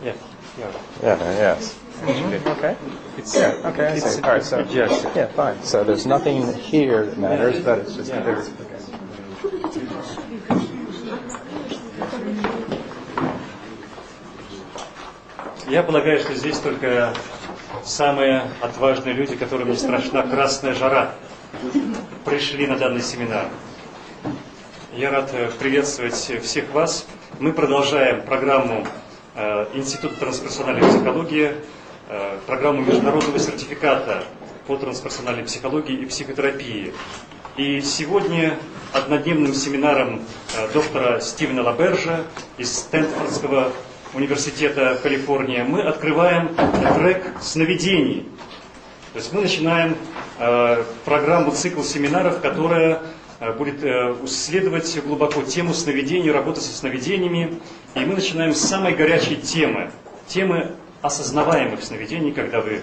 Yeah. Yes. Okay. Okay, I see. All right, so, yeah, fine. So there's nothing here that matters, but it's just there. Я полагаю, что здесь только самые отважные люди, которым не страшна красная жара, пришли на данный семинар. Я рад приветствовать всех вас. Мы продолжаем программу Института трансперсональной психологии, программу международного сертификата по трансперсональной психологии и психотерапии. И сегодня однодневным семинаром доктора Стивена Лабержа из Стэнфордского университета Калифорния мы открываем трек сновидений. То есть мы начинаем программу, цикл семинаров, которая будет исследовать глубоко тему сновидений, работы со сновидениями. И мы начинаем с самой горячей темы осознаваемых сновидений, когда вы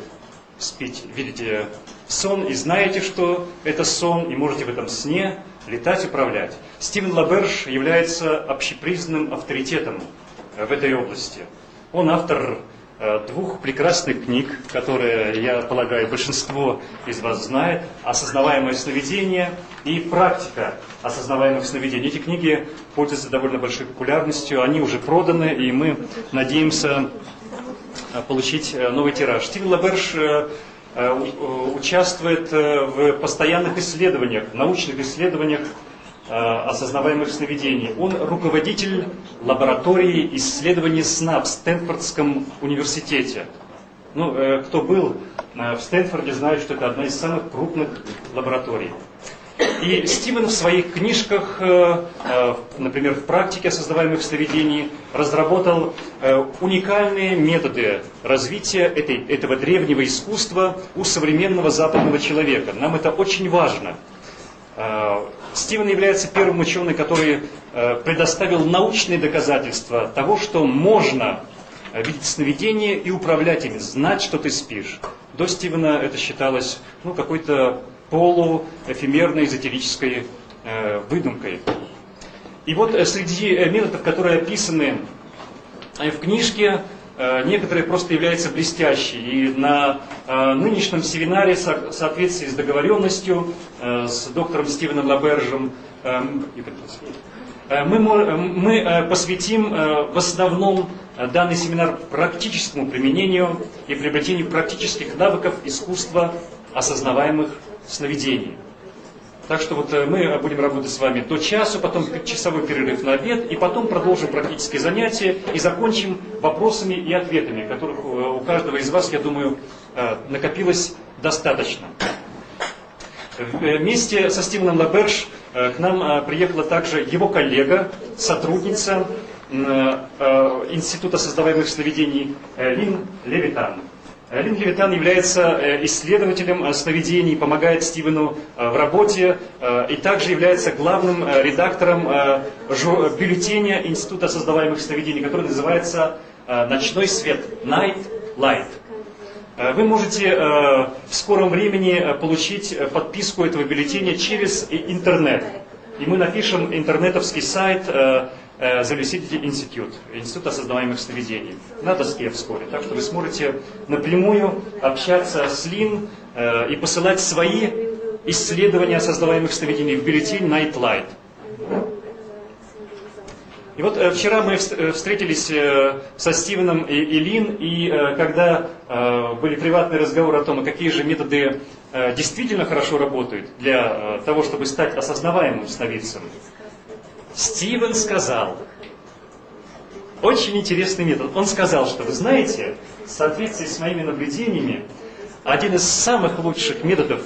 спите, видите сон и знаете, что это сон, и можете в этом сне летать, управлять. Стивен Лаберж является общепризнанным авторитетом в этой области. Он автор двух прекрасных книг, которые, я полагаю, большинство из вас знает: «Осознаваемое сновидение» и «Практика осознаваемых сновидений». Эти книги пользуются довольно большой популярностью, они уже проданы, и мы надеемся получить новый тираж. Стивен Лаберж участвует в постоянных исследованиях, научных исследованиях осознаваемых сновидений. Он руководитель лаборатории исследований сна в Стэнфордском университете. Кто был в Стэнфорде, знает, что это одна из самых крупных лабораторий. И Стивен в своих книжках, например, в «Практике осознаваемых сновидений», разработал уникальные методы развития этого древнего искусства у современного западного человека. Нам это очень важно. Стивен является первым ученым, который предоставил научные доказательства того, что можно видеть сновидения и управлять ими, знать, что ты спишь. До Стивена это считалось какой-то полуэфемерной эзотерической выдумкой. И вот среди методов, которые описаны в книжке, некоторые просто являются блестящими. И на нынешнем семинаре, в соответствии с договоренностью с доктором Стивеном Лабержем, мы посвятим в основном данный семинар практическому применению и приобретению практических навыков искусства осознаваемых сновидений. Так что мы будем работать с вами до часу, потом часовой перерыв на обед, и потом продолжим практические занятия и закончим вопросами и ответами, которых у каждого из вас, я думаю, накопилось достаточно. Вместе со Стивеном Лаберж к нам приехала также его коллега, сотрудница Института осознаваемых сновидений Лин Левитан. Лин Левитан является исследователем сновидений, помогает Стивену в работе и также является главным редактором бюллетеня Института осознаваемых сновидений, который называется «Ночной свет» – Night Light. Вы можете в скором времени получить подписку этого бюллетеня через интернет. И мы напишем интернетовский сайт The Lucidity Institute, Институт осознаваемых сновидений, на доске вскоре. Так что вы сможете напрямую общаться с Лин и посылать свои исследования осознаваемых сновидений в бюллетень Night Light. И вот вчера мы встретились со Стивеном и Лин, и когда были приватные разговоры о том, какие же методы действительно хорошо работают для того, чтобы стать осознаваемым сновидцем, Стивен сказал, очень интересный метод. Он сказал, что, вы знаете, в соответствии с моими наблюдениями, один из самых лучших методов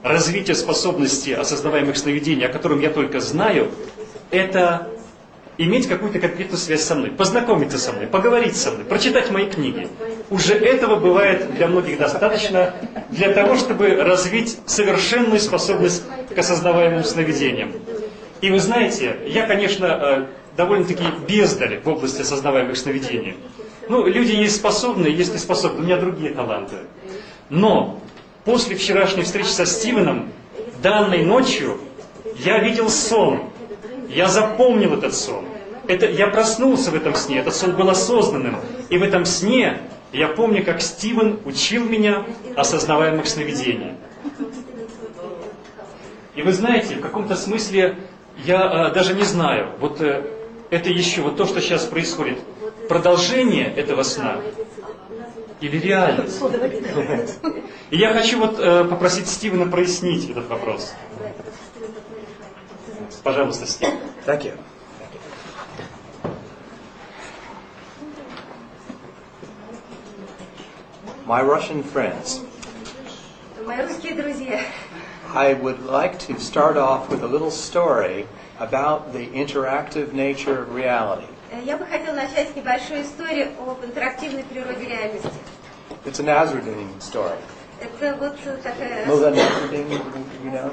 развития способности осознаваемых сновидений, о котором я только знаю, это иметь какую-то конкретную связь со мной, познакомиться со мной, поговорить со мной, прочитать мои книги. Уже этого бывает для многих достаточно для того, чтобы развить совершенную способность к осознаваемым сновидениям. И вы знаете, я, конечно, довольно-таки бездарь в области осознаваемых сновидений. Люди есть способные, есть неспособные, у меня другие таланты. Но после вчерашней встречи со Стивеном, данной ночью, я видел сон. Я запомнил этот сон. я проснулся в этом сне, этот сон был осознанным. И в этом сне я помню, как Стивен учил меня осознаваемых сновидений. И вы знаете, в каком-то смысле я даже не знаю, вот это еще, вот то, что сейчас происходит, продолжение этого сна или реальность. И я хочу вот попросить Стивена прояснить этот вопрос. Пожалуйста, Стивен. Thank you. My Russian friends, Мои русские друзья, I would like to start off with a little story about the interactive nature of reality. я бы хотела начать с небольшой истории об интерактивной природе реальности. It's a Nasruddin story. Это вот такая... Mullah Nasruddin, you know?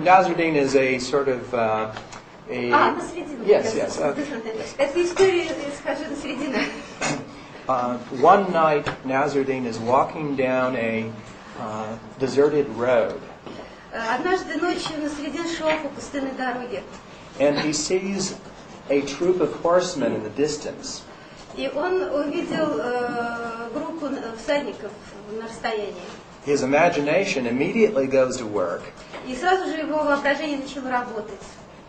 Nasruddin is a sort of a... на середину. Yes, yes. Это история, скажу, на середину. One night, Nasruddin is walking down a deserted road. Однажды ночью Насреддин шел по пустынной дороге. And he sees a troop of horsemen in the distance. И он увидел группу всадников на расстоянии. His imagination immediately goes to work. И сразу же его воображение начало работать.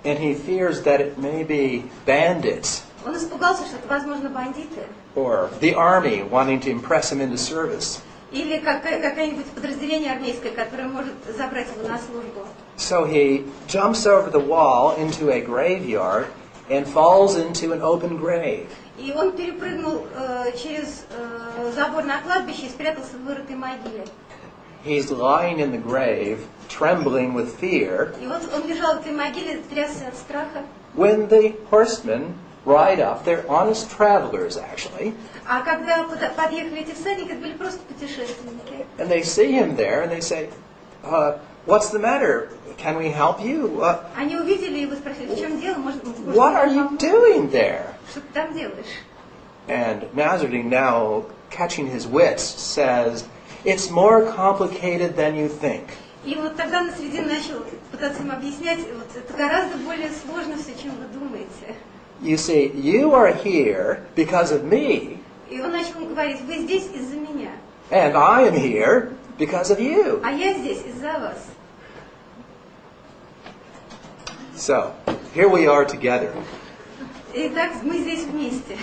And he fears that it may be bandits Он испугался, что это, возможно, бандиты. or the army wanting to impress him into service. Или какое-нибудь подразделение армейское, которое может забрать его на службу. So he jumps over the wall into a graveyard and falls into an open grave. И он перепрыгнул через забор на кладбище и спрятался в вырытой могиле. He's lying in the grave, trembling with fear, И вот он лежал в этой могиле, трясся от страха. when the horsemen ride up. They're honest travelers, actually. А когда подъехали эти всадники, это были просто путешественники. And they see him there and they say, what's the matter? Can we help you? Они увидели его и спросили, в чем дело? What are you doing there? Что ты там делаешь? And Nasruddin, now catching his wits, says, it's more complicated than you think. И вот тогда Насреддин начал пытаться им объяснять, вот это гораздо более сложно все, чем вы думаете. You see, you are here because of me, И он начал говорить, вы здесь из-за меня, and I am here because of you. а я здесь из-за вас. So, here we are together. Итак, мы здесь вместе.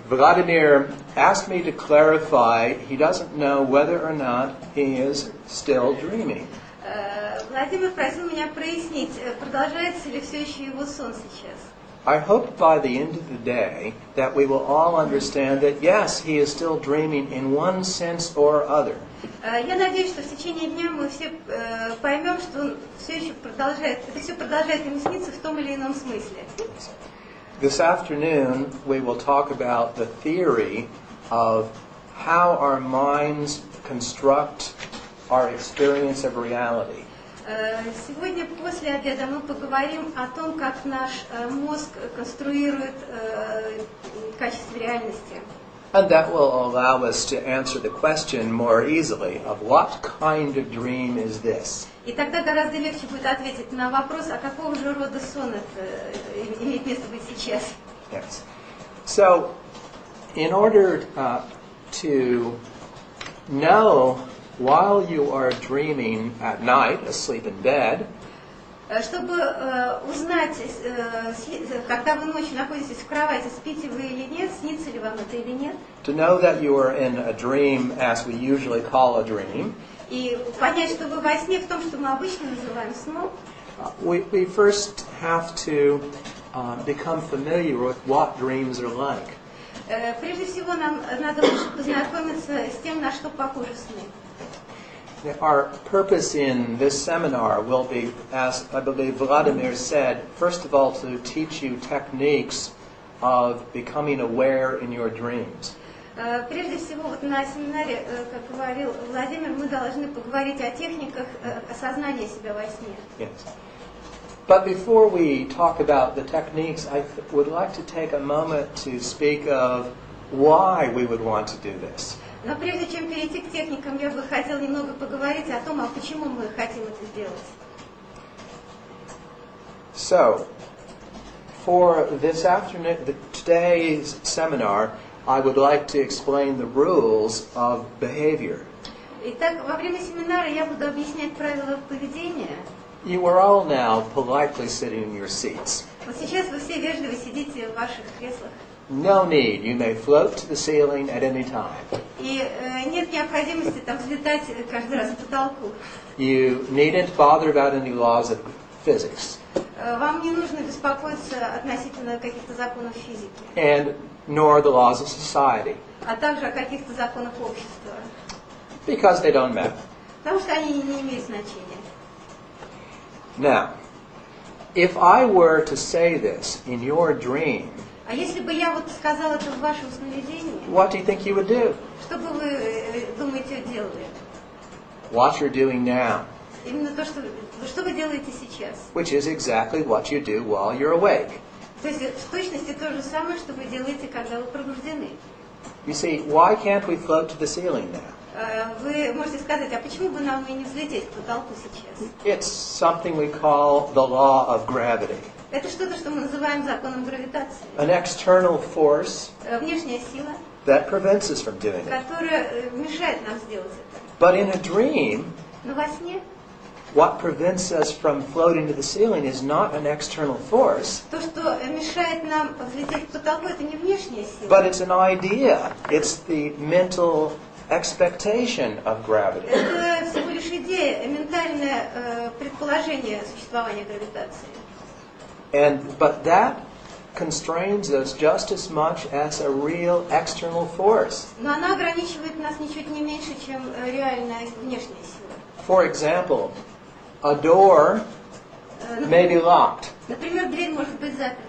Vladimir asked me to clarify he doesn't know whether or not he is still dreaming. Владимир просил меня прояснить, продолжается ли все еще его сон сейчас. I hope by the end of the day that we will all understand that yes, he is still dreaming in one sense or other. Я надеюсь, что в течение дня мы все поймем, что он все еще продолжает, это все продолжает ему сниться в том или ином смысле. This afternoon we will talk about the theory of how our minds construct our experience of reality. Сегодня после обеда мы поговорим о том, как наш мозг конструирует качество реальности. And that will allow us to answer the question more easily of what kind of dream is this? И тогда гораздо легче будет ответить на вопрос, а какого же рода сон это имеет место быть сейчас. Yes. So, in order to know while you are dreaming at night, asleep in bed, Чтобы узнать, когда вы ночью находитесь в кровати, спите вы или нет, снится ли вам это или нет, to know that you are in a dream as we usually call a dream, и понять, что вы во сне, в том, что мы обычно называем сном, we first have to become familiar with what dreams are like. Прежде всего, нам надо лучше познакомиться с тем, на что похожи сны. Our purpose in this seminar will be, as I believe Vladimir said, first of all to teach you techniques of becoming aware in your dreams. Прежде всего, вот на семинаре, как говорил Владимир, мы должны поговорить о техниках осознания себя во сне. Yes. But before we talk about the techniques, I would like to take a moment to speak of why we would want to do this. Но прежде чем перейти к техникам, я бы хотела немного поговорить о том, а почему мы хотим это сделать. So, for this afternoon, today's seminar, I would like to explain the rules of behavior. Итак, во время семинара я буду объяснять правила поведения. You are all now politely sitting in your seats. Вот сейчас вы все вежливо сидите в ваших креслах. No need. You may float to the ceiling at any time. И нет необходимости там взлетать каждый раз к потолку. You needn't bother about any laws of physics. Вам не нужно беспокоиться относительно каких-то законов физики. And nor the laws of society. А также о каких-то законах общества. Because they don't matter. Потому что они не имеют значения. Now, if I were to say this in your dream, А если бы я вот сказала это в вашем сновидении, what do you think you would do? что бы вы думаете делали? What you're doing now, Именно то, что вы делаете сейчас. which is exactly what you do while you're awake. То есть в точности то же самое, что вы делаете, когда вы пробуждены. You see, why can't we float to the ceiling now? Вы можете сказать, а почему бы нам и не взлететь к потолку сейчас? It's something we call the law of gravity. Это что-то, что мы называем законом гравитации. An external force Внешняя сила, that prevents us from doing it. которая мешает нам сделать это. But in a dream, Но во сне what prevents us from floating to the ceiling is not an external force, то, что мешает нам взлететь к потолку, это не внешняя сила. but it's an idea. It's the mental expectation of gravity. Это всего лишь идея, ментальное предположение существования гравитации. But that constrains us just as much as a real external force. Но она ограничивает нас ничуть не меньше, чем реальная внешняя сила. For example, a door may be locked, Например, дверь может быть заперта,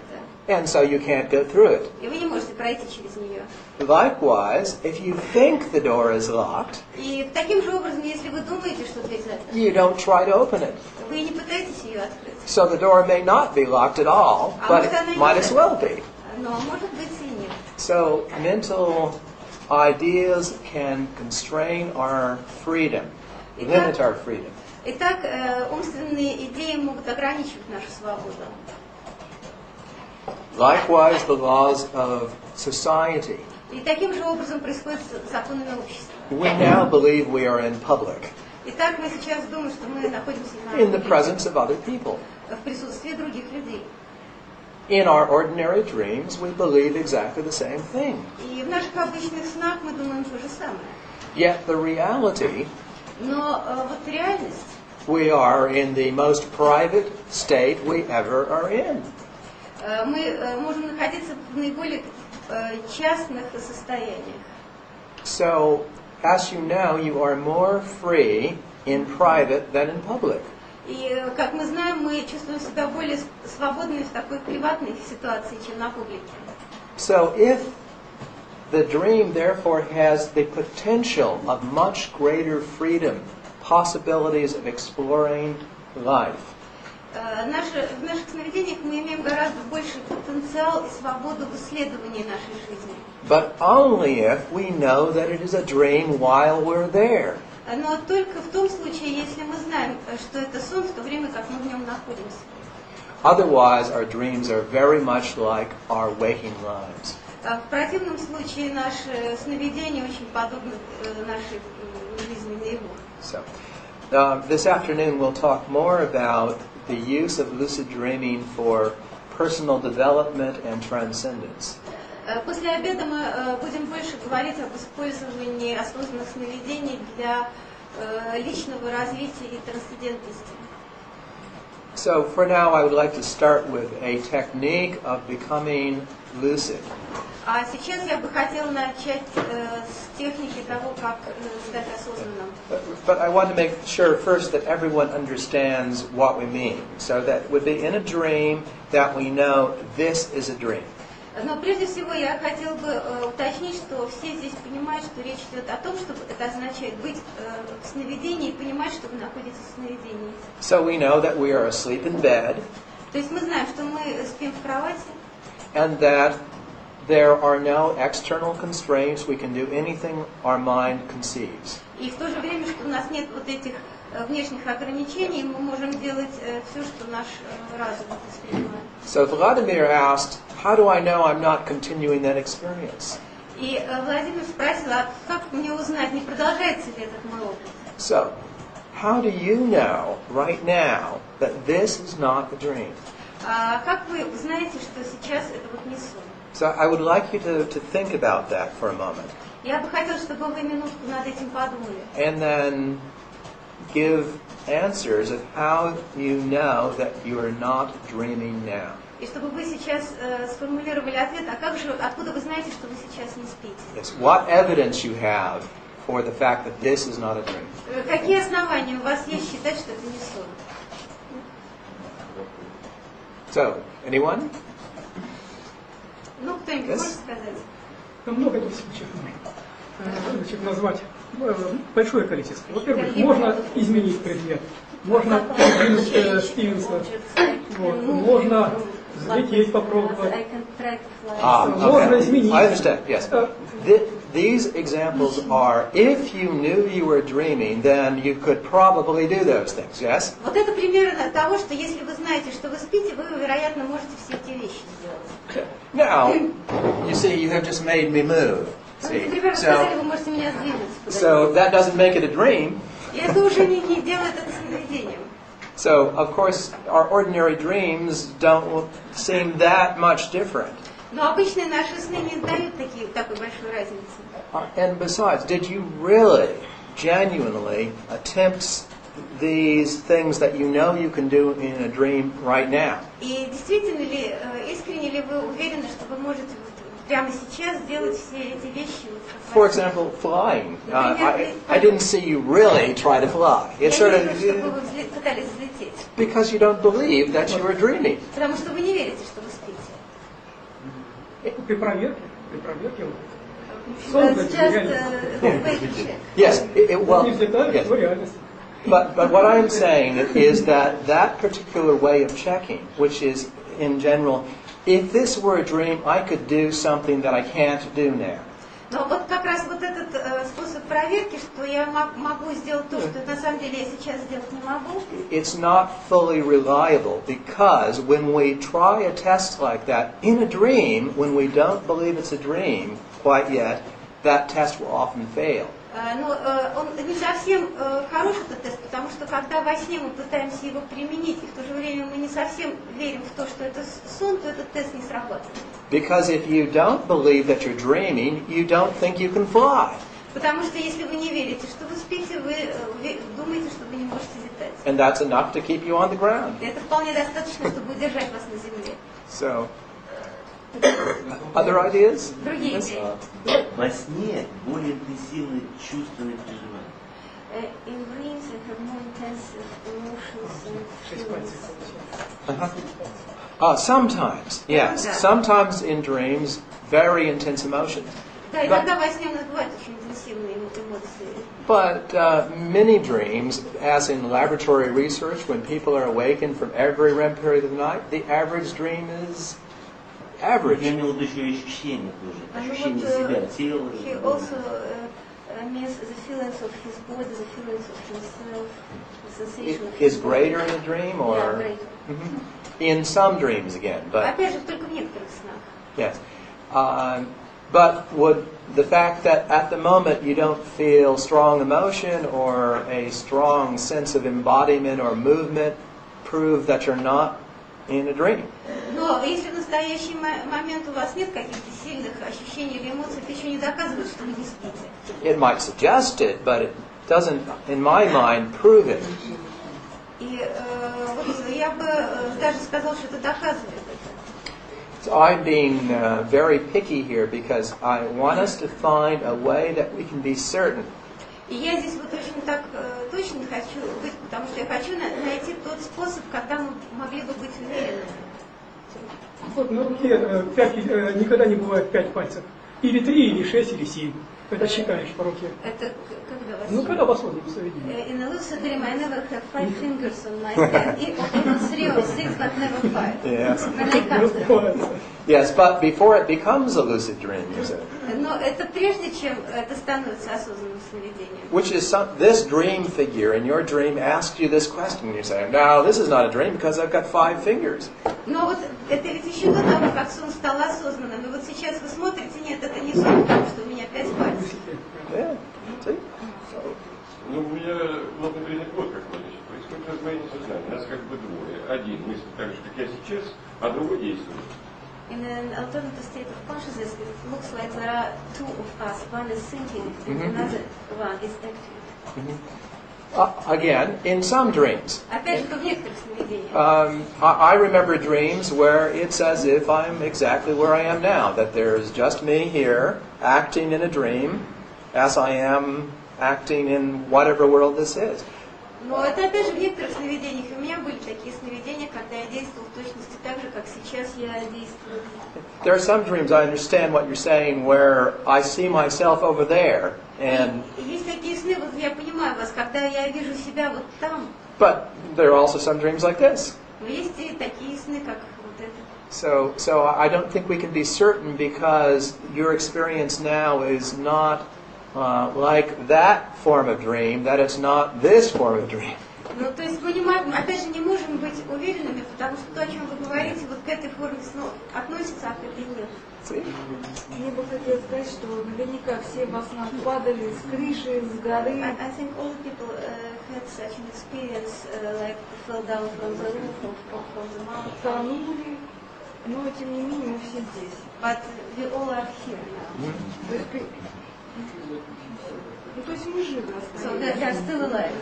and so you can't go through it. и вы не можете пройти через нее. Likewise, if you think the door is locked, И таким же образом, если вы думаете, что дверь заперта, you don't try to open it. вы не пытаетесь ее открыть. So the door may not be locked at all, but it might as well be. Но может быть и нет. So mental ideas can constrain our freedom, limit our freedom. Итак, умственные идеи могут ограничивать нашу свободу. Likewise, the laws of society. И таким же образом происходит с законами общества. We now believe we are in public, Итак, мы сейчас думаем, что мы находимся in the presence of other people. в присутствии других людей. In our ordinary dreams, we believe exactly the same thing. И в наших обычных снах мы думаем то же самое. Yet the reality, Но вот реальность, we are in the most private state we ever are in. мы можем находиться в наиболее частных состояниях. So, as you know, you are more free in private than in public. И, как мы знаем, мы чувствуем себя более свободными в такой приватной ситуации, чем на публике. So, if the dream therefore has the potential of much greater freedom, possibilities of exploring life, В наших сновидениях мы имеем гораздо больший потенциал и свободу в исследовании нашей жизни. but only if we know that it is a dream while we're there. Но только в том случае, если мы знаем, что это сон, в то время как мы в нем находимся. Otherwise, our dreams are very much like our waking lives. В противном случае наши сновидения очень подобны нашей жизни наяву. So, this afternoon we'll talk more about the use of lucid dreaming for personal development and transcendence. После обеда мы будем больше говорить об использовании осознанных сновидений для личного развития и трансцендентности. So for now I would like to start with a technique of becoming lucid. А сейчас я бы хотела начать с техники того, как стать осознанным. But I want to make sure first that everyone understands what we mean. So that would be in a dream that we know this is a dream. Но прежде всего я хотела бы уточнить, что все здесь понимают, что речь идет о том, что это означает быть в сновидении и понимать, что вы находитесь в сновидении. So we know that we are asleep in bed, То есть мы знаем, что мы спим в кровати, and that there are no external constraints. We can do anything our mind conceives. и в то же время, что у нас нет вот этих внешних ограничений мы можем делать все, что наш разум воспринимает. So Vladimir asked, how do I know I'm not continuing that experience? И Владимир спросил, а как мне узнать, не продолжается ли этот мой опыт? So, how do you know right now that this is not a dream? Как вы знаете, что сейчас это вот не сон? So I would like you to think about that for a moment. Я бы хотела, чтобы вы минутку над этим подумали. And then give answers of how you know that you are not dreaming now. И чтобы вы сейчас сформулировали ответ, а как же, откуда вы знаете, что вы сейчас не спите? Yes. What evidence you have for the fact that this is not a dream? Какие основания у вас есть считать, что это не сон? So, anyone? Ну, кто-нибудь Yes. может сказать? Много этих случаев можно назвать. Большое количество. Во-первых, можно изменить предмет. Можно изменить Стивенса. Вот. Можно взлететь, попробовать. Можно изменить. I understand, yes. These examples are, if you knew you were dreaming, then you could probably do those things, yes? Вот это примерно того, что если вы знаете, что вы спите, вы, вероятно, можете все эти вещи сделать. Now, you see, you have just made me move. See? Например, вы сказали, вы можете меня сдвинуть. So that doesn't make it a dream. И это уже не делает это сновидением. So, of course, our ordinary dreams don't seem that much different. Но обычные наши сны не дают такой большой разницы. And besides, did you really, genuinely attempt these things that you know you can do in a dream right now? И действительно ли, искренне ли вы уверены, что вы можете прямо сейчас сделать все эти вещи? For example, flying. I didn't see you really try to fly. It's Я sort не вижу, чтобы of вы пытались взлететь. because you don't believe that you are dreaming. Потому что вы не верите, что вы спите. При проверке сон Just реально. wait and check. Yes, well, Не взлетает, yes. но реальность. But what I'm saying is that that particular way of checking, which is in general, if this were a dream, I could do something that I can't do now. Но вот как раз вот этот способ проверки, что я могу сделать то, что на самом деле я сейчас сделать не могу, It's not fully reliable because when we try a test like that in a dream, when we don't believe it's a dream quite yet, that test will often fail. но он не совсем хороший этот тест, потому что когда во сне мы пытаемся его применить, и в то же время мы не совсем верим в то, что это сон, то этот тест не срабатывает. Because if you don't believe that you're dreaming, you don't think you can fly. Потому что если вы не верите, что вы спите, вы думаете, что вы не можете летать. And that's enough to keep you on the ground. И это вполне достаточно, чтобы удержать вас на земле. So, other ideas? Другие Yes? идеи. Во сне более интенсивные чувственные переживания. In dreams I have more intensive emotions and feelings. Sometimes, yes. Yeah. Sometimes in dreams, very intense emotions. Да, иногда во сне у нас бывают очень интенсивные эмоции. But many dreams, as in laboratory research, when people are awakened from every REM period of the night, the average dream is average. Я имел в виду еще и ощущения тоже. And Ощущение what, себя, тела. he also means the feelings of his body, the feelings of himself, the sensation of Is his greater body. in a dream, Yeah, or greater. Mhm. In some dreams again, but Опять же, только в некоторых снах. yes. But would the fact that at the moment you don't feel strong emotion or a strong sense of embodiment or movement prove that you're not in a dream? Но если в настоящий момент у вас нет каких-то сильных ощущений или эмоций, это еще не доказывает, что вы не спите. It might suggest it, but it doesn't, in my mind, prove it. И вот я бы даже сказала, что это доказывает это. So I'm being very picky here because I want us to find a way that we can be certain. И я здесь вот очень так точно хочу быть, потому что я хочу найти тот способ, когда мы могли бы быть уверенными. Вот на руке никогда не бывает 5 пальцев. Или 3, или 6, или 7. Это считаешь по руке. Это когда вас... Ну, когда вас возят в сновидении. In a lucid dream, I never have 5 fingers on my hand. Even 3 or 6, but never 5. Yes. When I come there. Бывает. Yes, but before it becomes a lucid dream, you said. Но это прежде, чем это становится осознанным сновидением. Which is this dream figure in your dream asks you this question, and you say, "No, this is not a dream because I've got 5 fingers." Но вот это ведь еще до того, как сон стал осознанным. И вот сейчас вы смотрите, нет, это не сон, потому что у меня 5 пальцев. Yeah. See? Ну, у меня главный признак вот как значит. Происходит раздвоение сознания. Нас как бы двое. Один мыслит так же, как я сейчас, а другой действует. In an alternative state of consciousness, it looks like there are 2 of us. One is thinking, and another one is acting. Again, in some dreams. Опять же, в некоторых сновидениях. I remember dreams where it's as if I'm exactly where I am now, that there's just me here, acting in a dream, as I am acting in whatever world this is. Но это опять же в некоторых сновидениях. У меня были такие сновидения, когда я действовал в точности так же, как сейчас я действую. There are some dreams, I understand what you're saying, where I see myself over there, and Есть такие сны, вот я понимаю вас, когда я вижу себя вот там. but there are also some dreams like this. Но есть и такие сны, как вот это. So I don't think we can be certain because your experience now is not like that form of dream, that it's not this form of dream. Ну, то есть мы не можем, опять же, не можем быть уверенными, потому что то, о чем вы говорите, вот к этой форме снов относится, а к этой нет. See? Мне бы хотелось сказать, что наверняка все во снах падали с крыши, с горы. I think all people had such an experience, like fell down from the roof or from the mountain. Тонули, но тем не менее мы все здесь. But we all are here now. То есть, ну, то есть мы живы So остались. they are still alive.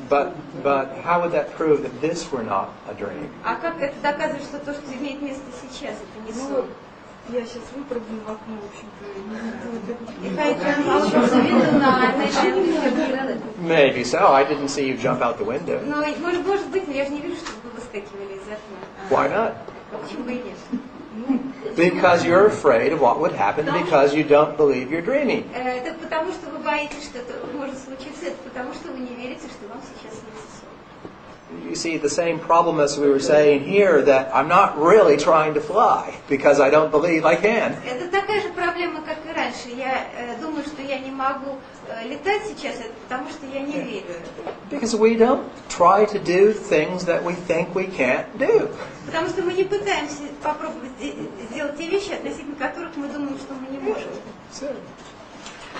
But how would that prove that this were not a dream? А как это доказывает, что то, что имеет место сейчас, это не Ну сон? вот, я сейчас выпрыгну в окно, в общем-то, не If I jump out of the window now, I may feel it. Maybe so. I didn't see you jump out the window. Но может быть, но я же не вижу, чтобы вы выскакивали из окна. Why not? Почему бы и нет? Because you're afraid of what would happen because you don't believe you're dreaming. Это потому, что вы боитесь, что это может случиться, это потому, что вы не верите, что вам сейчас снится сон. You see, the same problem as we were saying here, that I'm not really trying to fly because I don't believe I can. Это такая же проблема, как и раньше. Я думаю, что я не могу летать сейчас, это потому, что я не верю. Because we don't try to do things that we think we can't do. Потому что мы не пытаемся попробовать сделать те вещи, относительно которых мы думаем, что мы не можем.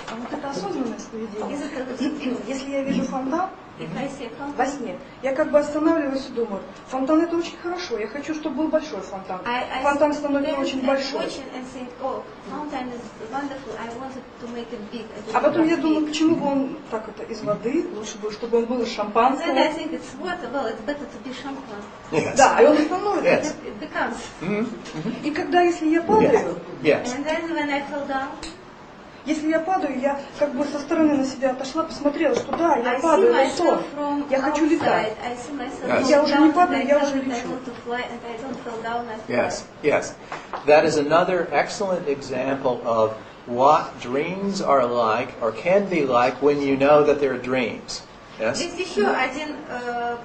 А вот это осознанное сновидение. Is it hallucination? Если я вижу фонтан If I see a fountain, во сне, я как бы останавливаюсь и думаю, фонтан это очень хорошо, я хочу, чтобы был большой фонтан. I Фонтан stand становится there очень and большой. watch it and think, oh, fountain is wonderful, I wanted to make it big. А потом я думаю, почему бы он так это из воды, лучше бы, чтобы он был из And then I шампанского. think it's water, well, it's better to be champagne. Yes. Да, и он становится. Yes. It becomes. И когда, если я падаю, Yes. And then when I fell down, если я падаю, я как бы со стороны на себя отошла, посмотрела, что да, я I see падаю, это сон. myself from Я хочу летать. outside. I see myself Yes. going Я уже down не and падаю, I я felt уже that I лечу. want to fly and I don't fall down, I fly. Yes. Yes. That is another excellent example of what dreams are like or can be like when you know that they're dreams. Yes? Здесь еще один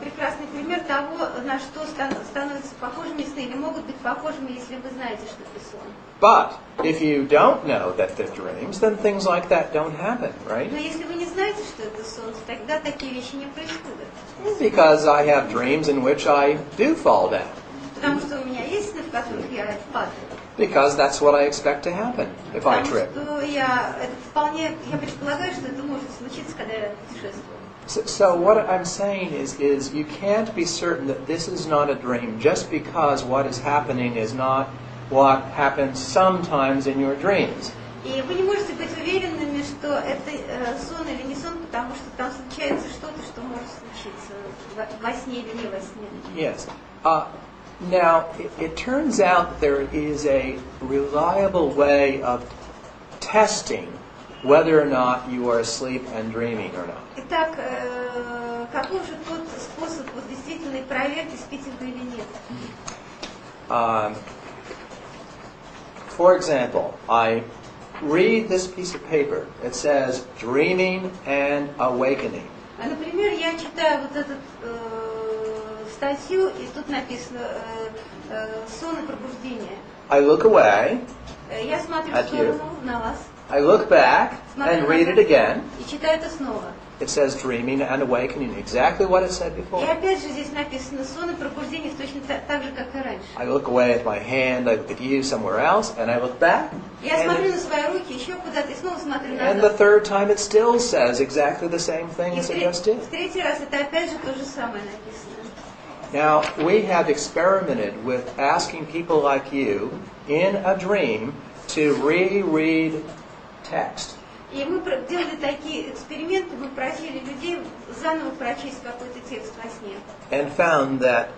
прекрасный пример того, на что становятся похожими сны, или могут быть похожими, если вы знаете, что это сон. But if you don't know that they're dreams, then things like that don't happen, right? Но если вы не знаете, что это сон, тогда такие вещи не происходят. Because I have dreams in which I do fall down. Потому что у меня есть сны, в которых я падаю. Because that's what I expect to happen if I Потому trip. что я предполагаю, что это может случиться, когда я путешествую. So what I'm saying is you can't be certain that this is not a dream just because what is happening is not what happens sometimes in your dreams. И вы не можете быть уверенными, что это сон или не сон, потому что там случается что-то, что может случиться во сне или не во сне. Yes. Now, it turns out there is a reliable way of testing whether or not you are asleep and dreaming or not. Итак, каков же тот способ вот, действительной проверки, спите вы или нет? For example, I read this piece of paper. It says dreaming and awakening. Например, я читаю вот эту статью, и тут написано сон и пробуждение. I look away Я смотрю в At you. сторону на вас, I look back смотрю and read it назад again. и читаю это снова. It says dreaming and awakening, exactly what it said И before. опять же здесь написано сон и пробуждение точно так же, как и раньше. I look away at my hand, I look at you somewhere else, and I look back. Я смотрю And, на свои руки, еще куда-то, и снова смотрю and the назад. third time it still says exactly the same thing И as it just did. в третий раз это опять же то же самое написано. Now, we have experimented with asking people like you in a dream to reread text. И мы делали такие эксперименты, мы просили людей заново прочесть какой-то текст во сне. And found that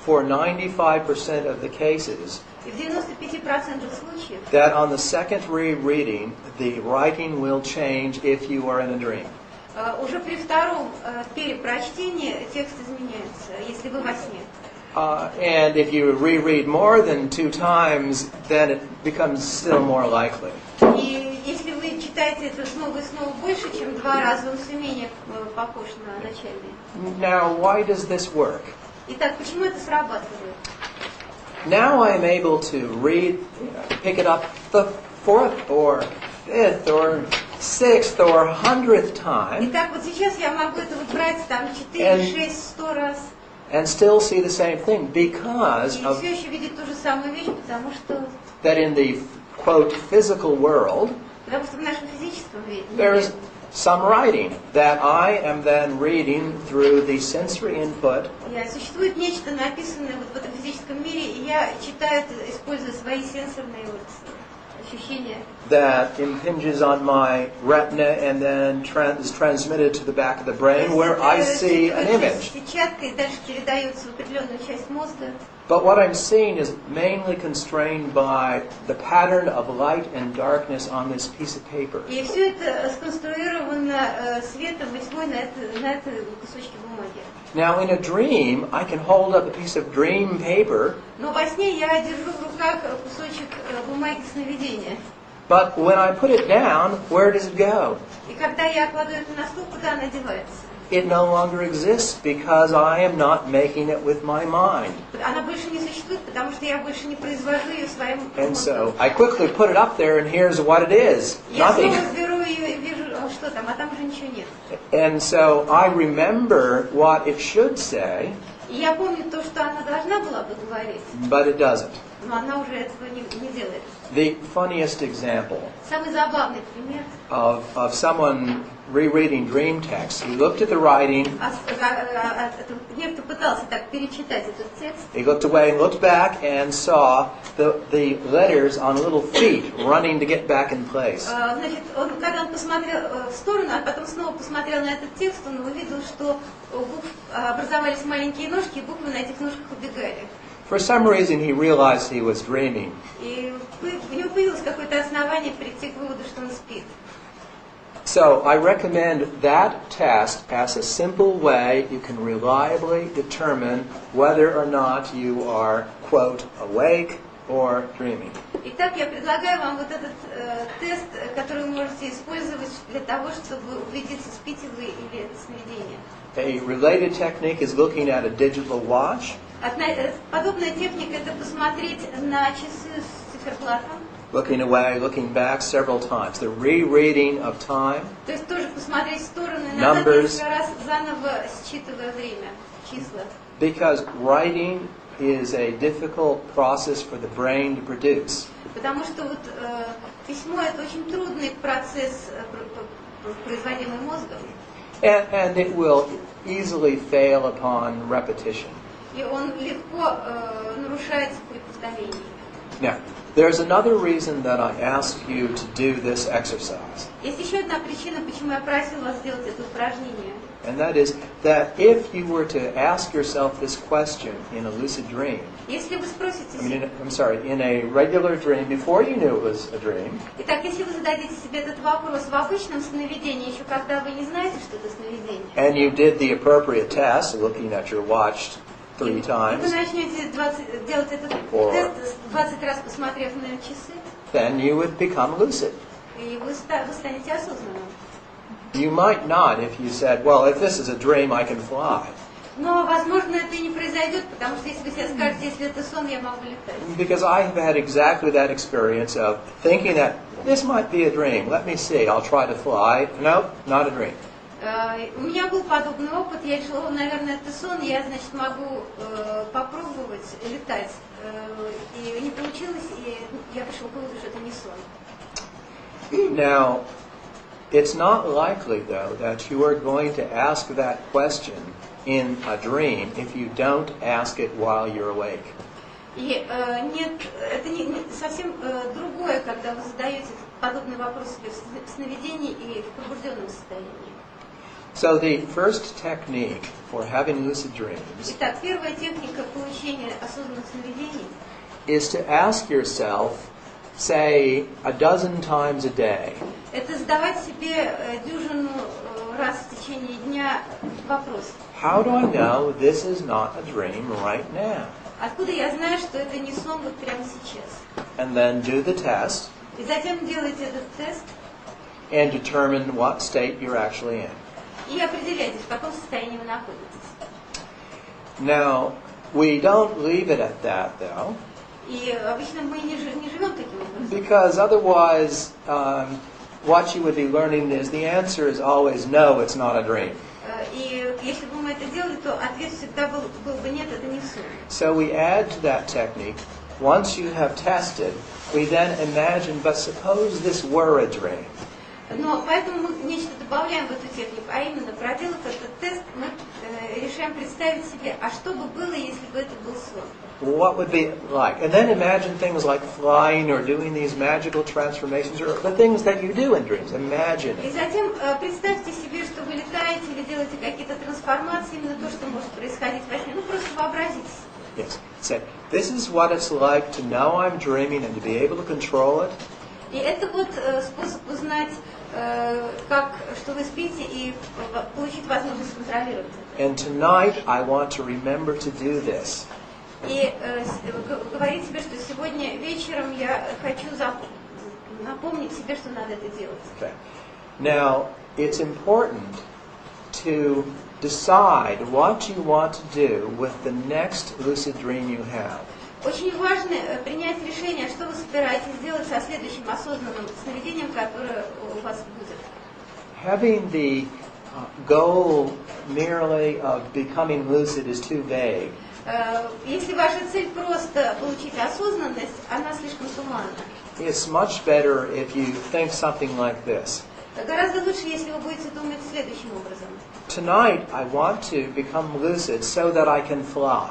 for 95% of the cases, И в 95% случаев that on the second rereading, the writing will change if you are in a dream. уже при втором перепрочтении текст изменяется, если вы во сне. And if you reread more than 2 times, then it becomes still more likely. И если вы читаете это снова и снова больше, чем 2 раза, он все менее похож на начальный. Now, why does this work? Итак, почему это срабатывает? Now I'm able to read, pick it up the 4th or 5th or 6th or 100th time Итак, вот сейчас я могу это вот брать там 4, 6, 100 раз. and still see the same thing because И of все еще видеть ту же самую вещь, потому что in the, quote, physical world, в нашем физическом there's мире some writing that I am then reading through the sensory input существует нечто написанное вот в этом физическом мире, и я читаю это, используя свои сенсорные вот ощущения. that impinges on my retina and then is transmitted to the back of the brain where I see an image. Сетчатка и дальше передается в определенную часть мозга. But what I'm seeing is mainly constrained by the pattern of light and darkness on this piece of paper. И все это сконструировано светом и тьмой на этой кусочке бумаги. Now, in a dream, I can hold up a piece of dream paper, Но во сне я держу в руках кусочек бумаги сновидения. but when I put it down, where does it go? И когда я кладу это на стол, куда она девается? It no longer exists because I am not making it with my mind. Она больше не существует, потому что я больше не произвожу ее своим And so мозгом. I quickly put it up there, and here's what it is. Я Nothing. снова беру ее и вижу, что там, а там уже ничего нет. And so I remember what it should say, И я помню то, что она должна была бы говорить, but it doesn't. но она уже этого не делает. The funniest example Самый забавный пример. of someone rereading dream text. He looked at the writing, Некто пытался так перечитать этот текст. he looked away and looked back and saw the letters on little feet running to get back in place. Значит, когда он посмотрел в сторону, а потом снова посмотрел на этот текст, он увидел, что у букв образовались маленькие ножки, и буквы на этих ножках убегали. For some reason, he realized he was dreaming. И у него появилось какое-то основание прийти к выводу, что он спит. So I recommend that test as a simple way you can reliably determine whether or not you are, quote, awake or dreaming. Итак, я предлагаю вам вот этот тест, который вы можете использовать для того, чтобы убедиться, спите вы или это сновидение. A related technique is looking at a digital watch, Подобная техника – это посмотреть на часы с циферблатом. looking away, looking back several times. The rereading of time, То есть тоже посмотреть в сторону и назад несколько раз, заново считывая время, числа. because writing is a difficult process for the brain to produce. Потому что вот письмо – это очень трудный процесс, производимый мозгом. And it will easily fail upon repetition. И он легко нарушается при повторении. Now, there's another reason that I ask you to do this exercise. Есть еще одна причина, почему я просил вас сделать это упражнение. And that is that if you were to ask yourself this question in a lucid dream, Если вы спросите in a regular dream before you knew it was a dream, Итак, если вы зададите себе этот вопрос в обычном сновидении, еще когда вы не знаете, что это сновидение, and you did the appropriate test, looking at your watch 3 и вы times, начнете делать этот тест, 20 раз посмотрев на часы, then you would become lucid. и вы станете осознанным. You might not if you said, well, if this is a dream, I can fly. Но, возможно, это и не произойдет, потому что если вы себе скажете, если это сон, я могу летать. Because I have had exactly that experience of thinking that this might be a dream. Let me see. I'll try to fly. Nope, not a dream. У меня был подобный опыт, я решила, наверное, это сон, я, значит, могу попробовать летать. И не получилось, и я пришла к выводу, что это не сон. Now, it's not likely, though, that you are going to ask that question in a dream if you don't ask it while you're awake. И нет, это не совсем другое, когда вы задаете подобный вопрос себе в сновидении и в пробужденном состоянии. So the first technique for having lucid dreams Итак, первая техника получения осознанных сновидений is to ask yourself, say, a dozen times a day, это задавать себе дюжину раз в течение дня вопрос. how do I know this is not a dream right now? Откуда я знаю, что это не сон вот прямо сейчас? And then do the test И затем делаете этот тест and determine what state you're actually in. и определяйтесь, в каком состоянии вы находитесь. Now, we don't leave it at that, though, И обычно мы не живем таким образом. because otherwise what you would be learning is the answer is always no, it's not a dream. И если бы мы это делали, то ответ всегда был бы нет, это не сон. So we add to that technique, once you have tested, we then imagine, but suppose this were a dream. Но поэтому мы нечто добавляем в эту технику, а именно, проделав этот тест, мы решаем представить себе, а что бы было, если бы это был сон. What would be like? And then imagine things like flying or doing these magical transformations or the things that you do in dreams. Imagine И it. затем представьте себе, что вы летаете или делаете какие-то трансформации, именно то, что может происходить во сне. Ну, просто вообразите. Yes. Say, this is what it's like to know I'm dreaming and to be able to control it. И это вот способ узнать, что вы спите, и получить возможность контролировать это. And tonight I want to remember to do this. И говорить себе, что сегодня вечером я хочу напомнить себе, что надо это делать. Okay. Now, it's important to decide what you want to do with the next lucid dream you have. Очень важно принять решение, что вы собираетесь делать со следующим осознанным сновидением, которое у вас будет. Having the goal merely of becoming lucid is too vague. Если ваша цель просто получить осознанность, она слишком туманна. It's much better if you think something like this. Гораздо лучше, если вы будете думать следующим образом. Tonight I want to become lucid so that I can fly.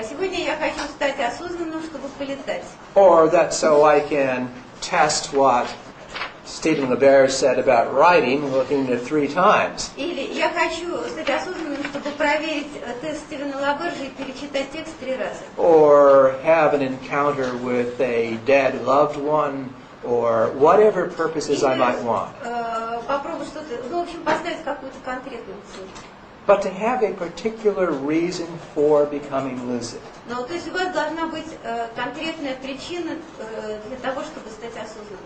Сегодня я хочу стать осознанным, чтобы полетать. Or that so I can test what Stephen Labерж said about writing, looking at it 3 times. Или я хочу стать осознанным, чтобы проверить тест Стивена Лабержа и перечитать текст 3 раза. Or have an encounter with a dead loved one, or whatever purposes I might want. Попробовать что-то, в общем, поставить какую-то конкретную цель. But to have a particular reason for becoming lucid. Но то есть у вас должна быть конкретная причина для того, чтобы стать осознанным.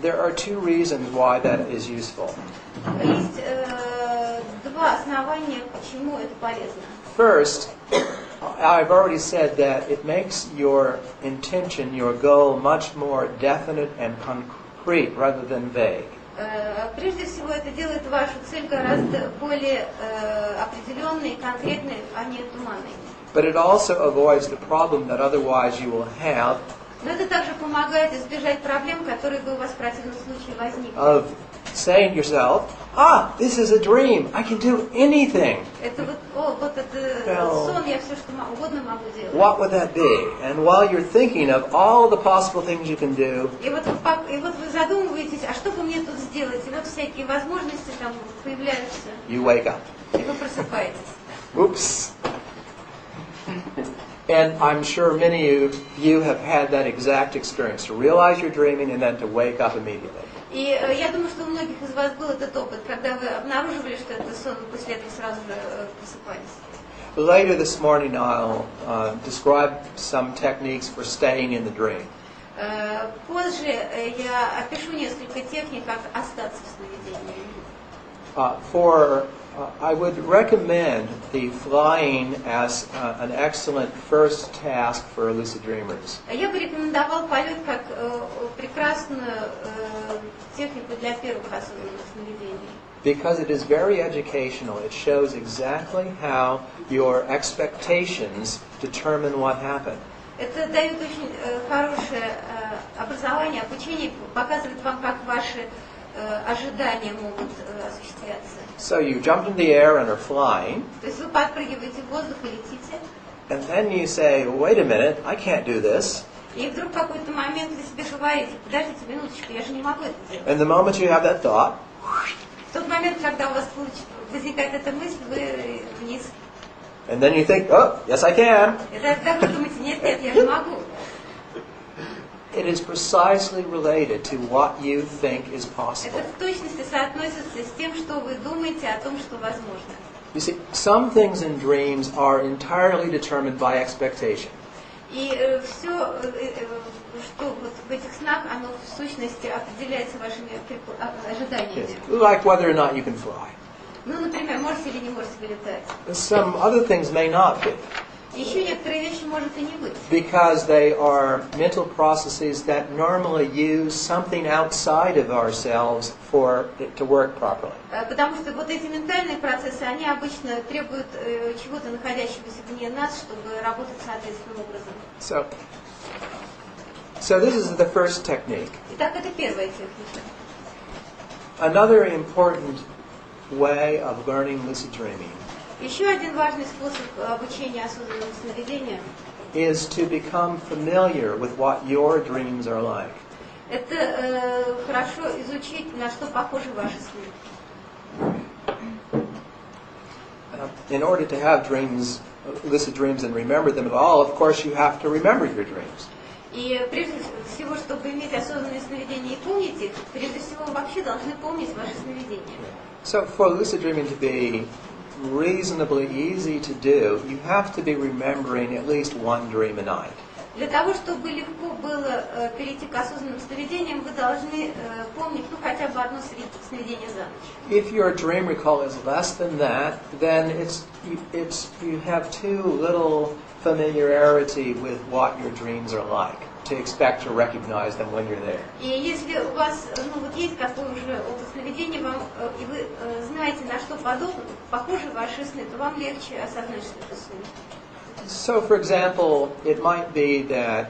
There are 2 reasons why that is useful. Есть 2 основания, почему это полезно. First, I've already said that it makes your intention, your goal, much more definite and concrete rather than vague. Прежде всего, это делает вашу цель гораздо более определенной и конкретной, а не туманной. But it also avoids the problem that otherwise you will have Но это также помогает избежать проблем, которые бы у вас в противном случае возникли. of saying to yourself, this is a dream. I can do anything. Это вот это сон, я все, что угодно могу делать. What would that be? And while you're thinking of all the possible things you can do, И вот вы задумываетесь, а что бы мне тут сделать? И вот всякие возможности там появляются. you wake up. И вы просыпаетесь. Oops. And I'm sure many of you have had that exact experience, to realize you're dreaming and then to wake up immediately. И я думаю, что у многих из вас был этот опыт, когда вы обнаруживали, что это сон, и после этого сразу же просыпались. Later this morning I'll describe some techniques for staying in the dream. Позже я опишу несколько техник, как остаться в сновидении. For I would recommend the flying as an excellent first task for lucid dreamers. Я бы рекомендовал полет как прекрасную технику для первых осознанных сновидений. Because it is very educational. It shows exactly how your expectations determine what happened. Это дает очень хорошее образование, обучение, показывает вам, как ваши ожидания могут осуществляться. So you jumped in the air and are flying, То есть вы подпрыгиваете в воздух и летите, and then you say, wait a minute, I can't do this. и вдруг в какой-то момент вы себе говорите, подождите минуточку, я же не могу это сделать. And the moment you have that thought, В тот момент, когда у вас возникает эта мысль, вы вниз. and then you think, oh, yes I can. И тогда вы думаете, нет, я же могу. It is precisely related to what you think is possible. Это в точности соотносится с тем, что вы думаете о том, что возможно. You see, some things in dreams are entirely determined by expectation. И все, что вот в этих снах, оно в сущности определяется вашими ожиданиями. Like whether or not you can fly. Ну, например, можете или не можете вы летать. Some other things may not be, Еще некоторые вещи может и не быть. because they are mental processes that normally use something outside of ourselves for it to work properly. Потому что вот эти ментальные процессы, они обычно требуют чего-то находящегося вне нас, чтобы работать соответственным образом. So this is the first technique. Итак, это первая техника. Another important way of learning lucid dreaming Еще один важный способ обучения осознанным сновидениям is to become familiar with what your dreams are like. это хорошо изучить, на что похожи ваши сны. In order to have dreams, lucid dreams, and remember them at all, of course you have to remember your dreams. И прежде всего, чтобы иметь осознанные сновидения и помнить их, прежде всего вообще должны помнить ваши сновидения. So for lucid dreaming to be reasonably easy to do, you have to be remembering at least one dream a night. Для того, чтобы легко было перейти к осознанным сновидениям, вы должны помнить хотя бы одно сновидение за ночь. If your dream recall is less than that, then you have too little familiarity with what your dreams are like to expect to recognize them when you're there. И если у вас есть такой уже опыт сновидений, и вы знаете, на что похожи ваши сны, то вам легче осознать, что это сны. So, for example, it might be that,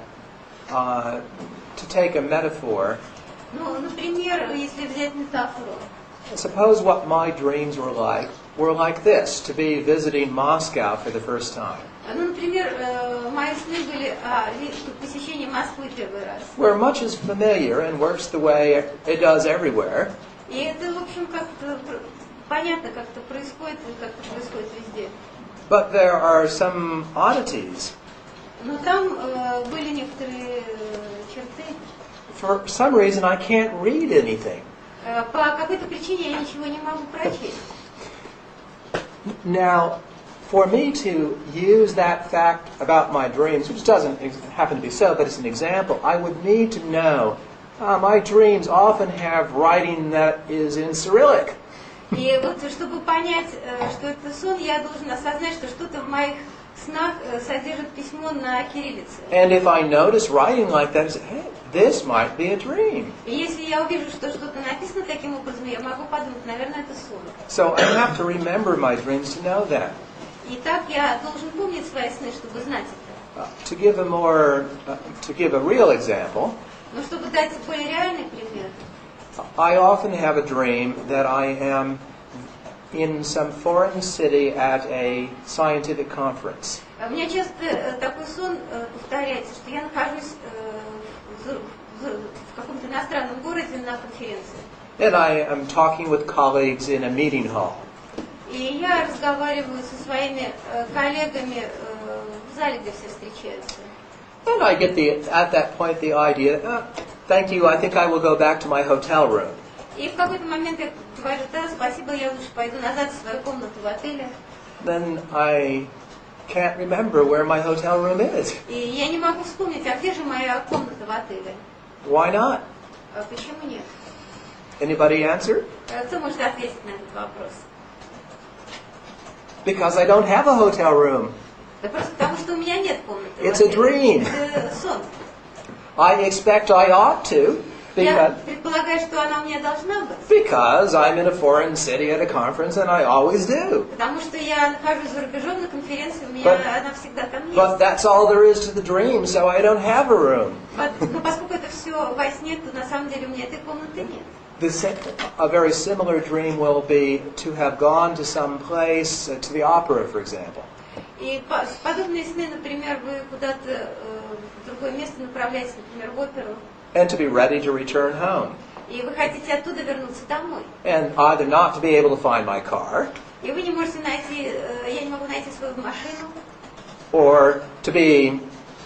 to take a metaphor, Ну, например, если взять метафору, suppose what my dreams were like this, to be visiting Moscow for the first time, ну, например, мои сны были о посещении Москвы первый раз. where much is familiar and works the way it does everywhere. И это, в общем, как-то понятно, как-то происходит везде. But there are some oddities. Но там были некоторые черты. For some reason, I can't read anything. По какой-то причине я ничего не могу прочесть. Now, for me to use that fact about my dreams, which doesn't happen to be so, but it's an example, I would need to know my dreams often have writing that is in Cyrillic. И вот, чтобы понять, что это сон, я должен осознать, что что-то в моих снах содержит письмо на кириллице. And if I notice writing like that, I say, hey, this might be a dream. И если я увижу, что что-то написано таким образом, я могу подумать, наверное, это сон. So I have to remember my dreams to know that. И так я должен помнить свои сны, чтобы знать это. To give a real example, Но чтобы дать более реальный пример, I often have a dream that I am in some foreign city at a scientific conference. у меня часто такой сон повторяется, что я нахожусь в каком-то иностранном городе на конференции. And I am talking with colleagues in a meeting hall. И я разговариваю со своими коллегами в зале, где все встречаются. And I get at that point the idea, thank you, I think I will go back to my hotel room. И в какой-то момент я говорю, да, спасибо, я лучше пойду назад в свою комнату в отеле. Then I can't remember where my hotel room is. И я не могу вспомнить, а где же моя комната в отеле? Why not? Почему нет? Anybody answer? Кто может ответить на этот вопрос? Because I don't have a hotel room. Да просто потому, что у меня нет комнаты. It's a dream. Это сон. I expect I ought to. Я предполагаю, что она у меня должна быть. Because I'm in a foreign city at a conference and I always do. Потому что я нахожусь за рубежом на конференции, у меня она всегда там есть. But that's all there is to the dream, so I don't have a room. Но поскольку это все во сне, то на самом деле у меня этой комнаты нет. A very similar dream will be to have gone to some place, to the opera, for example. И подобные сны, например, вы куда-то в другое место направляетесь, например, в оперу. And to be ready to return home. И вы хотите оттуда вернуться домой. And either not to be able to find my car. И вы не можете найти, я не могу найти свою машину. Or to be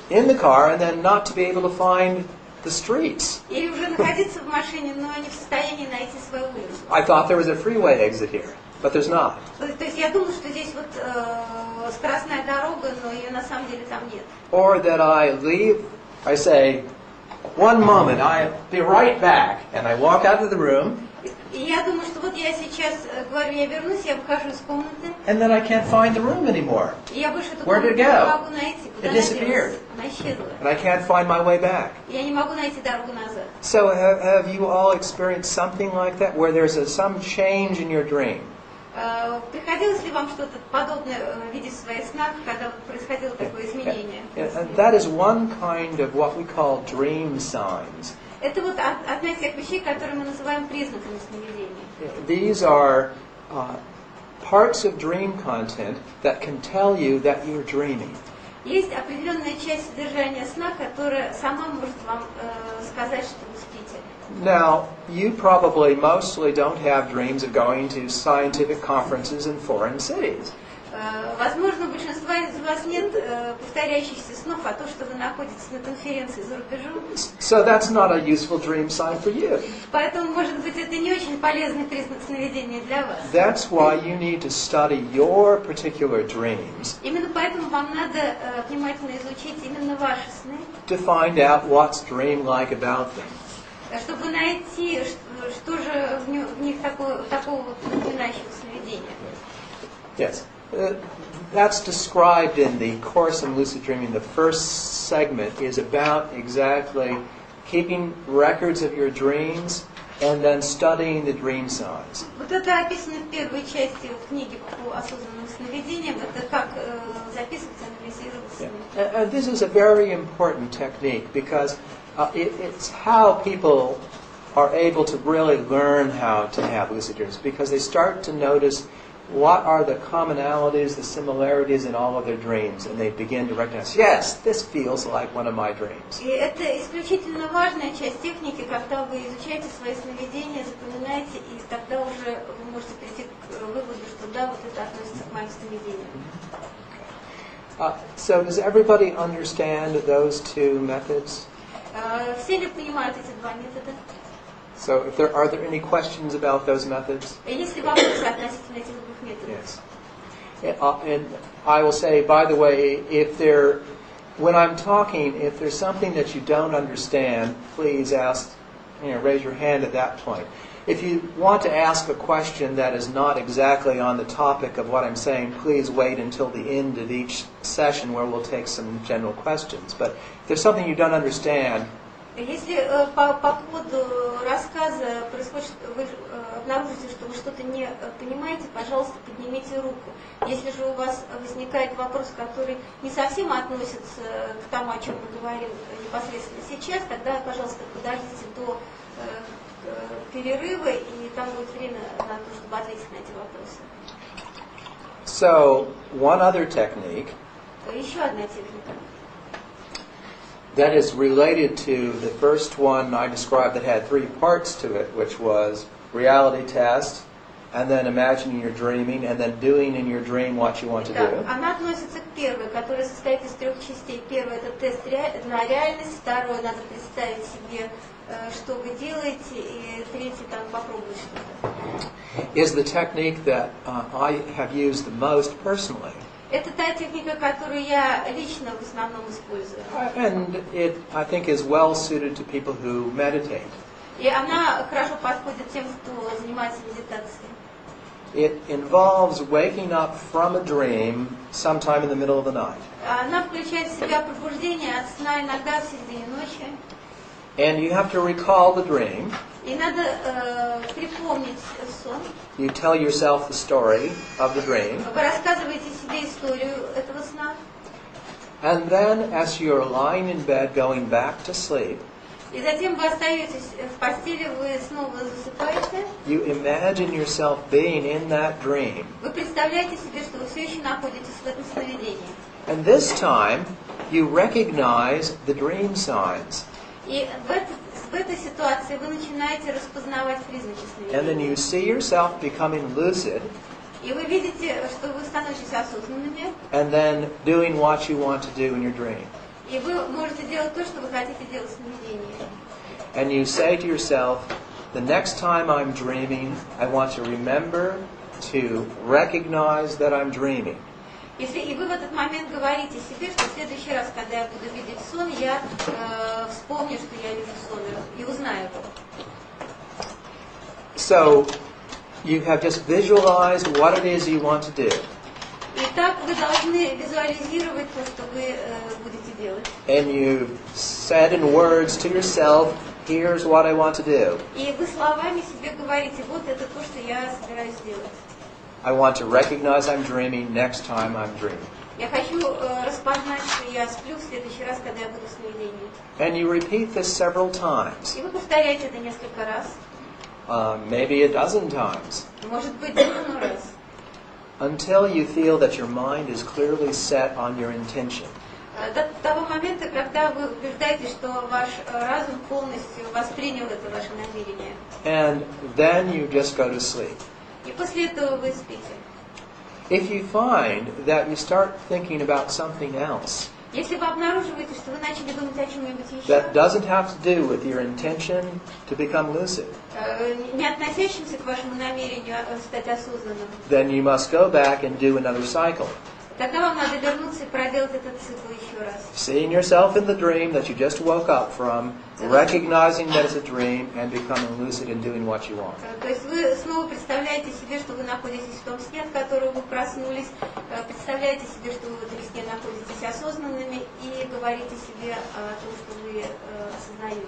in the car and then not to be able to find the streets. Или уже находиться в машине, но не в состоянии найти свою улицу. I thought there was a freeway exit here, but there's not. То есть я думаю, что здесь вот скоростная дорога, но ее на самом деле там нет. Or that I leave, I say, one moment, I'll be right back. And I walk out of the room. И я думаю, что вот я сейчас говорю, я вернусь, я выхожу из комнаты. And then I can't find the room anymore. И я больше эту Where did комнату it не go? могу найти. Куда It disappeared. она исчезла. And I can't find my way back. Я не могу найти дорогу назад. So have you all experienced something like that, where there's some change in your dream? Приходилось ли вам что-то подобное видеть в своих снах, когда происходило такое изменение? And that is one kind of what we call dream signs. Это вот одна из тех вещей, которые мы называем признаками сновидения. These are parts of dream content that can tell you that you're dreaming. Есть определенная часть содержания сна, которая сама может вам сказать, что вы спите. Now, you probably mostly don't have dreams of going to scientific conferences in foreign cities. Возможно, у большинства из вас нет повторяющихся снов о том, что вы находитесь на конференции за рубежом. So that's not a useful dream sign for you. Поэтому, может быть, это не очень полезный признак сновидения для вас. That's why you need to study your particular dreams. Именно поэтому вам надо внимательно изучить именно ваши сны. To find out what's dream-like about them. Чтобы найти, что же в них такого вот напоминающего сновидения. Yes. That's described in the Course in Lucid Dreaming. The first segment is about exactly keeping records of your dreams and then studying the dream signs. Вот это описано в первой части книги по осознанным сновидениям. Это как записывать, анализировать сны. And this is a very important technique because it's how people are able to really learn how to have lucid dreams, because they start to notice what are the commonalities, the similarities in all of their dreams, and they begin to recognize, yes, this feels like one of my dreams. И это исключительно важная часть техники, когда вы изучаете свои сновидения, запоминаете, и тогда уже вы можете прийти к выводу, что да, вот это относится к моим сновидениям. So does everybody understand those two methods? Все ли понимают эти два метода? So are there any questions about those methods? Есть ли вопросы относительно этих двух методов? Yes. And I will say, by the way, when I'm talking, if there's something that you don't understand, please raise your hand at that point. If you want to ask a question that is not exactly on the topic of what I'm saying, please wait until the end of each session where we'll take some general questions. But if there's something you don't understand, Если по поводу рассказа происходит, вы обнаружите, что вы что-то не понимаете, пожалуйста, поднимите руку. Если же у вас возникает вопрос, который не совсем относится к тому, о чем мы говорим непосредственно сейчас, тогда, пожалуйста, подождите до перерыва, и там будет время на то, чтобы ответить на эти вопросы. So, one other technique Еще одна техника. that is related to the first one I described that had three parts to it, which was reality test, and then imagining you're dreaming, and then doing in your dream what you want to do. Она относится к первой, которая состоит из трех частей. Первый – это тест на реальность, второй – надо представить себе, что вы делаете, и третий – там попробовать что-то. Is the technique that I have used the most personally. Это та техника, которую я лично в основном использую. And it, I think, is well suited to people who meditate. И она хорошо подходит тем, кто занимается медитацией. it involves waking up from a dream sometime in the middle of the night. Она включает в себя пробуждение от сна иногда в середине ночи. And you have to recall the dream. И надо припомнить сон. You tell yourself the story of the dream. Вы рассказываете себе историю этого сна. And then, as you're lying in bed going back to sleep, И затем вы остаетесь в постели, вы снова засыпаете. you imagine yourself being in that dream. Вы представляете себе, что вы все еще находитесь в этом сновидении. And this time, you recognize the dream signs. И в этой ситуации вы начинаете распознавать признаки And then сновидения. you see yourself becoming lucid, И вы видите, что вы становитесь осознанными, and then doing what you want to do in your dream. и вы можете делать то, что вы хотите делать в сновидении. And you say to yourself, the next time I'm dreaming, I want to remember to recognize that I'm dreaming. И вы в этот момент говорите себе, что в следующий раз, когда я буду видеть сон, я вспомню, что я вижу сон, и узнаю его. So, you have just visualized what it is you want to do. Итак, вы должны визуализировать то, что вы будете делать. And you've said in words to yourself, here's what I want to do. И вы словами себе говорите, вот это то, что я собираюсь делать. I want to recognize I'm dreaming next time I'm dreaming. Я хочу распознать, что я сплю в следующий раз, когда я буду в сновидении. And you repeat this several times, И вы повторяете это несколько раз, maybe a dozen times, может быть, дюжину раз, until you feel that your mind is clearly set on your intention. до того момента, когда вы убеждаетесь, что ваш разум полностью воспринял это ваше намерение. And then you just go to sleep. И после этого вы спите. If you find that you start thinking about something else Если вы обнаруживаете, что вы начали думать о чем-нибудь еще, that doesn't have to do with your intention to become lucid, не относящимся к вашему намерению стать осознанным, then you must go back and do another cycle. тогда вам надо вернуться и проделать этот цикл еще раз. Seeing yourself in the dream that you just woke up from, recognizing that it's a dream, and becoming lucid and doing what you want. То есть вы снова представляете себе, что вы находитесь в том сне, от которого вы проснулись, представляете себе, что вы в этом сне находитесь осознанными, и говорите себе о том, что вы осознаете.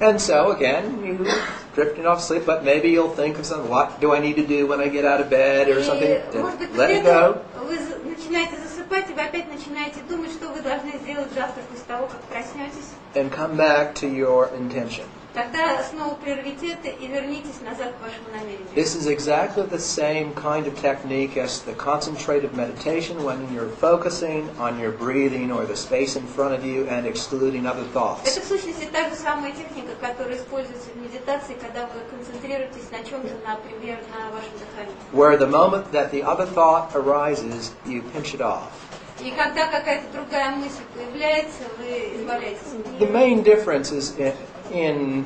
And so, again, you're drifting off sleep, but maybe you'll think of something, what do I need to do when I get out of bed or something? И, может быть, Let после it go. этого вы начинаете засыпать, и вы опять начинаете думать, что вы должны сделать завтра после того, как проснетесь. And come back to your intention. Тогда снова прервите это и вернитесь назад к вашему намерению. This is exactly the same kind of technique as the concentrated meditation when you're focusing on your breathing or the space in front of you and excluding other thoughts. Это в сущности та же самая техника, которая используется в медитации, когда вы концентрируетесь на чем-то, например, на вашем дыхании. Where the moment that the other thought arises, you pinch it off. И когда какая-то другая мысль появляется, вы избавляетесь от The нее. main difference is in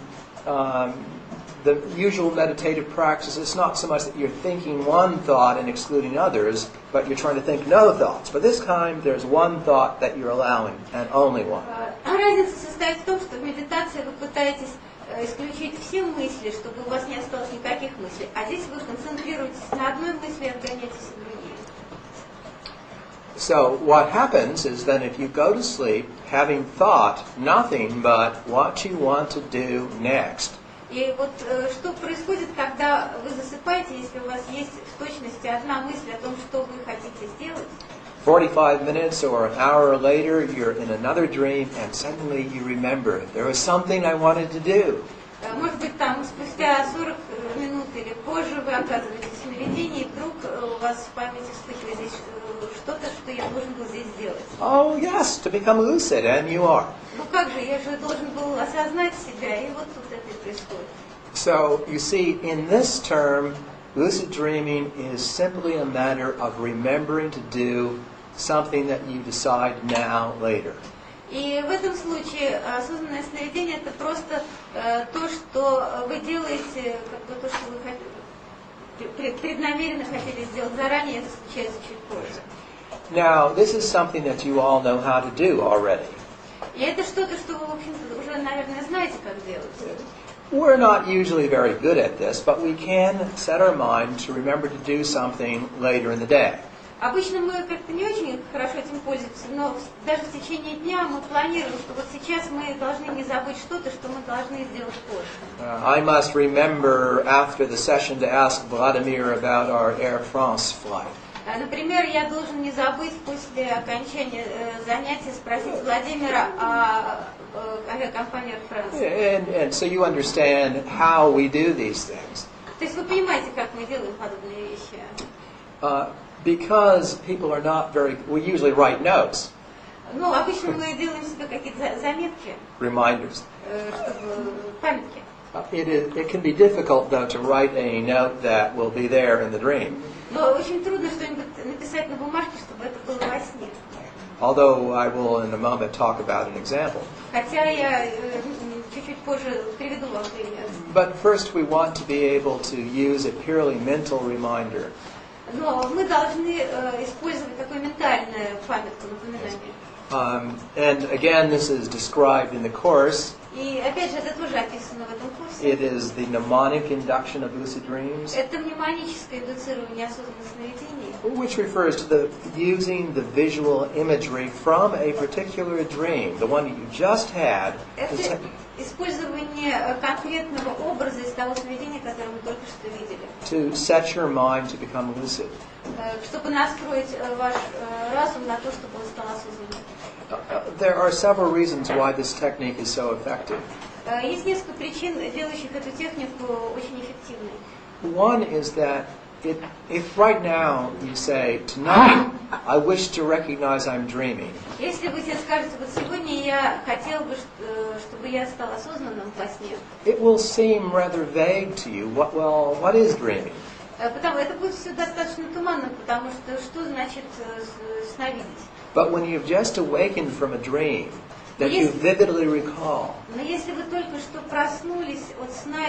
the usual meditative practice. It's not so much that you're thinking one thought and excluding others, but you're trying to think no thoughts. But this time, there's one thought that you're allowing, and only one. Разница состоит в том, что в медитации вы пытаетесь исключить все мысли, чтобы у вас не осталось никаких мыслей. А здесь вы концентрируетесь на одной мысли и отгоняете все другие. So what happens is then if you go to sleep having thought nothing but what you want to do next, И вот что происходит, когда вы засыпаете, если у вас есть в точности одна мысль о том, что вы хотите сделать, 45 minutes or an hour later you're in another dream and suddenly you remember there was something I wanted to do. может быть, там спустя 40 минут или позже вы оказываетесь в сновидении, и вдруг у вас в памяти вспыхивает здесь что-то, что я должен был здесь сделать. Oh yes, to become lucid, and you are. Ну как же, я же должен был осознать себя, и вот тут это и происходит. So you see, in this term, lucid dreaming is simply a matter of remembering to do something that you decide now, later. И в этом случае осознанное сновидение – это просто то, что вы делаете, как бы то, что вы преднамеренно хотели сделать заранее, это случается чуть позже. Now, this is something that you all know how to do already. И это что-то, что вы, в общем-то, уже, наверное, знаете, как делать. We're not usually very good at this, but we can set our mind to remember to do something later in the day. Обычно мы как-то не очень хорошо этим пользуемся, но даже в течение дня мы планируем, что вот сейчас мы должны не забыть что-то, что мы должны сделать позже. I must remember after the session to ask Vladimir about our Air France flight. Например, я должен не забыть после окончания занятия спросить Владимира о авиакомпании Air France. And so you understand how we do these things. То есть вы понимаете, как мы делаем подобные вещи? Because people are not very, we usually write notes, Ну, обычно мы делаем себе какие-то заметки, reminders. чтобы памятки. It can be difficult, though, to write a note that will be there in the dream. Но очень трудно что-нибудь написать на бумажке, чтобы это было во сне. Although I will in a moment talk about an example. Хотя я чуть-чуть позже приведу вам пример. But first we want to be able to use a purely mental reminder. Но мы должны использовать такое ментальное памятку, напоминание. And again, this is described in the course. И опять же, это тоже описано в этом курсе. It is the mnemonic induction of lucid dreams, Это мнемоническое индуцирование осознанных сновидений, which refers to the using the visual imagery from a particular dream, the one that you just had, это использование конкретного образа из того сновидения, которое мы только что видели, to set your mind to become lucid. чтобы настроить ваш разум на то, чтобы он стал осознанным. There are several reasons why this technique is so effective. Есть несколько причин, делающих эту технику очень эффективной. One is that if right now you say, tonight I wish to recognize I'm dreaming, Если вы себе скажете, вот сегодня я хотел бы, чтобы я стал осознанным во сне, it will seem rather vague to you. What is dreaming? потому это будет все достаточно туманно, потому что значит сновидеть? But when you've just awakened from a dream that you vividly recall, Но если вы только что проснулись от сна,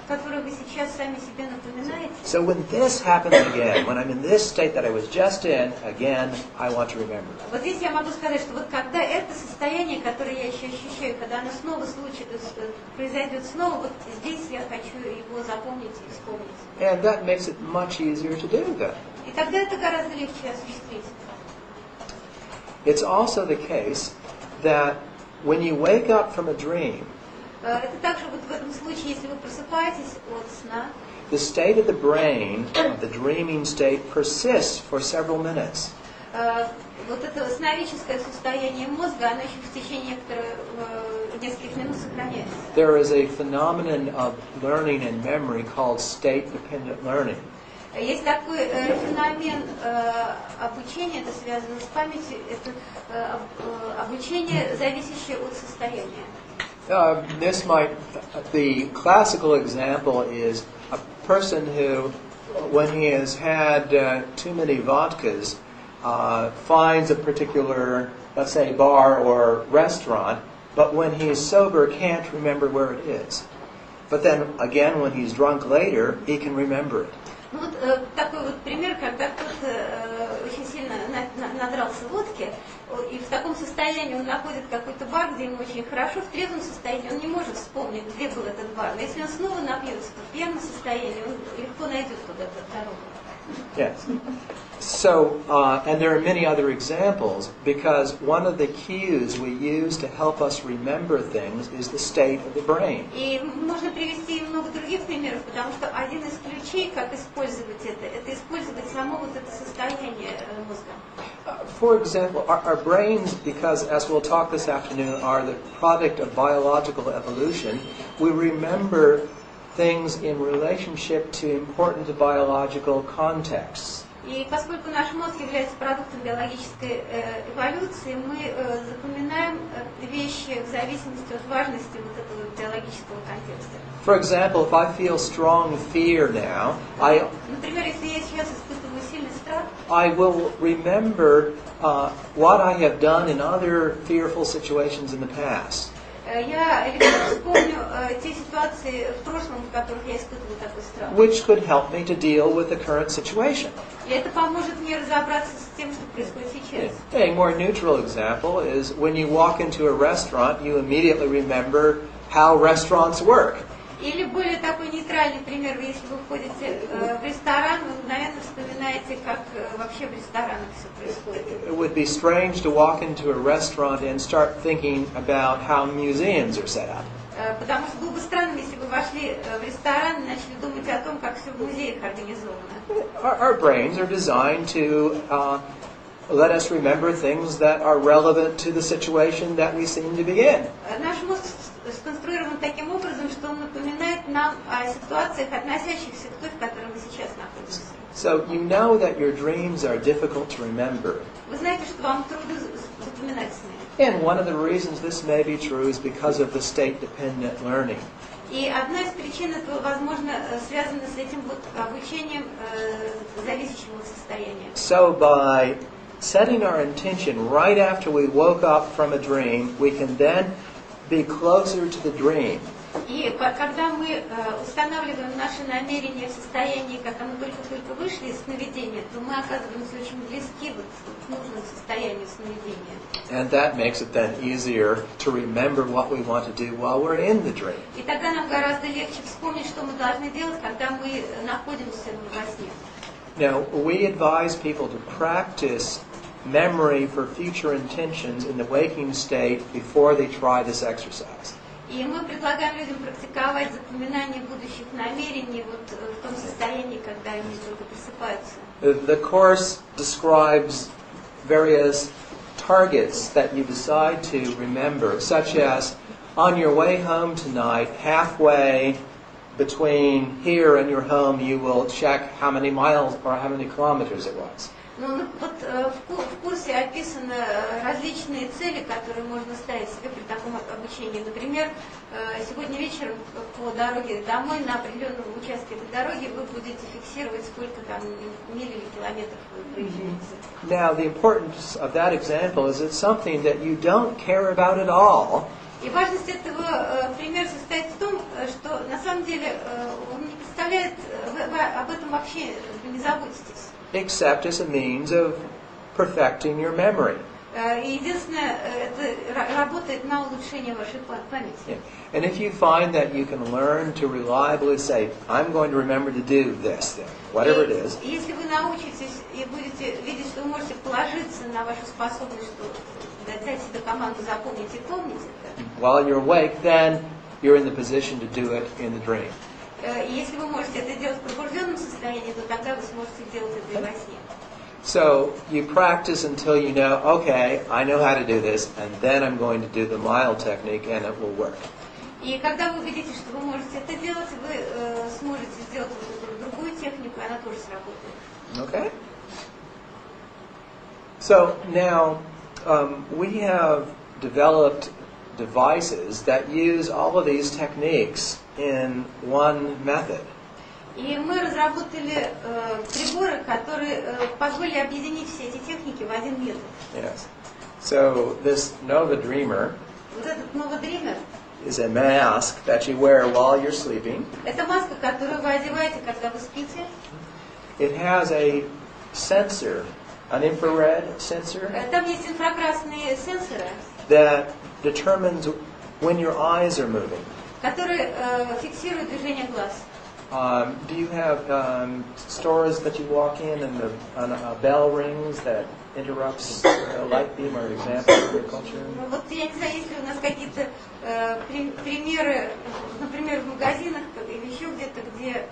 который вы сейчас сами себе напоминаете, so when this happens again, when I'm in this state that I was just in, again, I want to remember. вот здесь я могу сказать, что вот когда это состояние, которое я еще ощущаю, когда оно снова произойдет снова, вот здесь я хочу его запомнить и вспомнить. And that makes it much easier to do that. И тогда это гораздо легче осуществить. It's also the case that when you wake up from a dream, Это также вот в этом случае, если вы просыпаетесь от сна, the state of the brain, the dreaming state, persists for several minutes. Вот это сновидческое состояние мозга, оно еще в течение нескольких минут сохраняется. There is a phenomenon of learning and memory called state-dependent learning. Есть такой феномен обучения, это связано с памятью, это обучение, зависящее от состояния. The classical example is a person who, when he has had too many vodkas, finds a particular, let's say, bar or restaurant, but when he is sober can't remember where it is. But then again, when he's drunk later, he can remember it. Ну вот такой вот пример, когда кто-то очень сильно надрался водки, и в таком состоянии он находит какой-то бар, где ему очень хорошо, в трезвом состоянии он не может вспомнить, где был этот бар. Но если он снова напьется, то в пьяном состоянии он легко найдет куда-то дорогу. Yes. So, and there are many other examples, because one of the cues we use to help us remember things is the state of the brain. И можно привести много других примеров, потому что один из ключей, как использовать это использовать само вот это состояние мозга. For example, our brains, because as we'll talk this afternoon, are the product of biological evolution, we remember things in relationship to important biological contexts. И поскольку наш мозг является продуктом биологической эволюции, мы запоминаем вещи в зависимости от важности вот этого биологического контекста. For example, if I feel strong fear now, Например, если я сейчас испытываю сильный страх, I will remember what I have done in other fearful situations in the past. я легко вспомню те ситуации в прошлом, в которых я испытывала такой страх. Which could help me to deal with the current situation. И это поможет мне разобраться с тем, что происходит сейчас. A more neutral example is when you walk into a restaurant, you immediately remember how restaurants work. Или более такой нейтральный пример, если вы входите в ресторан, вы мгновенно вспоминаете, как вообще в ресторанах все происходит. It would be strange to walk into a restaurant and start thinking about how museums are set up. Потому что было бы странно, если бы вошли в ресторан и начали думать о том, как все в музеях организовано. Our brains are designed to let us remember things that are relevant to the situation that we seem to be in. Наш мозг сконструирован таким образом, что он напоминает нам о ситуациях, относящихся к той, в которой мы сейчас находимся. So you know that your dreams are difficult to remember. Вы знаете, что вам трудно запоминать сны. And one of the reasons this may be true is because of the state-dependent learning. И одна из причин этого, возможно, связана с этим вот обучением зависящего состояния. So by setting our intention right after we woke up from a dream, we can then be closer to the dream. И когда мы устанавливаем наши намерения в состоянии, когда мы только-только вышли из сновидения, то мы оказываемся очень близки вот к нужному состоянию сновидения. And that makes it then easier to remember what we want to do while we're in the dream. И тогда нам гораздо легче вспомнить, что мы должны делать, когда мы находимся во сне. Now, we advise people to practice memory for future intentions in the waking state before they try this exercise. И мы предлагаем людям практиковать запоминание будущих намерений вот в том состоянии, когда они только просыпаются. The course describes various targets that you decide to remember, such as on your way home tonight, halfway between here and your home, you will check how many miles or how many kilometers it was. Ну, вот в курсе описаны различные цели, которые можно ставить себе при таком обучении. Например, сегодня вечером по дороге домой на определенном участке этой дороги вы будете фиксировать, сколько там миль или километров вы проезжаете. Now, the importance of that example is it's something that you don't care about at all. И важность этого примера состоит в том, что на самом деле он не представляет, вы об этом вообще не заботитесь. Except as a means of perfecting your memory. Единственное, это работает на улучшение вашей памяти. Yeah. And if you find that you can learn to reliably say, I'm going to remember to do this thing, whatever it is. Если вы научитесь и будете видеть, что вы можете положиться на вашу способность, что дать себе команду запомнить и помнить это. While you're awake, then you're in the position to do it in the dream. Если вы можете это делать в пробужденном состоянии, то тогда вы сможете делать это и во сне. So you practice until you know, okay, I know how to do this, and then I'm going to do the mile technique, and it will work. И когда вы увидите, что вы можете это делать, вы сможете сделать другую технику, и она тоже сработает. Okay. So now we have developed devices that use all of these techniques in one method. И мы разработали приборы, которые позволили объединить все эти техники в один метод. Yes. So this Nova Dreamer Вот этот новодример is a mask that you wear while you're sleeping. это маска, которую вы одеваете, когда вы спите. It has a sensor, an infrared sensor, Там есть инфракрасные сенсоры, that determines when your eyes are moving. которые фиксируют движение глаз. Do you have stores that you walk in and a bell rings that interrupts a light beam, or example in your culture? Вот я не знаю, есть ли у нас какие-то примеры, например, в магазинах или еще где-то, где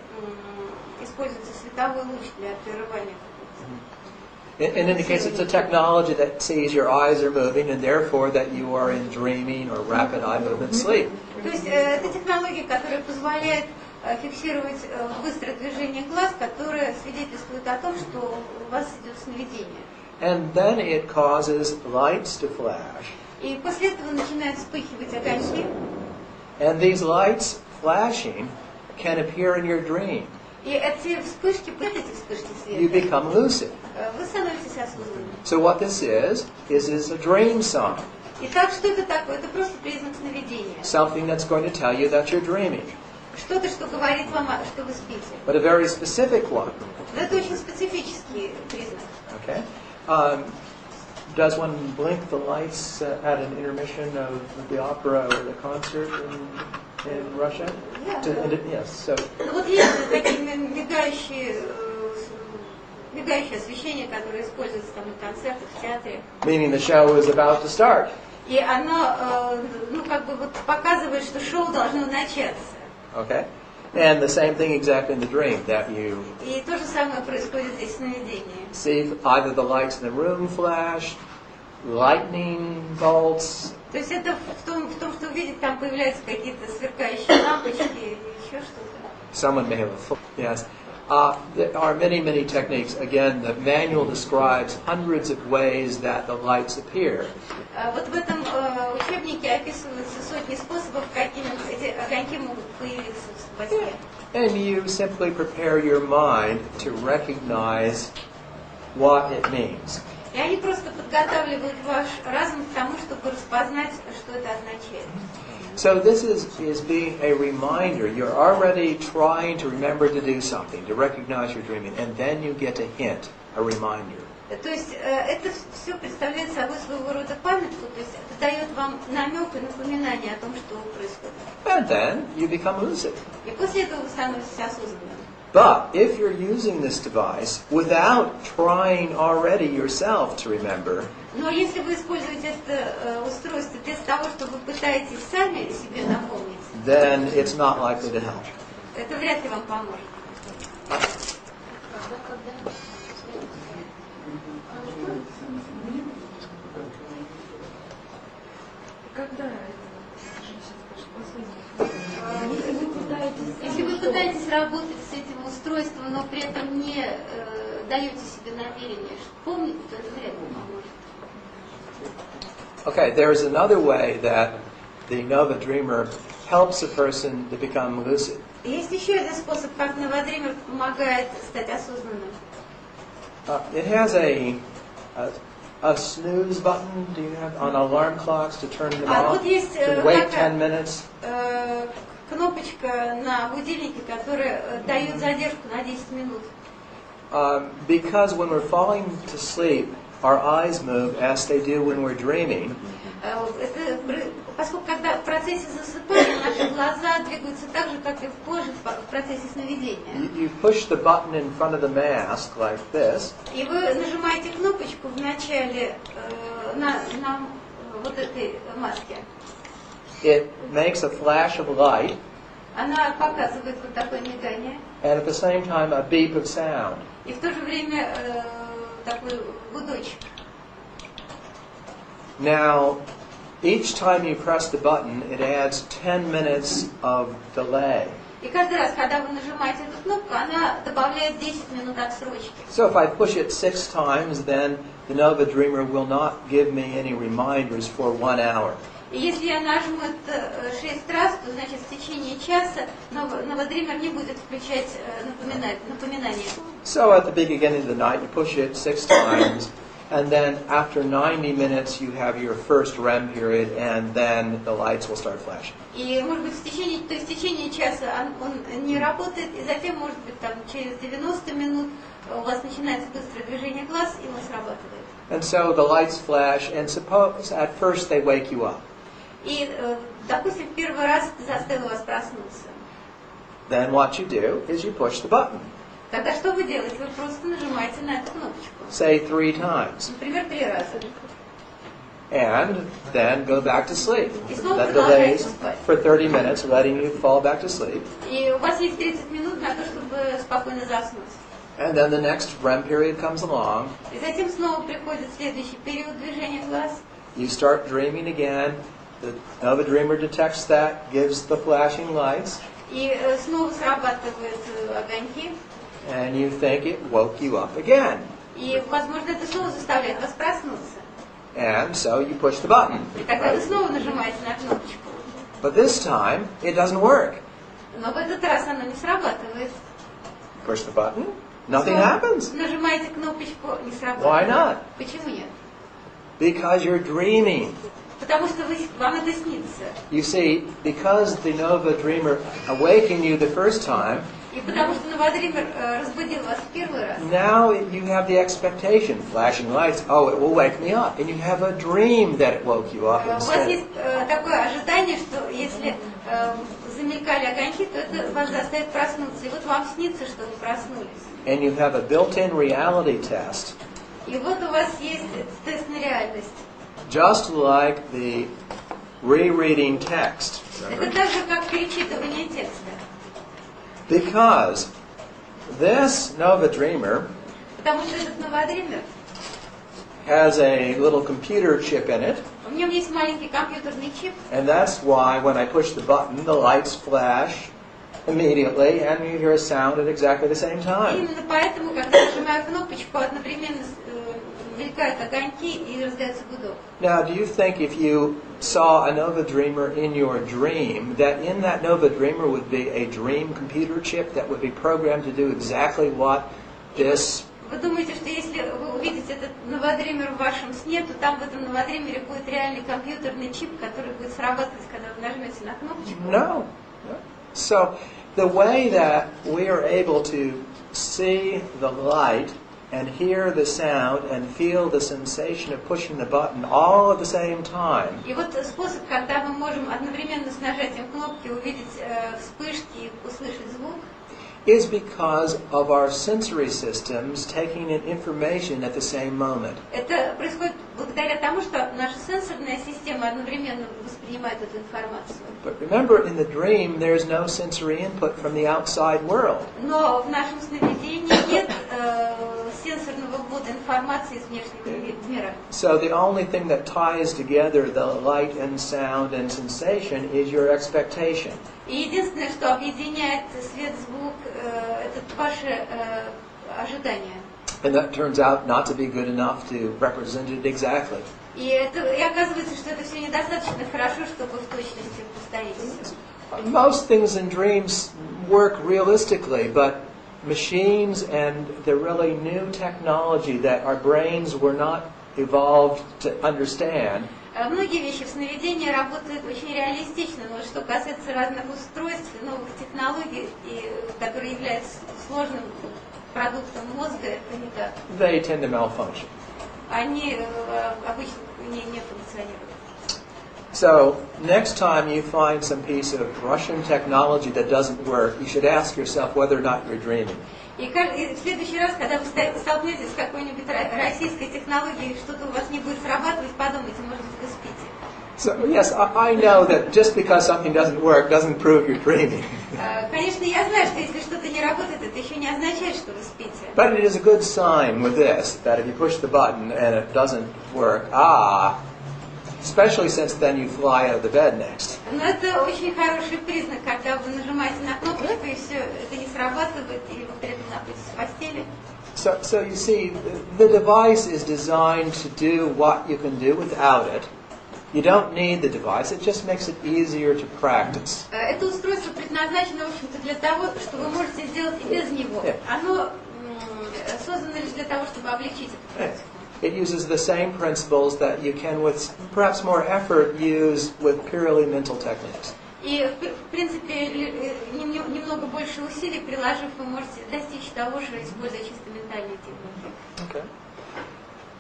используется световой луч для прерывания. In any case, it's a technology that sees your eyes are moving, and therefore that you are in dreaming or rapid eye movement sleep. То есть это технология, которая позволяет фиксировать быстрое движение глаз, которое свидетельствует о том, что у вас идет сновидение. And then it causes lights to flash. И после этого начинают вспыхивать огоньки. And these lights flashing can appear in your dream. И эти вспышки, эти вспышки You света, become lucid. вы становитесь осознанными. So what this is a dream sign. Итак, что это такое? Это просто признак сновидения. Something that's going to tell you that you're dreaming. Что-то, что говорит вам, что вы спите. But a very specific one. Но это очень специфический признак. Okay? Does one blink the lights at an intermission of the opera or the concert? in Russia? Yeah. Yes. So Ну вот есть такие мигающие освещения, которые используются там на концертах, в театре. meaning the show is about to start. И оно, ну как бы вот показывает, что шоу должно начаться. Okay. And the same thing exactly in the dream, that you И то же самое происходит здесь в сновидении. see either the lights in the room flash, lightning bolts. То есть это в том, что увидеть, там появляются какие-то сверкающие лампочки или еще что-то. Someone may have a yes. There are many, many techniques. Again, the manual describes hundreds of ways that the lights appear. Вот в этом учебнике описываются сотни способов, какими эти огоньки могут появиться во сне. And you simply prepare your mind to recognize what it means. И они просто подготавливают ваш разум к тому, чтобы распознать, что это означает. So this is being a reminder. You're already trying to remember to do something, to recognize you're dreaming, and then you get a hint, a reminder. То есть это все представляет собой своего рода памятку, то есть это дает вам намек и напоминание о том, что происходит. And then you become lucid. И после этого вы становитесь осознанным. But if you're using this device without trying already yourself to remember, Но если вы используете это устройство без того, что вы пытаетесь сами себе напомнить, then it's not likely to help. это вряд ли вам поможет. Когда Если вы пытаетесь работать с этим устройством, но при этом не даете себе намерение помнить, то это вряд ли поможет. Okay, there's another way that the Nova Dreamer helps a person to become lucid. Есть еще один способ, как Новодример помогает стать осознанным. It has a snooze button. Do you have on alarm clocks to turn them off? Вот есть To wait 10 minutes. Кнопочка на будильнике, которая дает задержку на 10 минут. Because when we're falling to sleep, our eyes move as they do when we're dreaming. Поскольку когда в процессе засыпания наши глаза двигаются так же, как и позже в процессе сновидения. You push the button in front of the mask like this. И вы нажимаете кнопочку в начале на вот этой маске. It makes a flash of light. Она показывает вот такое мигание. And at the same time a beep of sound. И в то же время такой гудочек. Now, each time you press the button, it adds 10 minutes of delay. И каждый раз, когда вы нажимаете эту кнопку, она добавляет 10 минут отсрочки. So if I push it 6 times, then the Nova Dreamer will not give me any reminders for 1 hour. И если я нажму это 6 раз, то значит в течение часа Новодример не будет включать напоминания. So at the beginning of the night, you push it 6 times, and then after 90 minutes, you have your first REM period, and then the lights will start flashing. И может быть в течение часа он не работает, и затем может быть там через 90 минут у вас начинается быстрое движение глаз, и он срабатывает. And so the lights flash, and suppose at first they wake you up. И, допустим, первый раз заставил вас проснуться. Then what you do is you push the button. Тогда что вы делаете? Вы просто нажимаете на эту кнопочку. Say 3 times. Например, 3 раза. And then go back to sleep. И снова That продолжаете delays спать. for 30 minutes, letting you fall back to sleep. И у вас есть 30 минут на то, чтобы спокойно заснуть. And then the next REM period comes along. И затем снова приходит следующий период движения глаз. You start dreaming again. The Nova Dreamer detects that, gives the flashing lights, И снова срабатывают огоньки. and you think it woke you up again. И, возможно, это снова заставляет вас проснуться. And so you push the button. И тогда вы Right? снова нажимаете на кнопочку. But this time, it doesn't work. Но в этот раз оно не срабатывает. Push the button, nothing Снова happens. нажимаете кнопочку, не Why срабатывает. not? Почему нет? Because you're dreaming. Потому что вам это снится. You see, because the Nova Dreamer awakened you the first time, И потому что Новодример разбудил вас в первый раз. now you have the expectation, flashing lights, oh, it will wake me up. And you have a dream that it woke you up У вас instead. есть такое ожидание, что если замелькали огоньки, то это вас заставит проснуться. И вот вам снится, что вы проснулись. And you have a built-in reality test, И вот у вас есть тест на реальность. just like the rereading text. Это так же, как перечитывание текста. Because this Nova Dreamer Потому что этот новодример, has a little computer chip in it, у него есть маленький компьютерный чип, and that's why when I push the button, the lights flash immediately, and you hear a sound at exactly the same и time. именно поэтому, когда нажимаю кнопочку, одновременно мелькают огоньки и раздается гудок. Now, do you think if you saw a Nova Dreamer in your dream, that in that Nova Dreamer would be a dream computer chip that would be programmed to do exactly what this... Вы думаете, что если вы увидите этот новодример в вашем сне, то там в этом новодримере будет реальный компьютерный чип, который будет срабатывать, когда вы нажмете на кнопочку? No. So, the way that we are able to see the light and hear the sound and feel the sensation of pushing the button all at the same time И вот способ, когда мы можем одновременно с нажатием кнопки увидеть вспышки и услышать звук, is because of our sensory systems taking in information at the same moment. это происходит благодаря тому, что наша сенсорная система одновременно воспринимает эту информацию. But remember, in the dream, there's no sensory input from the outside world. Но в нашем сновидении нет сенсорного ввода информации из внешнего мира. So the only thing that ties together the light and sound and sensation is your expectation. И единственное, что объединяет свет, звук, это ваше ожидание. And that turns out not to be good enough to represent it exactly. И оказывается, что это все недостаточно хорошо, чтобы в точности повторить все. Most things in dreams work realistically, but machines and the really new technology that our brains were not evolved to understand Многие вещи в сновидении работают очень реалистично, но что касается разных устройств, новых технологий, которые являются сложным продуктом мозга, это не так. they tend to malfunction. Они обычно не функционируют. So, next time you find some piece of Russian technology that doesn't work, you should ask yourself whether or not you're dreaming. И в следующий раз, когда вы столкнетесь с какой-нибудь российской технологией, что-то у вас не будет срабатывать, подумайте, может быть, вы спите. So, yes, I know that just because something doesn't work doesn't prove you're dreaming. Конечно, я знаю, что если что-то не работает, это еще не означает, что вы спите. But it is a good sign with this, that if you push the button and it doesn't work, especially since then you fly out of the bed next. Но это очень хороший признак, когда вы нажимаете на кнопочку, и все, это не срабатывает, и вы при этом находитесь в постели. So you see, the device is designed to do what you can do without it. You don't need the device, it just makes it easier to practice. Это устройство предназначено, в общем-то, для того, что вы можете сделать и без него. Оно создано лишь для того, чтобы облегчить эту практику. It uses the same principles that you can, with perhaps more effort, use with purely mental techniques. И, в принципе, немного больше усилий приложив, вы можете достичь того же, используя чисто ментальные техники. Okay.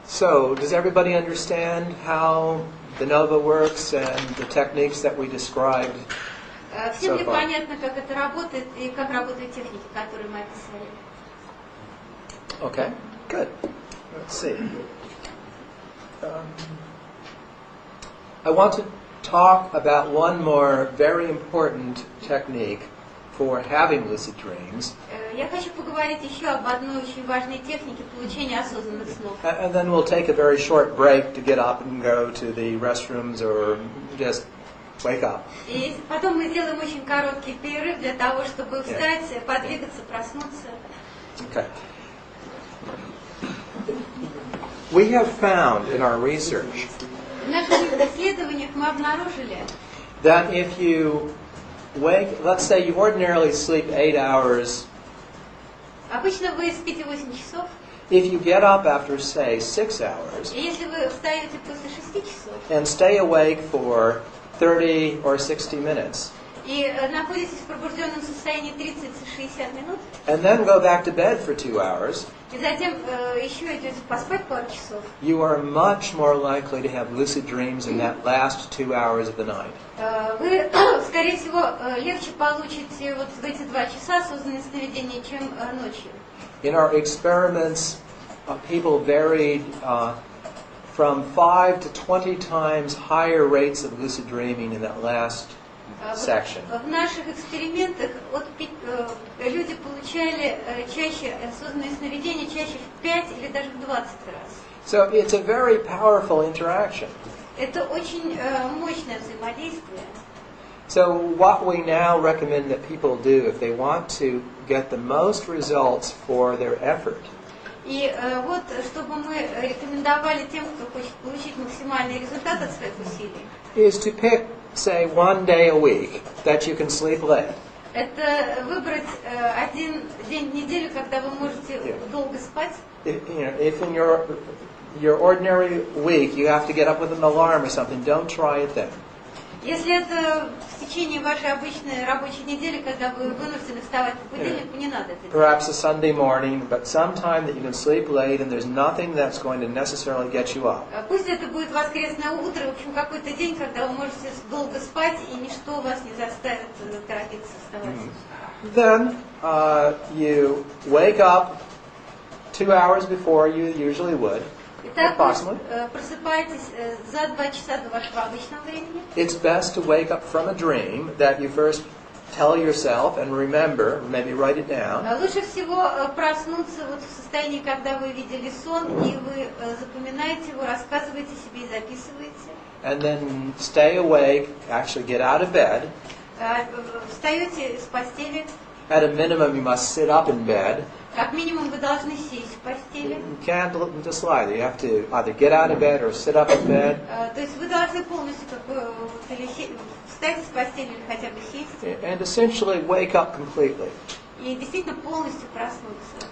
So, does everybody understand how the Nova works and the techniques that we described? Всем ли понятно, как это работает и как работают техники, которые мы описали? Okay, good. Let's see. I want to talk about one more very important technique for having lucid dreams. Я хочу поговорить еще об одной очень важной технике получения осознанных снов. And then we'll take a very short break to get up and go to the restrooms or just wake up. И потом мы сделаем очень короткий перерыв для того, чтобы встать, подвигаться, проснуться. Okay. We have found in our research В наших исследованиях мы обнаружили, that if you wake, let's say you ordinarily sleep 8 hours, обычно вы спите 8 часов, if you get up after, say, 6 hours и если вы встаете после 6 часов, and stay awake for 30 or 60 minutes, И находитесь в пробужденном состоянии 30-60 минут. and then go back to bed for 2 hours, И затем еще идете поспать пару часов. you are much more likely to have lucid dreams in that last 2 hours of the night. Вы, скорее всего, легче получите вот в эти 2 часа осознанные сновидения, чем ночью. In our experiments, people varied from 5 to 20 times higher rates of lucid dreaming in that last section. В наших экспериментах люди получали чаще осознанные сновидения, чаще в 5 или даже в 20 раз. So it's a very powerful interaction. Это очень мощное взаимодействие. So what we now recommend that people do if they want to get the most results for their effort И вот, чтобы мы рекомендовали тем, кто хочет получить максимальный результат от своих усилий, is to pick, say, 1 day a week that you can sleep late. это выбрать один день в неделю, когда вы можете долго спать. If in your ordinary week you have to get up with an alarm or something, don't try it then. Если это в течение вашей обычной рабочей недели, когда вы вынуждены вставать по будильнику, не надо это делать. Perhaps a Sunday morning, but sometime that you can sleep late and there's nothing that's going to necessarily get you up. Пусть это будет воскресное утро, в общем, какой-то день, когда вы можете долго спать, и ничто вас не заставит торопиться вставать. Then you wake up 2 hours before you usually would. Итак, вы просыпаетесь за 2 часа до вашего обычного времени. It's best to wake up from a dream that you first tell yourself and remember, maybe write it down. Лучше всего проснуться вот в состоянии, когда вы видели сон, и вы запоминаете его, рассказываете себе и записываете. And then stay awake, actually get out of bed. Встаете с постели. At a minimum, you must sit up in bed. Как минимум вы должны сесть в постели. You can't just lie there. You have to either get out of bed or sit up in bed. То есть вы должны полностью встать с постели или хотя бы сесть. And essentially wake up completely. И действительно полностью проснуться.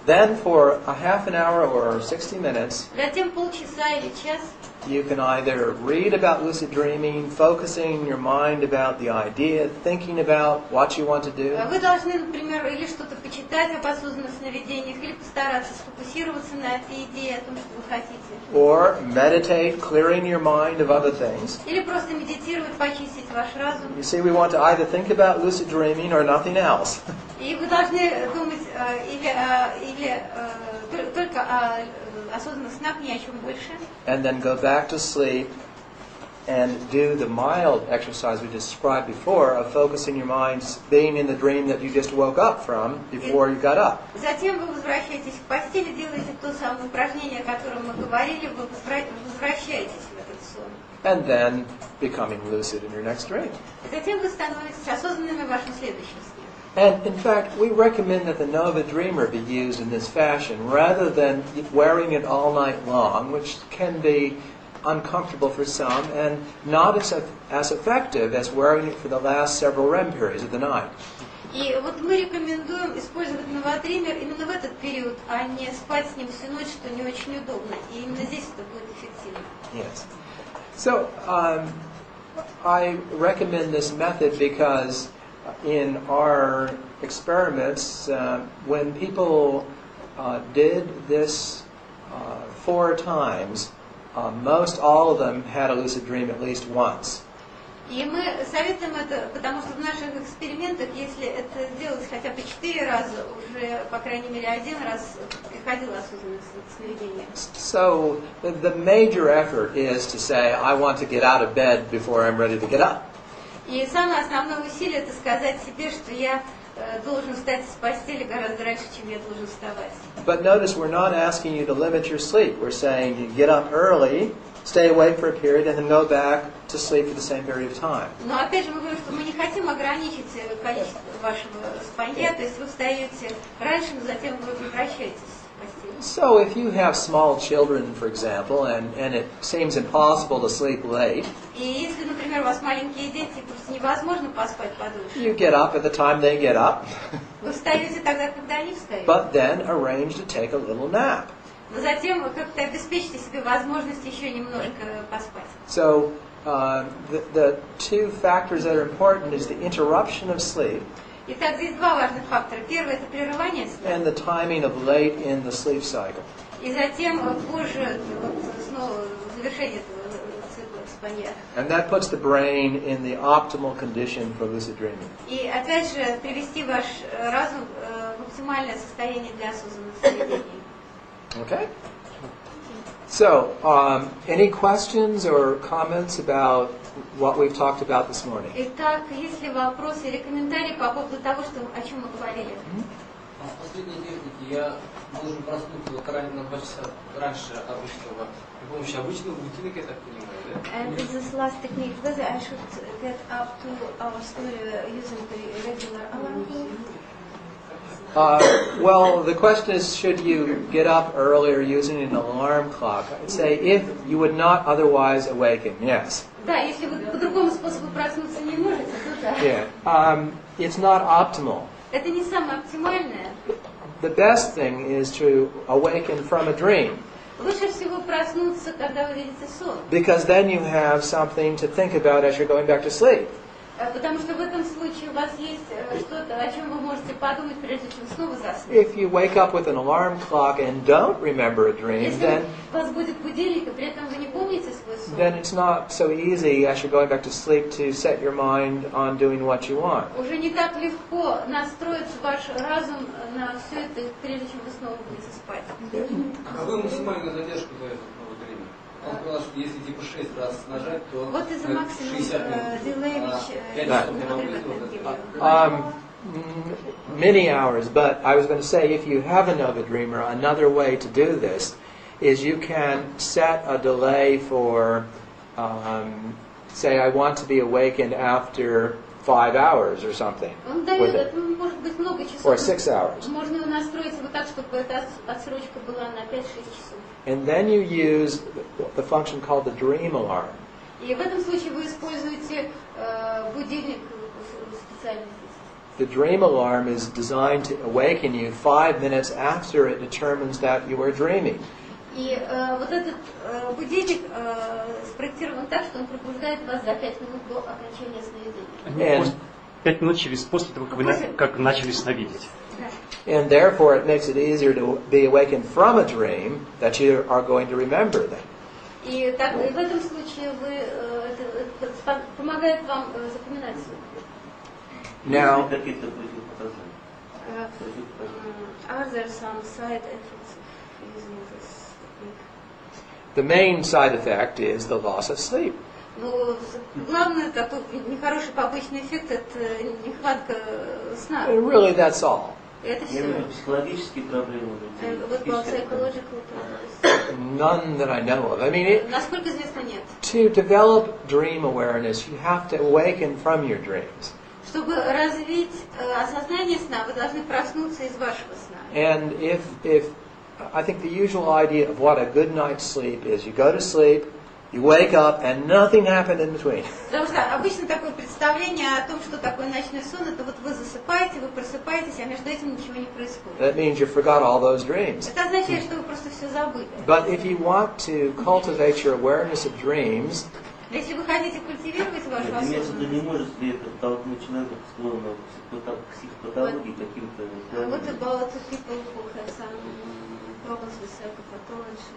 Then for a half an hour or 60 minutes, Затем полчаса или час you can either read about lucid dreaming, focusing your mind about the idea, thinking about what you want to do. вы должны, например, или что-то почитать об осознанных сновидениях, или постараться сфокусироваться на этой идее, о том, что вы хотите. Or meditate, clearing your mind of other things. Или просто медитировать, почистить ваш разум. You see, we want to either think about lucid dreaming or nothing else. И вы должны думать или только о осознанных снах, ни о чем больше. And then go back to sleep and do the mild exercise we described before of focusing your mind, being in the dream that you just woke up from before you got up. Затем вы возвращаетесь к постели, делаете то самое упражнение, о котором мы говорили, вы возвращаетесь в этот сон. And then becoming lucid in your next dream. Затем вы становитесь осознанными в вашем следующем сне. And in fact, we recommend that the Nova Dreamer be used in this fashion rather than wearing it all night long, which can be uncomfortable for some and not as effective as wearing it for the last several REM periods of the night. И вот мы рекомендуем использовать новодример именно в этот период, а не спать с ним всю ночь, что не очень удобно. И именно здесь это будет эффективно. Yes. So, I recommend this method because in our experiments, when people did this 4 times, most all of them had a lucid dream at least once. И мы советуем это, потому что в наших экспериментах, если это делать хотя бы 4 раза, уже, по крайней мере, 1 раз приходило осознанное сновидение. So, the major effort is to say, I want to get out of bed before I'm ready to get up. И самое основное усилие – это сказать себе, что я должен встать с постели гораздо раньше, чем я должен вставать. But notice we're not asking you to limit your sleep. We're saying you get up early, stay awake for a period, and then go back to sleep for the same period of time. Но опять же мы говорим, что мы не хотим ограничить количество вашего спанья, то есть вы встаете раньше, но затем вы возвращаетесь в постель. So if you have small children, for example, and it seems impossible to sleep late, И если, например, у вас маленькие дети, просто невозможно поспать подольше, you get up at the time they get up, вы встаете тогда, когда они встают. but then arrange to take a little nap. Но затем вы как-то обеспечите себе возможность еще немножко поспать. So the two factors that are important is the interruption of sleep Итак, здесь два важных фактора. Первый – это прерывание сна, and the timing of late in the sleep cycle. и затем позже снова завершение этого цикла спания. And that puts the brain in the optimal condition for lucid dreaming. И опять же, привести ваш разум в оптимальное состояние для осознанных сновидений. Okay? So, any questions or comments about what we've talked about this morning? Итак, есть ли вопросы или комментарии по поводу того, о чем мы говорили? В последней технике я должен проснуться на 2 часа раньше обычного при помощи обычного будильника, я так понимаю, да? And this is last technique. Whether I should get up 2 hours earlier using the regular alarm clock? Well, the question is, should you get up earlier using an alarm clock? I'd say if you would not otherwise awaken, yes. Да, если вы по другому способу проснуться не можете, то да. Yeah. It's not optimal. Это не самое оптимальное. The best thing is to awaken from a dream, Лучше всего проснуться, когда вы видите сон. because then you have something to think about as you're going back to sleep. Потому что в этом случае у вас есть что-то, о чем вы можете подумать, прежде чем снова заснуть. If you wake up with an alarm clock and don't remember a dream, Если вас будет будильник, и при этом вы не помните свой сон, then it's not so easy as you're going back to sleep to set your mind on doing what you want. уже не так легко настроить ваш разум на все это, прежде чем вы снова будете спать. Какую максимальную задержку за это время? Он сказал, что если типа 6 раз нажать, то What is the maximum 60 delay минут. which 5 this часов я могу algorithm сделать. can give you? Many hours, but I was going to say if you have a Nova Dreamer, another way to do this is you can set a delay for, say, I want to be awakened after 5 hours or something, Он with дает, it, это может быть много часов. or 6 hours. Можно его настроить вот так, чтобы эта отсрочка была на 5-6 часов. And then you use the function called the dream alarm. И в этом случае вы используете будильник специальный здесь. The dream alarm is designed to awaken you 5 minutes after it determines that you are dreaming. И вот этот будильник спроектирован так, что он пробуждает вас за 5 минут до окончания сновидения. 5 минут после того, как начали сновидеть. And therefore it makes it easier to be awakened from a dream that you are going to remember them. И в этом случае это помогает вам запоминать сон. Now, Какие-то противопоказания? Are there some side effects of using this technique? the main side effect is the loss of sleep. Ну, главный такой нехороший побочный эффект – это нехватка сна. And really, that's all. Это все. Я имею в виду психологические проблемы. What about psychological problems? None that I know of. I mean, Насколько известно, нет. to develop dream awareness, you have to awaken from your dreams. Чтобы развить осознание сна, вы должны проснуться из вашего сна. And if I think the usual idea of what a good night's sleep is, you go to sleep, you wake up, and nothing happened in between. Потому что обычно такое представление о том, что такое ночной сон, это вот вы засыпаете, вы просыпаетесь, а между этим ничего не происходит. That means you forgot all those dreams. Это означает, что вы просто все забыли. But if you want to cultivate your awareness of dreams, Если вы хотите культивировать вашу Имеется в виду, осознанность, не может ли это толкнуть человека склонного к психопатологии каким-то what about people who have some problems with psychopathology?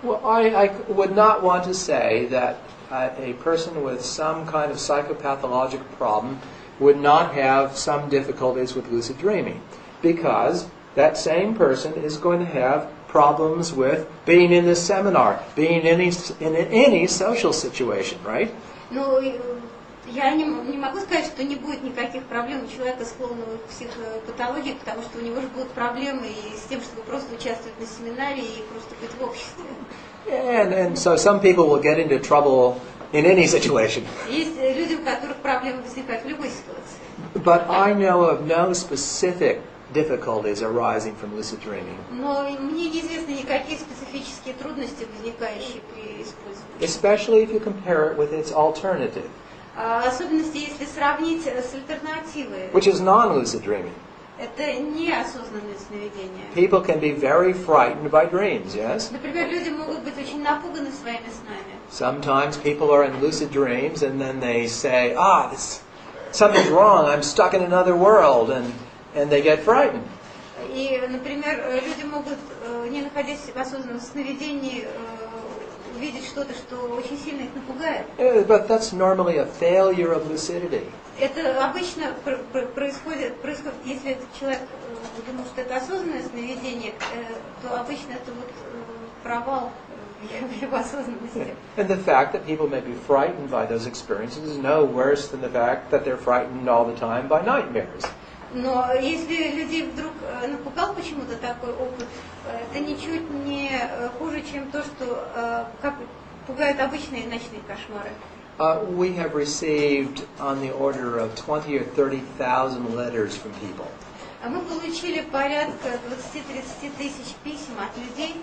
well, I would not want to say that a person with some kind of psychopathological problem would not have some difficulties with lucid dreaming, because that same person is going to have problems with being in this seminar, being in any social situation, right? Ну, я не могу сказать, что не будет никаких проблем у человека, склонного к психопатологии, потому что у него же будут проблемы и с тем, чтобы просто участвовать на семинаре и просто быть в обществе. And so some people will get into trouble in any situation. Есть люди, у которых проблемы возникают в любой ситуации. But I know of no specific difficulties arising from lucid dreaming. Но мне неизвестны никакие специфические трудности, возникающие при использовании. Especially if you compare it with its alternative, Особенности, если сравнить с альтернативой, which is non-lucid dreaming. Это неосознанные сновидения. People can be very frightened by dreams, yes? Например, люди могут быть очень напуганы своими снами. Sometimes people are in lucid dreams and then they say, something's wrong, I'm stuck in another world, and they get frightened. И, например, люди могут, не находясь в осознанном сновидении, увидеть что-то, что очень сильно их напугает. But that's normally a failure of lucidity. Это обычно происходит, если этот человек думает, что это осознанное сновидение, то обычно это вот провал в его осознанности. And the fact that people may be frightened by those experiences is no worse than the fact that they're frightened all the time by nightmares. Но если людей вдруг напугал почему-то такой опыт, это ничуть не хуже, чем то, что как пугают обычные ночные кошмары. We have received on the order of 20 or 30,000 letters from people. Мы получили порядка 20-30 тысяч писем от людей.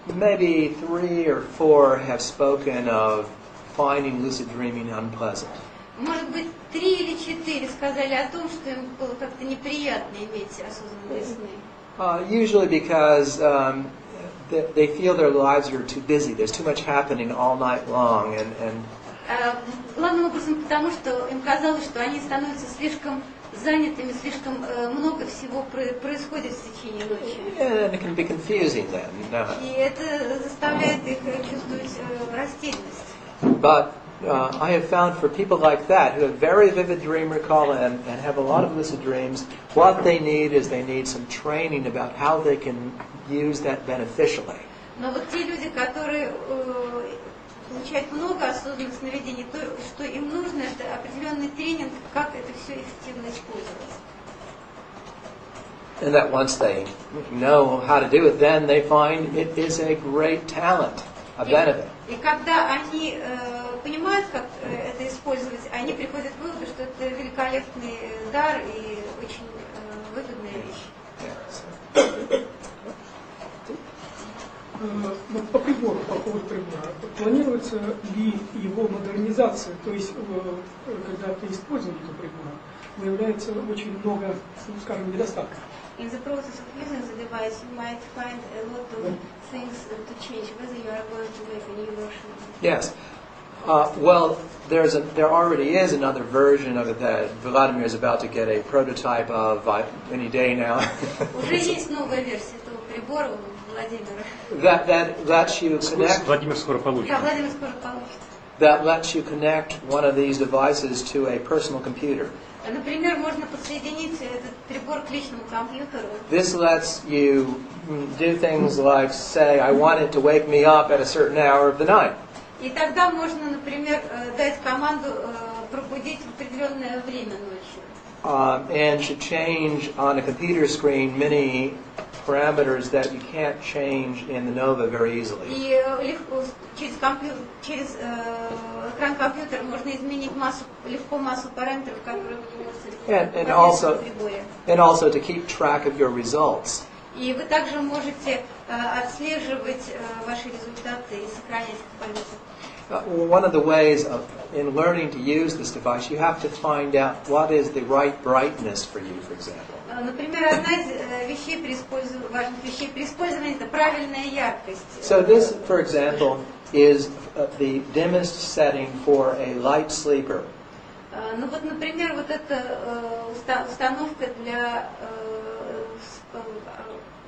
Maybe 3 or 4 have spoken of finding lucid dreaming unpleasant. Может быть, 3 или 4 сказали о том, что им было как-то неприятно иметь осознанные сны. Usually because they feel their lives are too busy. There's too much happening all night long, and главным образом потому, что им казалось, что они становятся слишком занятыми, слишком много всего происходит в течение ночи. and it can be confusing then. И это заставляет их чувствовать растерянность. But I have found for people like that who have very vivid dream recall and have a lot of lucid dreams, what they need is they need some training about how they can use that beneficially. Но вот те люди, которые получают много осознанных сновидений, то, что им нужно, это определенный тренинг, как это все эффективно использовать. And that once they know how to do it, then they find it is a great talent, a benefit. И когда они понимают, как это использовать, они приходят к выводу, что это великолепный дар и очень выгодная вещь. По прибору, по поводу прибора, планируется ли его модернизация, то есть когда при использовании этого прибора выявляется очень много, скажем, недостатков? In the process of using the device, you might find a lot of things to change, whether you are going to make a new version. Yes. Well, there already is another version of it that Vladimir is about to get a prototype of any day now. Уже есть новая версия этого прибора у Владимира. that lets you connect. Владимир скоро получит. Да, Владимир скоро получит. That lets you connect one of these devices to a personal computer. Например, можно подсоединить этот прибор к личному компьютеру. This lets you do things like say, I want it to wake me up at a certain hour of the night. И тогда можно, например, дать команду пробудить в определенное время ночью. And to change on a computer screen many parameters that you can't change in the Nova very easily. И легко через экран компьютера можно изменить легко массу параметров, которые вы можете приборе. And also to keep track of your results. И вы также можете отслеживать ваши результаты и сохранять их в памяти. One of the ways in learning to use this device, you have to find out what is the right brightness for you, for example. Например, одна из важных вещей при использовании – это правильная яркость. So this, for example, is the dimmest setting for a light sleeper. Ну вот, например, вот эта установка для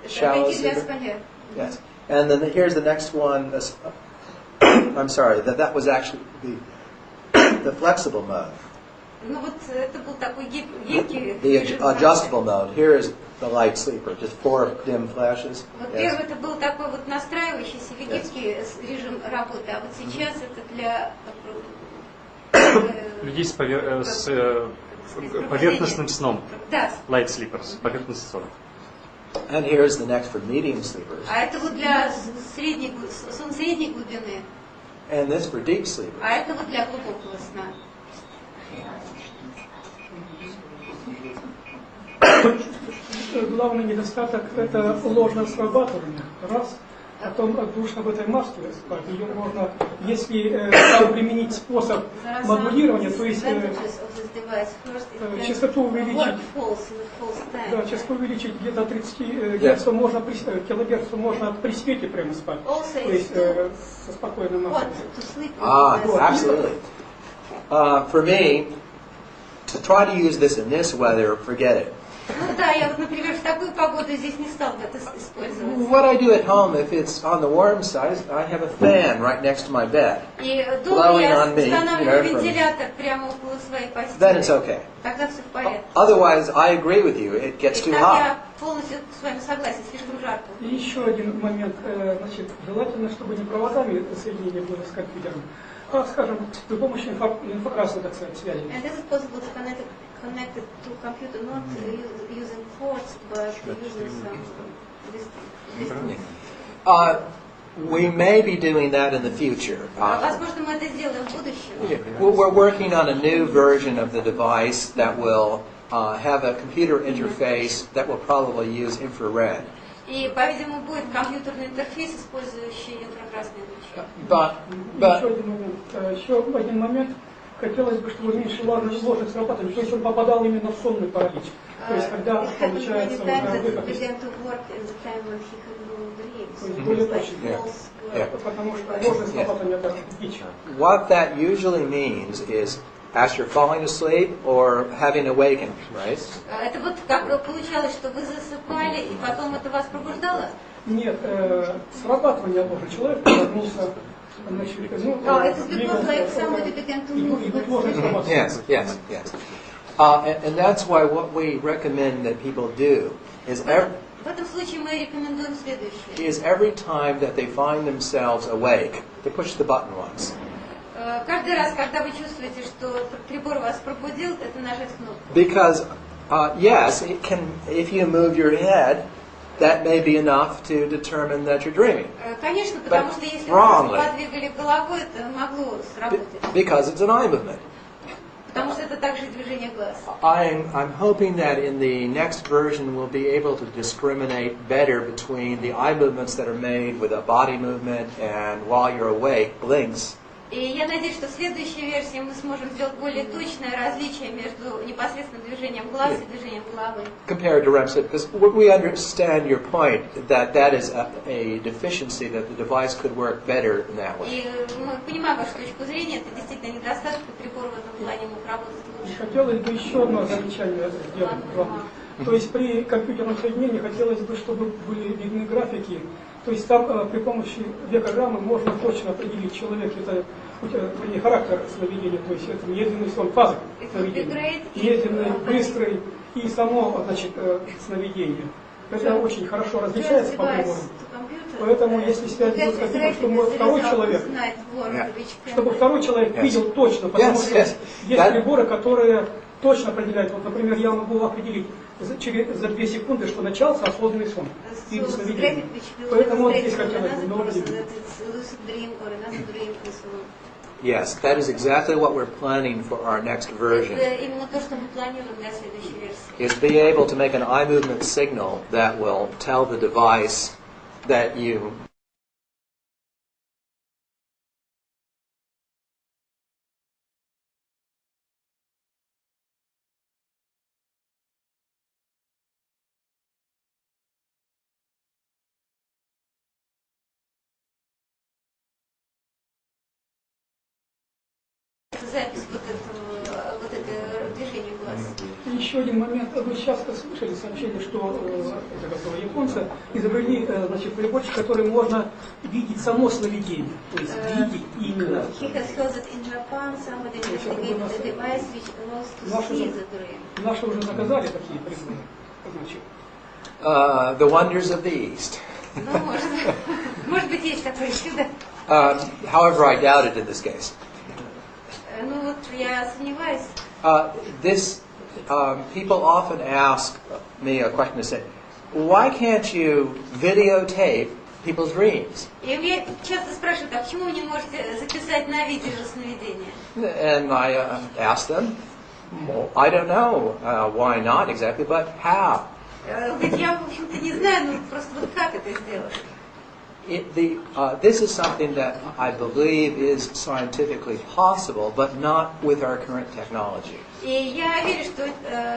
Shallow sleeper. Yes. And then here's the next one. I'm sorry, that was actually the flexible mode. Ну вот это был такой гибкий. The adjustable mode. Here is the light sleeper, just 4 dim flashes. Вот первый это был такой вот настраивающийся гибкий режим работы, а вот сейчас это для людей с поверхностным сном. Да. Light sleepers, поверхностный сон. And here's the next for medium sleepers. А это вот для средней глубины. And this for deep sleepers. А это вот для глубокого сна. Главный недостаток – это ложное срабатывание, раз. Потом душ об этой маске спать. Ее можно, если там применить способ модулирования, то есть частоту увеличить, да, частоту увеличить где-то 30 герцов можно, килогерцов можно при свете прямо спать. То есть со спокойным настроем. Absolutely. For me, to try to use this in this weather, forget it. Ну да, я вот, например, в такую погоду здесь не стал бы это использовать. What I do at home, if it's on the warm side, I have a fan right next to my bed, И дома blowing я on me, устанавливаю from- вентилятор прямо около своей постели. then it's okay. Тогда все в порядке. Otherwise, I agree with you, it gets И too так hot. я полностью с вами согласен, слишком жарко. И еще один момент. Значит, желательно, чтобы не проводами соединение было с компьютером, а, скажем, при помощи инфракрасной, так сказать, связи. And this is possible to connect it to computer, not using ports, but using some We may be doing that in the future. Возможно, мы это сделаем в будущем. We're working on a new version of the device that will have a computer interface that will probably use infrared. И, по-видимому, будет компьютерный интерфейс, использующий инфракрасные лучи. Еще один момент. Хотелось бы, чтобы меньше ложных срабатываний, то есть он попадал именно в сонный паралич. То есть когда получается выход. Более точно. Потому что ложное срабатывание это дичь. What that usually means is as you're falling asleep or having awakened, right? Это вот как получалось, что вы засыпали, и потом это вас пробуждало? Нет, срабатывание ложных. Человек вернулся. It's because like somebody began to move. Yes. And that's why what we recommend that people do is В этом случае мы рекомендуем следующее. Is every time that they find themselves awake, they push the button once. Каждый раз, когда вы чувствуете, что прибор вас пробудил, это нажать кнопку. Because yes, it can. If you move your head, that may be enough to determine that you're dreaming. Конечно, потому что если вы подвигали головой, это могло сработать. Because it's an eye movement. Потому что это также движение глаз. I'm hoping that in the next version we'll be able to discriminate better between the eye movements that are made with a body movement and while you're awake blinks. И я надеюсь, что в следующей версии мы сможем сделать более точное различие между непосредственным движением глаз и движением головы. Compared to REM sleep, because we understand your point that that is a deficiency, that the device could work better in that way. И мы понимаем вашу точку зрения, это действительно недостаток, и прибор в этом плане мог работать лучше. Хотелось бы еще одно замечание сделать вам. То есть при компьютерном соединении хотелось бы, чтобы были видны графики. То есть там при помощи векограммы можно точно определить человек, это не характер сновидения, то есть это медленный сон, фаза сновидения, медленный, быстрый и само, значит, сновидение. Это очень хорошо различается по приборам. Поэтому если связь будет с компьютером, чтобы второй человек, чтобы второй человек видел точно, потому что есть приборы, которые точно определяют. Вот, например, я могу определить за 2 секунды, что начался осознанный сон или сновидение. Поэтому вот здесь хотелось бы новый. Yes, that is exactly what we're planning for our next version. Is be able to make an eye movement signal that will tell the device that you запись вот это движение глаз. Еще один момент. Вы сейчас слышали сообщение, что японцы изобрели, значит, приборчик, который можно видеть само сновидение. То есть видеть именно. Наши уже заказали такие приборы. The wonders of the East. Ну, может быть, есть такое чудо. However, I doubt it in this case. Ну вот я сомневаюсь. People often ask me a question. They say, "Why can't you videotape people's dreams?" И меня часто спрашивают, а почему вы не можете записать на видео сновидения? And I ask them, well, I don't know why not exactly, but how? Я, в общем-то, не знаю, ну просто вот как это сделать. This is something that I believe is scientifically possible, but not with our current technology. И я верю, что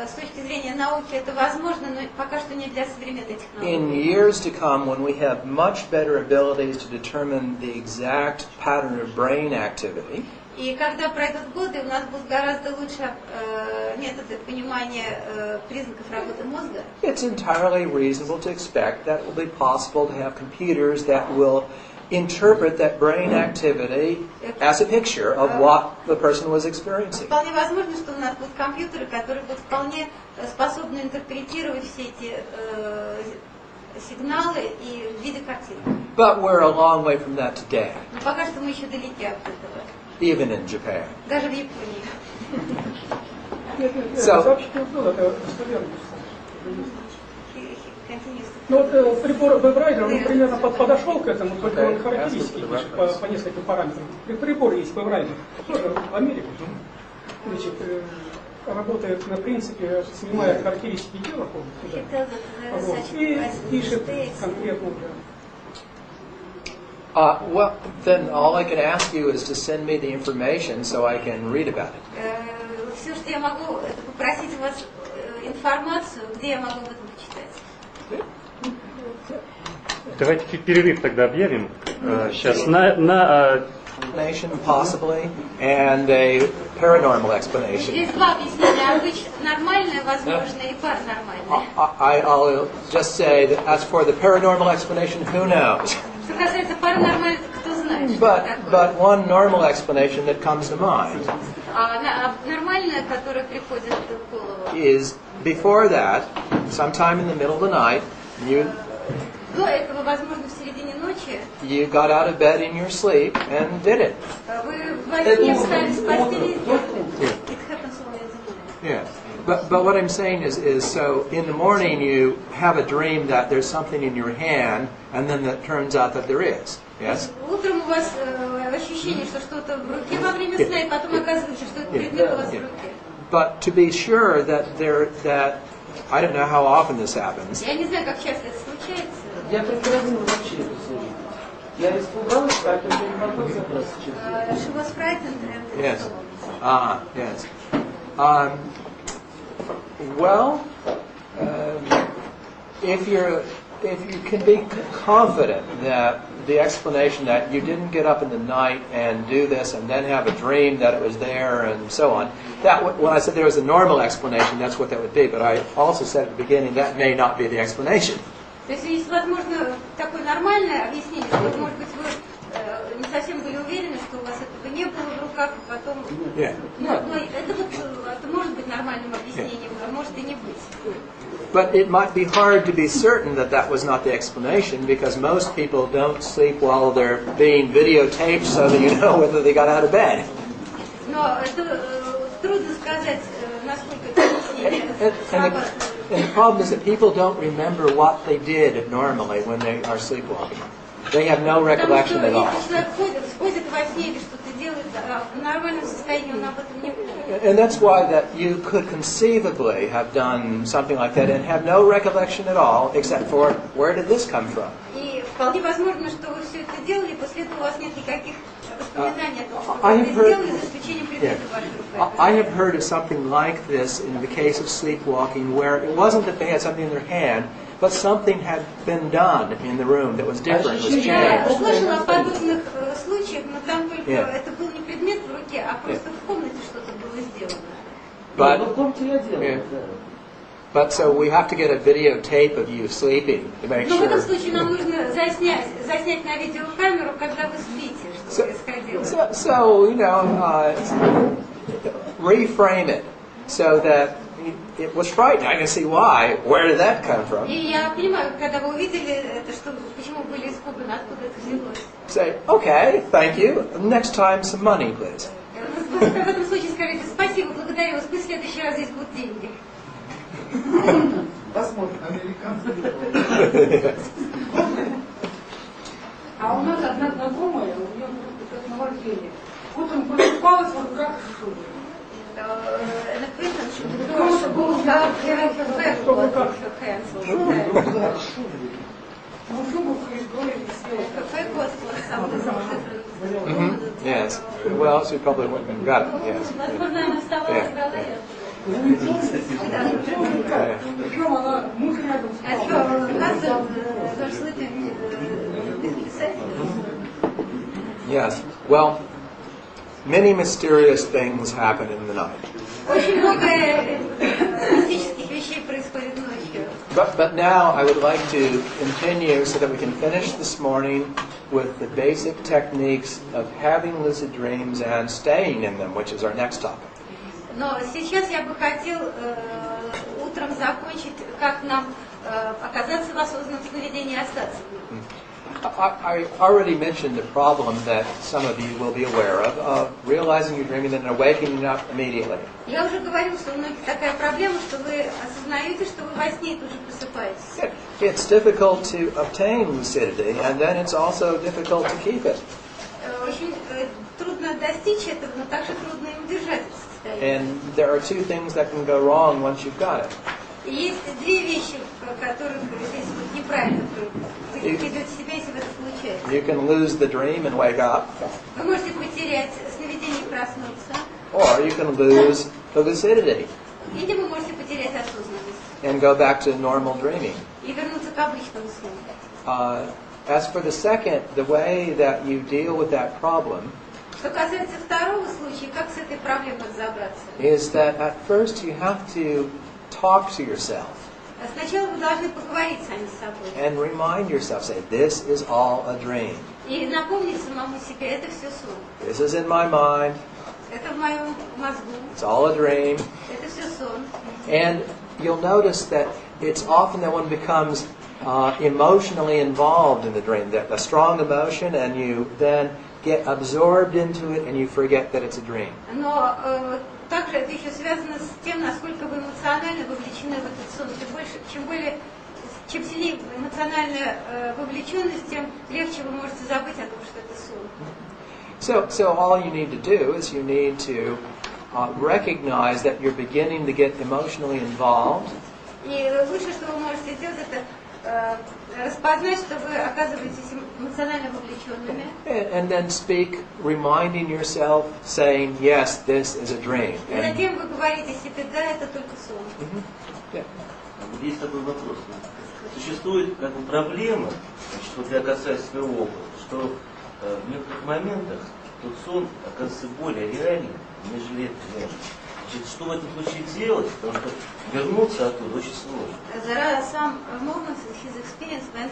с точки зрения науки это возможно, но пока что не для современной технологии. In years to come, when we have much better abilities to determine the exact pattern of brain activity, И когда пройдут годы, у нас будут гораздо лучше методы понимания признаков работы мозга. it's entirely reasonable to expect that it will be possible to have computers that will interpret that brain activity as a picture of what the person was experiencing. Вполне возможно, что у нас будут компьютеры, которые будут вполне способны интерпретировать все эти сигналы и в виде картинок. But we're a long way from that today, Но пока что мы еще далеки от этого. even in Japan. Даже в Японии. Нет, So- сообщение было, это достоверно. Ну вот прибор Вебрайдер, он примерно подошел к этому, только он характеристики пишет по нескольким параметрам. Прибор есть Вебрайдер, тоже в Америке. Значит, работает на принципе, снимает характеристики тела полностью, вот, и пишет конкретно уже. Well, then all I can ask you is to send me the information so I can read about it. Все, что я могу, это попросить у вас информацию, где я могу об этом почитать. Давайте перерыв тогда объявим. Сейчас Explanation, possibly, and a paranormal explanation. Здесь два объяснения. Нормальное, возможное и паранормальное. I'll just say that as for the paranormal explanation, who knows? Что касается паранормального, кто знает, что But one normal explanation that comes to mind А нормальное, которое приходит в голову, is before that, sometime in the middle of the night, до этого, возможно, в середине ночи, you got out of bed in your sleep and did it. вы во сне встали с постели и сделали. It happens all the time. Yeah. But what I'm saying is so in the morning you have a dream that there's something in your hand, and then it turns out that there is. Yes? Утром у вас ощущение, что что-то в руке во время сна, и потом оказывается, что этот предмет у вас в руке. But to be sure that I don't know how often this happens. Я не знаю, как часто это случается. Я прекратил вообще это слушать. Я испугалась, так что не могу забраться. She was frightened and Yes. so on. Yes. Well, if you can be confident that the explanation that you didn't get up in the night and do this and then have a dream that it was there and so on, when I said there was a normal explanation, that's what that would be. But I also said at the beginning that may not be the explanation. То есть есть, возможно, такое нормальное объяснение, что, может быть, вы не совсем были уверены, что у вас этого не было в руках, и потом... Yeah. Но это может быть нормальным объяснением, а может и не быть. But it might be hard to be certain that that was not the explanation, because most people don't sleep while they're being videotaped so that you know whether they got out of bed. Но это трудно сказать, насколько это объяснение. And the problem is that people don't remember what they did normally when they are sleepwalking. They have no recollection at all. Если человек входит во сне или что-то делает, в нормальном состоянии он об этом не помнит. And that's why that you could conceivably have done something like that and have no recollection at all, except for where did this come from? И вполне возможно, что вы все это делали, после этого у вас нет никаких воспоминаний о том, что I вы have это heard- сделали, за исключением предмета вашей руки. I have heard of something like this in the case of sleepwalking, where it wasn't that they had something in their hand, but something had been done in the room that was different, was Я changed. слышала о подобных случаях, но там только Yeah. это был не предмет в руке, а просто в комнате что-то было сделано. Ну, в комнате я делал, Yeah. да. But so we have to get a videotape of you sleeping to make Но в этом sure. случае нам нужно заснять на видеокамеру, когда вы спите, что происходило. So reframe it so that it was frightening. I can see why. Where did that come from? И я понимаю, когда вы увидели это, что почему были испуганы, откуда это взялось. Say, okay, thank you. Next time, some money, please. В этом случае скажите спасибо, благодарю вас, пусть в следующий раз здесь будут деньги. Посмотрим. А у нас одна знакомая, у нее как наваждение. Утром просыпалась в руках шубы. An acquaintance should go her hands all the time. Yes. Well, else you probably wouldn't have got it. Yes. Yes. Well, many mysterious things happen in the night. But now I would like to continue so that we can finish this morning with the basic techniques of having lucid dreams and staying in them, which is our next topic. Но сейчас я бы хотел утром закончить, как нам оказаться в осознанном сновидении и остаться. I already mentioned the problem that some of you will be aware of realizing you're dreaming and awakening up immediately. Я уже говорил, что у многих такая проблема, что вы осознаете, что вы во сне и тут же просыпаетесь. It's difficult to obtain lucidity, and then it's also difficult to keep it. Очень трудно достичь этого, но также трудно им держать это состояние. And there are two things that can go wrong once you've got it. И есть две вещи, которые здесь вот неправильно вы ведете себя, если это получается. You can lose the dream and wake up, Вы можете потерять сновидение и проснуться, or you can lose the lucidity или вы можете потерять осознанность and go back to normal dreaming. и вернуться к обычному сну. As for the second, the way that you deal with that problem Что касается второго случая, как с этой проблемой разобраться? is that at first you have to talk to yourself Сначала вы должны поговорить сами с собой and remind yourself, say, this is all a dream. и напомнить самому себе, это все сон. This is in my mind. Это в моем мозгу, It's all a dream. это все сон. And you'll notice that it's often that one becomes emotionally involved in the dream, that a strong emotion, and you then get absorbed into it and you forget that it's a dream. Но также это еще связано с тем, насколько вы эмоционально вовлечены в этот сон. Чем сильнее эмоциональная вовлеченность, тем легче вы можете забыть о том, что это сон. So all you need to do is you need to recognize that you're beginning to get emotionally involved. И лучшее, что вы можете сделать, это распознать, что вы оказываетесь эмоционально вовлеченными. And then speak, reminding yourself, saying, yes, this is a dream. И затем вы говорите себе, да, это только сон. Есть такой вопрос. Существует как бы проблема, значит, вот я касаюсь своего опыта, что в некоторых моментах тот сон оказывается более реальным, нежели это реально. Значит, что в этом случае делать? Потому что вернуться оттуда очень сложно. There are some moments in his experience when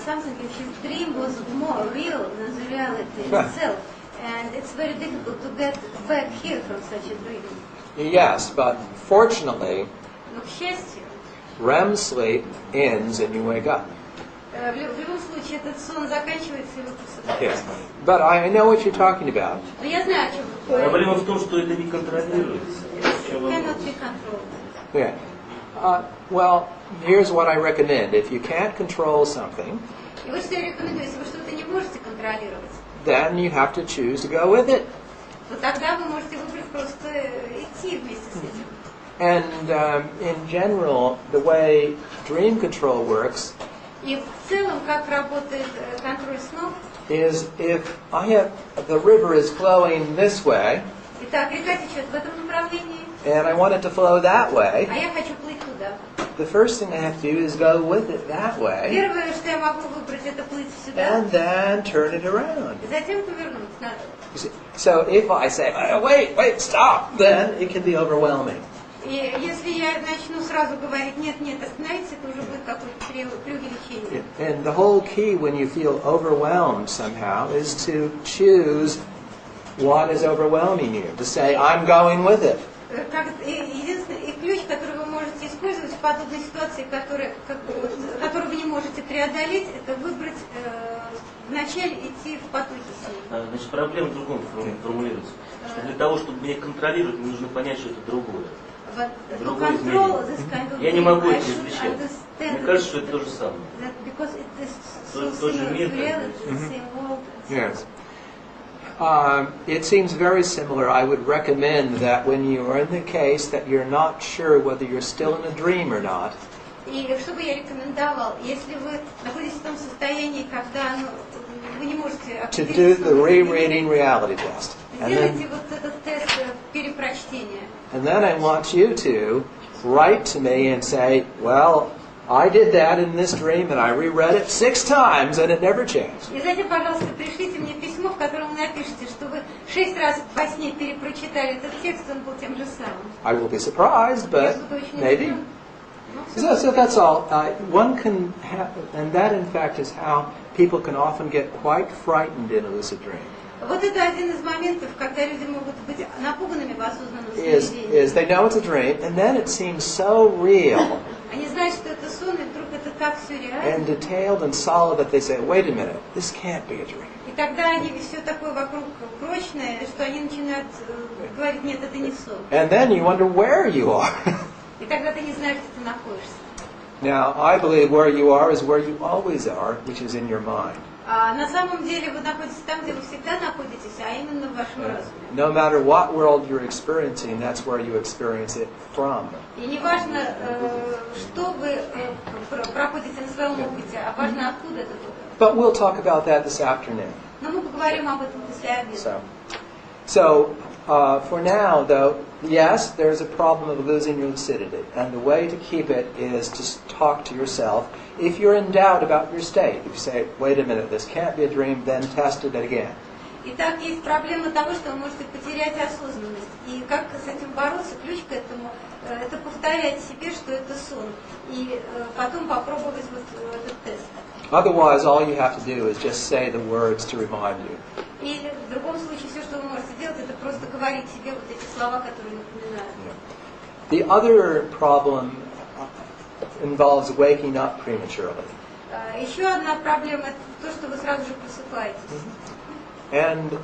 something in his dream was more real than the reality itself. And it's very difficult to get back here from such a dream. Yes, but fortunately, Но, к счастью, REM sleep ends and you wake up. в любом случае этот сон заканчивается и вы Yes. просыпаетесь. But I know what you're talking about. Но я знаю, о чем вы говорите. Проблема в том, что это не контролируется. It cannot be controlled. Yeah. Well, here's what I recommend. If you can't control something, И вот что я рекомендую, если вы что-то не можете контролировать, then you have to choose to go with it. то тогда вы можете выбрать просто идти вместе с этим. And in general, the way dream control works И в целом, как работает контроль снов, is if the river is flowing this way, итак, река течет в этом направлении, and I want it to flow that way, а я хочу плыть туда. the first thing I have to do is go with it that way, Первое, что я могу выбрать, это плыть сюда, and then turn it around. и затем повернуть назад. You see? So if I say, wait, stop, then it can be overwhelming. И если я начну сразу говорить, нет, остановитесь, это уже будет какое-то преувеличение. And the whole key when you feel overwhelmed somehow is to choose what is overwhelming you. To say, I'm going with it. Единственный ключ, который вы можете использовать в подобной ситуации, которую вы не можете преодолеть, это выбрать вначале идти в потоке с ним. Значит, проблема в другом формулируется. Что для того, чтобы меня контролировать, мне нужно понять, что это другое. Другое измерение. Я не могу это различать. Мне кажется, что это то же самое. Тот же мир. Yes. It seems very similar. I would recommend that when you are in the case that you're not sure whether you're still in a dream or not, И что бы я рекомендовал, если вы находитесь в том состоянии, когда вы не можете to do the rereading reality test. сделайте вот этот тест перепрочтения. And then I want you to write to me and say, well, I did that in this dream and I reread it 6 times and it never changed. И затем, пожалуйста, пришлите мне письмо, в котором вы напишите, что вы 6 раз во сне перепрочитали этот текст, он был тем же самым. I will be surprised, but maybe. So that's all. One can have, and that in fact is how people can often get quite frightened in a lucid dream. Вот это один из моментов, когда люди могут быть напуганными в осознанном Is сновидении. they know it's a dream, and then it seems so real Они знают, что это сон, и вдруг это так все реально. and detailed and solid that they say, wait a minute, this can't be a dream. И тогда они все такое вокруг прочное, что они начинают говорить, нет, это не сон. And then you wonder where you are. И тогда ты не знаешь, где ты находишься. Now, I believe where you are is where you always are, which is in your mind. А на самом деле вы находитесь там, где вы всегда находитесь, а именно в вашем разуме. No matter what world you're experiencing, that's where you experience it from. И не важно, что вы проходите на своем опыте, а важно, откуда это было. But we'll talk about that this afternoon. Но мы поговорим об этом после обеда. So for now, though, yes, there's a problem of losing your lucidity. And the way to keep it is to talk to yourself. If you're in doubt about your state, if you say, wait a minute, this can't be a dream, then test it again. Итак, есть проблема того, что вы можете потерять осознанность. И как с этим бороться, ключ к этому, это повторять себе, что это сон. И потом попробовать вот этот тест. Otherwise, all you have to do is just say the words to remind you. Или в другом случае все, что вы можете делать, это просто говорить себе вот эти слова, которые напоминают. The other problem involves waking up prematurely. Еще одна проблема – это то, что вы сразу же просыпаетесь. And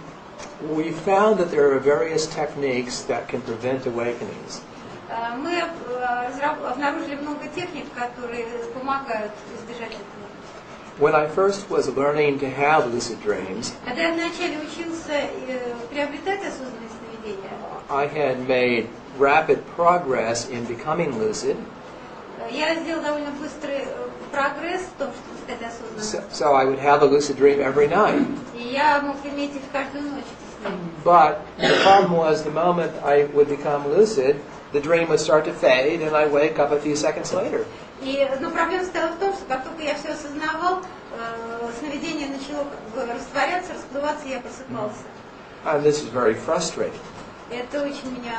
we found that there are various techniques that can prevent awakenings. Мы обнаружили много техник, которые помогают избежать этого. When I first was learning to have lucid dreams, Когда я вначале учился приобретать осознанные сновидения, I had made rapid progress in becoming lucid. Я сделал довольно быстрый прогресс в том, чтобы стать осознанным. So I would have a lucid dream every night. И я мог иметь их каждую ночь. But the problem was the moment I would become lucid, the dream would start to fade and I'd wake up a few seconds later. Но проблема стояла в том, что как только я все осознавал, сновидение начало растворяться, расплываться, и я просыпался. And this is very frustrating. Это очень меня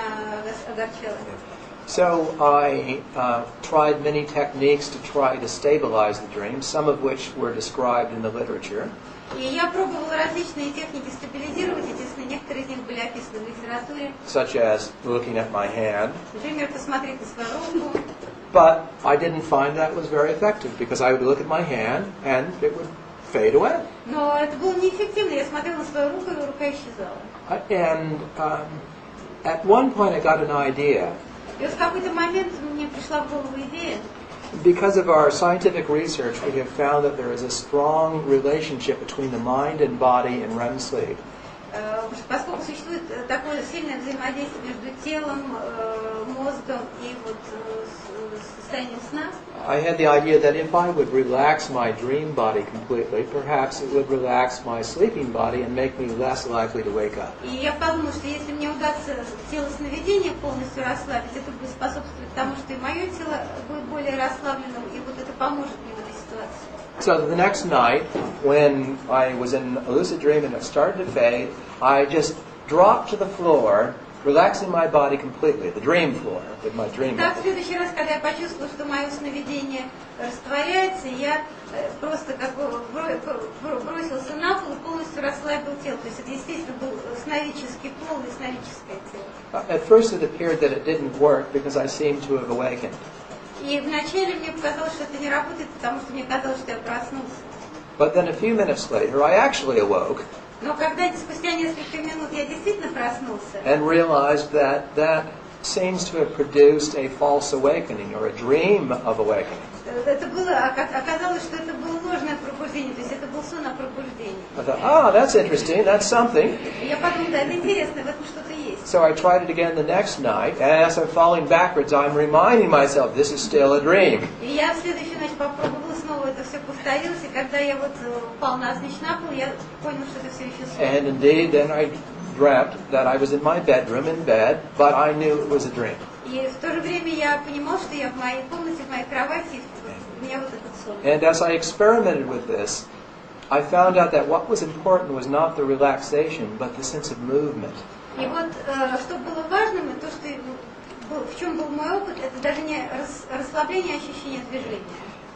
огорчало. So I tried many techniques to try to stabilize the dream, some of which were described in the literature. И я пробовала различные техники стабилизировать эти сны, некоторые из них были описаны в литературе. Such as looking at my hand. Например, посмотреть на свою руку. But I didn't find that was very effective because I would look at my hand and it would fade away. Но это было неэффективно. Я смотрела на свою руку, и рука исчезала. And at one point I got an idea. И вот в какой-то момент мне пришла в голову идея. Because of our scientific research, we have found that there is a strong relationship between the mind and body in REM sleep. Поскольку существует такое сильное взаимодействие между телом, мозгом и вот состоянием сна, I had the idea that if I would relax my dream body completely, perhaps it would relax my sleeping body and make me less likely to wake up. И я подумала, что если мне удастся тело сновидения полностью расслабить, это будет способствовать тому, что и мое тело будет более расслабленным, и вот это поможет мне в этой ситуации. So the next night, when I was in a lucid dream and it started to fade, I just dropped to the floor, relaxing my body completely, the dream floor, with my dream Так, в body. следующий раз, когда я почувствовала, что мое сновидение растворяется, я просто как бы бросился на пол и полностью расслабил тело. То есть это, естественно, был сновидческий пол и сновидческое тело. At first it appeared that it didn't work because I seemed to have awakened. И вначале мне показалось, что это не работает, потому что мне казалось, что я проснулся. But then a few minutes later, I actually awoke Но когда спустя несколько минут я действительно проснулся, and realized that that seems to have produced a false awakening or a dream of awakening. это было, оказалось, что это было ложное пробуждение, то есть это был сон о пробуждении. I thought, oh, that's interesting, that's something. И я подумала, да, это интересно, в этом что-то есть. So I tried it again the next night, and as I'm falling backwards, I'm reminding myself, this is still a dream. И я в следующую ночь попробовала снова, это все повторилось, и когда я вот упал навзничь на пол, я понял, что это все еще сон. And indeed, then I dreamt that I was in my bedroom in bed, but I knew it was a dream. И в то же время я понимал, что я в моей комнате, в моей кровати, и у меня вот этот сон. And as I experimented with this, I found out that what was important was not the relaxation, but the sense of movement. И вот что было важным, и то, что в чем был мой опыт, это даже не расслабление, а ощущение движения.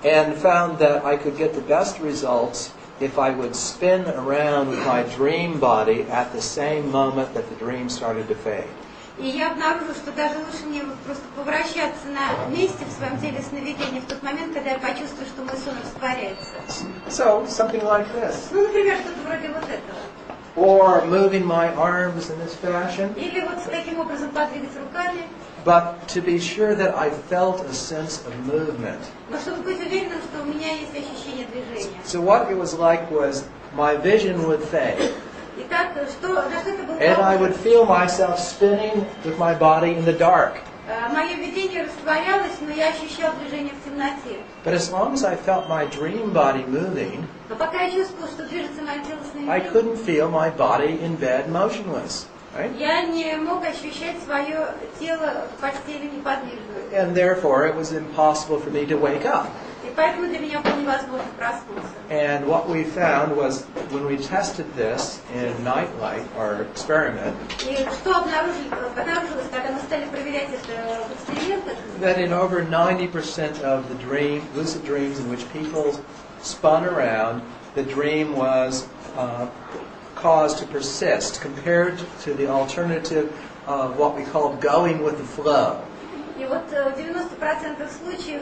And found that I could get the best results if I would spin around with my dream body at the same moment that the dream started to fade. И я обнаружила, что даже лучше мне вот просто повращаться на месте в своем теле сновидения в тот момент, когда я почувствую, что мой сон растворяется. So, something like this. Ну, например, что-то вроде вот этого. Or moving my arms in this fashion. Или вот таким образом подвигать руками. But to be sure that I felt a sense of movement. Но чтобы быть уверенным, что у меня есть ощущение движения. So what it was like was my vision would fade. Итак, на что это было? And I would feel myself spinning with my body in the dark. Мое видение растворялось, но я ощущал движение в темноте. But as long as I felt my dream body moving, Но пока я чувствовал, что движется мое тело I сновидения, couldn't feel my body in bed motionless. Right? я не мог ощущать свое тело в постели неподвижным. And therefore it was impossible for me to wake up. И поэтому для меня было невозможно проснуться. And what we found was when we tested this in nightlight, our experiment, И что обнаружилось, когда мы стали проверять это в экспериментах, that in over 90% of the lucid dreams in which people spun around, the dream was caused to persist compared to the alternative of what we called going with the flow. И вот в 90% случаев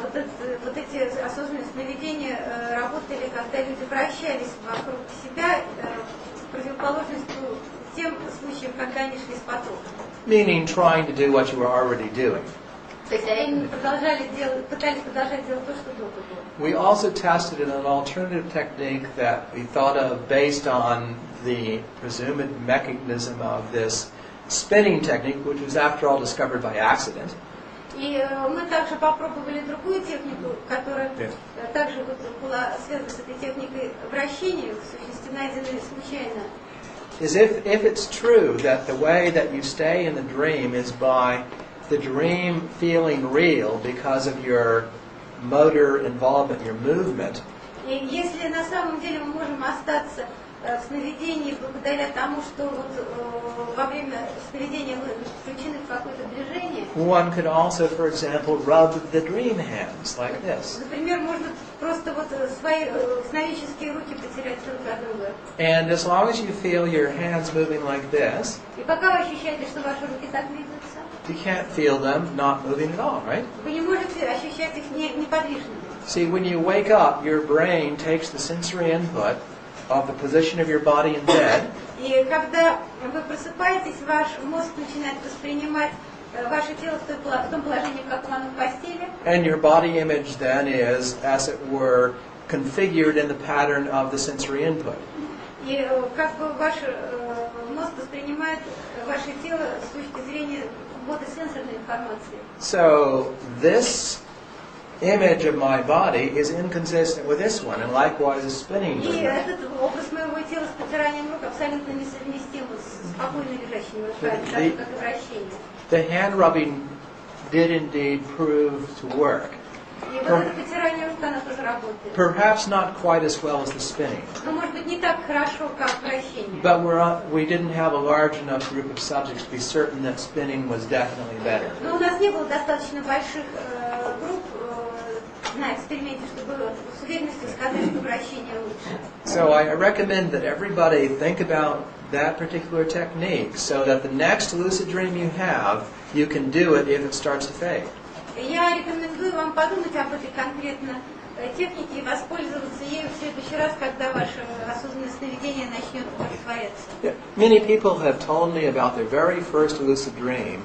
вот эти осознанные сновидения работали, когда люди вращались вокруг себя, в противоположность тем случаям, когда они шли с потоком. Meaning trying to do what you were already doing. То есть они пытались продолжать делать то, что до было. We also tested an alternative technique that we thought of based on the presumed mechanism of this spinning technique, which was after all discovered by accident. И мы также попробовали другую технику, которая также вот была связана с этой техникой вращения, в сущности найденной случайно. Is if it's true that the way that you stay in the dream is by the dream feeling real because of your motor involvement, your movement. И если на самом деле мы можем остаться в сновидении благодаря тому, что вот во время сновидения мы включены в какое-то движение. One could also, for example, rub the dream hands like this. Например, можно просто вот свои сновидческие руки потерять друг от друга. And as long as you feel your hands moving like this, И пока вы ощущаете, что ваши руки так двигаются, you can't feel them not moving at all, right? вы не можете ощущать их неподвижными. See, when you wake up, your brain takes the sensory input of the position of your body in bed. И когда вы просыпаетесь, ваш мозг начинает воспринимать ваше тело в том положении, как оно в постели. And your body image then is, as it were, configured in the pattern of the sensory input. И как бы ваш мозг воспринимает ваше тело с точки зрения ввода сенсорной информации. So this image of my body is inconsistent with this one, and likewise a spinning И movement. этот образ моего тела с потиранием рук абсолютно несовместим с спокойно лежащими руками, так же, как и вращение. The hand rubbing did indeed prove to work. И вот это потирание рук, оно тоже работает. Perhaps not quite as well as the spinning. Но может быть не так хорошо, как вращение. But we didn't have a large enough group of subjects to be certain that spinning was definitely better. Но у нас не было достаточно больших групп на эксперименте, чтобы с уверенностью сказать, что вращение лучше. So I recommend that everybody think about that particular technique so that the next lucid dream you have, you can do it if it starts to fade. Я рекомендую вам подумать об этой конкретно технике и воспользоваться ею в следующий раз, когда ваше осознанное сновидение начнет растворяться. Many people have told me about their very first lucid dream.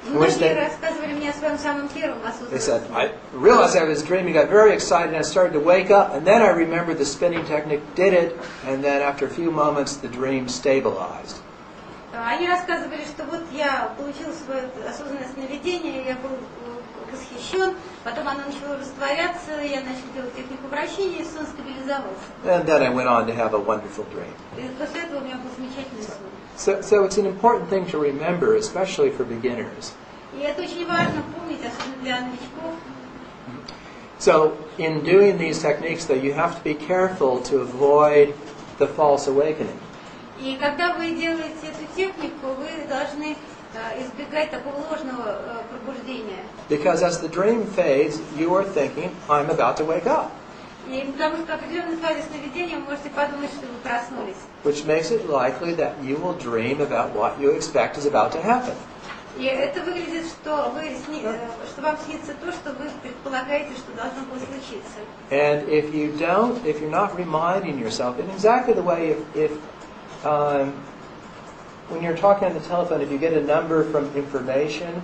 Многие рассказывали мне о своем самом первом They said, осознанном. I realized I was dreaming, got very excited, and I started to wake up, and then I remembered the spinning technique did it, and then after a few moments the dream stabilized. Они рассказывали, что вот я получил свое осознанное сновидение, я был восхищен, потом оно начало растворяться, я начал делать технику вращения, и сон стабилизовался. And then I went on to have a wonderful dream. И после этого у меня был замечательный сон. So it's an important thing to remember, especially for beginners. И это очень важно помнить, особенно для новичков. So in doing these techniques, though, you have to be careful to avoid the false awakening. И когда вы делаете эту технику, вы должны избегать такого ложного пробуждения. Because as the dream fades, you are thinking, I'm about to wake up. И потому что в определенной фазе сновидения вы можете подумать, что вы проснулись. Which makes it likely that you will dream about what you expect is about to happen. И это выглядит, что вам снится то, что вы предполагаете, что должно было случиться. And if you're not reminding yourself, in exactly the way if when you're talking on the telephone, if you get a number from information,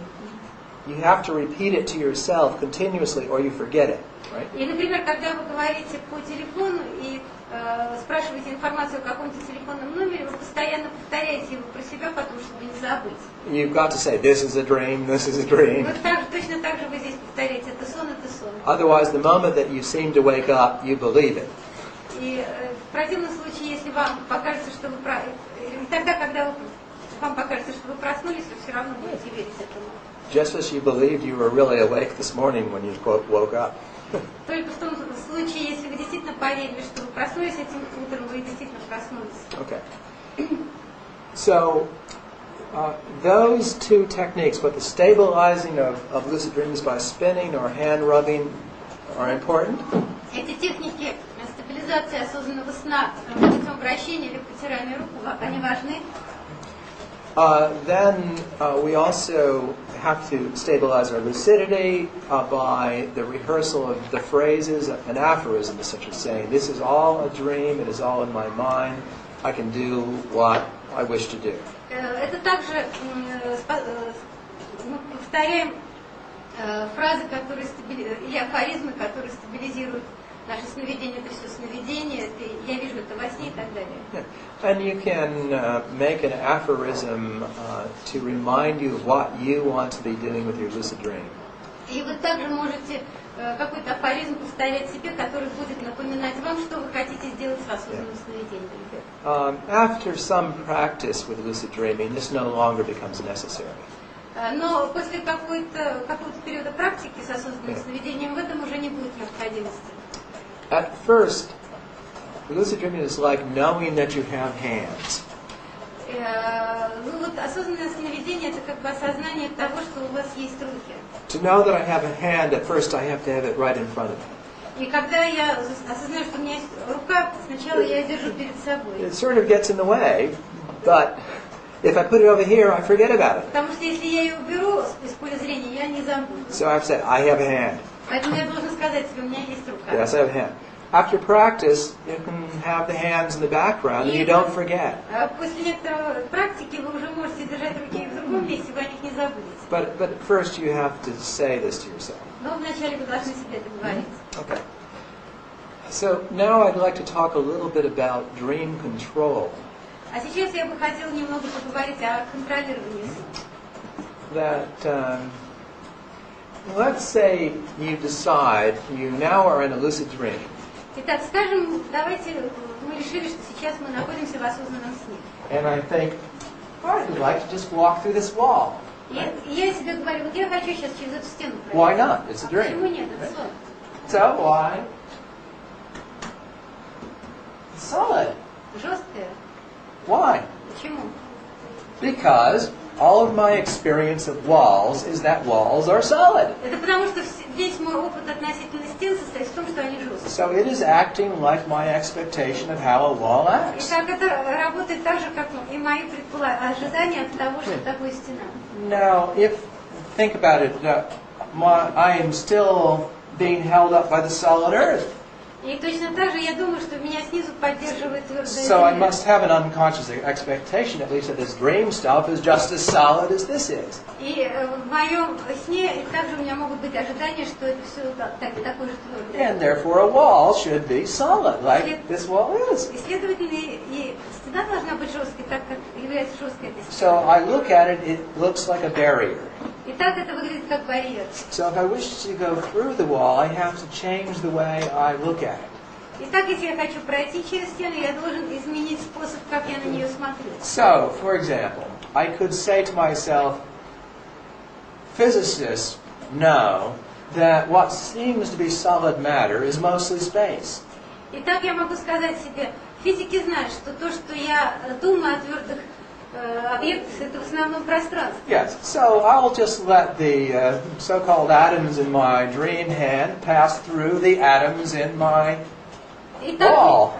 you have to repeat it to yourself continuously or you forget it, right? И, например, когда вы говорите по телефону и спрашиваете информацию о каком-то телефонном номере, вы постоянно повторяете его про себя, потому чтобы не забыть. You've got to say, this is a dream, this is a dream. Вот точно так же вы здесь повторяете, это сон, это сон. Otherwise, the moment that you seem to wake up, you believe it. И в противном случае, если вам покажется, что вы тогда, когда вам покажется, что вы проснулись, вы все равно будете верить этому. Just as you believed you were really awake this morning when you quote woke up. Только в том случае, если вы действительно поверили, что вы проснулись этим утром, вы действительно проснулись. Okay. So, those two techniques, but the stabilizing of lucid dreams by spinning or hand rubbing, are important. Эти техники стабилизации осознанного сна путем вращения или потирания рук, они важны. Then we also have to stabilize our lucidity by the rehearsal of the phrases, an aphorism essentially saying, this is all a dream, it is all in my mind, I can do what I wish to do. Это также мы повторяем фразы, которые или афоризмы, которые стабилизируют наше сновидение, это все сновидение, я вижу это во сне и так далее. Yeah. And you can make an aphorism to remind you of what you want to be doing with your lucid dream. И вы также можете какой-то афоризм повторять себе, который будет напоминать вам, что вы хотите сделать с осознанным сновидением. After some practice with lucid dreaming, this no longer becomes necessary. Но после какого-то периода практики с осознанным сновидением в этом уже не будет необходимости. At first, lucid dreaming is like knowing that you have hands. Ну вот осознанное сновидение это как бы осознание того, что у вас есть руки. To know that I have a hand, at first I have to have it right in front of me. И когда я осознаю, что у меня есть рука, сначала я ее держу перед собой. It sort of gets in the way, but if I put it over here, I forget about it. Потому что если я ее уберу из поля зрения, я не забуду. So I've said, I have a hand. Поэтому я должна сказать себе, у меня есть рука. Yes, I have a hand. After practice, you can have the hands in the background and you don't forget. После некоторой практики вы уже можете держать руки в другом месте, вы о них не забудете. But first you have to say this to yourself. Но вначале вы должны себе это говорить. Okay. So now I'd like to talk a little bit about dream control. А сейчас я бы хотела немного поговорить о контролировании сна. That let's say you decide you now are in a lucid dream. Итак, скажем, давайте мы решили, что сейчас мы находимся в осознанном сне. And I think, I'd like to just walk through this wall. И я себе говорю, вот я хочу сейчас через эту стену пройти. Why not? It's a dream. Почему нет? Это сон. So why? It's solid. Жесткое. Why? Почему? Because all of my experience of walls is that walls are solid. Это потому, что весь мой опыт относительно стен состоит в том, что они жесткие. So it is acting like my expectation of how a wall И acts. как это работает так же, как и мои ожидания от того, что такое стена. Now, think about it, I am still being held up by the solid earth. И точно так же я думаю, что меня снизу поддерживает твердая So I земля. must have an unconscious expectation, at least, that this dream stuff is just as solid as this is. И в моем сне также у меня могут быть ожидания, что это все такое же твердое. And therefore a wall should be solid, like this wall is. И, следовательно, и стена должна быть жесткой, так как является жесткой эта So стена. I look at it, it looks like a barrier. И так это выглядит как барьер. So if I wish to go through the wall, I have to change the way I look at it. Итак, если я хочу пройти через стену, я должен изменить способ, как я на нее смотрю. So, for example, I could say to myself, physicists know that what seems to be solid matter is mostly space. Итак, я могу сказать себе, физики знают, что то, что я думаю о твердых объектах, это в основном пространство. Yes, so I'll just let the so-called atoms in my dream hand pass through the atoms in my Итак,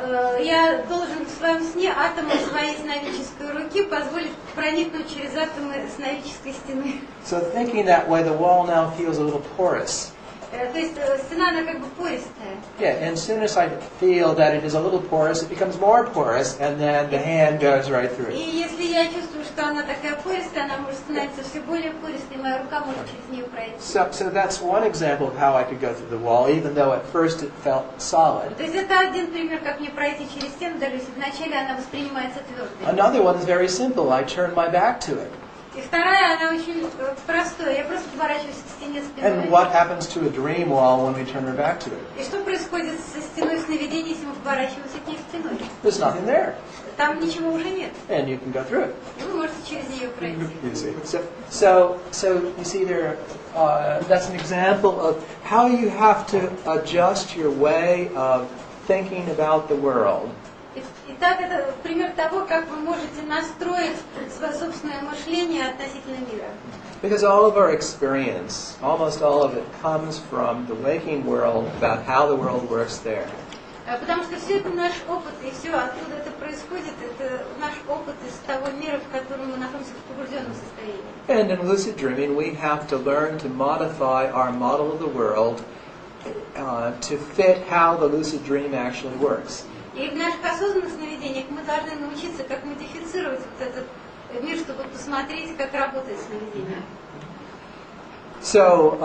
я должен в своем сне атомы своей сновидческой руки позволить проникнуть через атомы сновидческой стены. So thinking that way, the wall now feels a little porous. То есть стена, она как бы пористая. Yeah, and as soon as I feel that it is a little porous, it becomes more porous, and then the hand goes right И through. если я чувствую, что она такая пористая, она может становиться все более пористой, моя рука может через нее пройти. So that's one example of how I could go through the wall, even though at first it felt solid. То есть это один пример, как мне пройти через стену, даже если вначале она воспринимается твердой. Another one is very simple. I turn my back to it. И вторая, она очень простая. Я просто поворачиваюсь к стене спиной. And what happens to a dream wall when we turn our back to it? И что происходит со стеной сновидений, если мы поворачиваемся к ней спиной? There's nothing there, Там ничего уже нет. and you can go through it. И вы можете через нее пройти. You see. So you see there. That's an example of how you have to adjust your way of thinking about the world. Итак, это пример того, как вы можете настроить свое собственное мышление относительно мира. Because all of our experience, almost all of it, comes from the waking world about how the world works there. Потому что все это наш опыт, и все, откуда это происходит, это наш опыт из того мира, в котором мы находимся в погруженном состоянии. And in lucid dreaming, we have to learn to modify our model of the world to fit how the lucid dream actually works. И в наших осознанных сновидениях мы должны научиться, как модифицировать вот этот мир, чтобы посмотреть, как работает сновидение. So,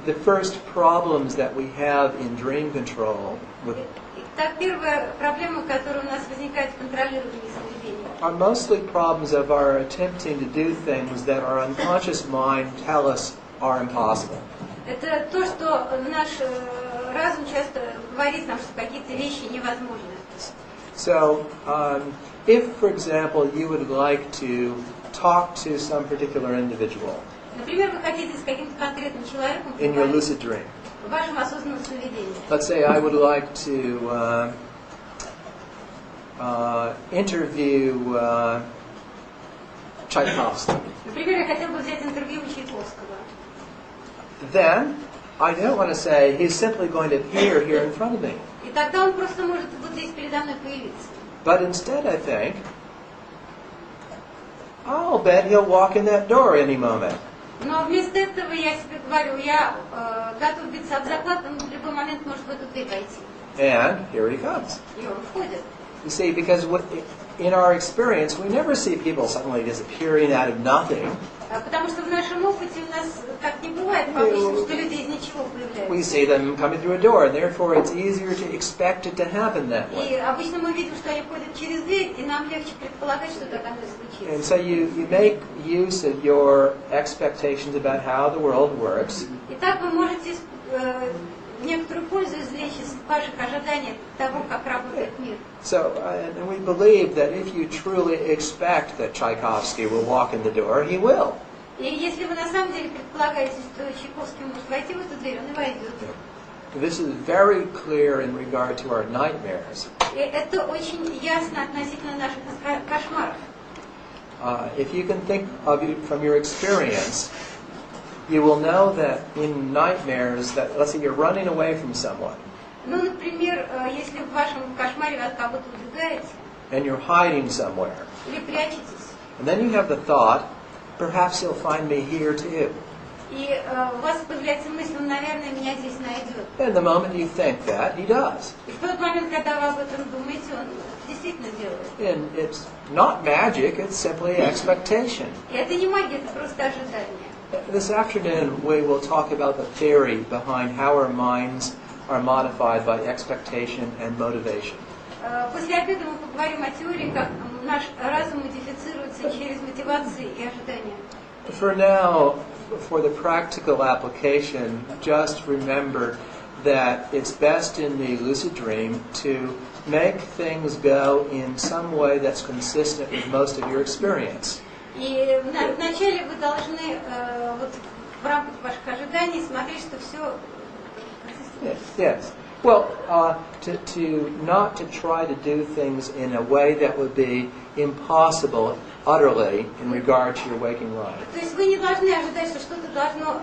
the first problems that we have in dream control Итак, первая проблема, которая у нас возникает в контролировании сновидений, are mostly problems of our attempting to do things that our unconscious mind tell us are impossible. это то, что наш разум часто говорит нам, что какие-то вещи невозможны. So, if, for example, you would like to talk to some particular individual Например, вы хотите с каким-то конкретным человеком in your поговорить lucid dream, в вашем осознанном сновидении. let's say I would like to interview Tchaikovsky. Например, я хотела бы взять интервью у Чайковского. Then, I don't want to say he's simply going to appear here in front of me. И тогда он просто может вот здесь передо мной появиться. But instead I think, I'll bet he'll walk in that door any moment. Но вместо этого я себе говорю, я готов биться об заклад, он в любой момент может в эту дверь войти. And here he comes. И он входит. You see, because in our experience, we never see people suddenly disappearing out of nothing. Потому что в нашем опыте у нас так не бывает, обычно, что люди из ничего We появляются. see them coming through a door, and therefore it's easier to expect it to happen that И way. обычно мы видим, что они ходят через дверь, и нам легче предполагать, что так оно и And случится. so you make use of your expectations about how the world works, Итак, вы можете некоторую пользу извлечь из ваших ожиданий того, как работает мир. So, and we believe that if you truly expect that Tchaikovsky will walk in the door, he will. И если вы на самом деле предполагаете, что Чайковский может войти в эту дверь, он и войдет. This is very clear in regard to our nightmares. И это очень ясно относительно наших кошмаров. If you can think of it from your experience, you will know that in nightmares, that let's say you're running away from someone, Ну, например, если в вашем кошмаре вы от кого-то убегаете and you're hiding somewhere, или прячетесь, and then you have the thought, perhaps he'll find me here too. И у вас появляется мысль, он, наверное, меня здесь найдет. And the moment you think that, he does. И в тот момент, когда вы об этом думаете, он действительно делает. And it's not magic, it's simply expectation. И это не магия, это просто ожидание. This afternoon we will talk about the theory behind how our minds are modified by expectation and motivation. После обеда мы поговорим о теории, как наш разум модифицируется через мотивации и ожидания. For now, for the practical application, just remember that it's best in the lucid dream to make things go in some way that's consistent with most of your experience. И вначале вы должны вот в рамках ваших ожиданий смотреть, что все. Yes. Well, not to try to do things in a way that would be impossible utterly in regard to your waking life. То есть вы не должны ожидать, что что-то должно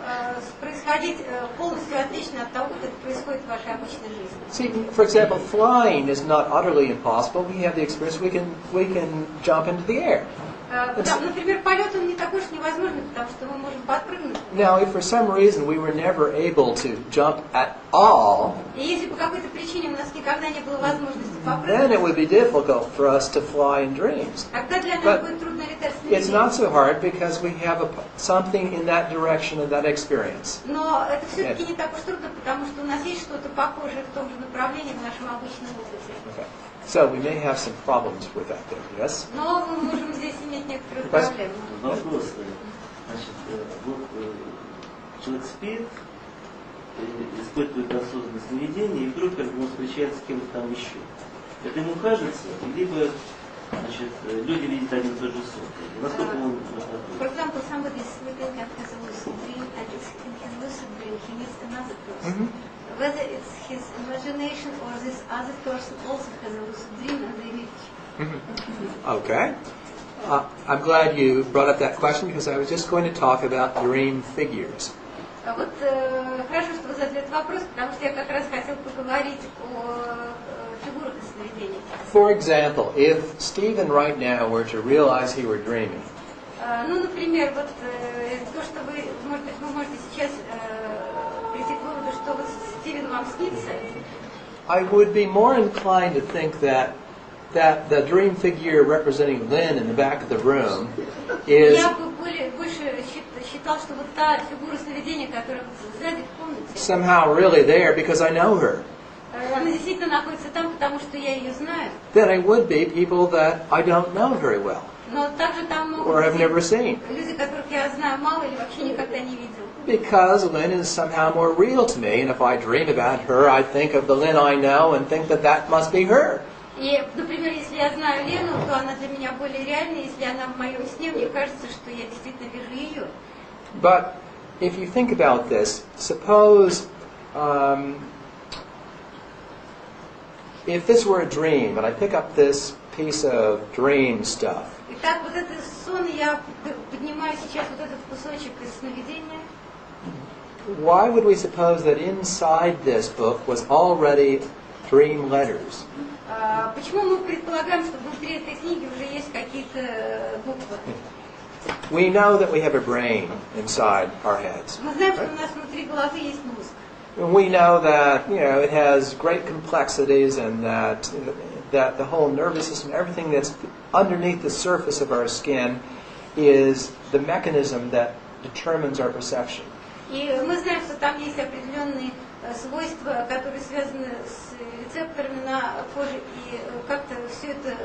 происходить полностью отлично от того, как это происходит в вашей обычной жизни. See, for example, flying is not utterly impossible. We have the experience. We can jump into the air. Например, полет он не такой уж невозможный, потому что мы можем подпрыгнуть. Now, if for some reason we were never able to jump at all, И если по какой-то причине у нас никогда не было возможности then it попрыгнуть, would be difficult for us to fly in dreams. тогда для нас But будет трудно летать в it's not сновидениях. so hard because we have something in that direction of that experience. Но это все-таки не так уж трудно, потому что у нас есть что-то похожее в том же направлении в нашем обычном опыте. Okay. So we may have some problems with that there, yes? Но мы можем здесь иметь некоторые проблемы. Вопрос. Значит, вот человек спит, испытывает осознанное сновидение, и вдруг как бы он встречается с кем-то там еще. Это ему кажется, либо значит, люди видят один и тот же сон. Насколько он... For example, somebody is sleeping and has a lucid dream, and in his lucid dream he meets another person. Whether it's his imagination or this other person also has a lucid dream and they meet. Okay. I'm glad you brought up that question because I was just going to talk about dream figures. Вот хорошо, что вы задали этот вопрос, потому что я как раз хотел поговорить о фигурах из сновидений. For example, if Stephen right now were to realize he were dreaming, Ну, например, вот то, что вы, может быть, вы можете сейчас прийти к выводу, что вот Стивен вам снится. I would be more inclined to think that the dream figure representing Lynn in the back of the room is Я бы больше считал, что вот та фигура сновидения, которая сзади в комнате, somehow really there because I know her. она действительно находится там, потому что я ее знаю. Then it would be people that I don't know very well Но также там or have могут never быть seen. люди, которых я знаю мало или вообще никогда не видел. Because Lynn is somehow more real to me, and if I dream about her, I think of the Lynn I know and think that must be her. И, например, если я знаю Лену, то она для меня более реальна. Если она в моем сне, мне кажется, что я действительно вижу ее. But if you think about this, suppose if this were a dream, and I pick up this piece of dream stuff, Итак, вот этот сон, я поднимаю сейчас вот этот кусочек из сновидения. why would we suppose that inside this book was already dream letters? Почему мы предполагаем, что внутри этой книги уже есть какие-то буквы? We know that we have a brain inside our heads. Мы знаем, что у нас внутри головы есть мозг. And we know that, it has great complexities and that the whole nervous system, everything that's underneath the surface of our skin is the mechanism that determines our perception. И мы знаем, что там есть определенные свойства, которые связаны с рецепторами на коже, и как-то все это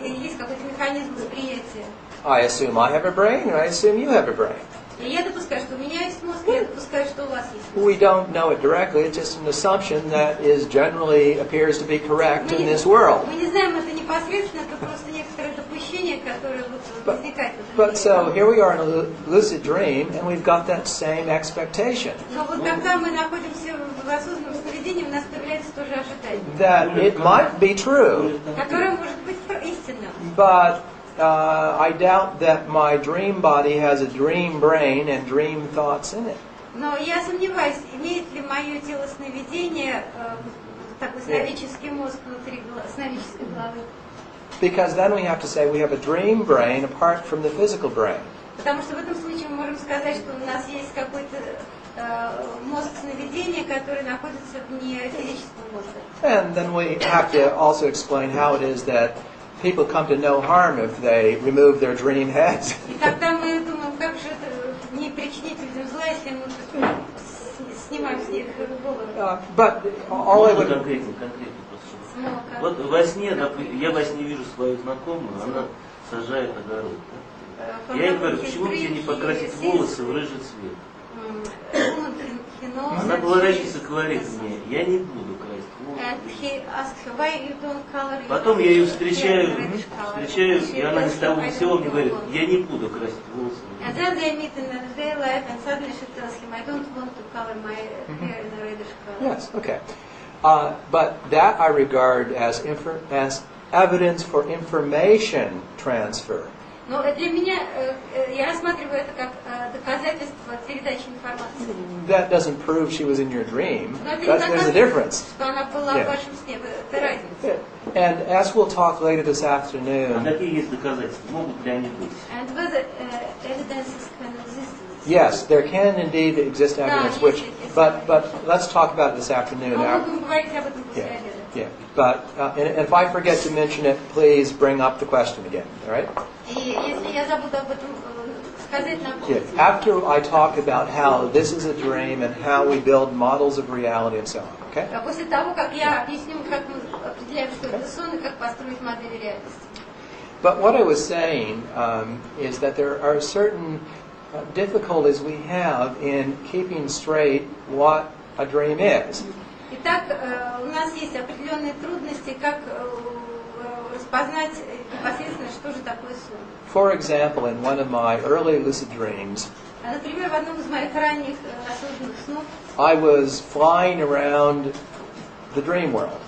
есть какой-то механизм восприятия. I assume I have a brain, and I assume you have a brain. И я допускаю, что у меня есть мозг, я допускаю, что у вас есть мозг. We don't know it directly, it's just an assumption that is generally appears to be correct in this world. Мы не знаем это непосредственно, это просто некоторое допущение, которое возникает в этом But мире. so here we are in a lucid dream, and we've got that same expectation. Но вот когда мы находимся в осознанном сновидении, у нас появляется тоже ожидание, That it might be true, которое может быть истинным. but I doubt that my dream body has a dream brain and dream thoughts in it. Но я сомневаюсь, имеет ли мое тело сновидения такой сновидческий мозг внутри сновидческой головы. Because then we have to say we have a dream brain apart from the physical brain. Потому что в этом случае мы можем сказать, что у нас есть какой-то мозг сновидения, который находится вне физического мозга. And then we have to also explain how it is that people come to no harm if they remove their dream heads. И тогда мы думаем, как же это не причинить людям зла, если мы снимаем с них голову. But all I would... Конкретно просто. Вот во сне, я во сне вижу свою знакомую, она сажает огород. Да? Я ей говорю, почему тебе не покрасить волосы в рыжий цвет? Она поворачивается и говорит мне, я не буду красить волосы. Потом я ее встречаю, и она ни с того ни с сего мне говорит, я не буду красить волосы. And then they meet in a day life, and suddenly she tells him, I don't want to color my hair in a reddish color. Yes, okay. But that I regard as evidence for information transfer. Но для меня, я рассматриваю это как доказательство передачи информации. That doesn't prove she was in your dream. Но это не There's a difference. что она была в вашем сне, это разница. And as we'll talk later this afternoon. А какие есть доказательства? Могут ли они быть? And whether evidences can exist. Yes, there can indeed exist evidence, but let's talk about it this afternoon. Yeah. But and if I forget to mention it, please bring up the question again. All right? Yeah. After I talk about how this is a dream and how we build models of reality and so on. Okay? После того, как я объясню, как мы определяем, что это сон и как построить модели реальности. But what I was saying is that there are certain difficulties we have in keeping straight what a dream is. Итак, у нас есть определенные трудности, как распознать непосредственно, что же такое сон. For example, in one of my early lucid dreams, например, в одном из моих ранних осознанных снов, I was flying around the dream world.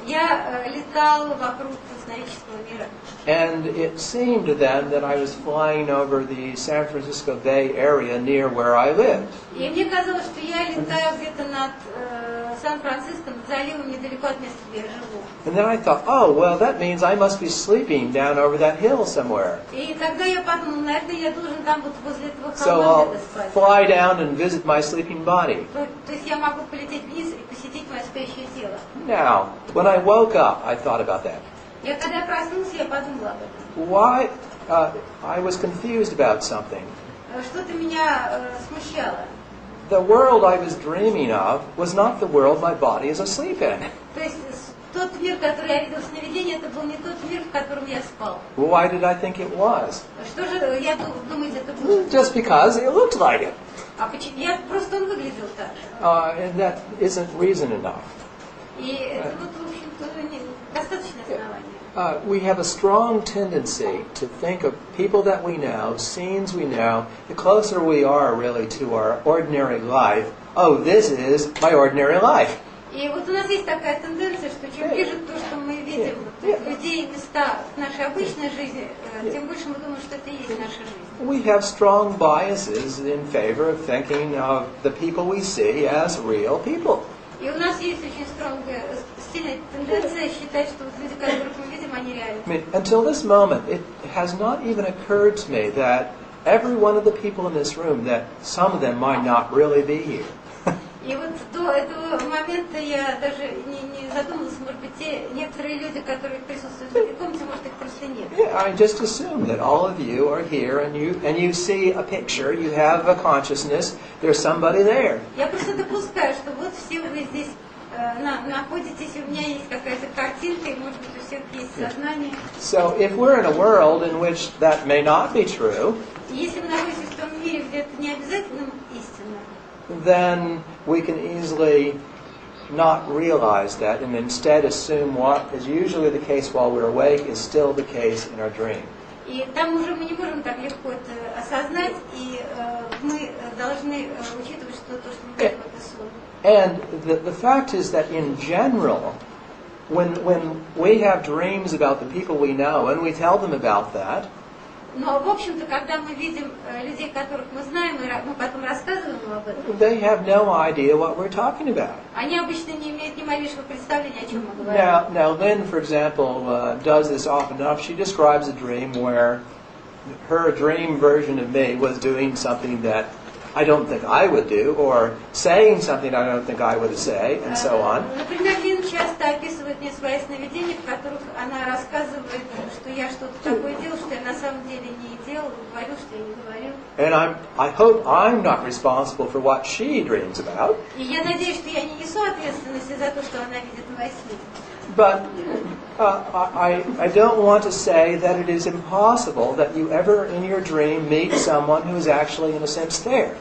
Я летал вокруг сновидческого мира. And it seemed then that I was flying over the San Francisco Bay area near where I lived. И мне казалось, что я летаю где-то над Сан-Франциско, над заливом, недалеко от места, где я живу. And then I thought, oh, well, that means I must be sleeping down over that hill somewhere. И тогда я подумал, наверное, я должен там вот возле этого So холма I'll где-то спать. fly down and visit my sleeping body. То есть я могу полететь вниз и посетить мое спящее тело. Now, when I woke up, I thought about that. Я когда проснулся, я подумала об этом. Why? I was confused about something. Что-то меня смущало. The world I was dreaming of was not the world my body is asleep in. То есть тот мир, который я видел в сновидении, это был не тот мир, в котором я спал. Why did I think it was? Что же я думаете, это было? Just because it looked like it. А почему? Я просто он выглядел так. And that isn't reason enough. И это вот, в общем-то, достаточно основания. We have a strong tendency to think of people that we know, scenes we know, the closer we are really to our ordinary life, oh, this is my ordinary life. И вот у нас есть такая тенденция, что чем ближе то, что мы видим, людей, места в нашей обычной жизни, тем больше мы думаем, что это и есть наша жизнь. We have strong biases in favor of thinking of the people we see as real people. И у нас есть очень сильная тенденция считать, что вот люди, которых мы видим, они реальны. I mean, until this moment, it has not even occurred to me that every one of the people in this room, that some of them might not really be here. И вот до этого момента я даже не задумывалась, может быть, те некоторые люди, которые присутствуют в этой комнате, может, их просто нет. Yeah, I just assume that all of you are here and you see a picture, you have a consciousness, there's somebody there. Я просто допускаю, что вот все вы здесь находитесь, у меня есть какая-то картинка, и, может быть, у всех есть сознание. So if we're in a world in which that may not be true, если вы находитесь в том мире, где это не обязательно истинно, then we can easily not realize that and instead assume what is usually the case while we're awake is still the case in our dream. И там уже мы не можем так легко это осознать, и мы должны учитывать, что то, что мы видим, это сон. And the fact is that in general, when we have dreams about the people we know and we tell them about that, но, в общем-то, когда мы видим людей, которых мы знаем, и мы потом рассказываем им об этом, they have no idea what we're talking about. Они обычно не имеют ни малейшего представления, о чем мы говорим. Now Lynn, for example, does this often enough. She describes a dream where her dream version of me was doing something that I don't think I would do, or saying something I don't think I would say, and so on. Например, Лин часто описывает мне свои сновидения, в которых она рассказывает, что я что-то такое делал, что я на самом деле не делал, говорил, что я не говорил. And I hope I'm not responsible for what she dreams about. И я надеюсь, что я не несу ответственности за то, что она видит во сне. But I don't want to say that it is impossible that you ever in your dream meet someone who is actually in a sense there.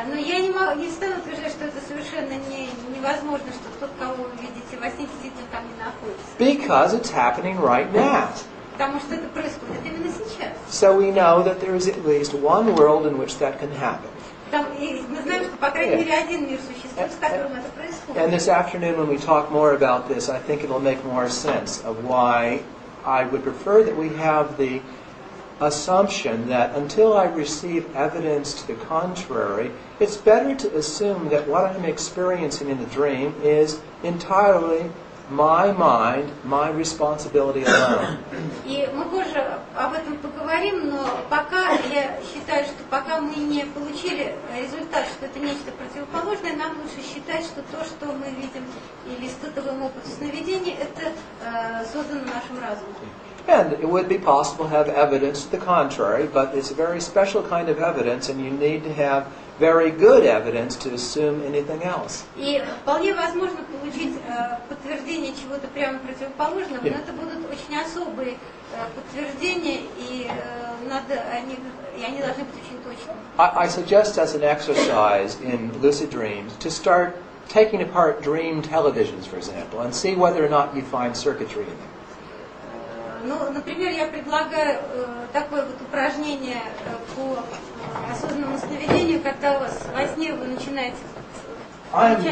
Но я не стану утверждать, что это совершенно невозможно, что тот, кого вы видите во сне, действительно там не находится. Because it's happening right now. Потому что это происходит именно сейчас. So we know that there is at least one world in which that can happen. Мы знаем, что по крайней мере один мир существует, в котором это происходит. And this afternoon when we talk more about this, I think it'll make more sense of why I would prefer that we have the assumption that until I receive evidence to the contrary, it's better to assume that what I'm experiencing in the dream is entirely my mind, my responsibility alone. И мы позже об этом поговорим, но пока я считаю, что пока мы не получили результат, что это нечто противоположное, нам лучше считать, что то, что мы видим или испытываем опыт сновидений, это создано нашим разумом. And it would be possible to have evidence to the contrary, but it's a very special kind of evidence, and you need to have very good evidence to assume anything else. И вполне возможно получить подтверждение чего-то прямо противоположного, но это будут очень особые подтверждения, и они должны быть очень точными. I suggest as an exercise in lucid dreams to start taking apart dream televisions, for example, and see whether or not you find circuitry in them. Ну, например, я предлагаю такое вот упражнение по осознанному сновидению, когда у вас во сне вы начинаете включать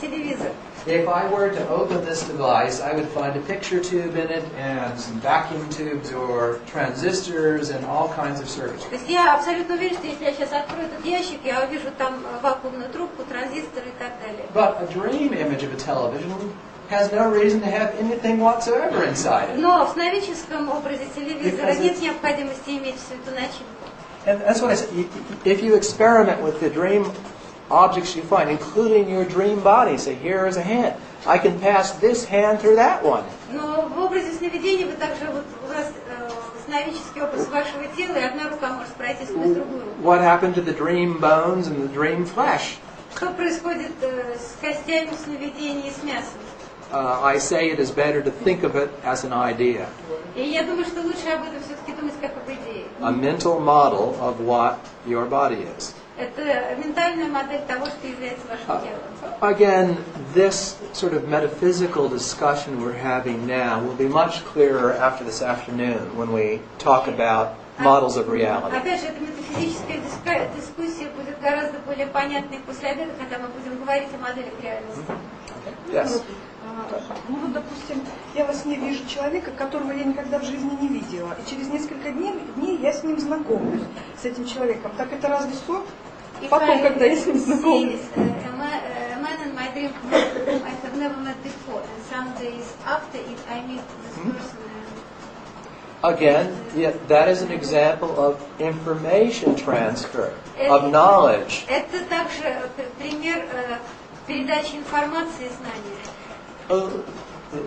телевизор. If I were to open this device, I would find a picture tube in it and some vacuum tubes or transistors and all kinds of circuitry. То есть я абсолютно уверен, что если я сейчас открою этот ящик, я увижу там вакуумную трубку, транзисторы и так далее. But a dream image of a television has no reason to have anything whatsoever inside it. Но в сновидческом образе телевизора нет необходимости иметь всю эту начинку. And that's what I said. If you experiment with the dream objects you find, including your dream body, say, here is a hand. I can pass this hand through that one. Но в образе сновидения вы также вот у вас сновидческий образ вашего тела, и одна рука может пройти сквозь другую руку. What happened to the dream bones and the dream flesh? Что происходит с костями в сновидении и с мясом? I say it is better to think of it as an idea. И я думаю, что лучше об этом все-таки думать как об идее. A mental model of what your body is. Это ментальная модель того, что является вашим телом. Again, this sort of metaphysical discussion we're having now will be much clearer after this afternoon when we talk about models of reality. Опять же, эта метафизическая дискуссия будет гораздо более понятной после обеда, когда мы будем говорить о моделях реальности. Yes. Ну вот, допустим, я во сне вижу человека, которого я никогда в жизни не видела, и через несколько дней я с ним знакомлюсь, с этим человеком. Так это разве сон? Потом, когда я с ним знакомлюсь. Again, that is an example of information transfer, of knowledge. Это также пример передачи информации и знания.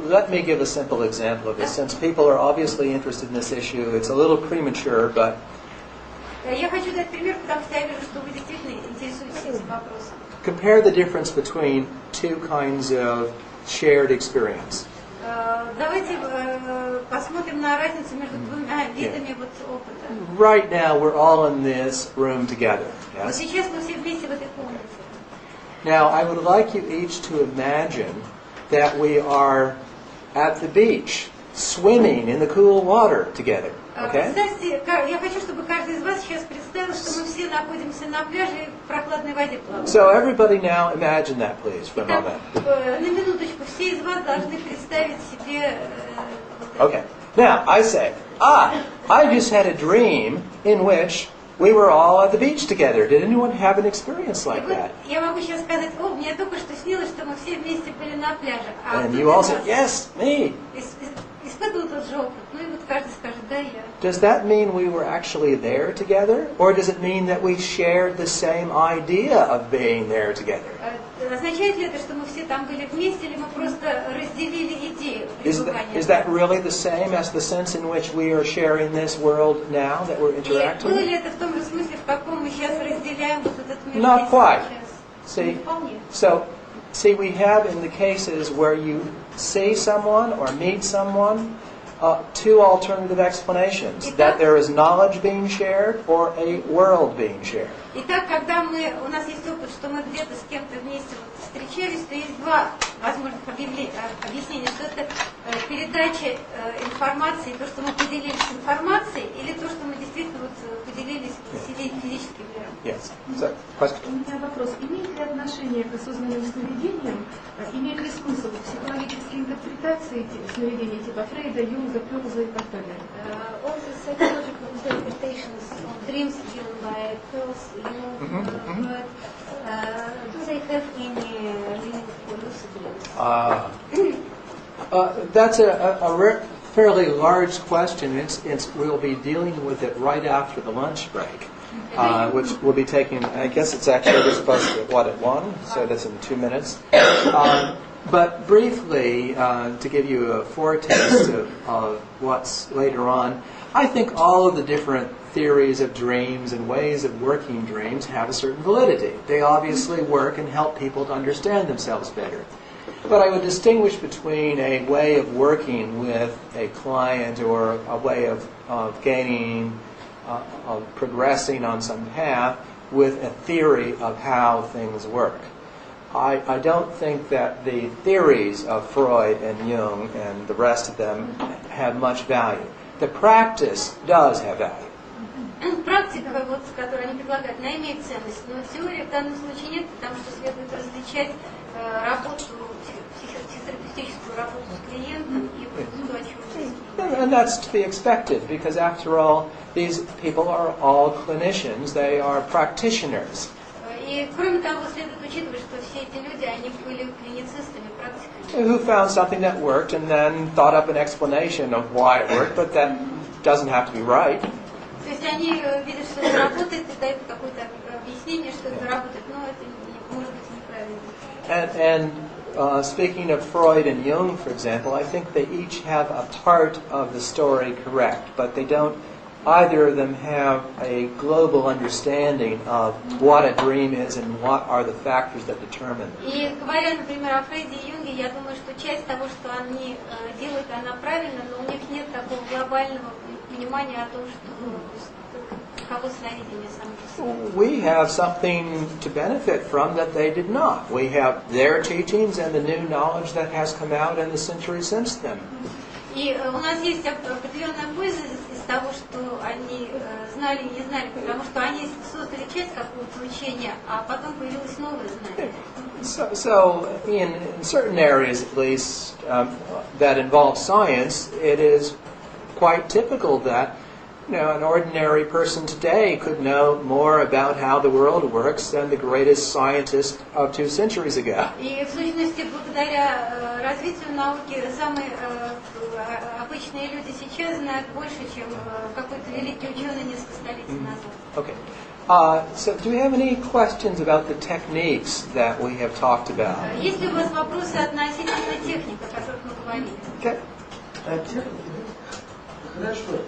Let me give a simple example of this. Since people are obviously interested in this issue, it's a little premature, but Я хочу дать пример, потому что я вижу, что вы действительно интересуетесь этим вопросом. compare the difference between two kinds of shared experience. Давайте посмотрим на разницу между двумя видами вот опыта. Right now, we're all in this room together. Вот Yes? сейчас мы все вместе в этой комнате. Now, I would like you each to imagine that we are at the beach, swimming in the cool water together. Okay? Представьте, я хочу, чтобы каждый из вас сейчас представил, что мы все находимся на пляже в прохладной воде плаваем. So everybody now imagine that, please, for a moment. На минуточку, все из вас должны представить себе... Okay. Now, I say, I just had a dream in which we were all at the beach together. Did anyone have an experience like that? Я могу сейчас сказать, мне только что снилось, что мы все вместе были на пляже. And you all said, yes, me. И испытывал тот же опыт. Ну и вот каждый скажет, да, я. Does that mean we were actually there together? Or does it mean that we shared the same idea of being there together? Означает ли это, что мы все там были вместе, или мы просто разделили идею пребывания? Is that really the same as the sense in which we are sharing this world now that we're И interacting? было ли это в том же смысле, в каком мы сейчас разделяем вот этот мир? Not quite. Сейчас? See, Вполне. so, we have in the cases where you see someone or meet someone, two alternative explanations. That there is knowledge being shared or a world being shared. Итак, когда у нас есть опыт, что мы где-то с кем-то вместе встречались, то есть два возможных объяснения, что это передача информации, то, что мы поделились информацией, или то, что мы действительно поделились физическим миром. Yes. So, question. У меня вопрос. Имеет ли отношение к осознанным сновидениям, имеет ли смысл психологические интерпретации сновидений типа Фрейда, Юнга, Пёрза и так далее? All the psychological interpretations of dreams given by Pearls, Jung, Freud, do they have any meaning for lucid dreams? That's a fairly large question. We'll be dealing with it right after the lunch break, which we'll be taking, I guess it's actually we're supposed to, at 1? So that's in 2 minutes. But briefly, to give you a foretaste of what's later on, I think all of the different theories of dreams and ways of working dreams have a certain validity. They obviously work and help people to understand themselves better. But I would distinguish between a way of working with a client or a way of gaining, of progressing on some path with a theory of how things work. I don't think that the theories of Freud and Jung and the rest of them have much value. The practice does have value. Практика, которую они предлагают, она имеет ценность, но теории в данном случае нет, потому что следует различать работу, психотерапевтическую работу с клиентом и то, о чем And that's to be expected, because after all, these people are all clinicians, they are practitioners. И кроме того, следует учитывать, что все эти люди, они были клиницистами, практиками. Who found something that worked and then thought up an explanation of why it worked, but that doesn't have to be right. То есть они видят, что это работает, и дают какое-то объяснение, что это работает, но это может быть неправильно. And speaking of Freud and Jung, for example, I think they each have a part of the story correct, but they don't, either of them have a global understanding of what a dream is and what are the factors that determine it. И говоря, например, о Фрейде и Юнге, я думаю, что часть того, что они делают, она правильно, но у них нет такого глобального понимания о том, что каково сновидение само по себе. We have something to benefit from that they did not. We have their teachings and the new knowledge that has come out in the century since then. И у нас есть определенная польза из того, что они знали и не знали, потому что они создали часть какого-то учения, а потом появилось новое знание. So in certain areas, at least, that involve science, it is quite typical that an ordinary person today could know more about how the world works than the greatest scientist of 2 centuries ago. И в сущности, благодаря развитию науки, самые обычные люди сейчас знают больше, чем какой-то великий ученый несколько столетий назад. Okay. So do we have any questions about the techniques that we have talked about? Есть ли у вас вопросы относительно техник, о которых мы говорили? Okay. Хорошо.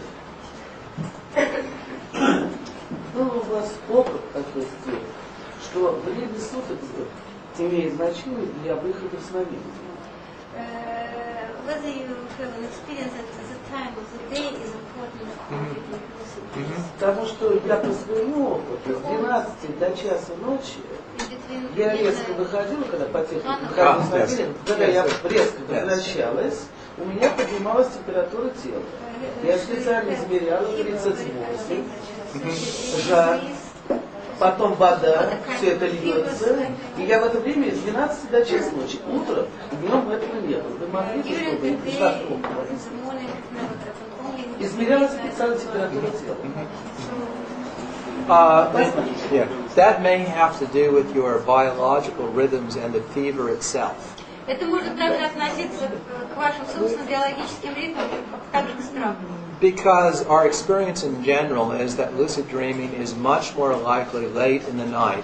Ну, у вас опыт такой, что время суток имеет значение для выхода в сновидение. Whether you have an experience that the time of the day is important for you. Потому что я по своему опыту с 12 до часа ночи я резко выходила, когда по технике выходила в сновидение, когда я резко возвращалась, у меня поднималась температура тела. Я специально измеряла 38, жар, потом вода, все это льется. И я в это время с 12 до часа ночи. Утром, днем этого не было. Вы могли бы, чтобы жарко? Измеряла специально температуру тела. Yeah, that may have to do with your biological rhythms and the fever itself. Это может также относиться к вашим собственным биологическим ритмам, также к страху. Because our experience in general is that lucid dreaming is much more likely late in the night,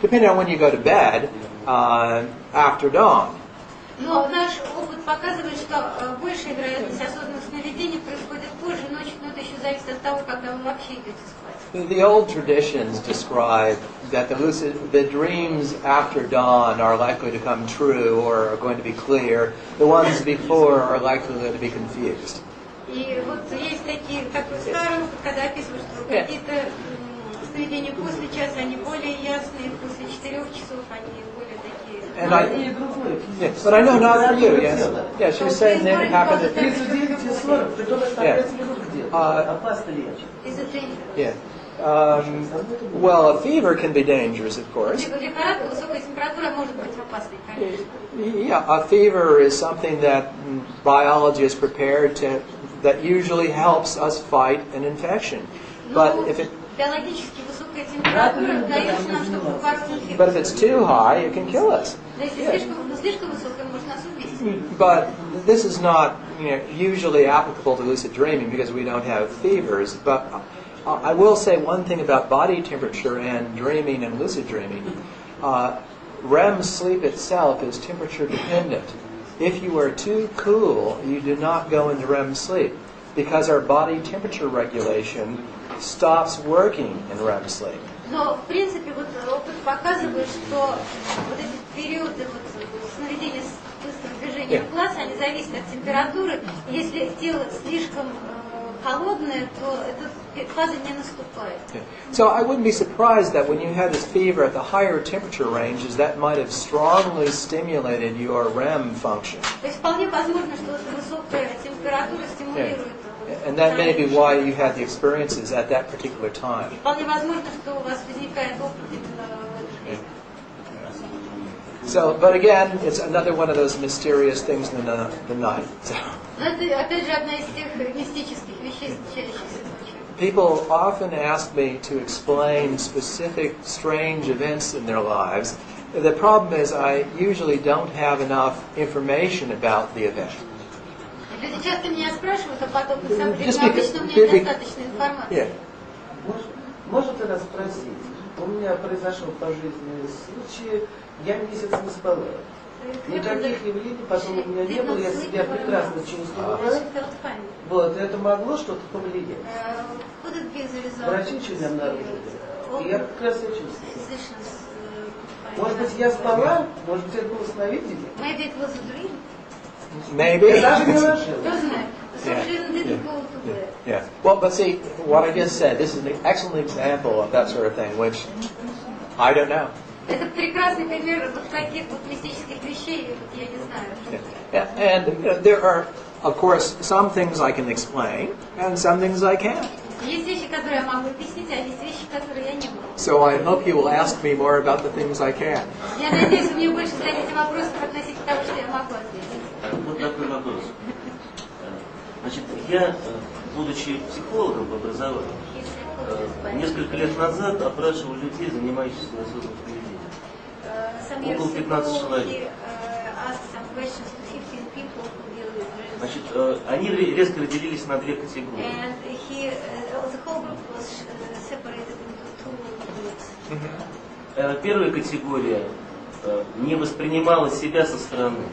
depending on when you go to bed, after dawn. Но наш опыт показывает, что большая вероятность осознанных сновидений происходит позже ночью, но это еще зависит от того, когда вы вообще идете спать. The old traditions describe that the dreams after dawn are likely to come true or are going to be clear. The ones before are likely to be confused. И вот есть такие, такой старый опыт, когда описывают, что какие-то сновидения после часа, они более ясные, после 4 часов они более такие. And but I know not for you, yes. Yeah, she was saying that it happened at... Yeah. Well, a fever can be dangerous, of course. Yeah, a fever is something that biology is prepared to, that usually helps us fight an infection. But if it's too high, it can kill us. Yeah. But this is not usually applicable to lucid dreaming because we don't have fevers. But I will say one thing about body temperature and dreaming and lucid dreaming. REM sleep itself is temperature dependent. If you are too cool, you do not go into REM sleep because our body temperature regulation stops working in REM sleep. Но, в принципе, вот опыт показывает, что вот эти периоды сновидения с быстрым движением глаз, они зависят от температуры. Если тело слишком холодное, то эта фаза не наступает. So I wouldn't be surprised that when you had this fever at the higher temperature ranges, that might have strongly stimulated your REM function. То есть вполне возможно, что высокая температура стимулирует. And that may be why you had the experiences at that particular time. Вполне возможно, что у вас возникает опыт именно в этом. So, but again, it's another one of those mysterious things in the night. So. People often ask me to explain specific strange events in their lives. The problem is I usually don't have enough information about the event. Люди часто меня спрашивают о подобных событиях, но обычно у меня недостаточно информации. Можно тогда спросить? У меня произошел по жизни случай, я месяц не спала. Никаких явлений потом у меня не было, я себя прекрасно чувствовала. Вот, это могло что-то повлиять. Врачи что-нибудь обнаружили. И я как раз себя чувствовала. Может быть, я спала? Может быть, это было сновидение? Maybe. Yeah. Well, but see, what I just said, this is an excellent example of that sort of thing, which I don't know. Это прекрасный пример вот таких вот мистических вещей, я не знаю. And there are, of course, some things I can explain, and some things I can't. Есть вещи, которые я могу объяснить, а есть вещи, которые я не могу. So I hope you will ask me more about the things I can. Я надеюсь, вы мне больше зададите вопросов относительно того, что я могу ответить. Вот такой вопрос. Значит, я, будучи психологом по образованию, несколько лет назад опрашивал людей, занимающихся осознанным поведением. Около 15 человек. Значит, они резко разделились на две категории. Первая категория не воспринимала себя со стороны.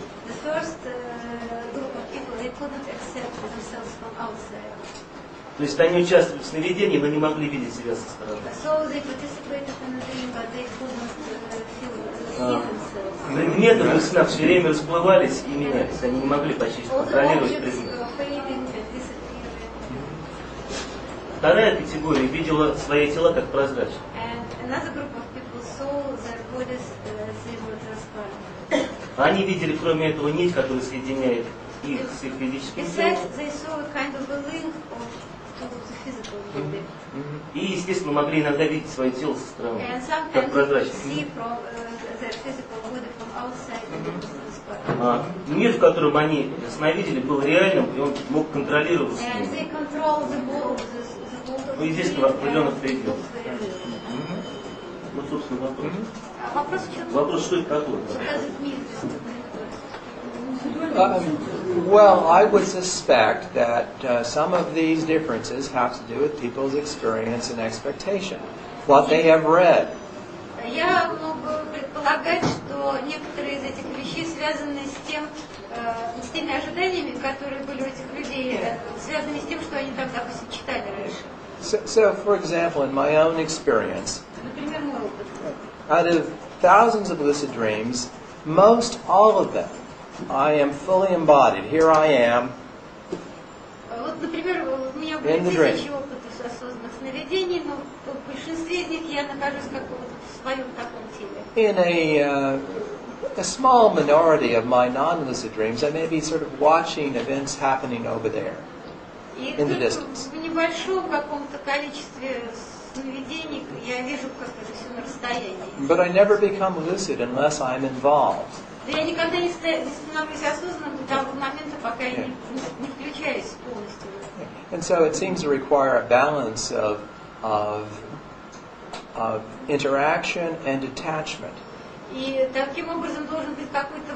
То есть они участвовали в сновидении, но не могли видеть себя со стороны. Предметы в их снах все время расплывались и менялись. Они не могли почти контролировать предметы. Вторая категория видела свои тела как прозрачные. Они видели, кроме этого, нить, которая соединяет их с их физическим телом. И, естественно, могли иногда видеть свое тело со стороны, как прозрачное. Мир, в котором они сновидели, был реальным, и он мог контролировать сны. Ну, естественно, в определенных пределах. Вот, собственно, вопрос. Вопрос, что это такое? Well, I would suspect that some of these differences have to do with people's experience and expectation, what they have read. Я могу предполагать, что некоторые из этих вещей связаны с теми ожиданиями, которые были у этих людей, связаны с тем, что они там, допустим, читали раньше. So, for example, in my own experience, Например, мой опыт. out of thousands of lucid dreams, most all of them, I am fully embodied. Here I am. Вот, например, у меня были тысячи опытов осознанных сновидений, но в большинстве из них я нахожусь как бы в своем таком теле. In a small minority of my non-lucid dreams, I may be sort of watching events happening over there, in the distance. В небольшом каком-то количестве сновидений я вижу как это все на расстоянии. But I never become lucid unless I'm involved. Да я никогда не становлюсь осознанным до того момента, пока я не включаюсь полностью. And so it seems to require a balance of interaction and detachment. И таким образом должен быть какой-то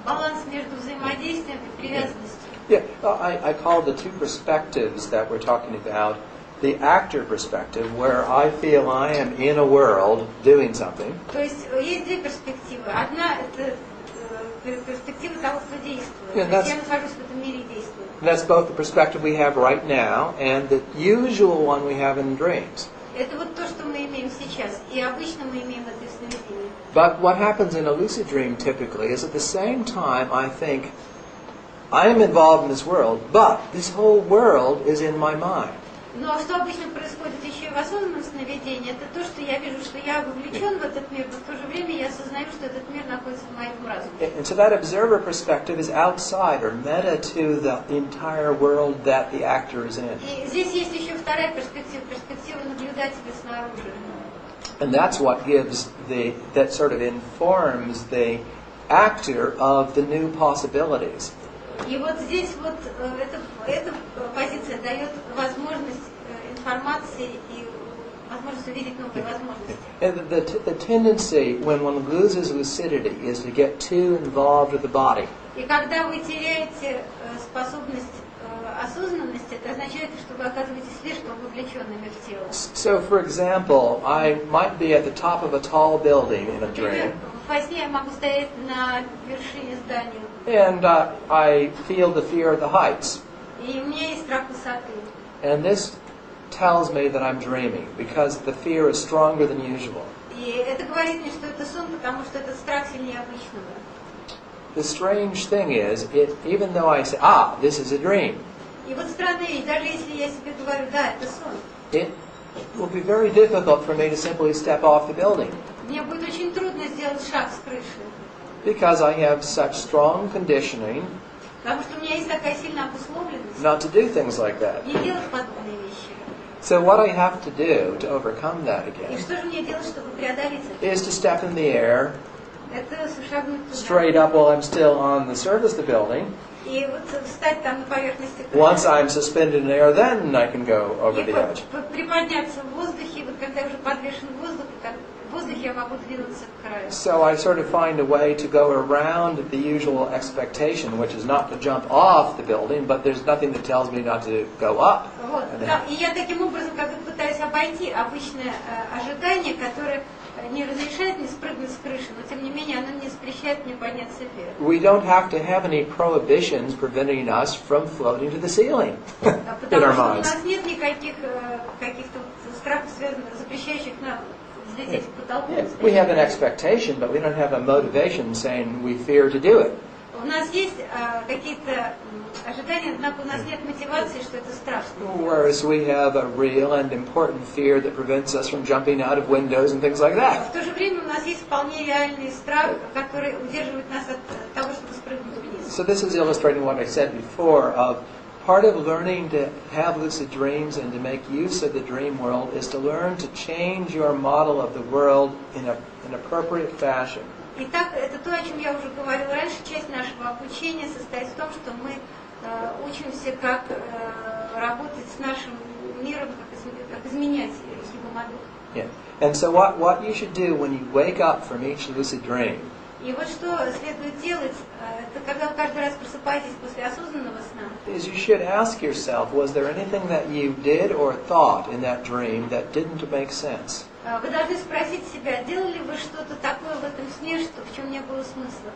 баланс между взаимодействием и привязанностью. Yeah, I call the two perspectives that we're talking about the actor perspective, where I feel I am in a world doing something. То есть есть две перспективы. Одна это перспектива того, кто действует. Я нахожусь в этом мире и действую. That's both the perspective we have right now and the usual one we have in dreams. Это вот то, что мы имеем сейчас, и обычно мы имеем это в сновидении. But what happens in a lucid dream typically is at the same time I think I am involved in this world, but this whole world is in my mind. Но что обычно происходит еще и в осознанном сновидении, это то, что я вижу, что я вовлечен в этот мир, но в то же время я осознаю, что этот мир находится в моем разуме. And so that observer perspective is outside or meta to the entire world that the actor is in. И здесь есть еще вторая перспектива, перспектива наблюдателя снаружи. And that's what that sort of informs the actor of the new possibilities. И вот здесь вот эта позиция дает возможность информации и возможность увидеть новые возможности. And the tendency when one loses lucidity is to get too involved with the body. И когда вы теряете способность осознанности, это означает, что вы оказываетесь слишком вовлеченными в тело. So, for example, I might be at the top of a tall building in a dream. Во сне я могу стоять на вершине здания. And I feel the fear of the heights. И у меня есть страх высоты. And this tells me that I'm dreaming because the fear is stronger than usual. И это говорит мне, что это сон, потому что этот страх сильнее обычного. The strange thing is, even though I say, this is a dream, И вот странная вещь, даже если я себе говорю, да, это сон, it will be very difficult for me to simply step off the building. Мне будет очень трудно сделать шаг с крыши. Because I have such strong conditioning Потому что у меня есть такая сильная обусловленность not to do things like that. не делать подобные вещи. So what I have to do to overcome that И again что же мне делать, чтобы преодолеть это? is to step in the air Это шагнуть straight туда. up while I'm still on the surface of the building. И вот встать там на поверхности Once I'm suspended in the air, then I can go over the edge. приподняться в воздухе, вот когда я уже подвешен в воздухе я могу двинуться к краю. So I sort of find a way to go around the usual expectation, which is not to jump off the building, but there's nothing that tells me not to go up. Вот, да, и я таким образом как бы пытаюсь обойти обычное ожидание, которое не разрешает мне спрыгнуть с крыши, но тем не менее оно не запрещает мне подняться вверх. We don't have to have any prohibitions preventing us from floating to the ceiling in Потому our что у minds. нас нет никаких каких-то страхов, связанных, запрещающих нам взлететь к потолку. We have an expectation, but we don't have a motivation saying we fear to do it. У нас есть какие-то ожидания, однако у нас нет мотивации, что это страшно. Whereas we have a real and important fear that prevents us from jumping out of windows and things like that. В то же время у нас есть вполне реальный страх, который удерживает нас от того, чтобы спрыгнуть вниз. So this is illustrating what I said before of part of learning to have lucid dreams and to make use of the dream world is to learn to change your model of the world in an appropriate fashion. Итак, это то, о чем я уже говорила раньше. Часть нашего обучения состоит в том, что мы учимся, как работать с нашим миром, как изменять его модель. Yeah. And so what you should do when you wake up from each lucid dream И вот что следует делать, это когда вы каждый раз просыпаетесь после осознанного сна. Is you should ask yourself, was there anything that you did or thought in that dream that didn't make sense? Вы должны спросить себя, делали вы что-то такое в этом сне, что в чем не было смысла.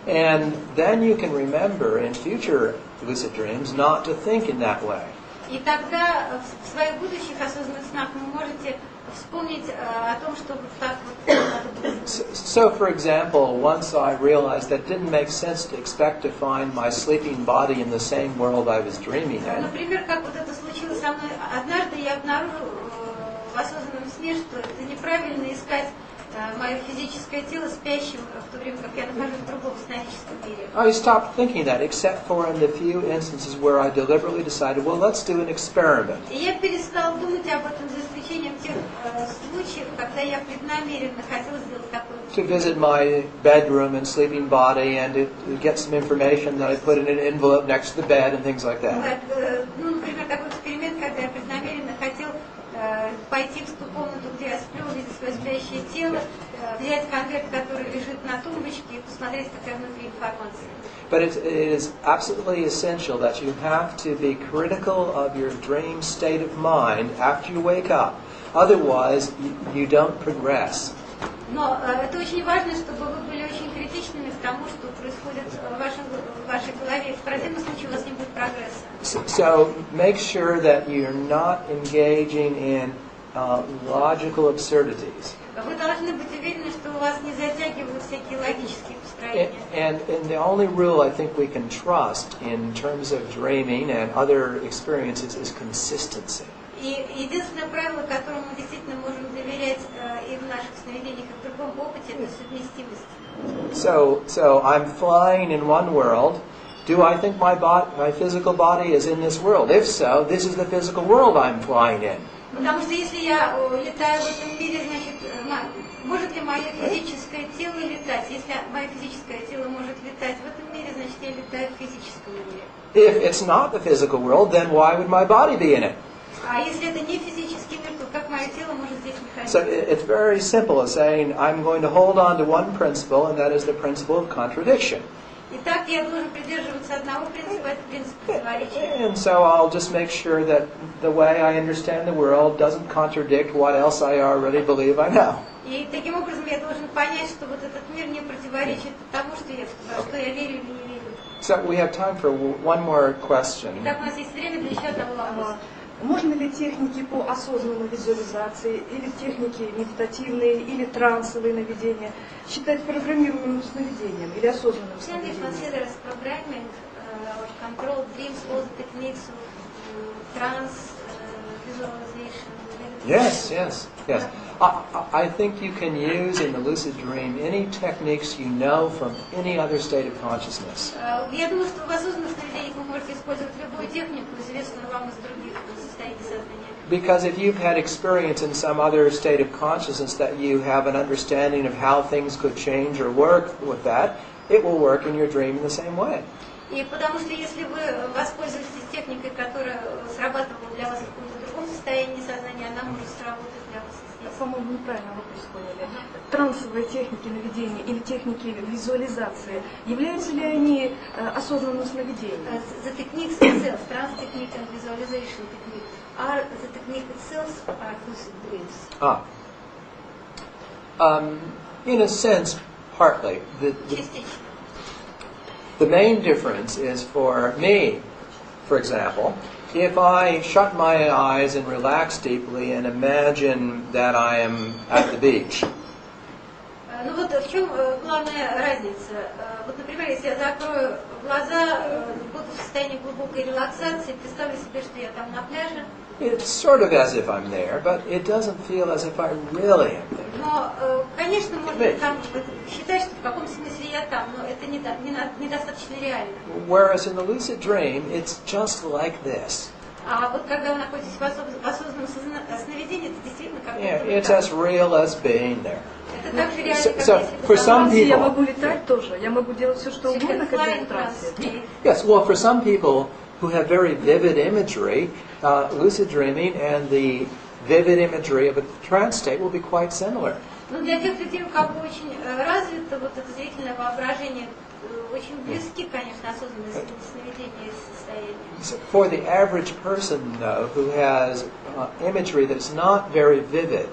And then you can remember in future lucid dreams not to think in that way. И тогда в своих будущих осознанных снах вы можете вспомнить о том, что вот так вот надо было. So, for example, once I realized that it didn't make sense to expect to find my sleeping body in the same world I was dreaming in. Например, как вот это случилось со мной, однажды я обнаружил в осознанном сне, что это неправильно искать мое физическое тело спящим в то время, как я нахожусь в другом сновидческом мире. I stopped thinking that, except for in the few instances where I deliberately decided, well, let's do an experiment. И я перестал думать об этом, за исключением тех случаев, когда я преднамеренно хотела сделать такое. To visit my bedroom and sleeping body and to get some information that I put in an envelope next to the bed and things like that. Ну, например, такой эксперимент, когда я преднамеренно хотел пойти в ту комнату, где я сплю, увидеть свое спящее тело, взять конверт, который лежит на тумбочке, и посмотреть, какая внутри информация. But it is absolutely essential that you have to be critical of your dream state of mind after you wake up. Otherwise, you don't progress. Но это очень важно, чтобы вы были очень критичными к тому, что происходит в вашей голове. В противном случае у вас не будет прогресса. So make sure that you're not engaging in logical absurdities. Вы должны быть уверены, что у вас не затягивают всякие логические построения. And the only rule I think we can trust in terms of dreaming and other experiences is consistency. И единственное правило, которому мы действительно можем доверять и в наших сновидениях, и в другом опыте, это совместимость. So I'm flying in one world. Do I think my physical body is in this world? If so, this is the physical world I'm flying in. Потому что если я летаю в этом мире, значит, может ли мое физическое тело летать? Если мое физическое тело может летать в этом мире, значит, я летаю в физическом мире. If it's not the physical world, then why would my body be in it? А если это не физический мир, то как мое тело может здесь находиться? So it's very simple as saying, I'm going to hold on to one principle, and that is the principle of contradiction. Итак, я должен придерживаться одного принципа, это принцип противоречия. And so I'll just make sure that the way I understand the world doesn't contradict what else I already believe I know. И таким образом я должен понять, что вот этот мир не противоречит тому, что я верю или не верю. So we have time for one more question. Итак, у нас есть время для еще одного вопроса. Можно ли техники по осознанной визуализации, или техники медитативные, или трансовые наведения считать программируемым сновидением или осознанным Can we сновидением? consider as programming or control dreams, all the techniques of trance, visualization? Yes. I think you can use in the lucid dream any techniques you know from any other state of consciousness. Я думаю, что в осознанных сновидениях вы можете использовать любую технику, известную вам из других состояний сознания. Because if you've had experience in some other state of consciousness that you have an understanding of how things could change or work with that, it will work in your dream in the same way. И потому что если вы воспользуетесь техникой, которая срабатывала для вас в каком-то другом состоянии сознания, она может сработать для вас здесь. По-моему, неправильно вопрос поняли. Трансовые техники наведения или техники визуализации, являются ли они осознанным сновидением? The techniques itself, trance technique and visualization technique, are the technique itself are lucid dreams? In a sense, partly. Частично. The main difference is for me, for example, if I shut my eyes and relax deeply and imagine that I am at the beach. Ну вот в чем главная разница? Вот, например, если я закрою глаза, буду в состоянии глубокой релаксации, представлю себе, что я там на пляже. It's sort of as if I'm there, but it doesn't feel as if I really am there. Но, конечно, можно там считать, что в каком смысле я там, но это недостаточно реально. Whereas in the lucid dream, it's just like this. А вот когда вы находитесь в осознанном сновидении, это действительно как It's as real as being there. это так же реально, как So for some Я people, могу летать тоже, я могу делать все, что угодно, когда я в трансе. yes, well, for some people who have very vivid imagery, lucid dreaming and the vivid imagery of a trance state will be quite similar. Но для тех людей, у кого очень развит что вот это зрительное воображение очень близки, конечно, осознанные сновидения и состояния. For the average person, though, who has imagery that's not very vivid,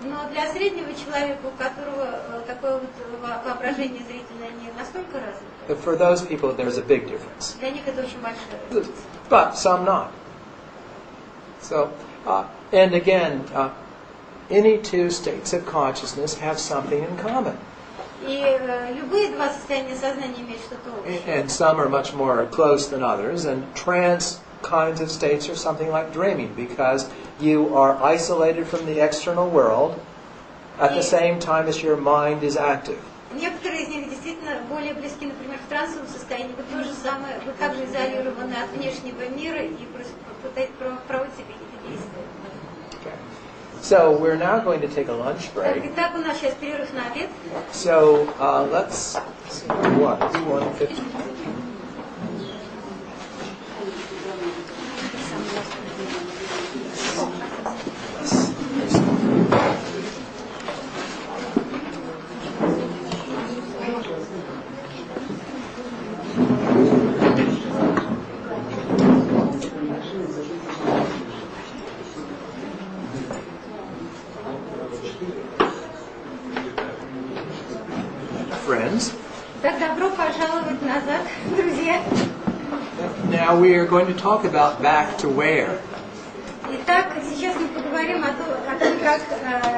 Но для среднего человека, у которого такое вот воображение зрительное не настолько развито, for those people there's a big difference. для них это очень большая разница. But some not. So, and again, any two states of consciousness have something in common. И любые два состояния сознания имеют что-то общее. And some are much more close than others, and trance kinds of states are something like dreaming, because you are isolated from the external world at the same time as your mind is active. Некоторые из них действительно более близки, например, в трансовом состоянии. Вы то же самое, вы также изолированы от внешнего мира и проводите какие-то действия. Okay. So we're now going to take a lunch break. Итак, у нас сейчас перерыв на обед. So let's see, 1:50. Friends. Так, добро пожаловать назад, друзья. Now we are going to talk about back to where. Итак, сейчас мы поговорим о том, как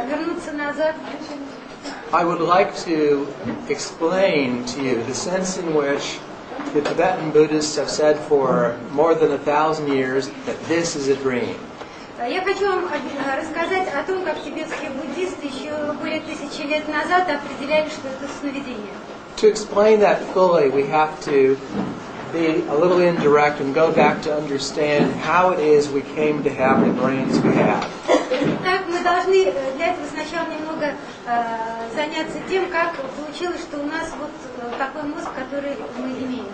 вернуться назад. I would like to explain to you the sense in which the Tibetan Buddhists have said for more than 1,000 years that this is a dream. Я хочу вам рассказать о том, как тибетские буддисты еще более 1000 лет назад определяли, что это сновидение. To explain that fully, we have to be a little indirect and go back to understand how it is we came to have the brains we have. Так, мы должны для этого сначала немного заняться тем, как получилось, что у нас вот такой мозг, который мы имеем.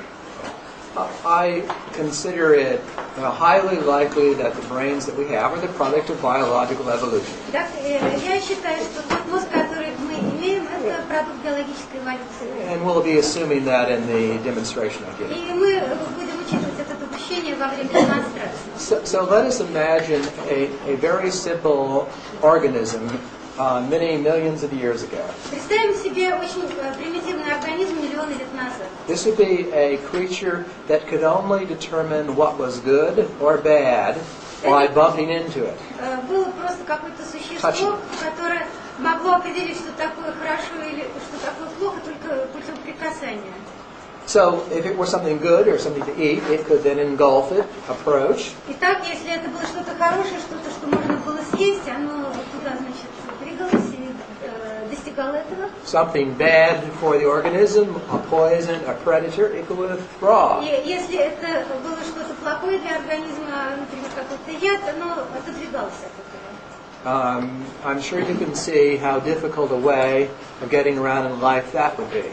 I consider it highly likely that the brains that we have are the product of biological evolution. Так, я считаю, что тот мозг, который мы имеем, это продукт биологической эволюции. And we'll be assuming that in the demonstration I give. И мы будем учитывать это допущение во время демонстрации. So let us imagine a very simple organism many millions of years ago. Представим себе очень примитивный организм миллионы лет назад. This would be a creature that could only determine what was good or bad by bumping into it. Было просто какое-то существо, которое могло определить, что такое хорошо или что такое плохо, только путем прикасания. So if it were something good or something to eat, it could then engulf it, approach. Итак, если это было что-то хорошее, что-то, что можно было съесть, оно туда, значит, двигалось и достигало этого. Something bad for the organism, a poison, a predator, it could withdraw. И если это было что-то плохое для организма, например, какой-то яд, оно отодвигалось от этого. I'm sure you can see how difficult a way of getting around in life that would be.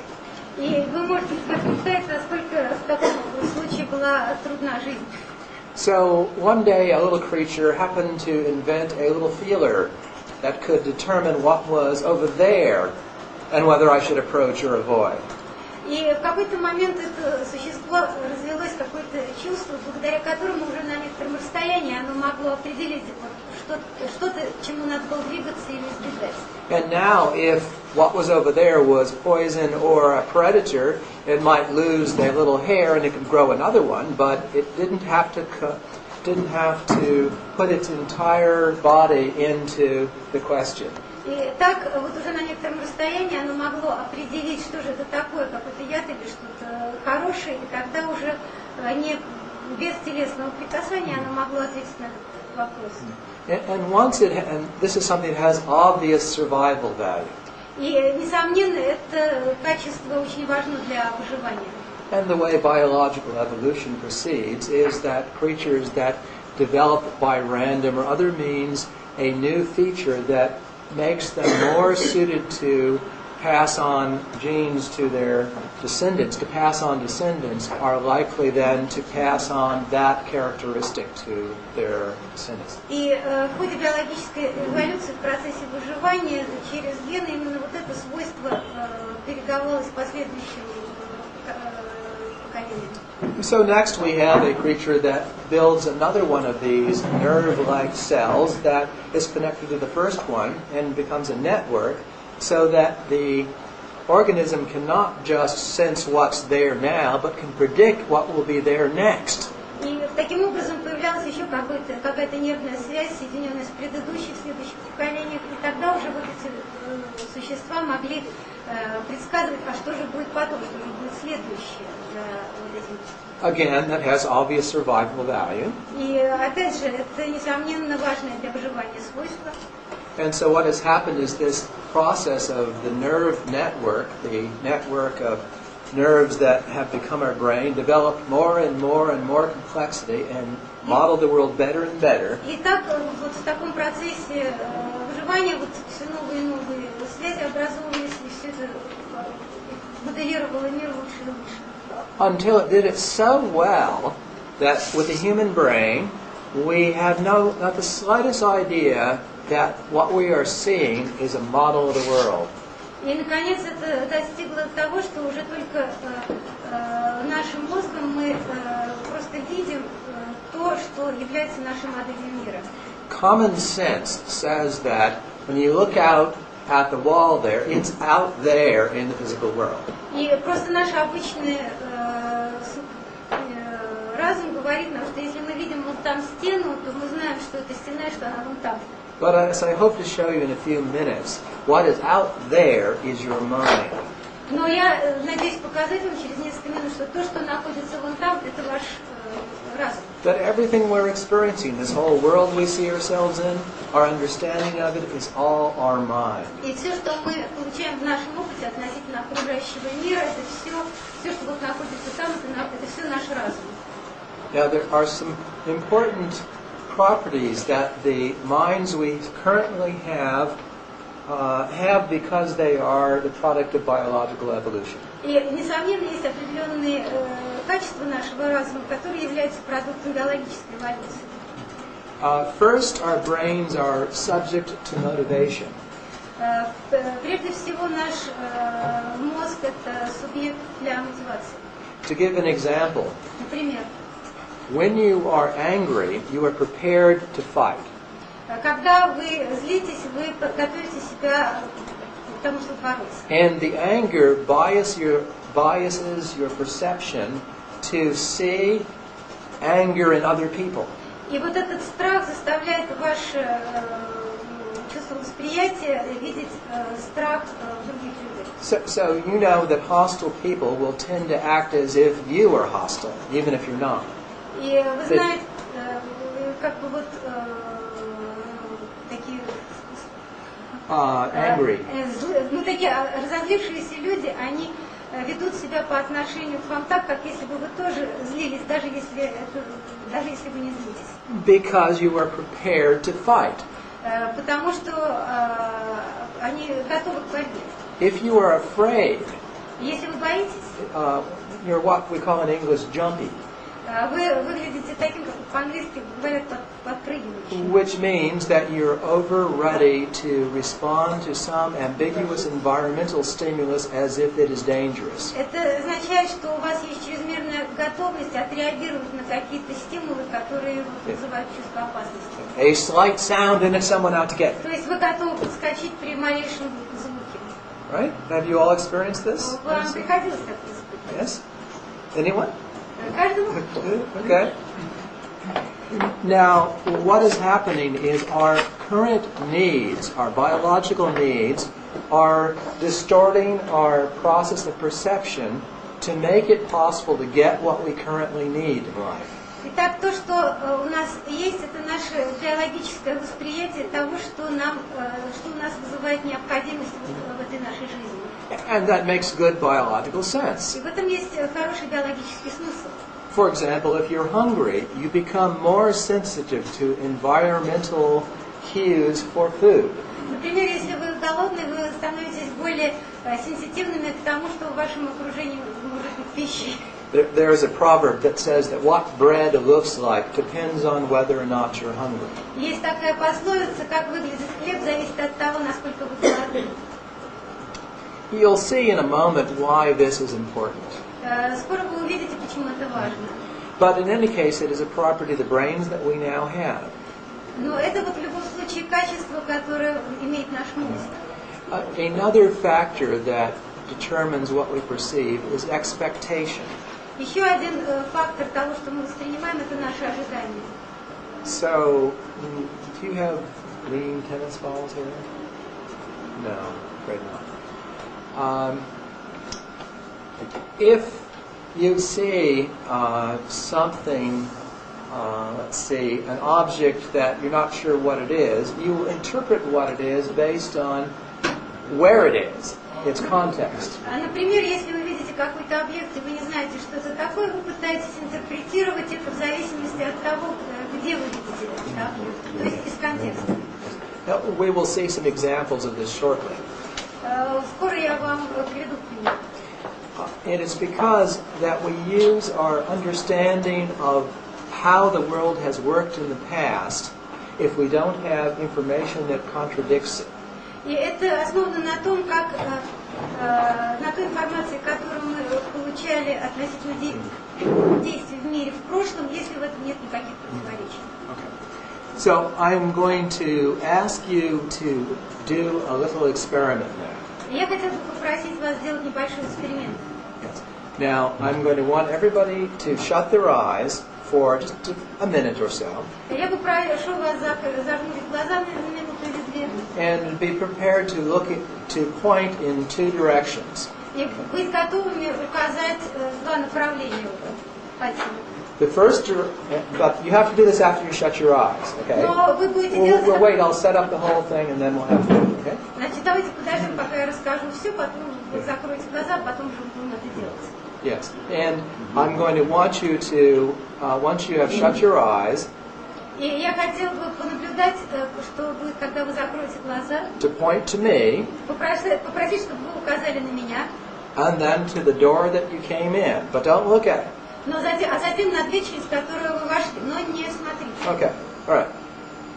И вы можете представить, насколько в таком случае была трудна жизнь. So one day a little creature happened to invent a little feeler that could determine what was over there and whether I should approach or avoid. И в какой-то момент это существо развилось какое-то чувство, благодаря которому уже на некотором расстоянии оно могло определить что-то, чему надо было двигаться или избегать. And now, if what was over there was poison or a predator, it might lose their little hair and it could grow another one, but it didn't have to put its entire body into the question. И так вот уже на некотором расстоянии оно могло определить, что же это такое, какой-то яд или что-то хорошее, и тогда уже не без телесного прикасания оно могло ответить на этот вопрос. And this is something that has obvious survival value. И, несомненно, это качество очень важно для выживания. And the way biological evolution proceeds is that creatures that develop by random or other means a new feature that makes them more suited to pass on genes to their descendants, to pass on descendants, are likely then to pass on that characteristic to their descendants. И в ходе биологической эволюции, в процессе выживания, через гены именно вот это свойство передавалось последующим поколениям. So next we have a creature that builds another one of these nerve-like cells that is connected to the first one and becomes a network, so that the organism cannot just sense what's there now, but can predict what will be there next. И таким образом появлялась еще какая-то нервная связь, соединенная с предыдущей, в следующих поколениях, и тогда уже вот эти существа могли предсказывать, а что же будет потом, что же будет следующее за вот этим. Again, that has obvious survival value. И опять же, это несомненно важное для выживания свойство. And so what has happened is this process of the nerve network, the network of nerves that have become our brain, developed more and more and more complexity and modeled the world better and better. И так вот в таком процессе выживания вот все новые и новые связи образовывались, и все это моделировало мир лучше и лучше. Until it did it so well that with the human brain, we have not the slightest idea that what we are seeing is a model of the world. И, наконец, это достигло того, что уже только нашим мозгом мы просто видим то, что является нашей моделью мира. Common sense says that when you look out at the wall there, it's out there in the physical world. И просто наш обычный разум говорит нам, что если мы видим вот там стену, то мы знаем, что это стена и что она вон там. But as I hope to show you in a few minutes, what is out there is your mind. Но я надеюсь показать вам через несколько минут, что то, что находится вон там, это ваш разум. That everything we're experiencing, this whole world we see ourselves in, our understanding of it is all our mind. И все, что мы получаем в нашем опыте относительно окружающего мира, это все, что вот находится там, это все наш разум. Now there are some important properties that the minds we currently have because they are the product of biological evolution. И, несомненно, есть определенные качества нашего разума, которые являются продуктом биологической эволюции. First, our brains are subject to motivation. Прежде всего, наш мозг – это субъект для мотивации. To give an example, Например, when you are angry, you are prepared to fight. когда вы злитесь, вы подготовите себя к тому, чтобы бороться. And the anger biases your perception to see anger in other people. И вот этот страх заставляет ваше чувство восприятия видеть страх в других людях. So you know that hostile people will tend to act as if you are hostile, even if you're not. И вы знаете, как бы вот такие angry. Такие разозлившиеся люди, они ведут себя по отношению к вам так, как если бы вы тоже злились, даже если вы не злитесь. Because you are prepared to fight. Потому что они готовы к борьбе. If you are afraid, если вы боитесь, you're what we call in English jumpy. Вы выглядите таким, как по-английски говорят, подпрыгивающим. Which means that you're over ready to respond to some ambiguous environmental stimulus as if it is dangerous. Это означает, что у вас есть чрезмерная готовность отреагировать на какие-то стимулы, которые вызывают чувство опасности. A slight sound and it's someone out to get. То есть вы готовы подскочить при малейшем звуке. Right? Have you all experienced this? Вам приходилось такое испытывать? Yes? Anyone? Каждому? Okay. Now, what is happening is our current needs, our biological needs, are distorting our process of perception to make it possible to get what we currently need in life. Итак, то, что у нас есть, это наше биологическое восприятие того, что у нас вызывает необходимость в этой нашей жизни. And that makes good biological sense. И в этом есть хороший биологический смысл. For example, if you're hungry, you become more sensitive to environmental cues for food. Например, если вы голодны, вы становитесь более сенситивными к тому, что в вашем окружении может быть пищей. There is a proverb that says that what bread looks like depends on whether or not you're hungry. Есть такая пословица, как выглядит хлеб, зависит от того, насколько вы голодны. You'll see in a moment why this is important. Скоро вы увидите, почему это важно. But in any case, it is a property of the brains that we now have. Но это вот в любом случае качество, которое имеет наш мозг. Another factor that determines what we perceive is expectation. Еще один фактор того, что мы воспринимаем, это наши ожидания. So, do you have green tennis balls here? No, afraid not. If you see something, let's see, an object that you're not sure what it is, you will interpret what it is based on where it is, its context. Например, если вы видите какой-то объект, и вы не знаете, что это такое, вы пытаетесь интерпретировать это в зависимости от того, где вы видите этот объект, то есть из контекста. We will see some examples of this shortly. Скоро я вам приведу пример. It is because that we use our understanding of how the world has worked in the past if we don't have information that contradicts it. И это основано на том, как на той информации, которую мы получали относительно действий в мире в прошлом, если в этом нет никаких противоречий. Okay. So I'm going to ask you to do a little experiment now. Я хотела бы попросить вас сделать небольшой эксперимент. Yes. Now I'm going to want everybody to shut their eyes for just a minute or so. Я бы прошу вас зажмурить глаза на минуту или две. And be prepared to point in two directions. И быть готовыми указать два направления пальцами. The first, but you have to do this after you shut your eyes, okay? Но вы будете делать. We'll wait. I'll set up the whole thing, and then we'll have to do it, okay? Значит, давайте подождем, пока я расскажу все, потом вы закроете глаза, потом уже будем это делать. Yes, and I'm going to want you to, once you have shut your eyes, И я хотела бы понаблюдать, что будет, когда вы закроете глаза. To point to me. Попросить, чтобы вы указали на меня. And then to the door that you came in, but don't look at it. Но затем на дверь, через которую вы вошли, но не смотрите. Okay, all right.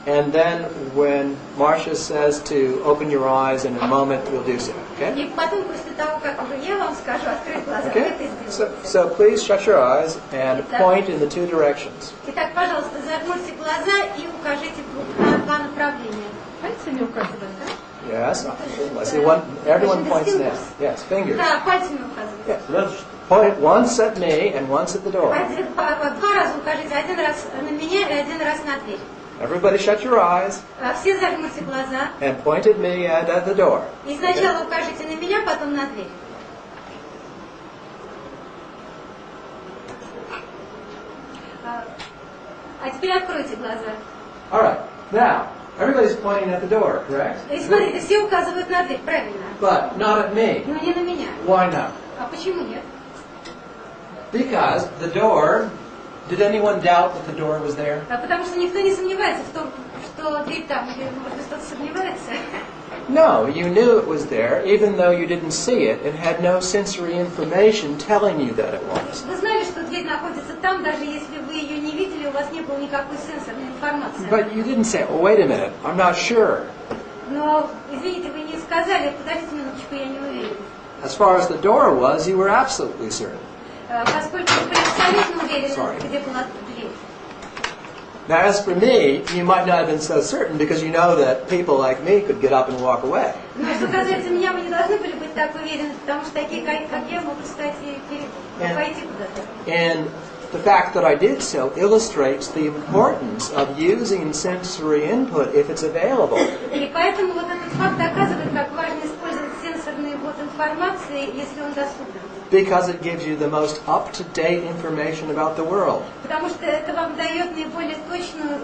And then when Marcia says to open your eyes in a moment, you'll do so, okay? И потом, после того, как я вам скажу, открыть глаза, вы это сделаете. So please shut your eyes and point in the two directions. Итак, пожалуйста, зажмурьте глаза и укажите на два направления. Пальцами указывать, да? Yes. Let's see. Everyone points now. Yes, fingers. Да, пальцами указывайте. Yes. Point once at me and once at the door. Два раза укажите, один раз на меня и один раз на дверь. Everybody shut your eyes. Все зажмурьте глаза. And point at me and at the door. И сначала укажите на меня, потом на дверь. А теперь откройте глаза. All right. Now, everybody's pointing at the door, correct? И смотрите, все указывают на дверь, правильно? But not at me. Но не на меня. Why not? А почему нет? Because the door. Did anyone doubt that the door was there? Потому что никто не сомневается в том, что дверь там. Или, может быть, кто-то сомневается? No, you knew it was there, even though you didn't see it and had no sensory information telling you that it was. Вы знали, что дверь находится там, даже если вы ее не видели, у вас не было никакой сенсорной информации. But you didn't say, oh, wait a minute, I'm not sure. Но, извините, вы не сказали, подождите минуточку, я не уверен. As far as the door was, you were absolutely certain. Поскольку вы были абсолютно уверены, где была дверь. Now, as for me, you might not have been so certain because you know that people like me could get up and walk away. Но что касается меня, вы не должны были быть так уверены, потому что такие, как я, могут встать и пойти куда-то. And the fact that I did so illustrates the importance of using sensory input if it's available. И поэтому вот этот факт доказывает, как важно использовать сенсорный ввод информации, если он доступен. Because it gives you the most up-to-date information about the world. Потому что это вам дает наиболее точную,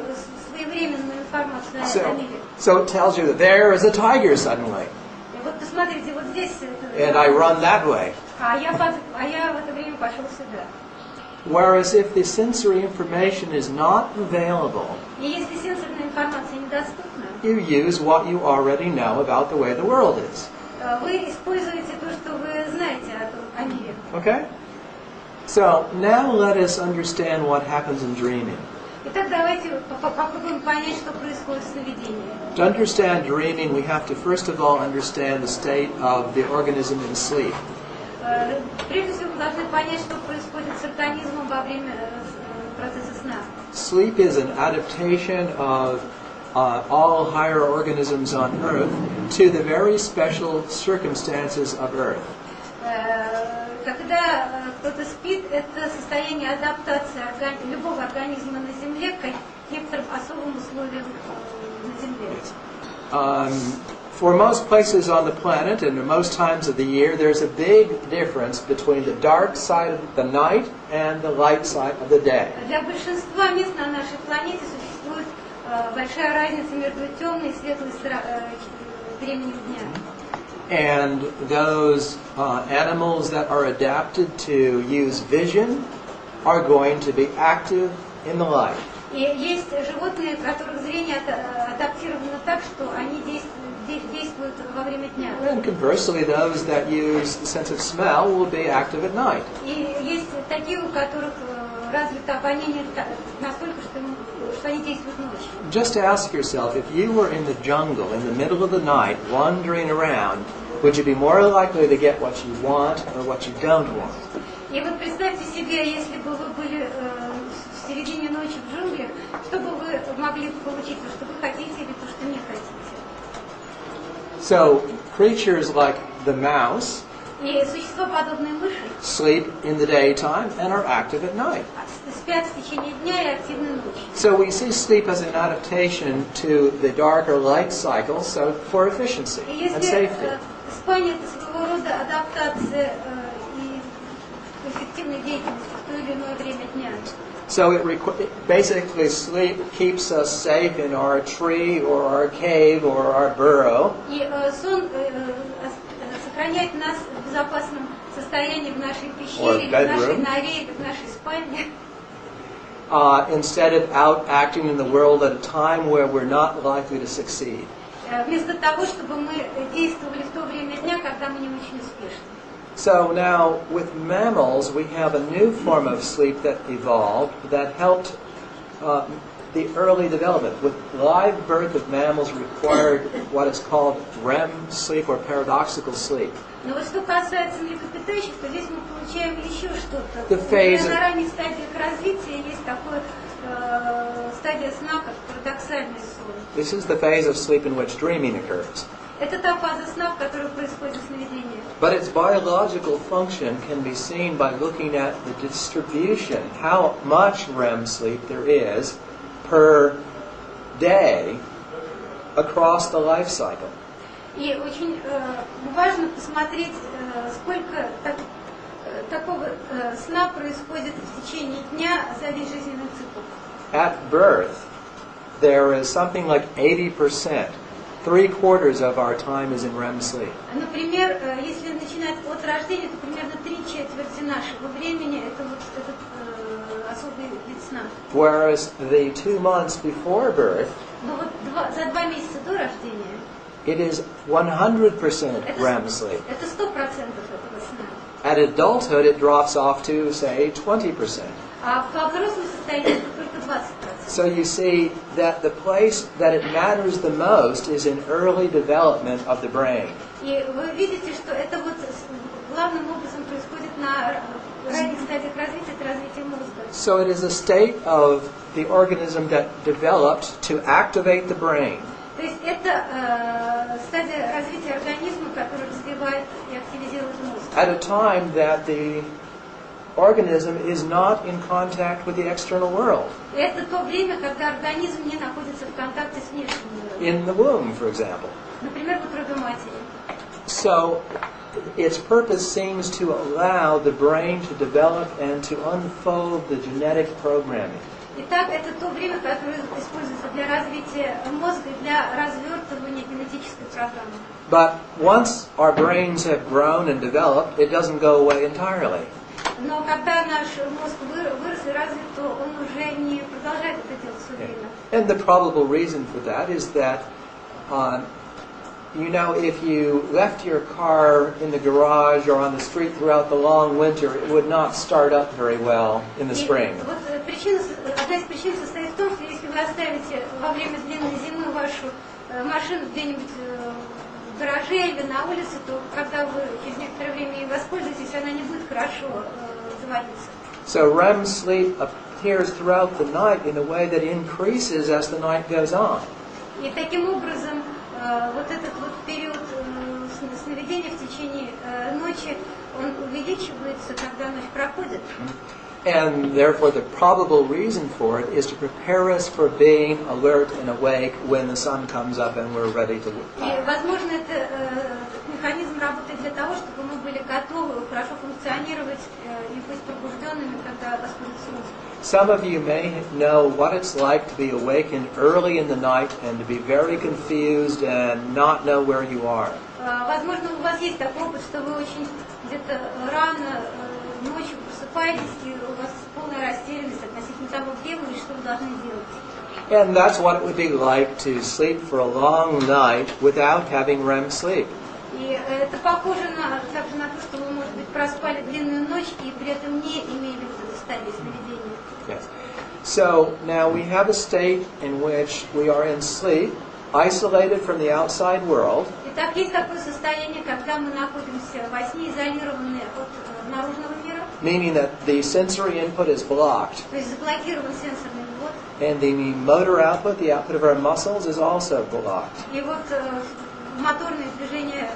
своевременную информацию о мире. So it tells you that there is a tiger suddenly. И вот посмотрите, вот здесь. And I run that way. А я в это время пошел сюда. Whereas if the sensory information is not available, И если сенсорная информация недоступна, you use what you already know about the way the world is. Вы используете то, что вы знаете о мире. Okay? So now let us understand what happens in dreaming. Итак, давайте попробуем понять, что происходит в сновидении. To understand dreaming, we have to first of all understand the state of the organism in sleep. Прежде всего, мы должны понять, что происходит с организмом во время процесса сна. Sleep is an adaptation of all higher organisms on Earth to the very special circumstances of Earth. Когда кто-то спит, это состояние адаптации любого организма на Земле к некоторым особым условиям на Земле. For most places on the planet and most times of the year, there's a big difference between the dark side of the night and the light side of the day. Для большинства мест на нашей планете существует большая разница между темной и светлой временем дня. And those animals that are adapted to use vision are going to be active in the light. И есть животные, у которых зрение адаптировано так, что они действуют во время дня. And conversely, those that use the sense of smell will be active at night. И есть такие, у которых развито обоняние настолько, что они действуют ночью. Just ask yourself, if you were in the jungle in the middle of the night, wandering around, would you be more likely to get what you want or what you don't want? И вот представьте себе, если бы вы были в середине ночи в джунглях, что бы вы могли получить, то, что вы хотите или то, что не хотите. So, creatures like the mouse И существа, подобные мыши, sleep in the daytime and are active at night. спят в течение дня и активны ночью. So we see sleep as an adaptation to the dark or light cycle, so for efficiency И and если safety. спание это своего рода адаптация и эффективной деятельности в то или иное время дня. So basically sleep keeps us safe in our tree or our cave or our burrow. И сон сохраняет нас в безопасном состоянии в нашей пещере, в нашей норе, в нашей спальне. Instead of out acting in the world at a time where we're not likely to succeed. Вместо того, чтобы мы действовали в то время дня, когда мы не очень успешны. So now, with mammals, we have a new form of sleep that evolved that helped the early development. With live birth of mammals required what is called REM sleep or paradoxical sleep. Но вот что касается млекопитающих, то здесь мы получаем еще что-то. На ранних стадиях развития есть такая стадия сна, как парадоксальный сон. This is the phase of sleep in which dreaming occurs. Это та фаза сна, в которой происходит сновидение. But its biological function can be seen by looking at the distribution, how much REM sleep there is per day across the life cycle. И очень важно посмотреть, сколько такого сна происходит в течение дня за весь жизненный цикл. At birth, there is something like 80%. 3/4 of our time is in REM sleep. Например, если начинать от рождения, то примерно 3/4 нашего времени это вот этот особый вид сна. Whereas the 2 months before birth, но вот за 2 месяца до рождения, it is 100% REM sleep. Это 100% этого сна. At adulthood, it drops off to, say, 20%. А во взрослом состоянии это только 20%. So you see that the place that it matters the most is in early development of the brain. И вы видите, что это вот главным образом происходит на ранних стадиях развития, это развитие мозга. So it is a state of the organism that developed to activate the brain. То есть это стадия развития организма, который развивает и активизирует мозг. At a time that the organism is not in contact with the external world. Это то время, когда организм не находится в контакте с внешним миром. In the womb, for example. Например, в утробе матери. So its purpose seems to allow the brain to develop and to unfold the genetic programming. Итак, это то время, которое используется для развития мозга и для развертывания генетической программы. But once our brains have grown and developed, it doesn't go away entirely. Но когда наш мозг вырос и развит, то он уже не продолжает это делать все время. And the probable reason for that is that you know, if you left your car in the garage or on the street throughout the long winter, it would not start up very well in the spring. Вот одна из причин состоит в том, что если вы оставите во время длинной зимы вашу машину где-нибудь в гараже или на улице, то когда вы через некоторое время ей воспользуетесь, она не будет хорошо заводиться. So REM sleep appears throughout the night in a way that increases as the night goes on. И таким образом вот этот вот период сновидения в течение ночи, он увеличивается, когда ночь проходит. And therefore the probable reason for it is to prepare us for being alert and awake when the sun comes up and we're ready to И, возможно, этот механизм работает для того, чтобы мы были готовы хорошо функционировать и быть пробужденными, когда восходит солнце. Some of you may know what it's like to be awakened early in the night and to be very confused and not know where you are. Возможно, у вас есть такой опыт, что вы очень где-то рано ночью просыпаетесь, и у вас полная растерянность относительно того, где вы и что вы должны делать. And that's what it would be like to sleep for a long night without having REM sleep. И это похоже также на то, что вы, может быть, проспали длинную ночь и при этом не имели вот стадии сновидения. Yes. So now we have a state in which we are in sleep, isolated from the outside world. Итак, есть такое состояние, когда мы находимся во сне, изолированные от наружного мира. Meaning that the sensory input is blocked. То есть заблокирован сенсорный ввод. And the motor output, the output of our muscles, is also blocked. И вот моторные движения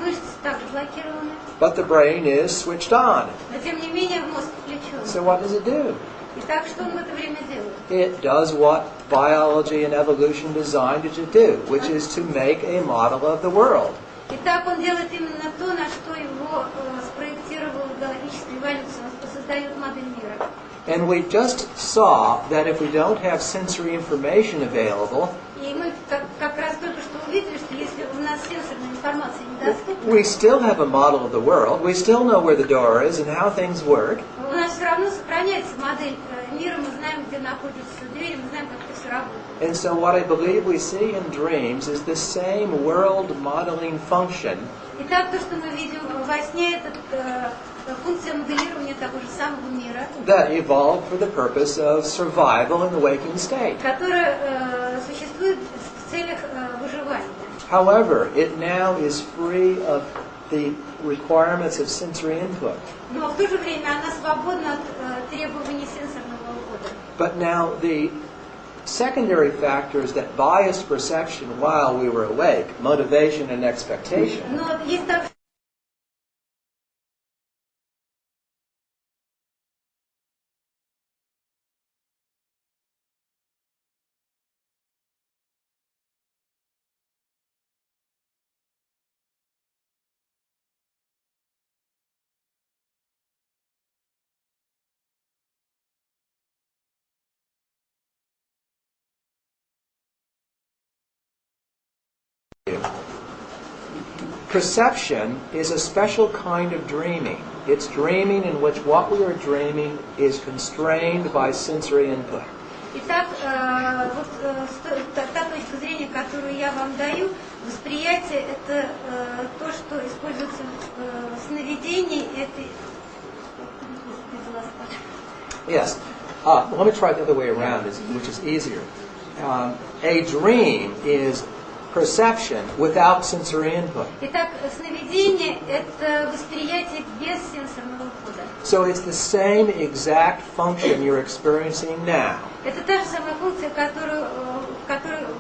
мышц также блокированы. But the brain is switched on. Но тем не менее мозг включен. So what does it do? Итак, что он в это время делает? It does what biology and evolution designed it to do, which is to make a model of the world. Итак, он делает именно то, на что его спроектировала биологическая эволюция. Он создает модель мира. And we just saw that if we don't have sensory information available, И мы как раз только что увидели, что если у нас сенсорная информация недоступна, we still have a model of the world, we still know where the door is and how things work. у нас все равно сохраняется модель мира, мы знаем, где находятся двери, мы знаем, как это все работает. And so what I believe we see in dreams is the same world modeling function. Итак, то, что мы видим во сне, это функция моделирования того же самого мира, That evolved for the purpose of survival in the waking state. которая существует в целях выживания. However, it now is free of the requirements of sensory input. Но в то же время она свободна от требований сенсорного ввода. But now the secondary factors that biased perception while we were awake, motivation and expectation, Но есть также perception is a special kind of dreaming. It's dreaming in which what we are dreaming is constrained by sensory input. Итак, вот та точка зрения, которую я вам даю, восприятие – это то, что используется в сновидении. Yes. Let me try it the other way around, which is easier. A dream is perception without sensory input. Итак, сновидение – это восприятие без сенсорного входа. So it's the same exact function you're experiencing now, Это та же самая функция, которую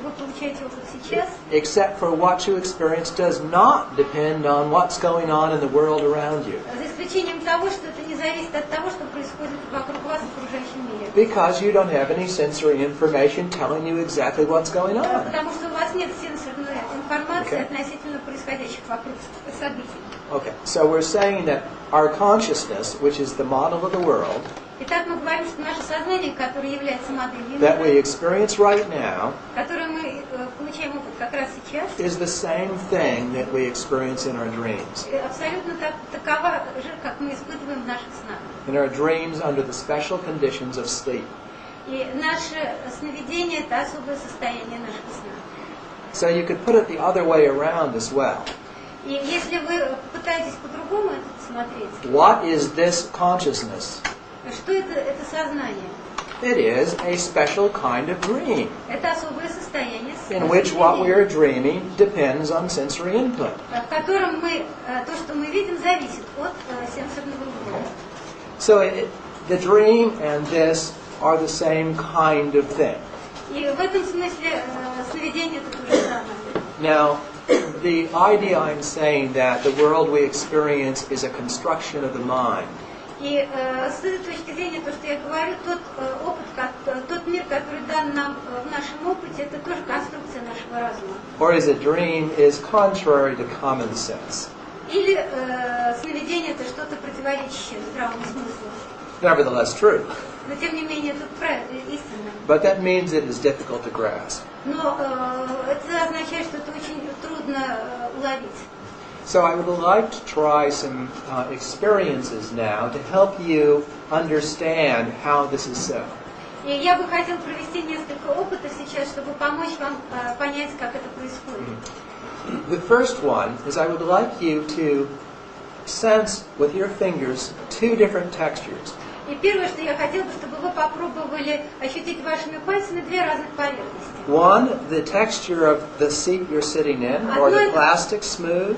вы получаете опыт сейчас, except for what you experience does not depend on what's going on in the world around you, за исключением того, что это не зависит от того, что происходит вокруг вас в окружающем мире. because you don't have any sensory information telling you exactly what's going on. Потому что у вас нет сенсорной информации Okay. относительно происходящих вокруг событий. Okay, so we're saying that our consciousness, which is the model of the world, Итак, мы говорим, что наше сознание, которое является моделью that we мира, experience right now, которое мы получаем опыт как раз сейчас, is the same thing that we experience in our dreams. абсолютно такова же, как мы испытываем в наших снах. In our dreams under the special conditions of sleep. И наше сновидение – это особое состояние нашего сна. So you could put it the other way around as well. И если вы пытаетесь по-другому это смотреть, What is this consciousness? что это сознание? It is a special kind of dream, Это особое состояние, in which what we are dreaming depends on sensory input. в котором то, что мы видим, зависит от сенсорного уровня. So the dream and this are the same kind of thing. И в этом смысле сновидение это то же самое. Now, the idea I'm saying that the world we experience is a construction of the mind. И с этой точки зрения, то, что я говорю, тот мир, который дан нам в нашем опыте, это тоже конструкция нашего разума. Or is a dream is contrary to common sense. Или сновидение это что-то противоречащее здравому смыслу. Nevertheless true. Но тем не менее это истина. But that means it is difficult to grasp. Но это означает, что это очень трудно уловить. So I would like to try some experiences now to help you understand how this is so. И я бы хотел провести несколько опытов сейчас, чтобы помочь вам понять, как это происходит. The first one is I would like you to sense with your fingers two different textures. И первое, что я хотела бы, чтобы вы попробовали ощутить вашими пальцами две разных поверхности. One, the texture of the seat you're sitting in, or the plastic smooth.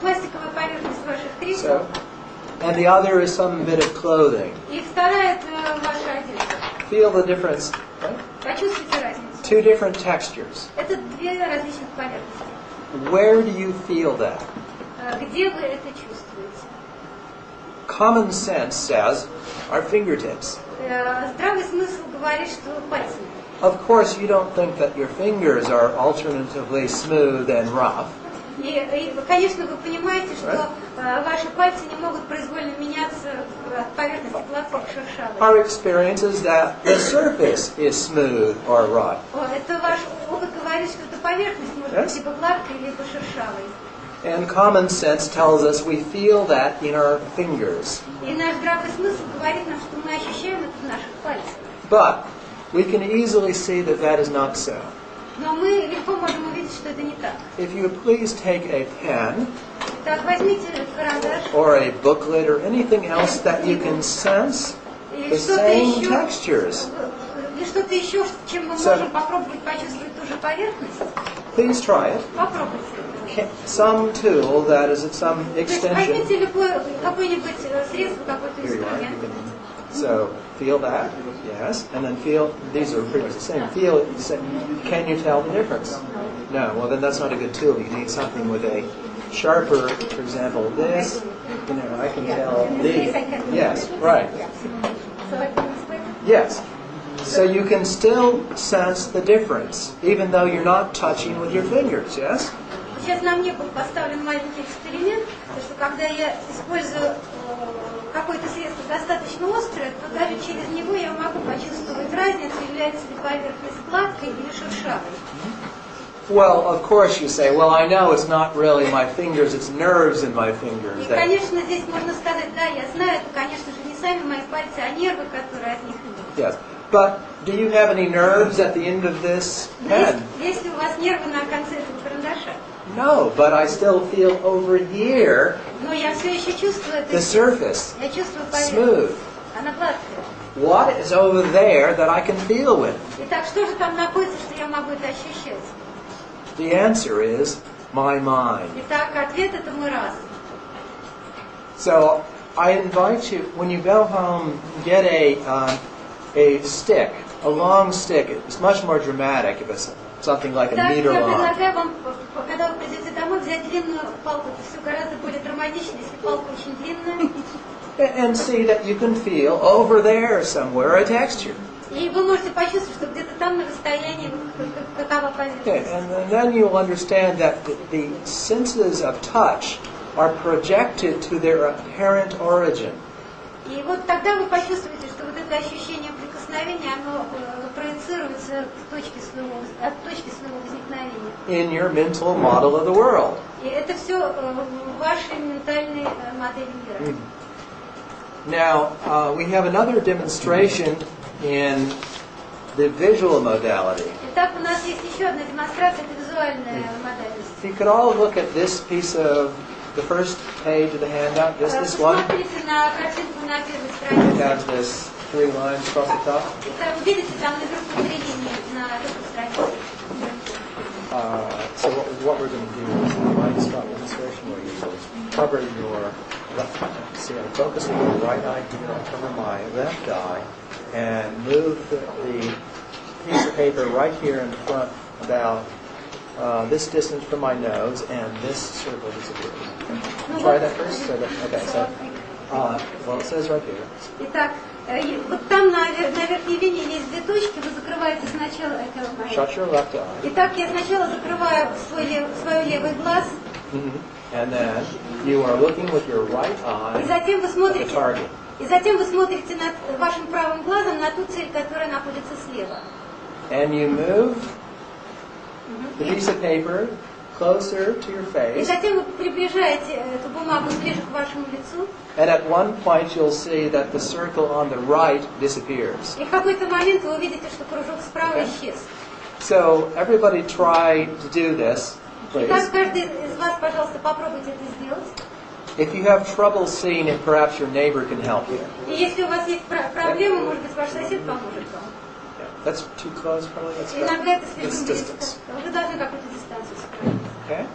Пластиковая поверхность ваших кресел. And the other is some bit of clothing. И вторая это ваша одежда. Feel the difference. Right? Почувствуйте разницу. Two different textures. Это две различных поверхности. Where do you feel that? Где вы это чувствуете? Common sense says our fingertips. Здравый смысл говорит, что пальцами. Of course, you don't think that your fingers are alternatively smooth and rough. И, конечно, вы понимаете, что ваши пальцы не могут произвольно меняться от поверхности гладкой к шершавой. Our experience is that the surface is smooth or rough. Это ваш опыт говорит, что эта поверхность может быть либо гладкой, либо шершавой. And common sense tells us we feel that in our fingers. И наш здравый смысл говорит нам, что мы ощущаем это в наших пальцах. But we can easily see that that is not so. Но мы легко можем увидеть, что это не так. If you please take a pen, Так, возьмите карандаш. or a booklet, or anything else that you can sense the same textures. Или что-то еще, чем мы можем попробовать почувствовать ту же поверхность. Please try it. Попробуйте. Some tool that is at some extension. Возьмите какое-нибудь средство, какой-то инструмент. So feel that, yes, and then feel. These are pretty much the same. Feel. Can you tell the difference? No. Well, then that's not a good tool. You need something with a sharper. For example, this. You know, I can tell these. Yes, right. Yes. So you can still sense the difference, even though you're not touching with your fingers. Yes. Сейчас на мне был поставлен маленький эксперимент, что когда я использую какое-то средство достаточно острое, то даже через него я могу почувствовать разницу, является ли поверхность гладкой или шершавой. Well, of course you say, well, I know it's not really my fingers, it's nerves in my fingers. И, конечно, здесь можно сказать, да, я знаю, это, конечно же, не сами мои пальцы, а нервы, которые от них идут. Yes. But do you have any nerves at the end of this pen? Есть ли у вас нервы на конце этого карандаша? No, but I still feel over here Но я все еще чувствую это. the surface, Я чувствую smooth. поверхность. Она гладкая. What is over there that I can feel with? Итак, что же там находится, что я могу это ощущать? The answer is my mind. Итак, ответ это мой разум. So I invite you, when you go home, get a stick, a long stick. It's much more dramatic if it's something like a meter Я long. предлагаю вам, когда вы придете домой, взять длинную палку. Это все гораздо более драматично, если палка очень длинная. And see that you can feel over there somewhere a texture. И вы можете почувствовать, что где-то там на расстоянии какова поверхность. And then you'll understand that the senses of touch are projected to their apparent origin. И вот тогда вы почувствуете, что вот это ощущение прикосновения, оно проецируется от точки своего возникновения. In your mental model of the world. И это все в вашей ментальной модели мира. Now, we have another demonstration in the visual modality. Итак, у нас есть еще одна демонстрация, это визуальная модальность. If you could all look at this piece of the first page of the handout, just this one. Посмотрите на картинку на первой It странице. has this 3 lines across the top. Видите, там наверху 3 линии на этой странице. So what we're going to do is the mind spot demonstration where you cover your left eye. See, I'm focusing on the right eye here. I cover my left eye and move the piece of paper right here in front about this distance from my nose, and this circle disappears. Okay. Try that first. Well, it says right here. Итак, вот там на верхней линии есть 2 точки, вы закрываете сначала это. Shut your left eye. Итак, я сначала закрываю свой левый глаз. And then you are looking with your right eye И затем вы at the смотрите. target. И затем вы смотрите над вашим правым глазом на ту цель, которая находится слева. And you move the piece of paper closer to your И face. затем вы приближаете эту бумагу ближе к вашему лицу. And at one point you'll see that the circle on the right disappears. И в какой-то момент вы увидите, что кружок справа исчез. So everybody try to do this, Итак, please. каждый из вас, пожалуйста, попробуйте это сделать. If you have trouble seeing it, perhaps your neighbor can help you. И если у вас есть проблемы, может быть, ваш сосед поможет вам. That's too close, probably. Let's go. Иногда это This слишком близко. distance. Вы должны какую-то дистанцию сохранить. Okay?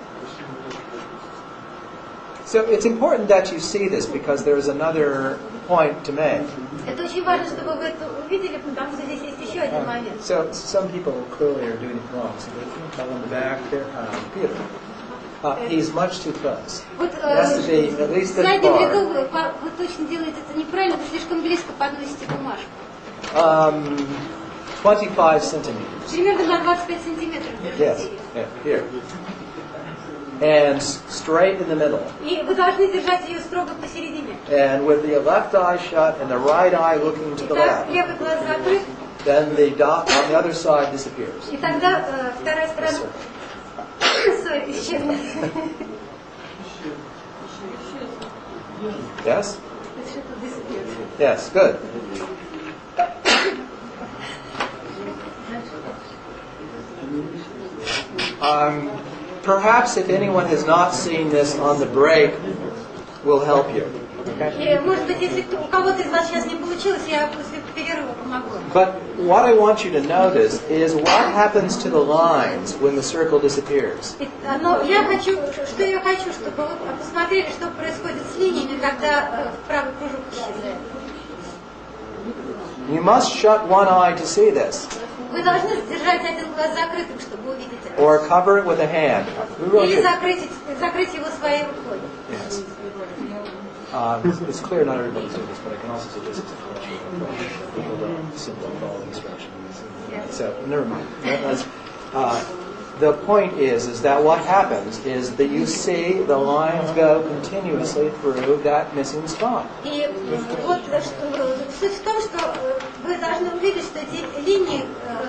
So it's important that you see this because there is another point to make. Это очень важно, чтобы вы это увидели, потому что здесь есть еще один момент. So some people clearly are doing it wrong. So they can tell in the back there, Peter. He's much too close. Вот It has to be at в least this заднем far. ряду вы точно делаете это неправильно, вы слишком близко подносите бумажку. 25 centimeters. Примерно на 25 сантиметров Yes. держите Yeah, here. And straight in the middle. ее. И вы должны держать ее строго посередине. And with the left eye shut and the right eye looking to the Итак, left, левый глаз закрыт, then the dot on the other side disappears. и тогда вторая сторона исчезнет. Yes? Yes, good. Perhaps if anyone has not seen this on the break, we'll help you. И, может быть, если у кого-то из вас сейчас не получилось, я после перерыва помогу. But what I want you to notice is what happens to the lines when the circle disappears. Но я хочу, чтобы вы посмотрели, что происходит с линиями, когда правый кружок исчезает. You must shut one eye to see this, Вы должны держать один глаз закрытым, чтобы увидеть это. or cover it with a hand. Или закрыть его своей рукой. Yes. It's clear not everybody's doing this, but I can also suggest it's a cultural approach. People don't simply follow instructions. So, never mind. The point is that what happens is that you see the lines go continuously through that missing spot. И вот суть в том, что вы должны увидеть, что эти линии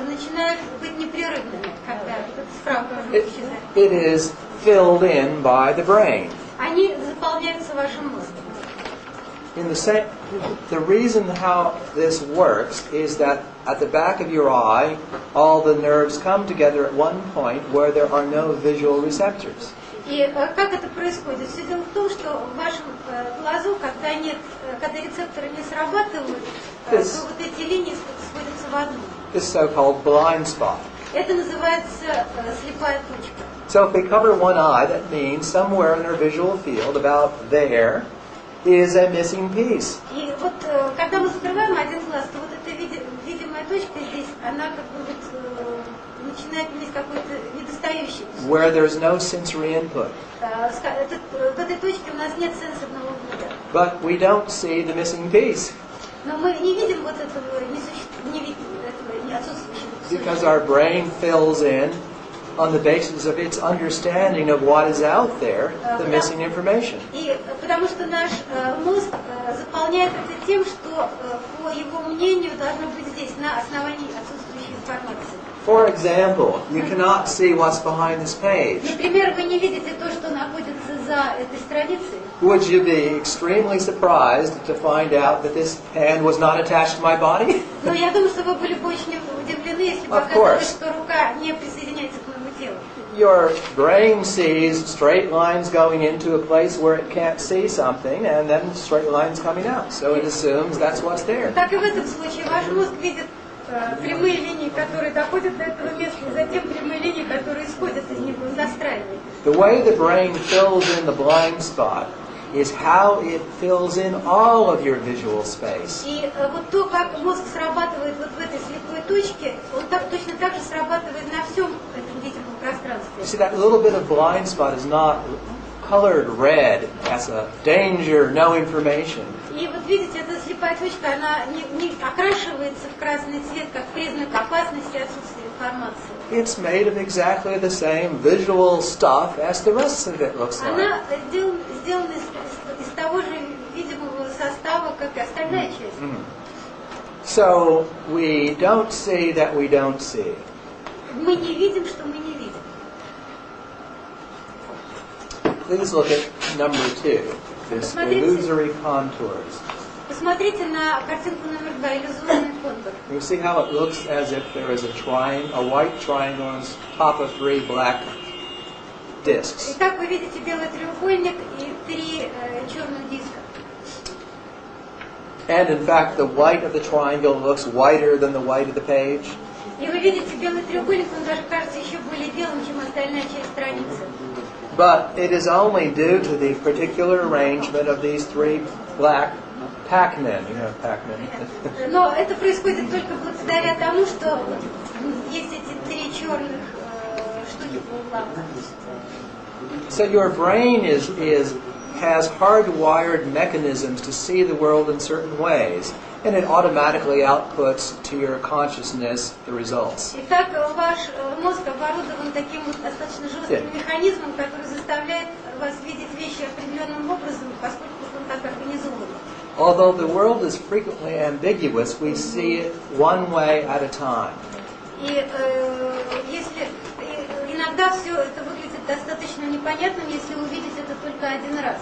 начинают быть непрерывными, когда справа кружок исчезает. It is filled in by the brain. Они заполняются вашим мозгом. The reason how this works is that at the back of your eye, all the nerves come together at one point where there are no visual receptors. И как это происходит? Все дело в том, что в вашем глазу, когда рецепторы не срабатывают, то вот эти линии сходятся в одну. This so-called blind spot. Это называется слепая точка. So if we cover one eye, that means somewhere in our visual field, about there, is a missing piece. И вот когда мы закрываем один глаз, то вот эта видимая точка здесь, она как бы вот начинает иметь какой-то недостающий. Where there's no sensory input. В этой точке у нас нет сенсорного ввода. But we don't see the missing piece. Но мы не видим вот этого отсутствующего. Because our brain fills in on the basis of its understanding of what is out there, the missing information. И потому что наш мозг заполняет это тем, что по его мнению должно быть здесь на основании отсутствующей информации. For example, you cannot see what's behind this page. Например, вы не видите то, что находится за этой страницей. Would you be extremely surprised to find out that this hand was not attached to my body? Но я думаю, что вы были бы очень удивлены, вины, если показывает, что рука не присоединяется к моему телу. Your brain sees straight lines going into a place where it can't see something, and then straight lines coming out. So it assumes that's what's there. Так и в этом случае ваш мозг видит прямые линии, которые доходят до этого места, и затем прямые линии, которые исходят из него, застраивают. The way the brain fills in the blind spot is how it fills in all of your visual space. И вот то, как мозг срабатывает вот в этой слепой точке, он точно так же срабатывает на всем этом видимом пространстве. You see, that little bit of blind spot is not colored red as a danger, no information. И вот видите, эта слепая точка, она не окрашивается в красный цвет, как признак опасности и отсутствия информации. It's made of exactly the same visual stuff as the rest of it looks like. Она сделана из того же видимого состава, как и остальная часть. So we don't see that we don't see. Мы не видим, что мы не видим. Please look at number 2, this illusory contours. Посмотрите на картинку номер 2, иллюзорный контур. You see how it looks as if there is a white triangle on top of 3 black discs. Итак, вы видите белый треугольник и 3 черных диска. And in fact, the white of the triangle looks whiter than the white of the page. И вы видите белый треугольник, он даже кажется еще более белым, чем остальная часть страницы. But it is only due to the particular arrangement of these 3 black Pac-Men. You know Pac-Men. Но это происходит только благодаря тому, что есть эти 3 черных штуки по углам. So your brain has hardwired mechanisms to see the world in certain ways, and it automatically outputs to your consciousness the results. Итак, ваш мозг оборудован таким вот достаточно жестким механизмом, который заставляет вас видеть вещи определенным образом, поскольку он так организован. Although the world is frequently ambiguous, we see it one way at a time. И если иногда все это выглядит достаточно непонятным, если увидеть это только один раз.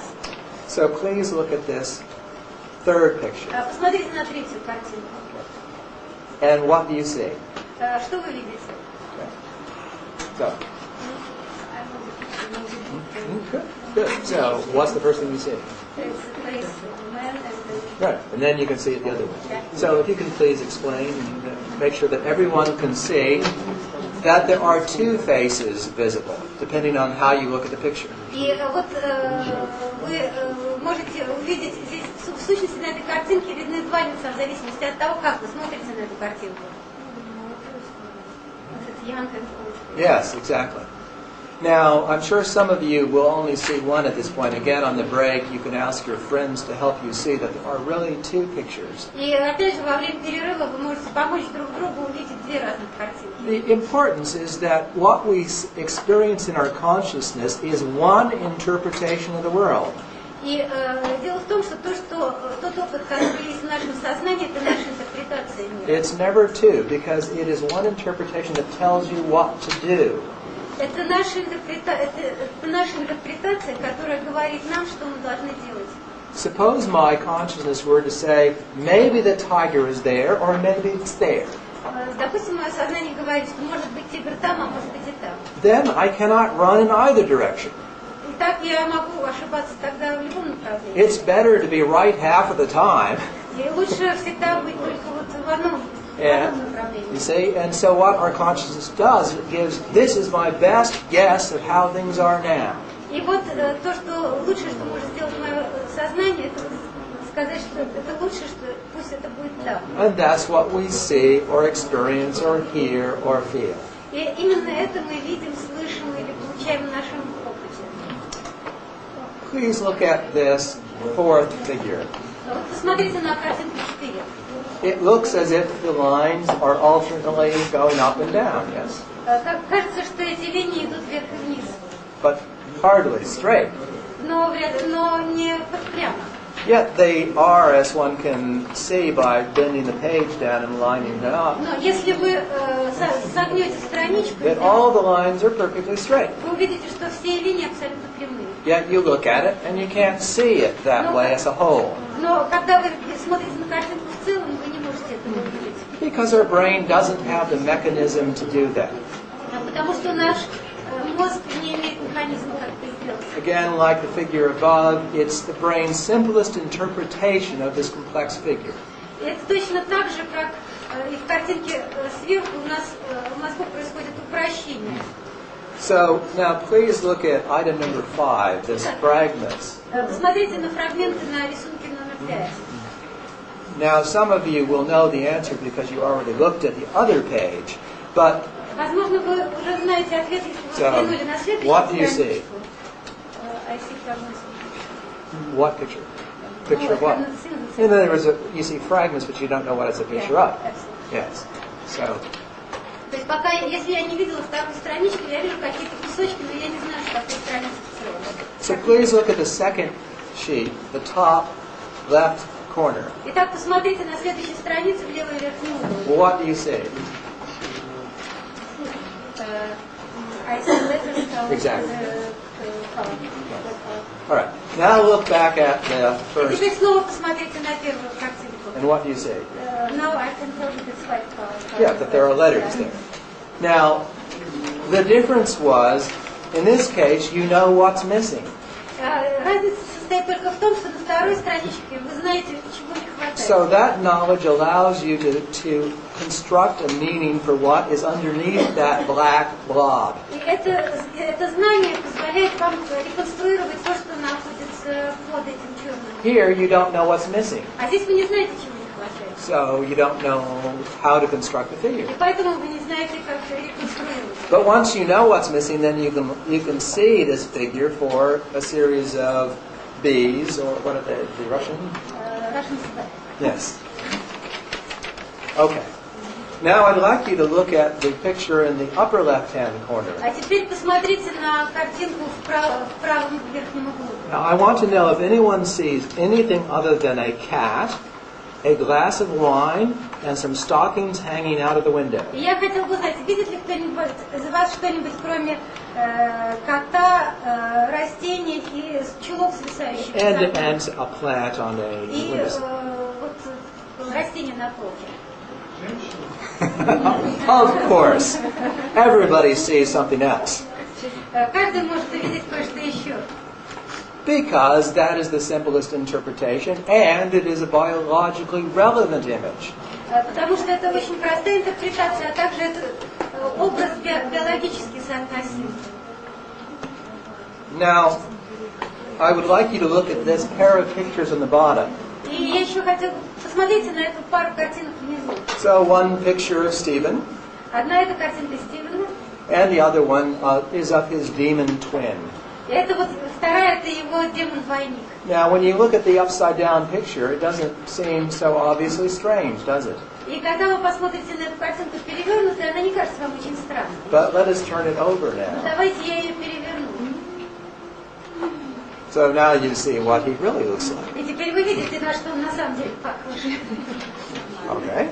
So please look at this third picture. Посмотрите на третью картинку. And what do you see? Что вы видите? So. Good. So, what's the first thing you see? Right, and then you can see it the other way. So, if you can please explain and make sure that everyone can see that there are 2 faces visible, depending on how you look at the picture. И вот вы можете увидеть здесь, в сущности, на этой картинке видны 2 лица, в зависимости от того, как вы смотрите на эту картинку. Yes, exactly. Now, I'm sure some of you will only see one at this point. Again, on the break, you can ask your friends to help you see that there are really 2 pictures. И опять же, во время перерыва вы можете помочь друг другу увидеть 2 разных картинки. The importance is that what we experience in our consciousness is one interpretation of the world. И дело в том, что тот опыт, который есть в нашем сознании, это наша интерпретация мира. It's never 2, because it is one interpretation that tells you what to do. Это наша интерпретация, которая говорит нам, что мы должны делать. Suppose my consciousness were to say, maybe the tiger is there, or maybe it's there. Допустим, мое сознание говорит, что может быть тигр там, а может быть и там. Then I cannot run in either direction. И так я могу ошибаться тогда в любом направлении. It's better to be right half of the time. И лучше всегда быть только вот в одном направлении. You see, and so what our consciousness does, it gives, this is my best guess of how things are now. И вот то, что лучшее, что может сделать мое сознание, это сказать, что это лучше, что пусть это будет там. And that's what we see or experience or hear or feel. И именно это мы видим, слышим или получаем в нашем опыте. Please look at this 4th figure. Вот посмотрите на картинку 4. It looks as if the lines are alternately going up and down, yes? Кажется, что эти линии идут вверх и вниз. But hardly straight. Но не прямо. Yet they are, as one can see by bending the page down and lining it up, Но если вы согнете страничку, that all the lines are perfectly straight. вы увидите, что все линии абсолютно прямые. Yet you look at it and you can't see it that way as a whole. Но когда вы смотрите на картинку в целом, вы не можете этого увидеть. because our brain doesn't have the mechanism to do that. Потому что наш мозг не имеет механизма, как это сделать. Again, like the figure above, it's the brain's simplest interpretation of this complex figure. Это точно так же, как и в картинке сверху у нас в мозгу происходит упрощение. So now please look at item number 5, this fragments. Посмотрите на фрагменты на рисунке номер 5. Now some of you will know the answer because you already looked at the other page, but Возможно, вы уже знаете ответ, если вы взглянули на следующую what do you see? I see fragments. What picture? Picture of what? In other words, you see fragments, but you don't know what it's a picture of. Yes. So. То есть пока, если я не видела вторую страничку, я вижу какие-то кусочки, но я не знаю, что такое страница в целом. So please look at the second sheet, the top left corner. Итак, посмотрите на следующей странице в левый верхний угол. What do you see? I see letters. Exactly. All right. Now look back at the first. Теперь снова посмотрите на первую картинку. And what do you see? Now I can tell that it's white color. Yeah, that there are letters there. Now, the difference was, in this case, you know what's missing. Разница состоит только в том, что на второй страничке вы знаете, чего не хватает. So that knowledge allows you to construct a meaning for what is underneath that black blob. И это знание позволяет вам реконструировать то, что находится под этим черным. Here, you don't know what's missing. А здесь вы не знаете, чего не хватает. So you don't know how to construct a figure. И поэтому вы не знаете, как реконструировать. But once you know what's missing, then you can see this figure for a series of B's, or what are they, the Russian? Russian. Yes. Okay. Now I'd like you to look at the picture in the upper left-hand corner. А теперь посмотрите на картинку в правом верхнем углу. Now I want to know if anyone sees anything other than a cat, a glass of wine, and some stockings hanging out of the window. И я хотела бы знать, видит ли кто-нибудь из вас что-нибудь, кроме кота, растений и чулок, свисающих с окна. And a plant on a И window. вот растение на полке. Of course. Everybody sees something else. Каждый может увидеть кое-что еще. Because that is the simplest interpretation, and it is a biologically relevant image. Потому что это очень простая интерпретация, а также это образ биологически соотносим. Now, I would like you to look at this pair of pictures on the bottom. И я еще хотела посмотрите на эту пару картинок внизу. So one picture of Stephen, Одна это картинка Стивена, and the other one is of his demon twin. и это вот вторая это его демон-двойник. Now, when you look at the upside-down picture, it doesn't seem so obviously strange, does it? И когда вы посмотрите на эту картинку перевернутой, она не кажется вам очень странной. But let us turn it over now. Давайте я ее переверну. So now you see what he really looks like. И теперь вы видите, на что он на самом деле похож. Okay.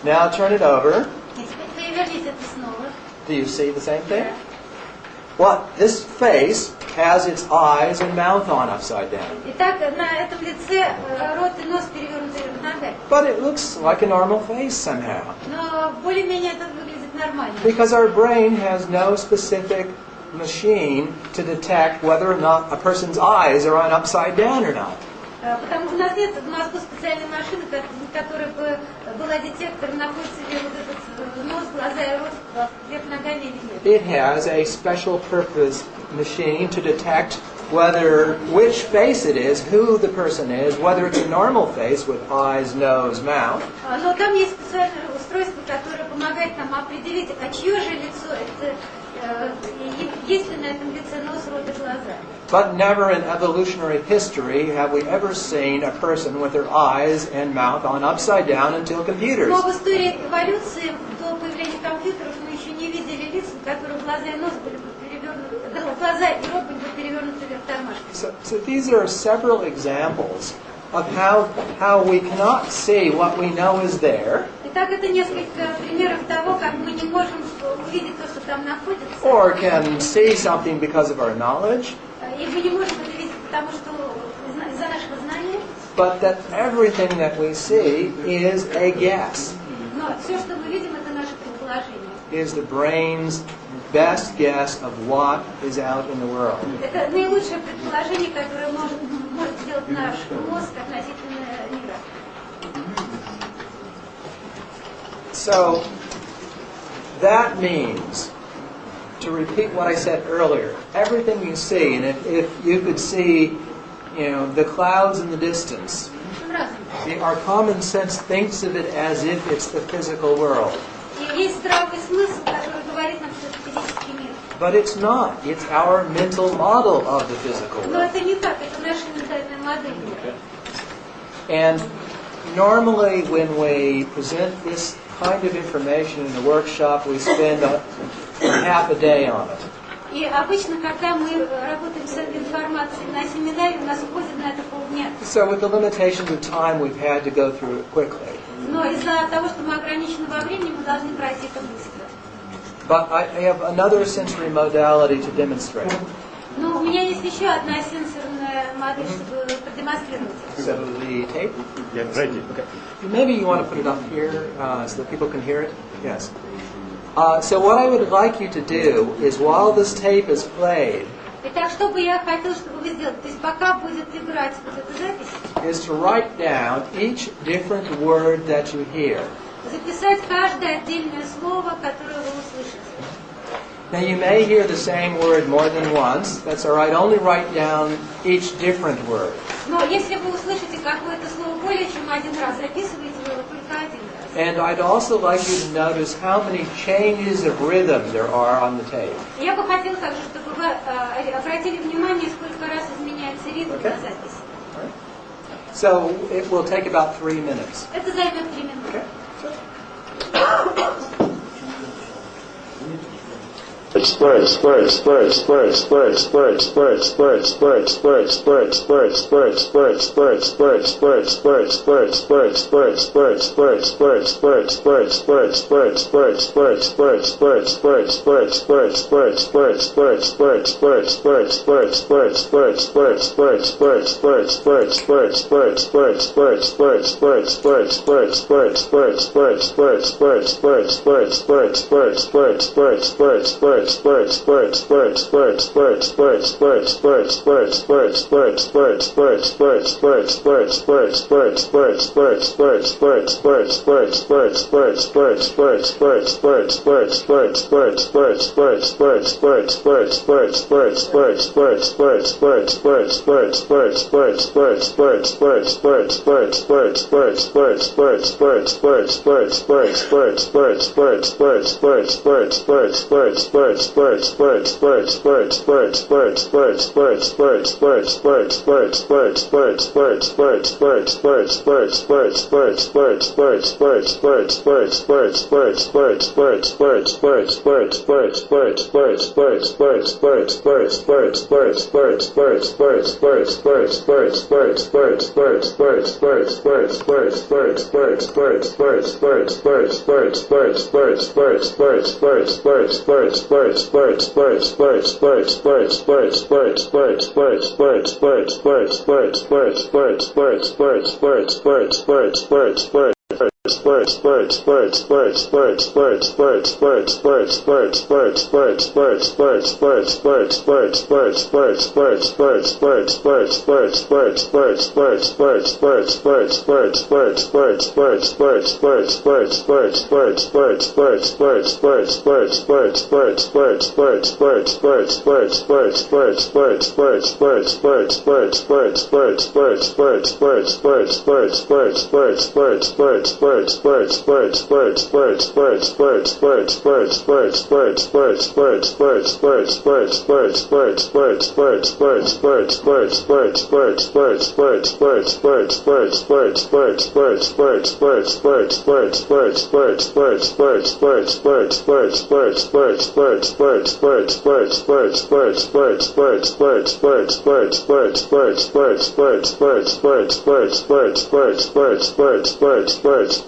Now turn it over. И теперь переверните это снова. Do you see the same thing? What? This face has its eyes and mouth on upside down. Итак, на этом лице рот и нос перевернуты вверх ногами. But it looks like a normal face somehow. Но более-менее это выглядит нормально. Because our brain has no specific machine to detect whether or not a person's eyes are on upside down or not. Потому что у нас нет в мозгу специальной машины, которая бы была детектором, находится ли вот этот нос, глаза и рот вверх ногами или нет. It has a special purpose machine to detect which face it is, who the person is, whether it's a normal face with eyes, nose, mouth. Но там есть специальное устройство, которое помогает нам определить, а чье же лицо это, есть ли на этом лице нос, рот и глаза. But never in evolutionary history have we ever seen a person with their eyes and mouth on upside down until computers. Но в истории эволюции до появления компьютеров мы еще не видели лиц, у которых глаза и нос были бы перевернуты, глаза и рот были бы перевернуты вверх тормашками. So these are several examples of how we cannot see what we know is there. Итак, это несколько примеров того, как мы не можем увидеть то, что там находится. Or can see something because of our knowledge. И мы не можем это видеть, потому что из-за нашего знания. But that everything that we see is a guess. Но все, что мы видим, это наше предположение. Is the brain's best guess of what is out in the world. Это наилучшее предположение, которое может сделать наш мозг относительно мира. So that means, to repeat what I said earlier, everything you see, and if you could see, the clouds in the distance, our common sense thinks of it as if it's the physical world. But it's not. It's our mental model of the physical world. And normally when we present this kind of information in a workshop, we spend half a day on it. И обычно, когда мы работаем с этой информацией на семинаре, у нас уходит на это полдня. So with the limitations of time, we've had to go through it quickly. Но из-за того, что мы ограничены во времени, мы должны пройти это быстро. But I have another sensory modality to demonstrate. Но у меня есть еще одна сенсорная модель, чтобы продемонстрировать. So the tape? Yeah, ready. Okay. Maybe you want to put it up here so that people can hear it? Yes. So what I would like you to do is while this tape is played, Итак, что бы я хотел, чтобы вы сделали? То есть пока будет играть вот эта запись, is to write down each different word that you hear. Записать каждое отдельное слово, которое вы услышите. Now you may hear the same word more than once. That's all right. Only write down each different word. Но если вы услышите какое-то слово более чем один раз, записывайте его только один раз. And I'd also like you to notice how many changes of rhythm there are on the tape. Я бы хотела также, чтобы вы обратили внимание, сколько раз изменяется ритм на записи. So it will take about 3 minutes. Это займет 3 минуты.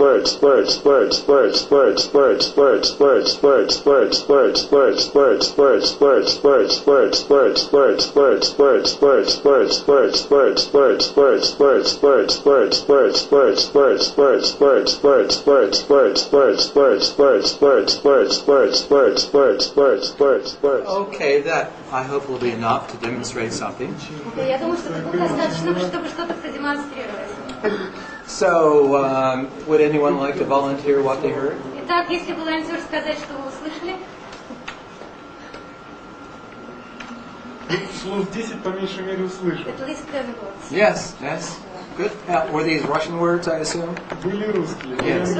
Okay, that I hope will be enough to demonstrate something. Я думаю, что это достаточно, чтобы что-то продемонстрировать. So, would anyone like to volunteer what they heard? Итак, если волонтер сказать, что вы услышали, слов 10 по меньшей мере услышал. at least 10 words. Yes, yes. Good. Were these Russian words, I assume? Были русские. Yes.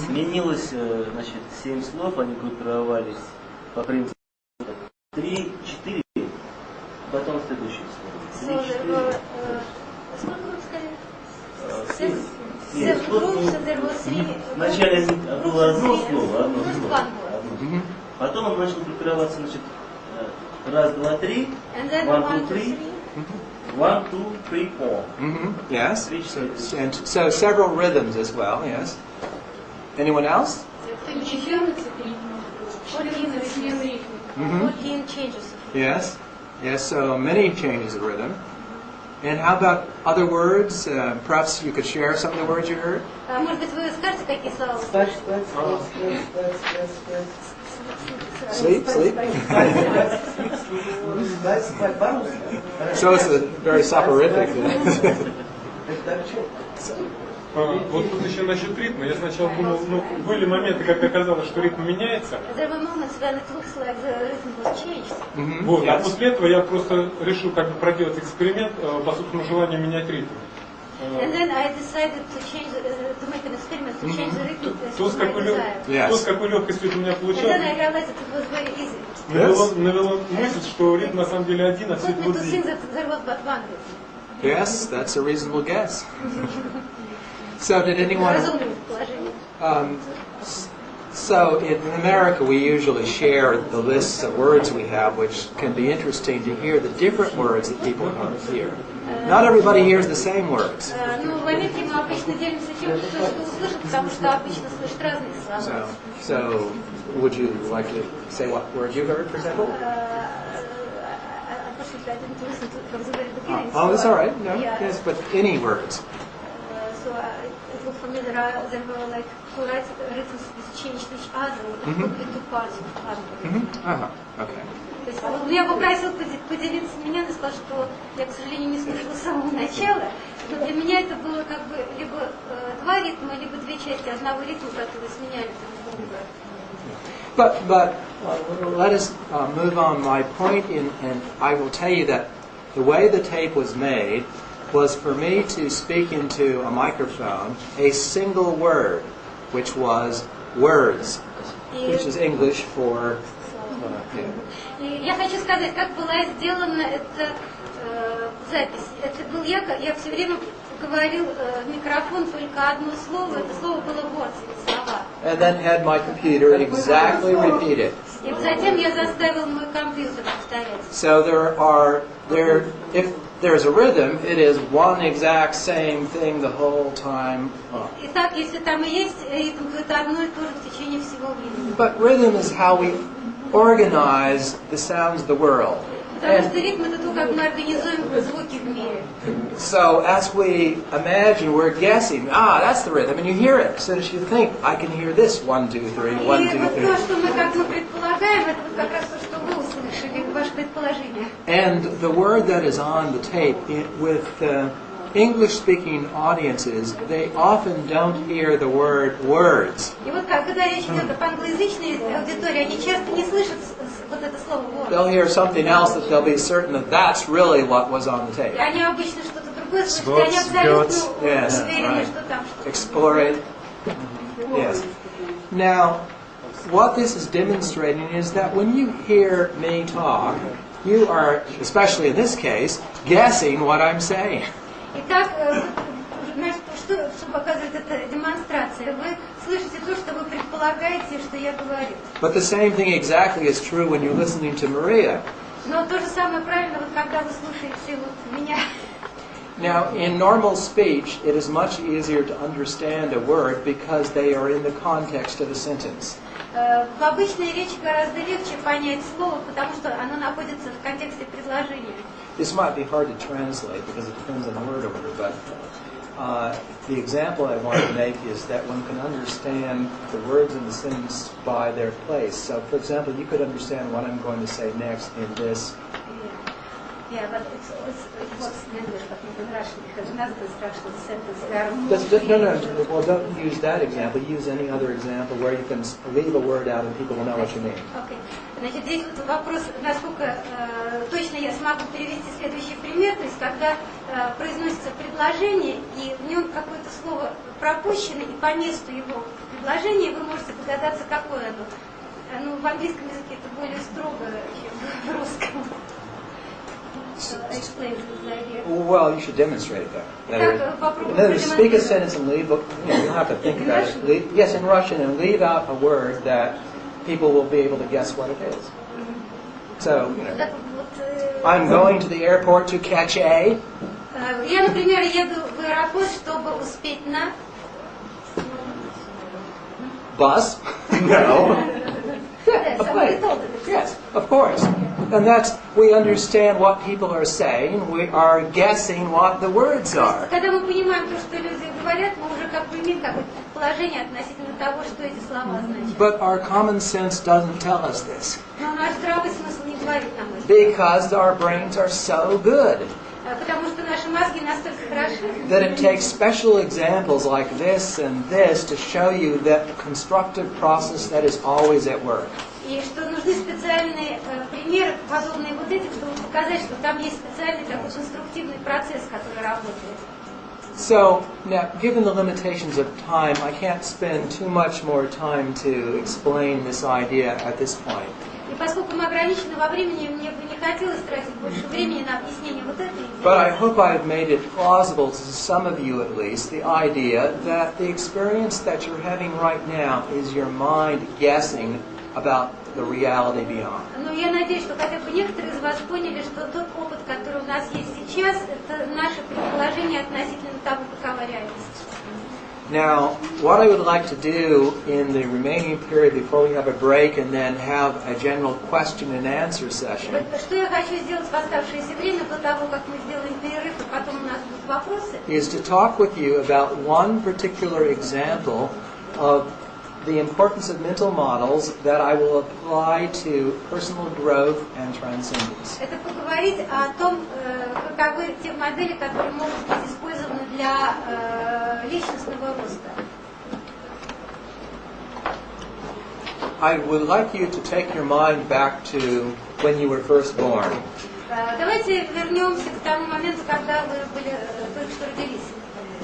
Сменилось, значит, 7 слов, они группировались по принципу 3, 4, потом следующие слова. 3, 4. Сколько вы сказали? 7 groups, and there was 3. Вначале было одно слово. Потом он начал группироваться, значит, раз, два, три, 1, 2, 3, 1, 2, 3, 4. Yes. So several rhythms as well. Yes. Anyone else? 14 changes. Yes. Yes. So many changes of rhythm. And how about other words? Perhaps you could share some of the words you heard. Может быть, вы скажете, какие слова? Sleep, sleep. So it's very soporific. Вот тут еще насчет ритма. Я сначала думал, были моменты, когда казалось, что ритм меняется. Вот, а после этого я просто решил как бы проделать эксперимент, по собственному желанию менять ритм. And then I decided to change, to make an experiment to change the rhythm. То, с какой легкостью это у меня получалось, And then I realized that it was very easy. навело мысль, что ритм на самом деле один, а все Put me to think that there was but one rhythm. Yes, that's a reasonable guess. So did anyone... So in America we usually share the lists of words we have, which can be interesting to hear the different words that people hear. Not everybody hears the same words. So would you like to say what word you heard, for example? Oh, that's all right. No, yes, but any words. So it was for me that there were like correct rhythms which changed each other into parts of harmony. Okay. То есть он меня попросил поделиться меня, но сказал, что я, к сожалению, не слышала с самого начала. Но для меня это было как бы либо два ритма, либо две части одного ритма, которые сменяли друг друга. But let us move on. My point, and I will tell you that the way the tape was made was for me to speak into a microphone a single word, which was words, which is English for... Я хочу сказать, как была сделана эта запись. Это был я все время говорил в микрофон только одно слово, это слово было words, слова. And then had my computer exactly repeat it. И затем я заставил мой компьютер повторять. So if there's a rhythm, it is one exact same thing the whole time long. Итак, если там и есть ритм, то это одно и то же в течение всего времени. But rhythm is how we organize the sounds of the world. Потому что ритм это то, как мы организуем звуки в мире. So as we imagine, we're guessing, that's the rhythm, and you hear it. As soon as you think, I can hear this, 1, 2, 3, 1, 2, 3. И вот то, что мы как бы предполагаем, это вот как раз то, что вы услышали, ваше предположение. And the word that is on the tape, with English-speaking audiences, they often don't hear the word words. И вот когда речь идет об англоязычной аудитории, они часто не слышат вот это слово words. They'll hear something else that they'll be certain that that's really what was on the tape. И они обычно что-то другое слышат, и они абсолютно уверены, что там что-то. Explore it. Yes. Now, what this is demonstrating is that when you hear me talk, you are, especially in this case, guessing what I'm saying. Итак, что показывает эта демонстрация? Вы слышите то, что вы предполагаете, что я говорю. But the same thing exactly is true when you're listening to Maria. Но то же самое правильно, вот когда вы слушаете вот меня. Now, in normal speech, it is much easier to understand a word because they are in the context of a sentence. В обычной речи гораздо легче понять слово, потому что оно находится в контексте предложения. This might be hard to translate because it depends on the word order, but the example I want to make is that one can understand the words in the sentence by their place. So, for example, you could understand what I'm going to say next in this. Yeah, but it works in English, but not in Russian, because in other construction sentence there are more... Well, don't use that example. Use any other example where you can leave a word out and people will know what you mean. Okay. Значит, здесь вот вопрос, насколько точно я смогу привести следующий пример, то есть когда произносится предложение, и в нем какое-то слово пропущено, и по месту его предложения вы можете догадаться, какое оно. Ну, в английском языке это более строго, чем в русском. Well, you should demonstrate that. Speak a sentence and leave. You'll have to think about it. Yes, in Russian, and leave out a word that people will be able to guess what it is. So, I'm going to the airport to catch a. Я, например, еду в аэропорт, чтобы успеть на. Bus? No. Yes, of course. And that's, we understand what people are saying, we are guessing what the words are. Когда мы понимаем то, что люди говорят, мы уже как бы имеем какое-то предположение относительно того, что эти слова означают. But our common sense doesn't tell us this. Но наш здравый смысл не говорит нам это. Because our brains are so good. Потому что наши мозги настолько хороши. That it takes special examples like this and this to show you that constructive process that is always at work. И что нужны специальные примеры, подобные вот этим, чтобы показать, что там есть специальный такой конструктивный процесс, который работает. So, now, given the limitations of time, I can't spend too much more time to explain this idea at this point. И поскольку мы ограничены во времени, мне бы не хотелось тратить больше времени на объяснение вот этой идеи. But I hope I've made it plausible to some of you at least, the idea that the experience that you're having right now is your mind guessing about the reality beyond. Но я надеюсь, что хотя бы некоторые из вас поняли, что тот опыт, который у нас есть сейчас, это наше предположение относительно того, какова реальность. Now, what I would like to do in the remaining period before we have a break and then have a general question and answer session Что я хочу сделать в оставшееся время до того, как мы сделаем перерыв, и потом у нас будут вопросы, is to talk with you about one particular example of the importance of mental models that I will apply to personal growth and transcendence. это поговорить о том, каковы те модели, которые могут быть использованы для личностного роста. I would like you to take your mind back to when you were first born. Давайте вернемся к тому моменту, когда вы были только что родились.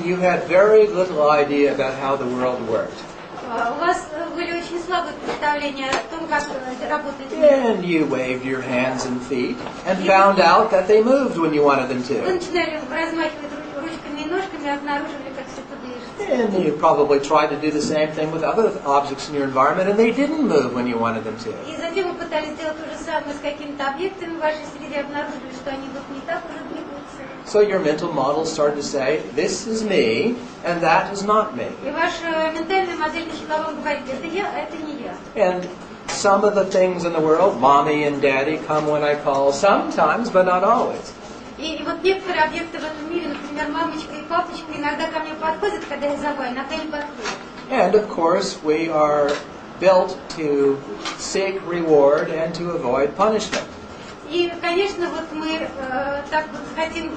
You had very little idea about how the world worked. У вас были очень слабые представления о том, как работает мир. And you waved your hands and feet and found out that they moved when you wanted them Вы to. начинали размахивать ручками и ножками, обнаруживали, как все это движется. And you probably tried to do the same thing with other objects in your environment and they didn't move when you wanted them to. И затем вы пытались сделать то же самое с какими-то объектами в вашей среде, обнаружили, что они идут не так, уже двигаются. So your mental models started to say, this is me and that is not me. И ваша ментальная модель начала вам говорить, это я, а это не я. And some of the things in the world, mommy and daddy, come when I call sometimes, but not always. И вот некоторые объекты в этом мире, например, мамочка и папочка, иногда ко мне подходят, когда я зову, иногда не подходят. And of course, we are built to seek reward and to avoid punishment. И, конечно, вот мы так вот хотим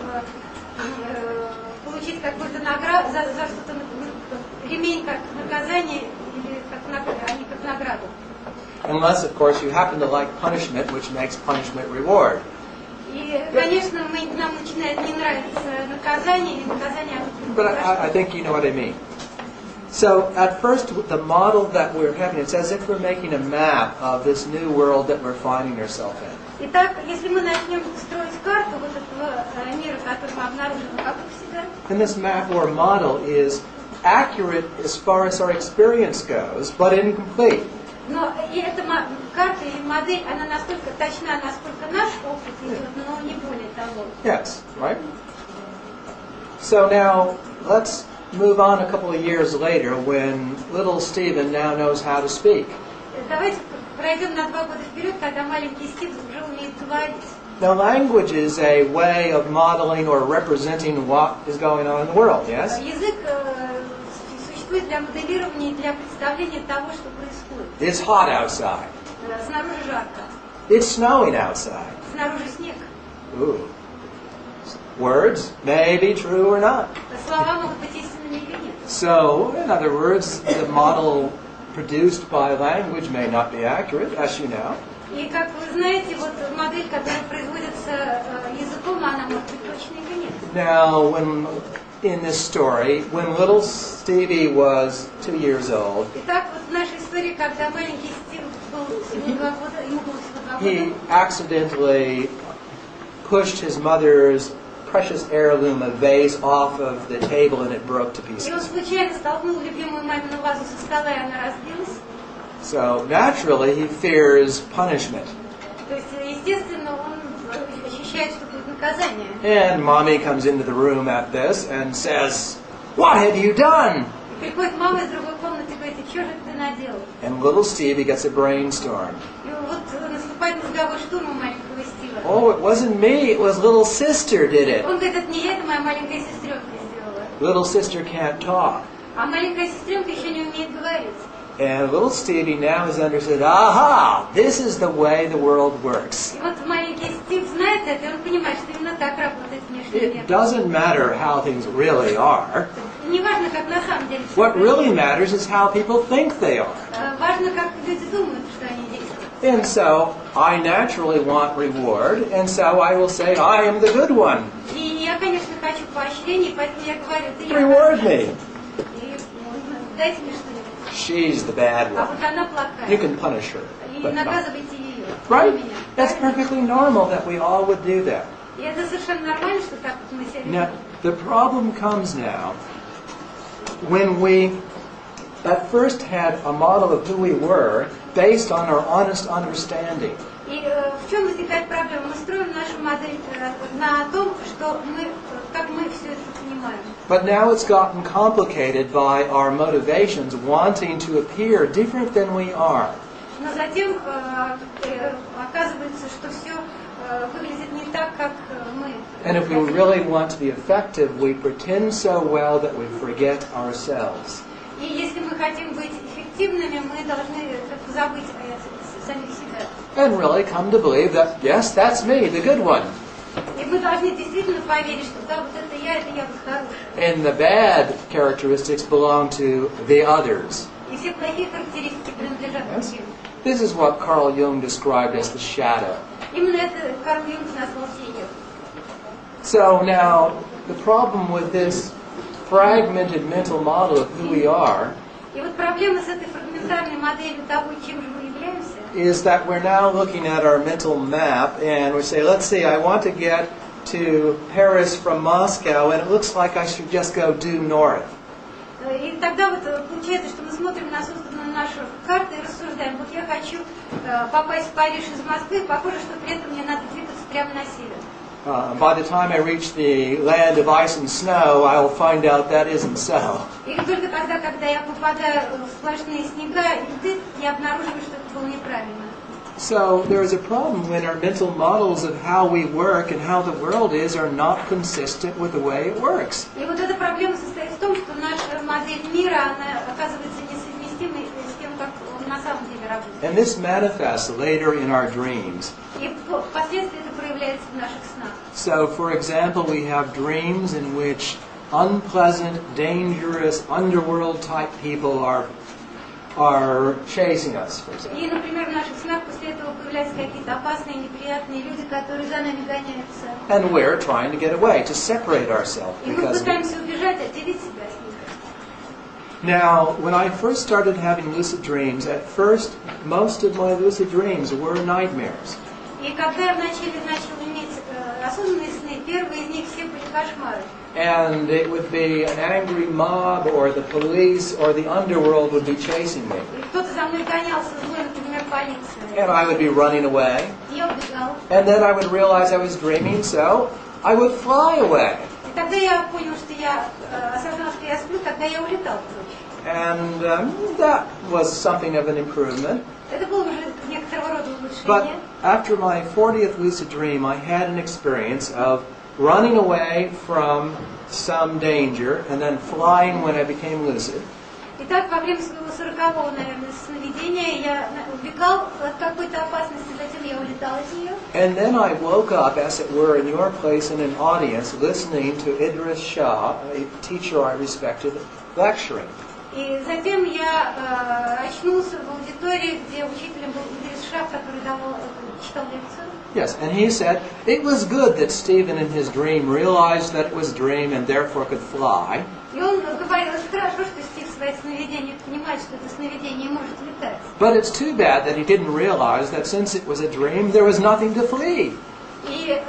получить какую-то награду, за что-то, ремень как наказание, или а не как награду. Unless, of course, you happen to like punishment, which makes punishment reward. И, конечно, нам начинает не нравиться наказание, или наказание... But I think you know what I mean. So, at first, the model that we're having, it's as if we're making a map of this new world that we're finding ourselves in. Итак, если мы начнем строить карту вот этого мира, который мы обнаружили вокруг себя, And this map or model is accurate as far as our experience goes, but incomplete. но и эта карта или модель, она настолько точна, насколько наш опыт идет, но не более того. Yes, right? So now, let's move on a couple of years later when little Stephen now knows how to speak. Давайте пройдем на 2 года вперед, когда маленький Стив уже умеет говорить. Now, language is a way of modeling or representing what is going on in the world, yes? Язык существует для моделирования и для представления того, что происходит. It's hot outside. Снаружи жарко. It's snowing outside. Снаружи снег. Ooh. Words may be true or not. Слова могут быть истинными или нет. So, in other words, the model produced by language may not be accurate, as you know. И как вы знаете, вот модель, которая производится языком, она может быть точной или нет. Now, when in this story, when little Stevie was 2 years old, Итак, вот в нашей истории, когда маленький Стив был всего 2 года, ему было всего 2 he года, accidentally pushed his mother's precious heirloom, a vase, off of the table and it broke to и он pieces. случайно столкнул любимую мамину вазу со стола, и она разбилась. So, naturally, he fears punishment. То есть, естественно, он ощущает, что будет наказание. And mommy comes into the room at this and says, "What have you done?" И приходит мама из другой комнаты и говорит: и что же ты наделал? And little Stevie gets a brainstorm. И вот наступает мозговой штурм у маленького Стива. Oh, it wasn't me, it was little sister did it. Он говорит: это не я, это моя маленькая сестренка сделала. Little sister can't talk. А маленькая сестренка еще не умеет говорить. And little Stevie now has understood, aha, this is the way the world works. И вот маленький Стив знает это, и он понимает, что именно так работает внешний мир. It doesn't matter how things really are. Не важно, как на самом деле. What really matters is how people think they are. Важно, как люди думают, что они действуют. And so, I naturally want reward, and so I will say, I am the good one. И я, конечно, хочу поощрений, поэтому я говорю: ты Reward me. И дайте мне что-нибудь. She's the bad А one. вот она плохая. You can punish her, И but not. наказывайте ее. Right? Не меня. That's perfectly normal that we all would do that. И это совершенно нормально, что так вот мы себя ведем. Now, the problem comes now when we at first had a model of who we were based on our honest understanding. И в чем возникает проблема? Мы строим нашу модель на том, что мы, как мы все это понимаем. But now it's gotten complicated by our motivations wanting to appear different than we are. Но затем оказывается, что все выглядит не так, как мы. And if we really want to be effective, we pretend so well that we forget ourselves. И если мы хотим быть эффективными, мы должны как-то забыть о самих себя. And really come to believe that, yes, that's me, the good one. И мы должны действительно поверить, что да, вот это я вот хороший. And the bad characteristics belong to the others. И все плохие характеристики принадлежат другим. This is what Carl Jung described as the shadow. Именно это Карл Юнг назвал тенью. So now, the problem with this fragmented mental model of who we are И вот проблема с этой фрагментарной моделью того, чем же мы являемся, is that we're now looking at our mental map and we say, let's see, I want to get to Paris from Moscow and it looks like I should just go due north. И тогда вот получается, что мы смотрим на созданную нашу карту и рассуждаем: вот я хочу попасть в Париж из Москвы, похоже, что при этом мне надо двигаться прямо на север. By the time I reach the land of ice and snow, I'll find out that isn't so. И только тогда, когда я попадаю в сплошные снега и льды, я обнаруживаю, что это было неправильно. So there is a problem when our mental models of how we work and how the world is are not consistent with the way it works. И вот эта проблема состоит в том, что наша модель мира, она оказывается несовместимой с тем, как он на самом деле работает. And this manifests later in our dreams. И впоследствии это проявляется в наших снах. So, for example, we have dreams in which unpleasant, dangerous, underworld type people are chasing us, for example. И, например, в наших снах после этого появляются какие-то опасные, неприятные люди, которые за нами гоняются. And we're trying to get away, to separate ourselves. И мы пытаемся убежать, отделить себя от них. Now, when I first started having lucid dreams, at first, most of my lucid dreams were nightmares. И когда я начал иметь осознанные сны, первые из них все были кошмары. And it would be an angry mob, or the police, or the underworld would be chasing me. И кто-то за мной гонялся, злой, например, полиция. And I would be running away. Я убегал. And then I would realize I was dreaming, so I would fly away. И тогда я понял, что я осознала, что я сплю, тогда я улетал прочь. And that was something of an improvement. Это было уже некоторого рода But улучшение. after my 40th lucid dream, I had an experience of running away from some danger and then flying when I became lucid. Итак, во время своего 40-го, наверное, сновидения я убегал от какой-то опасности, затем я улетал от нее. And then I woke up, as it were, in your place in an audience, listening to Idris Shah, a teacher I respected, lecturing. И затем я очнулся в аудитории, где учителем был Идрис Шах, который читал лекцию. Yes, and he said, it was good that Stephen in his dream realized that it was a dream and therefore could fly. И он говорил, это хорошо, что Стив в своих сновидениях понимает, что это сновидение и может летать. But it's too bad that he didn't realize that since it was a dream, there was nothing to flee.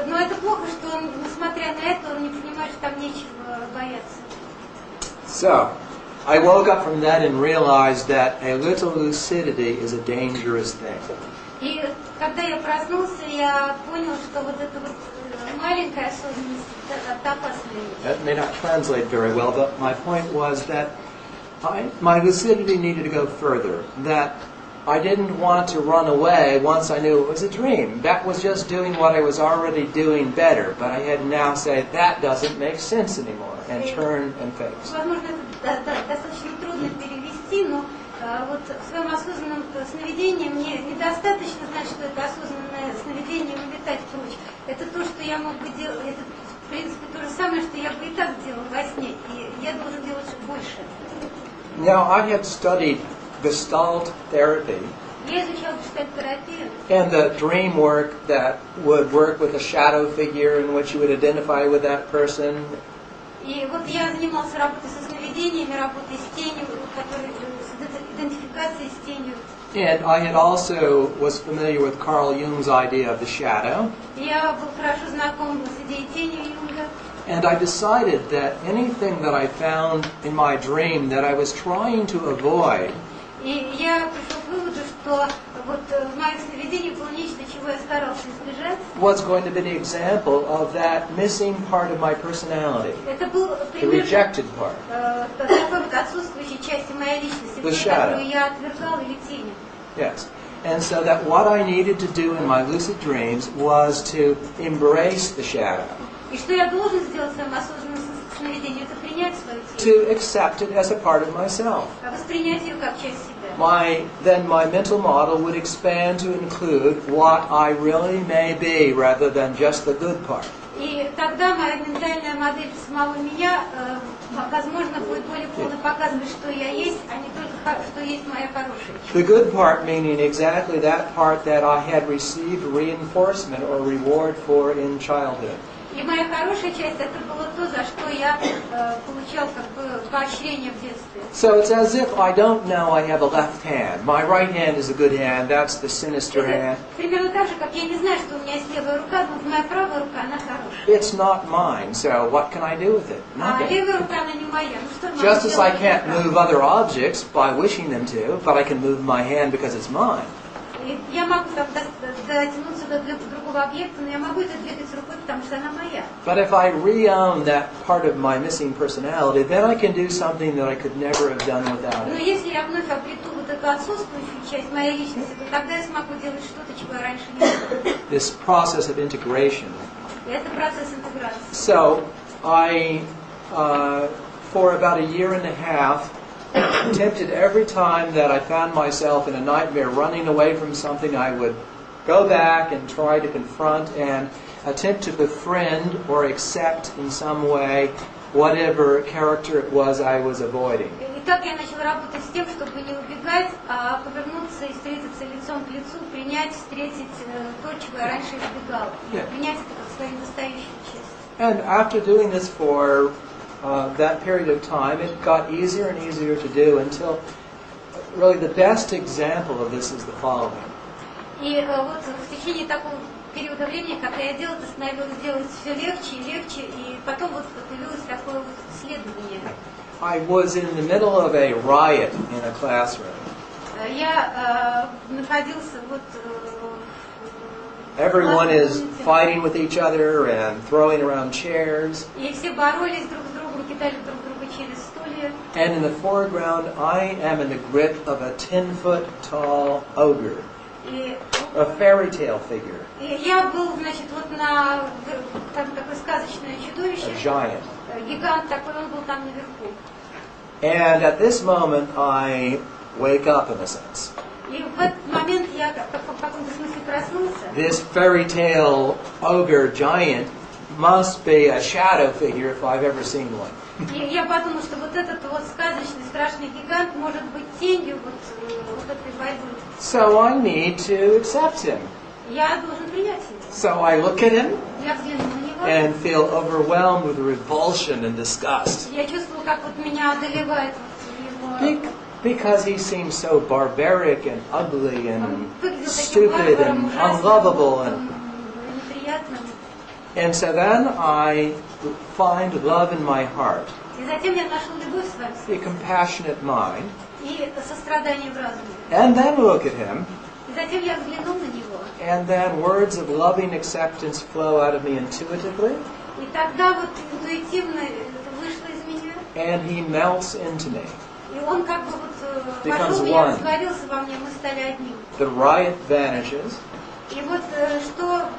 Но это плохо, что он, несмотря на это, он не понимает, что там нечего бояться. So, I woke up from that and realized that a little lucidity is a dangerous thing. И когда я проснулся, я понял, что вот эта вот маленькая осознанность это опасная вещь. That may not translate very well, but my point was that my lucidity needed to go further. That I didn't want to run away once I knew it was a dream. That was just doing what I was already doing better. But I had to now say, that doesn't make sense anymore, and turn and face. Возможно, это достаточно трудно перевести, но вот в своем осознанном сновидении мне недостаточно знать, что это осознанное сновидение и улетать прочь. Это то, что я мог бы делать, это в принципе то же самое, что я бы и так делал во сне, и я должен делать больше. Now, I had studied Gestalt therapy Я изучал гештальт-терапию. and the dream work that would work with a shadow figure in which you would identify with that person. И вот я занимался работой со сновидениями, работой с тенью, с идентификацией с тенью. And I had also was familiar with Carl Jung's idea of the shadow. Я был хорошо знаком с идеей тени Юнга. And I decided that anything that I found in my dream that I was trying to avoid И я пришел к выводу, что вот в моих сновидениях было нечто, чего я старался избежать. was going to be the example of that missing part of my personality, Это был the пример rejected part. такой вот отсутствующей части моей личности, The shadow. которую я отвергал или тенью. Yes. And so that what I needed to do in my lucid dreams was to embrace the shadow, И что я должен сделать в своем осознанном сновидении, это принять свою тень, to accept it as a part of myself. воспринять ее как часть себя. Then my mental model would expand to include what I really may be rather than just the good part. И тогда моя ментальная модель самого меня, возможно, будет более полно показывать, что я есть, а не только, что есть моя хорошая часть. The good part meaning exactly that part that I had received reinforcement or reward for in childhood. И моя хорошая часть, это было то, за что я получал как бы поощрение в детстве. So it's as if I don't know I have a left hand. My right hand is a good hand, that's the sinister hand. Примерно так же, как я не знаю, что у меня есть левая рука, но моя правая рука, она хорошая. It's not mine, so what can I do with it? А Nothing. левая рука, она не моя. Ну что могу Just as I сделать can't я? move other objects by wishing them to, but I can move my hand because it's mine. И я могу там дотянуться до другого объекта, но я могу это двигать рукой, потому что она моя. But if I re-own that part of my missing personality, then I can do something that I could never have done without Но it. если я вновь обрету вот эту отсутствующую часть моей личности, то тогда я смогу делать что-то, чего я раньше не делала. This process of integration. И это процесс интеграции. So I, for about a year and a half, attempted every time that I found myself in a nightmare running away from something, I would go back and try to confront and attempt to befriend or accept in some way whatever character it was I was avoiding. И так я начала работать с тем, чтобы не убегать, а повернуться и встретиться лицом к лицу, принять, встретить то, чего я раньше избегала. Принять это как свою настоящую часть. And after doing this for that period of time, it got easier and easier to do until really the best example of this is the following. И вот в течение такого периода времени, когда я делала, это становилось делать все легче и легче, и потом вот появилось такое вот исследование. I was in the middle of a riot in a classroom. Я находился вот Everyone is fighting with each other and throwing around chairs. и все боролись друг с другом, кидали друг друга через стулья. And in the foreground, I am in the grip of a 10-foot tall ogre, И, a fairy tale figure, и я был, значит, вот на там такое сказочное чудовище, a giant. гигант такой, он был там наверху. And at this moment, I wake up in a sense. И в этот момент я в каком-то смысле проснулся. This fairy tale ogre giant must be a shadow figure if I've ever seen one. И я подумал, что вот этот вот сказочный страшный гигант может быть тенью вот этой борьбы. So I need to accept him. Я должен принять его. So I look at him Я взглянул на него. and feel overwhelmed with revulsion and disgust. Я чувствовал, как вот меня одолевает вот его. Because he seems so barbaric and ugly and Он выглядел таким stupid варваром, and ужасным, unlovable. And неприятным. so then I find love in my heart, И затем я нашел любовь в своем a сердце compassionate mind, и сострадание в разуме. and then look at him, И затем я взглянул на него. and then words of loving acceptance flow out of me intuitively, И тогда вот интуитивно это вышло из меня. and he melts into me. И он как бы вот Becomes вошел в меня, one. растворился во мне, мы стали одним. The riot vanishes, И вот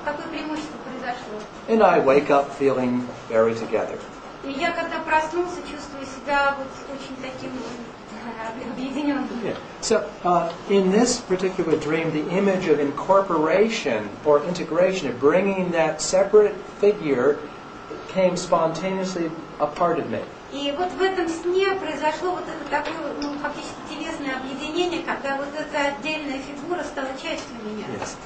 какое преимущество произошло. and I wake up feeling very together. И я когда проснулся, чувствую себя вот очень таким объединенным. Yeah. So, in this particular dream, the image of incorporation or integration, of bringing that separate figure, came spontaneously a part of me. И вот в этом сне произошло вот это такое, фактически телесное объединение, когда вот эта отдельная фигура стала частью меня. Yes.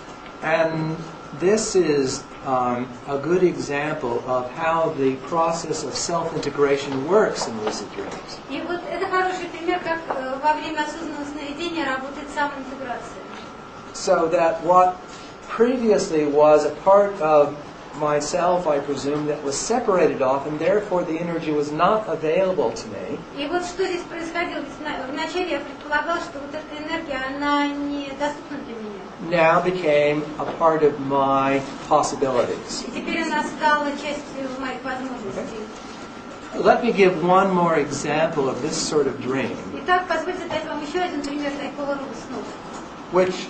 And this is a good example of how the process of self-integration works in lucid dreams. И вот это хороший пример, как во время осознанного сновидения работает самоинтеграция. So that what previously was a part of myself, I presume, that was separated off, and therefore the energy was not available to me. И вот что здесь происходило? Вначале я предполагал, что вот эта энергия, она недоступна для меня. Now became a part of my possibilities. И теперь она стала частью моих возможностей. Let me give one more example of this sort of dream, Итак, позвольте дать вам еще один пример такого рода снов. which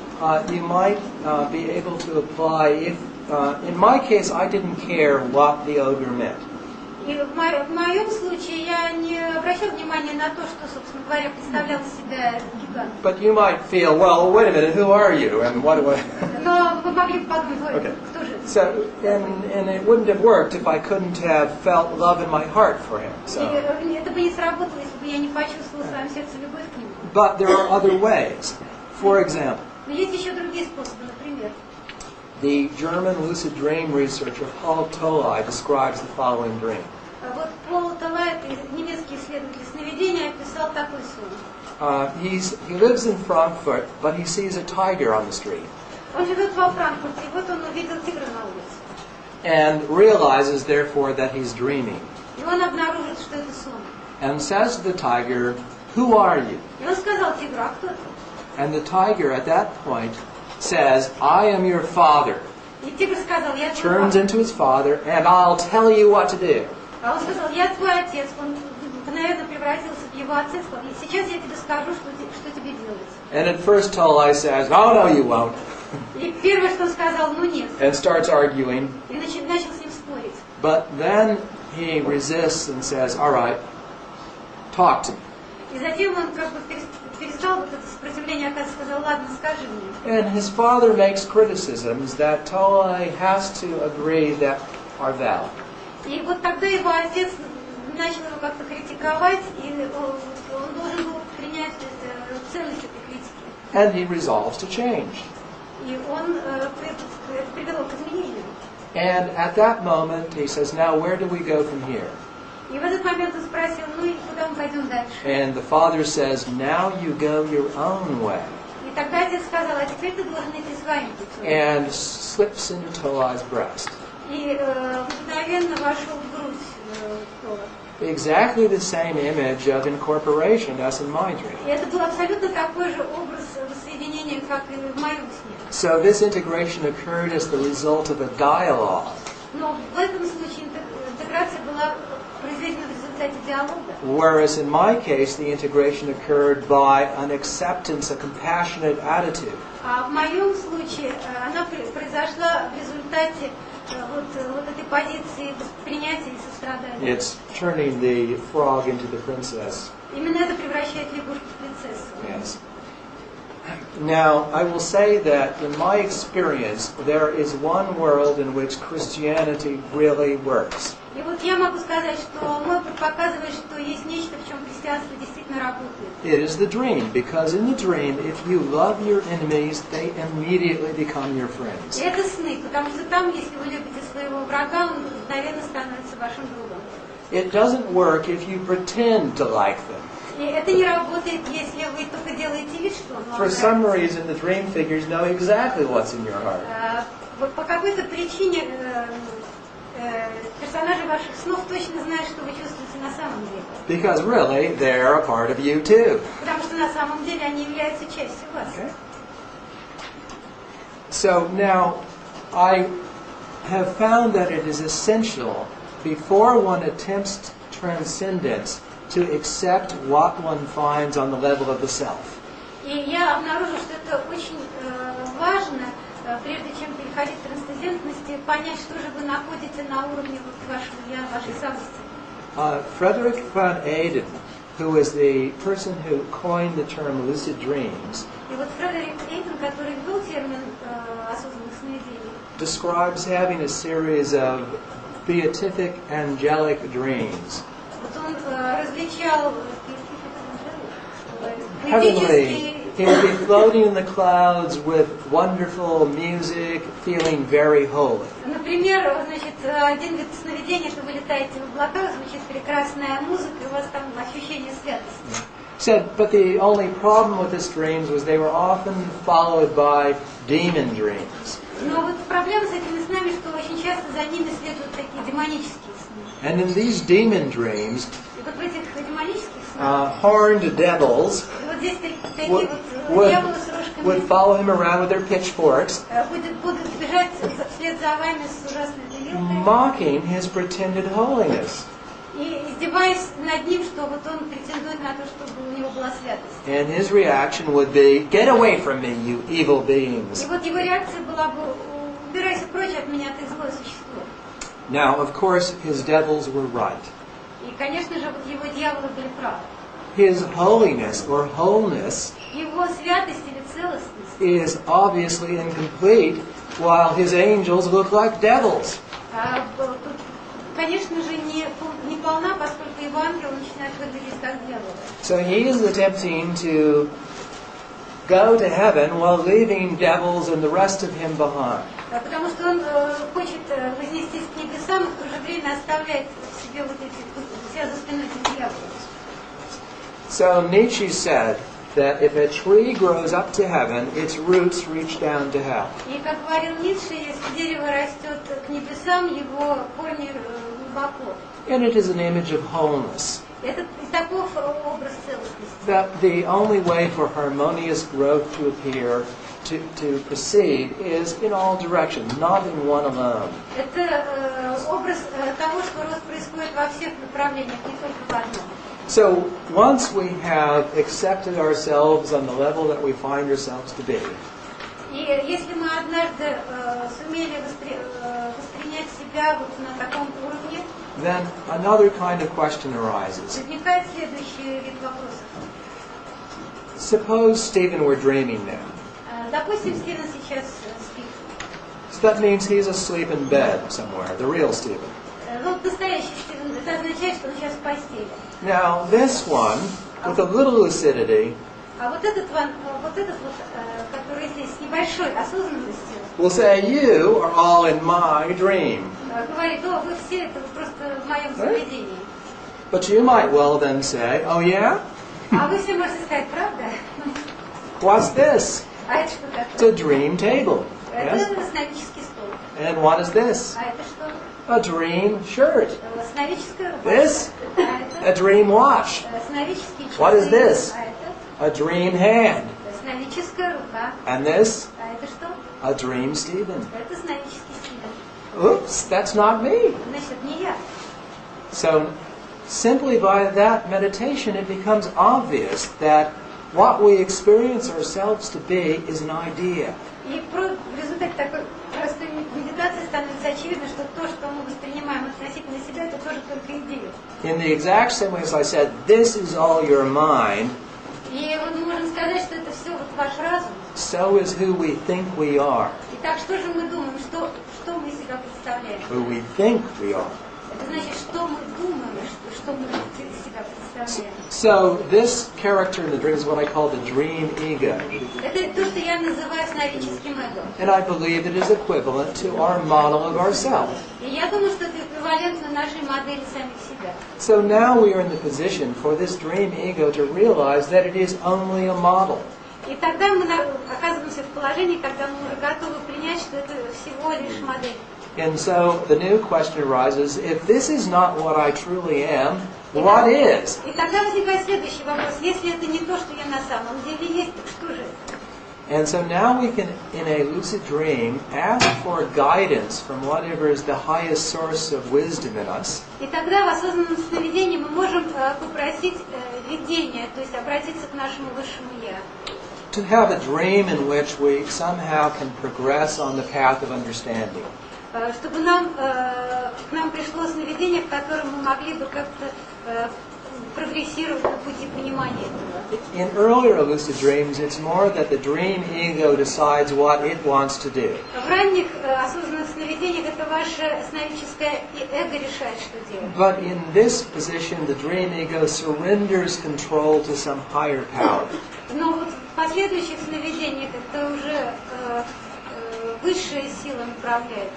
you might be able to apply if, in my case, I didn't care what the ogre meant. И в моем случае я не обращал внимания на то, что, собственно говоря, представлял из себя этот гигант. But you might feel, well, wait a minute, who are you, and what do I... Но вы могли бы подумать, Okay. кто же? So, and it wouldn't have worked if I couldn't have felt love in my heart for him. So. И это бы не сработало, если бы я не почувствовала в своем сердце любовь к нему. But there are other ways. For example, Но есть еще другие способы, например. the German lucid dream researcher Paul Tolai describes the following dream. Вот Пол Талайт, немецкий исследователь сновидения, описал такой сон. He lives in Frankfurt, but he sees a tiger on the street Он живет во Франкфурте, и вот он увидел тигра на улице. and realizes, therefore, that he's dreaming. И он обнаружит, что это сон. And says to the tiger, "Who are you?" И он сказал тигру, а кто ты? And the tiger at that point says, "I am your father." И тигр сказал, я твой Turns папа. into his father, and I'll tell you what to do. А он сказал, я твой отец. Он мгновенно превратился в его отца и сказал, и сейчас я тебе скажу, что тебе делать. And at first Tolai says, "Oh, no, you won't." И первое, что он сказал, ну нет. And starts arguing. И начал с ним спорить. But then he resists and says, "All right, talk to me." И затем он как бы перестал вот это сопротивление, оказывается, сказал, ладно, скажи мне. And his father makes criticisms that Tolai has to agree that are valid. И вот тогда его отец начал его как-то критиковать, и он должен был принять ценность этой критики. And he resolves to change. И он это привело к изменению. And at that moment he says, "Now where do we go from here?" И в этот момент он спросил, ну и куда мы пойдем дальше? And the father says, "Now you go your own way." И тогда отец сказал, а теперь ты должен идти своим путем. And slips into Tolai's breast. И мгновенно вошел в грудь Тола. Exactly the same image of incorporation as in my dream. И это был абсолютно такой же образ воссоединения, как и в моем сне. So this integration occurred as the result of a dialogue. Но в этом случае интеграция была произведена в результате диалога. Whereas in my case, the integration occurred by an acceptance, a compassionate attitude. А в моем случае она произошла в результате вот этой позиции принятия и сострадания. It's turning the frog into the princess. Именно это превращает лягушку в принцессу. Yes. Now, I will say that in my experience, there is one world in which Christianity really works. И вот я могу сказать, что мой опыт показывает, что есть нечто, в чем христианство действительно работает. It is the dream, because in the dream, if you love your enemies, they immediately become your friends. И это сны, потому что там, если вы любите своего врага, он мгновенно становится вашим другом. It doesn't work if you pretend to like them. И это не работает, если вы только делаете вид, что он вам For some нравится. reason, the dream figures know exactly what's in your heart. Вот по какой-то причине персонажи ваших снов точно знают, что вы чувствуете на самом деле. Because really, they're a part of you too. Потому что на самом деле они являются частью вас. Okay. So now, I have found that it is essential, before one attempts transcendence, to accept what one finds on the level of the self. И я обнаружила, что это очень важно, прежде чем переходить к трансцендентности, понять, что же вы находите на уровне вашего я, вашей самости. Frederick van Eyden, who is the person who coined the term lucid dreams, И вот Фредерик Эйден, который ввел термин осознанных сновидений, describes having a series of beatific angelic dreams. вот он различал Heavenly. He would be floating in the clouds with wonderful music, feeling very holy. Например, значит, один вид сновидения, что вы летаете в облаках, звучит прекрасная музыка, и у вас там ощущение святости. Said, but the only problem with his dreams was they were often followed by demon dreams. Но вот проблема с этими снами, что очень часто за ними следуют такие демонические сны. And in these demon dreams, И вот в этих демонических снах horned devils вот здесь такие вот дьяволы с рожками would follow him around with their pitchforks, будут бежать вслед за вами с ужасной тарелкой mocking his pretended holiness. и издеваясь над ним, что вот он претендует на то, чтобы у него была святость. And his reaction would be, "Get away from me, you evil beings." И вот его реакция была бы: убирайся прочь от меня, ты злое существо. Now, of course, his devils were right. И, конечно же, вот его дьяволы были правы. His holiness or wholeness Его святость или целостность is obviously incomplete, while his angels look like devils. тут, конечно же, не полна, поскольку его ангелы начинают выглядеть как дьяволы. So he is attempting to go to heaven while leaving devils and the rest of him behind. Потому что он хочет вознестись к небесам, и в то же время оставляет в себе вот эти, себя за спиной этих дьяволов. So Nietzsche said that if a tree grows up to heaven, its roots reach down to hell. И как говорил Ницше, если дерево растет к небесам, его корни глубоко. And it is an image of wholeness. Это таков образ целостности. That the only way for harmonious growth to appear, to proceed, is in all directions, not in one alone. Это образ того, что рост происходит во всех направлениях, не только в одном. So once we have accepted ourselves on the level that we find ourselves to be, И если мы однажды сумели воспринять себя вот на таком уровне, then another kind of question arises. возникает следующий вид вопросов. Suppose Stephen were dreaming now. Допустим, Стивен сейчас спит. So that means he's asleep in bed somewhere, the real Stephen. Вот настоящий Стивен, это означает, что он сейчас в постели. Now this one, with a little lucidity, А вот этот вот, который здесь с небольшой осознанностью, will say, "You are all in my dream." говорит: о, вы все это просто в моем сновидении. But you might well then say, "Oh yeah? А вы все можете сказать: правда? What's this? А это что It's такое? a dream table." Это Yes? сновидческий стол. And what is this? А это что? A dream shirt. Сновидческая рубашка. This? А A это dream watch. сновидческие часы. What is this? А это A dream hand. сновидческая рука. And this? А это что? A dream Stephen. Это сновидческий Стивен. Oops, that's not me. Значит, это не я. So simply by that meditation it becomes obvious that what we experience ourselves to be is an idea. И в результате такой простой медитации становится очевидно, что то, что мы воспринимаем относительно себя, это тоже только идея. In the exact same way as I said, this is all your mind, И вот мы можем сказать, что это все вот ваш разум. so is who we think we are. Итак, что же мы думаем, что мы из себя представляем? Who we think we are. Это значит, что мы думаем, что мы из себя представляем. So this character in the dream is what I call the dream ego. Это то, что я называю сновидческим эго. And I believe it is equivalent to our model of ourselves. И я думаю, что это эквивалентно нашей модели самих себя. So now we are in the position for this dream ego to realize that it is only a model. И тогда мы оказываемся в положении, когда мы уже готовы принять, что это всего лишь модель. And so the new question arises, if this is not what I truly am, what is? И тогда возникает следующий вопрос. Если это не то, что я на самом деле есть, то что же это? And so now we can, in a lucid dream, ask for guidance from whatever is the highest source of wisdom in us. И тогда в осознанном сновидении мы можем попросить видения, то есть обратиться к нашему высшему я. To have a dream in which we somehow can progress on the path of understanding. Чтобы к нам пришло сновидение, в котором мы могли бы как-то прогрессировать на пути понимания этого. In earlier lucid dreams, it's more that the dream ego decides what it wants to do. В ранних осознанных сновидениях это ваше сновидческое эго решает, что делать. But in this position, the dream ego surrenders control to some higher power. Но вот в последующих сновидениях это уже высшая сила направляет.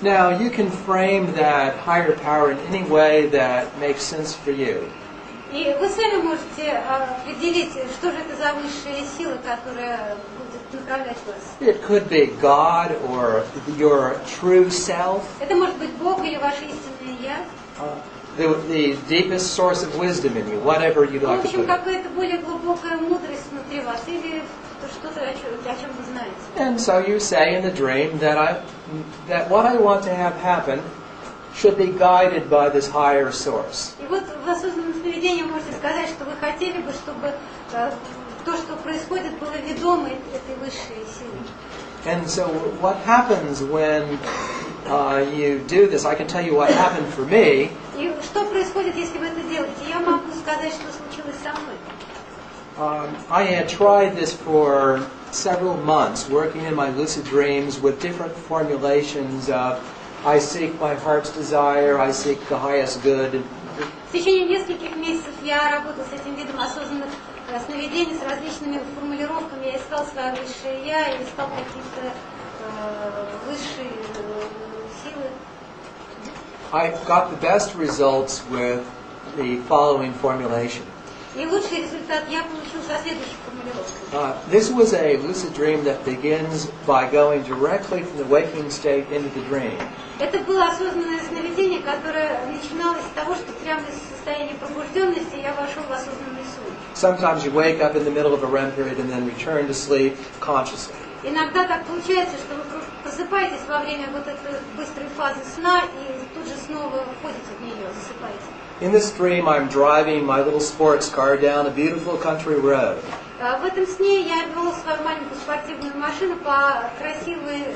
Now, you can frame that higher power in any way that makes sense for you. И вы сами можете определить, что же это за высшая сила, которая будет направлять вас. It could be God or your true self. Это может быть Бог или ваше истинное я. The deepest source of wisdom in you, whatever you'd like В to общем, put it. какая-то более глубокая мудрость внутри вас или что-то, о чем вы знаете. And so you say in the dream that what I want to have happen should be guided by this higher source. И вот в осознанном сновидении можете сказать, что вы хотели бы, чтобы то, что происходит, было ведомо этой высшей силой. And so what happens when you do this, I can tell you what happened for me. И что происходит, если вы это делаете? Я могу сказать, что случилось со мной. I had tried this for several months, working in my lucid dreams with different formulations of I seek my heart's desire, I seek the highest good. В течение нескольких месяцев я работал с этим видом осознанных сновидений, с различными формулировками. Я искал свое высшее я, я искал какие-то высшие силы. I got the best results with the following formulation. И лучший результат я получил со следующей формулировкой. This was a lucid dream that begins by going directly from the waking state into the dream. Это было осознанное сновидение, которое начиналось с того, что прямо из состояния пробужденности я вошел в осознанный сон. Sometimes you wake up in the middle of a REM period and then return to sleep consciously. Иногда так получается, что вы просыпаетесь во время вот этой быстрой фазы сна и тут же снова входите в нее, засыпаете. In this dream, I'm driving my little sports car down a beautiful country road. В этом сне я вел свою маленькую спортивную машину по красивой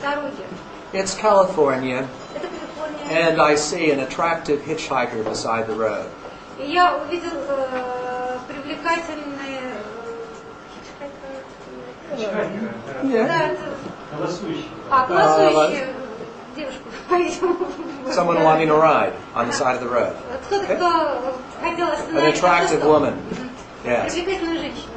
дороге. It's California, Это Калифорния. and I see an attractive hitchhiker beside the road. И я увидел привлекательный Yeah. голосующую девушку, по-видимому. Someone wanting a ride on the side of the road. Кто-то, кто хотел An остановиться. attractive woman. Yes. Привлекательную женщину.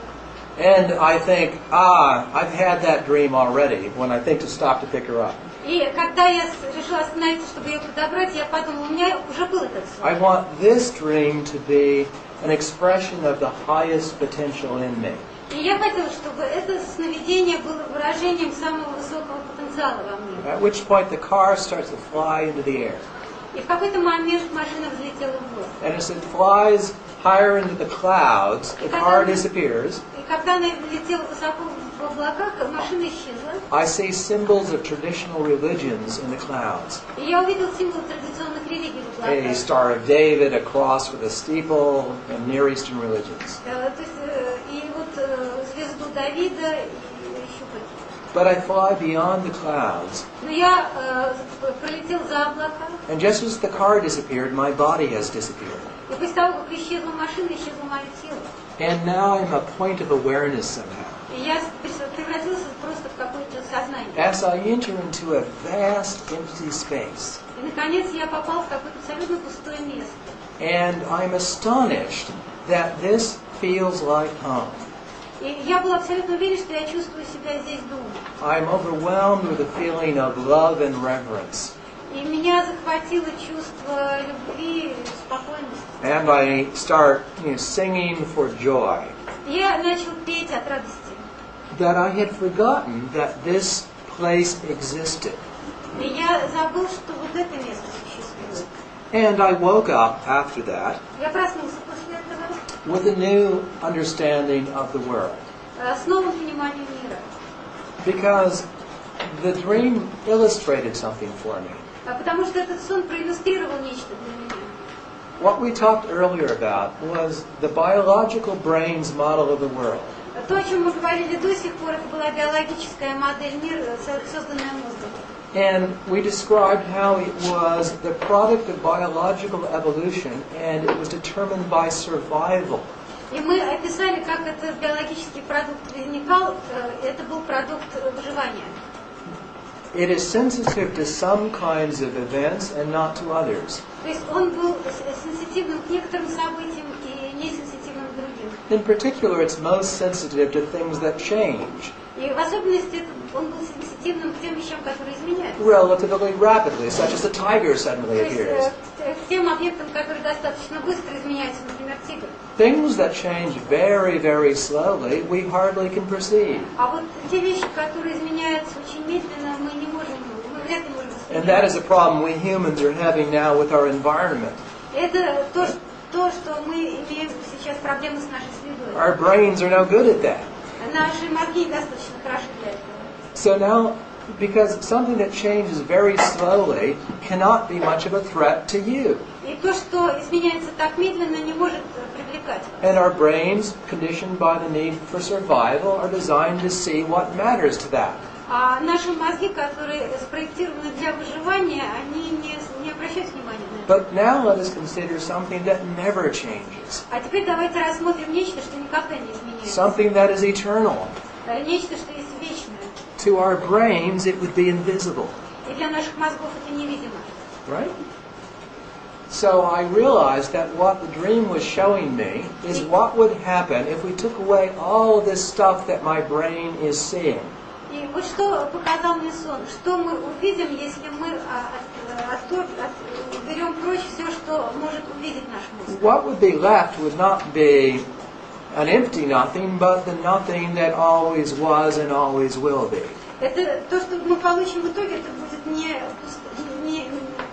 And I think, I've had that dream already when I think to stop to pick her up. И когда я решила остановиться, чтобы ее подобрать, я подумала, у меня уже был этот сон. I want this dream to be an expression of the highest potential in me. И я хотела, чтобы это сновидение было выражением самого высокого потенциала во мне. At which point the car starts to fly into the air. И в какой-то момент машина взлетела в воздух. And as it flies higher into the clouds, the car disappears. И когда она летела высоко в облаках, машина исчезла. I see symbols of traditional religions in the clouds. И я увидел символы традиционных религии в a облаках. Star of David, a cross with a steeple, and Near Eastern religions. То есть, и вот звезду Давида и еще какие-то. But I fly beyond the clouds, Но я пролетел за облака, and just as the car disappeared, my body has disappeared. и после того, как исчезла машина, исчезло мое тело. And now I'm a point of awareness somehow. И я превратился просто в какое-то сознание. As I enter into a vast empty space, И, наконец, я попал в какое-то абсолютно пустое место. and I'm astonished that this feels like home. И я была абсолютно уверена, что я чувствую себя здесь дома. I'm overwhelmed with a feeling of love and reverence. И меня захватило чувство любви, спокойности. And I start singing for joy. Я начал петь от радости. That I had forgotten that this place existed. И я забыл, что вот это место существует. And I woke up after that Я проснулся после этого with a new understanding of the world. с новым пониманием мира. Because the dream illustrated something for me. Потому что этот сон проиллюстрировал нечто для меня. What we talked earlier about was the biological brain's model of the world. То, о чем мы говорили до сих пор, это была биологическая модель мира, созданная мозгом. And we described how it was the product of biological evolution and it was determined by survival. И мы описали, как этот биологический продукт возникал. Это был продукт выживания. It is sensitive to some kinds of events and not to others. То есть он был сенситивным к некоторым событиям и несенситивным к другим. In particular, it's most sensitive to things that change И в особенности он был сенситивным к тем вещам, которые изменяются. relatively rapidly, such as a tiger suddenly То есть appears. к тем объектам, которые достаточно быстро изменяются, например, тигр. Things that change very, very slowly, we hardly can perceive. А вот те вещи, которые изменяются очень медленно, мы не можем, мы вряд ли можем And that is воспринимать. a problem we humans are having now with our environment. Это то, что мы имеем сейчас проблемы с нашей средой. Our brains are no good at that. Наши мозги недостаточно хороши для этого. So now, because something that changes very slowly cannot be much of a threat to you. И то, что изменяется так медленно, не может привлекать вас. And our brains, conditioned by the need for survival, are designed to see what matters to that. А наши мозги, которые спроектированы для выживания, они не обращают внимания на это. But now let us consider something that never changes. А теперь давайте рассмотрим нечто, что никогда не изменяется. Something that is eternal. Нечто, что есть вечное. To our brains, it would be invisible. И для наших мозгов это невидимо. Right? So I realized that what the dream was showing me is what would happen if we took away all this stuff that my brain is seeing. И вот что показал мне сон. Что мы увидим, если мы берем прочь все, что может увидеть наш мозг. What would be left would not be an empty nothing, but the nothing that always was and always will be. Это то, что мы получим в итоге, это будет не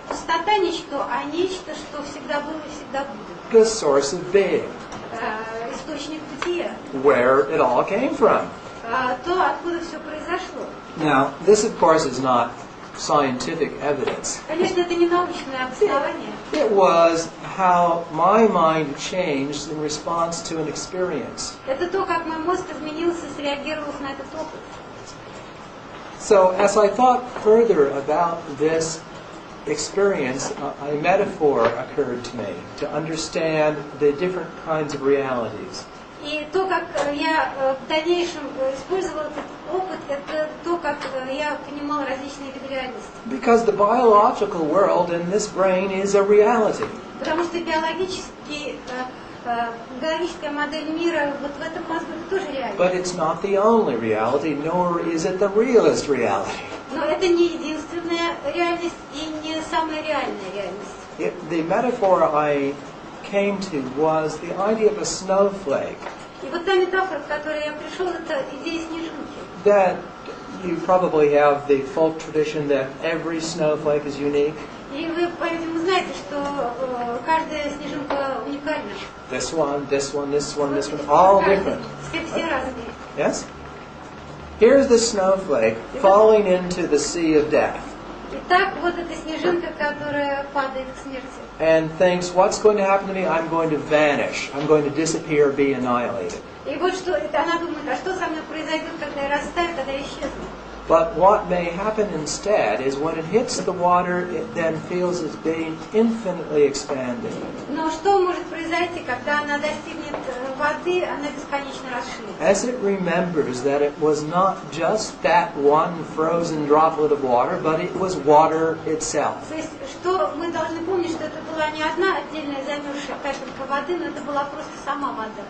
пустота ничто, а нечто, что всегда было и всегда будет. The source of being, Источник бытия. where it all came from. То, откуда все произошло. Now, this of course is not scientific evidence. Конечно, это не научное обоснование. It was how my mind changed in response to an experience. Это то, как мой мозг изменился, среагировав на этот опыт. So, as I thought further about this experience, a metaphor occurred to me to understand the different kinds of realities. И то, как я в дальнейшем использовал этот опыт, это то, как я понимал различные виды реальности. Because the biological world in this brain is a reality. Потому что биологическая модель мира вот в этом мозгу тоже реальность. But it's not the only reality, nor is it the realist reality. Но это не единственная реальность и не самая реальная реальность. The metaphor I came to was the idea of a snowflake. И вот та метафора, к которой я пришел, это идея снежинки. That you probably have the folk tradition that every snowflake is unique. И вы, по-видимому, знаете, что каждая снежинка уникальна. This one, this one, this one, this one, all different. Все разные. Yes? Here's the snowflake falling into the sea of death. Итак, вот эта снежинка, которая падает к смерти. And thinks, what's going to happen to me? I'm going to vanish. I'm going to disappear, be annihilated. И вот что, это она думает, а что со мной произойдет, когда я растаю, когда я исчезну? But what may happen instead is when it hits the water, it then feels it's being infinitely expanded. Но что может произойти, когда она достигнет воды, она бесконечно расширится? As it remembers that it was not just that one frozen droplet of water, but it was water itself. То есть, что мы должны помнить, что это была не одна отдельная замерзшая капелька воды, но это была просто сама вода.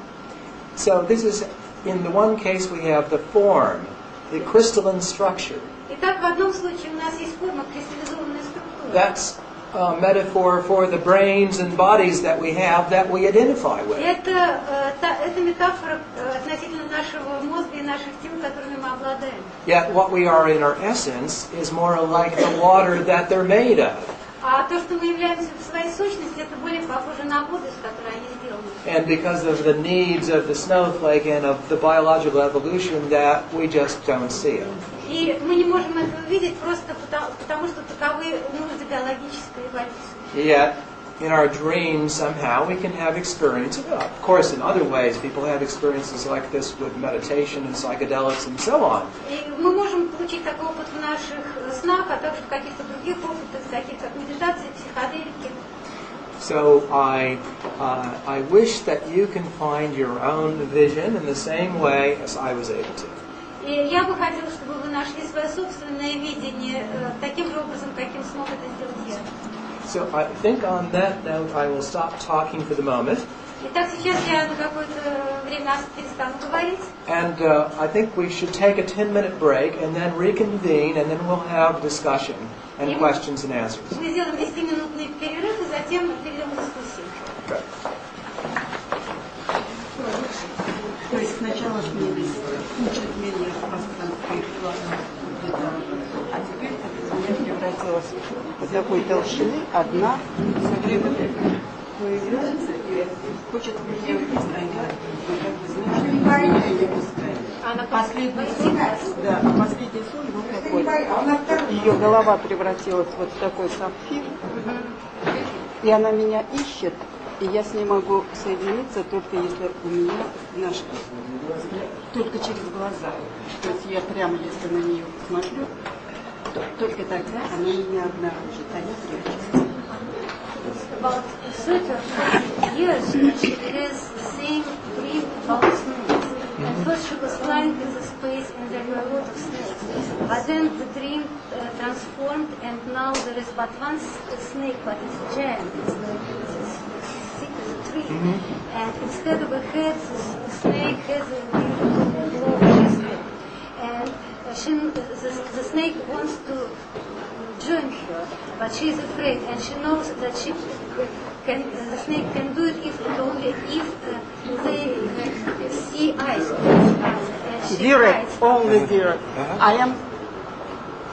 So this is, in the one case we have the form, the crystalline structure. Итак, в одном случае у нас есть форма, кристаллизованная структура. That's a metaphor for the brains and bodies that we have that we identify with. Это метафора относительно нашего мозга и наших тел, которыми мы обладаем. Yet what we are in our essence is more like the water that they're made of. А то, что мы являемся в своей сущности, это более похоже на воду, из которой они сделаны. And because of the needs of the snowflake and of the biological evolution, that we just don't see it. И мы не можем этого видеть просто потому, что таковы нужды биологической эволюции. Yet, in our dreams, somehow we can have experiences. Of course, in other ways, people have experiences like this with meditation and psychedelics and so on. И мы можем получить такой опыт в наших снах, а также в каких-то других опытах, таких как медитация, психоделики. So I wish that you can find your own vision in the same way as I was able to. И я бы хотела, чтобы вы нашли свое собственное видение таким же образом, каким смог это сделать я. So I think on that note I will stop talking for the moment. Итак, сейчас я на какое-то время перестану говорить. And I think we should take a 10-minute break and then reconvene and then we'll have discussion and questions and answers. Мы сделаем 10-минутный перерыв и затем перейдем к дискуссии. Okay. То есть сначала снились чуть менее пространства, а теперь это меня превратилось в такой толщины, одна все время появляется и хочет меня устранять. Но как вы знаете, не пускает. Последний сон был такой. Ее голова превратилась вот в такой сапфир, и она меня ищет. И я с ней могу соединиться только если у меня наш только через глаза. То есть я прямо, если на нее смотрю, только тогда она меня обнаружит, а я прячусь. About 30 years she has the same dream about snakes. And first she was flying in the space and there were a lot of snakes. But then the dream transformed and now there is but one snake, but it's giant. It's thick as a tree. And instead of a head, the snake has a beautiful glowing head. And the snake wants to join her, but she is afraid, and she knows that the snake can do it if and only if they see eyes. Direct, only direct. I am.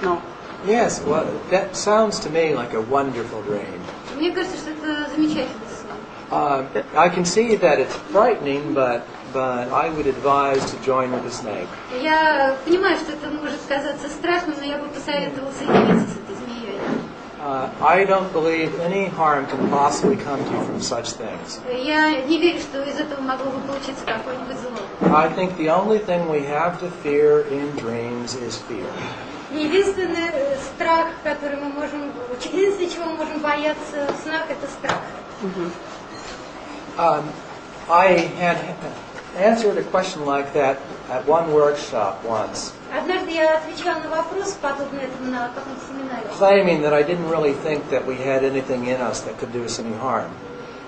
No. Yes, well, that sounds to me like a wonderful dream. Мне кажется, что это замечательный сон. I can see that it's frightening, but I would advise to join with the snake. Я понимаю, что это может казаться страшным, но я бы посоветовал соединиться с этой змеей. I don't believe any harm can possibly come to you from such things. Я не верю, что из этого могло бы получиться какое-нибудь зло. I think the only thing we have to fear in dreams is fear. Единственный страх, который мы можем, единственное, чего мы можем бояться в снах, это страх. I had answered a question like that at one workshop once, Однажды я отвечала на вопрос, подобный этому на каком-то семинаре. claiming that I didn't really think that we had anything in us that could do us any harm.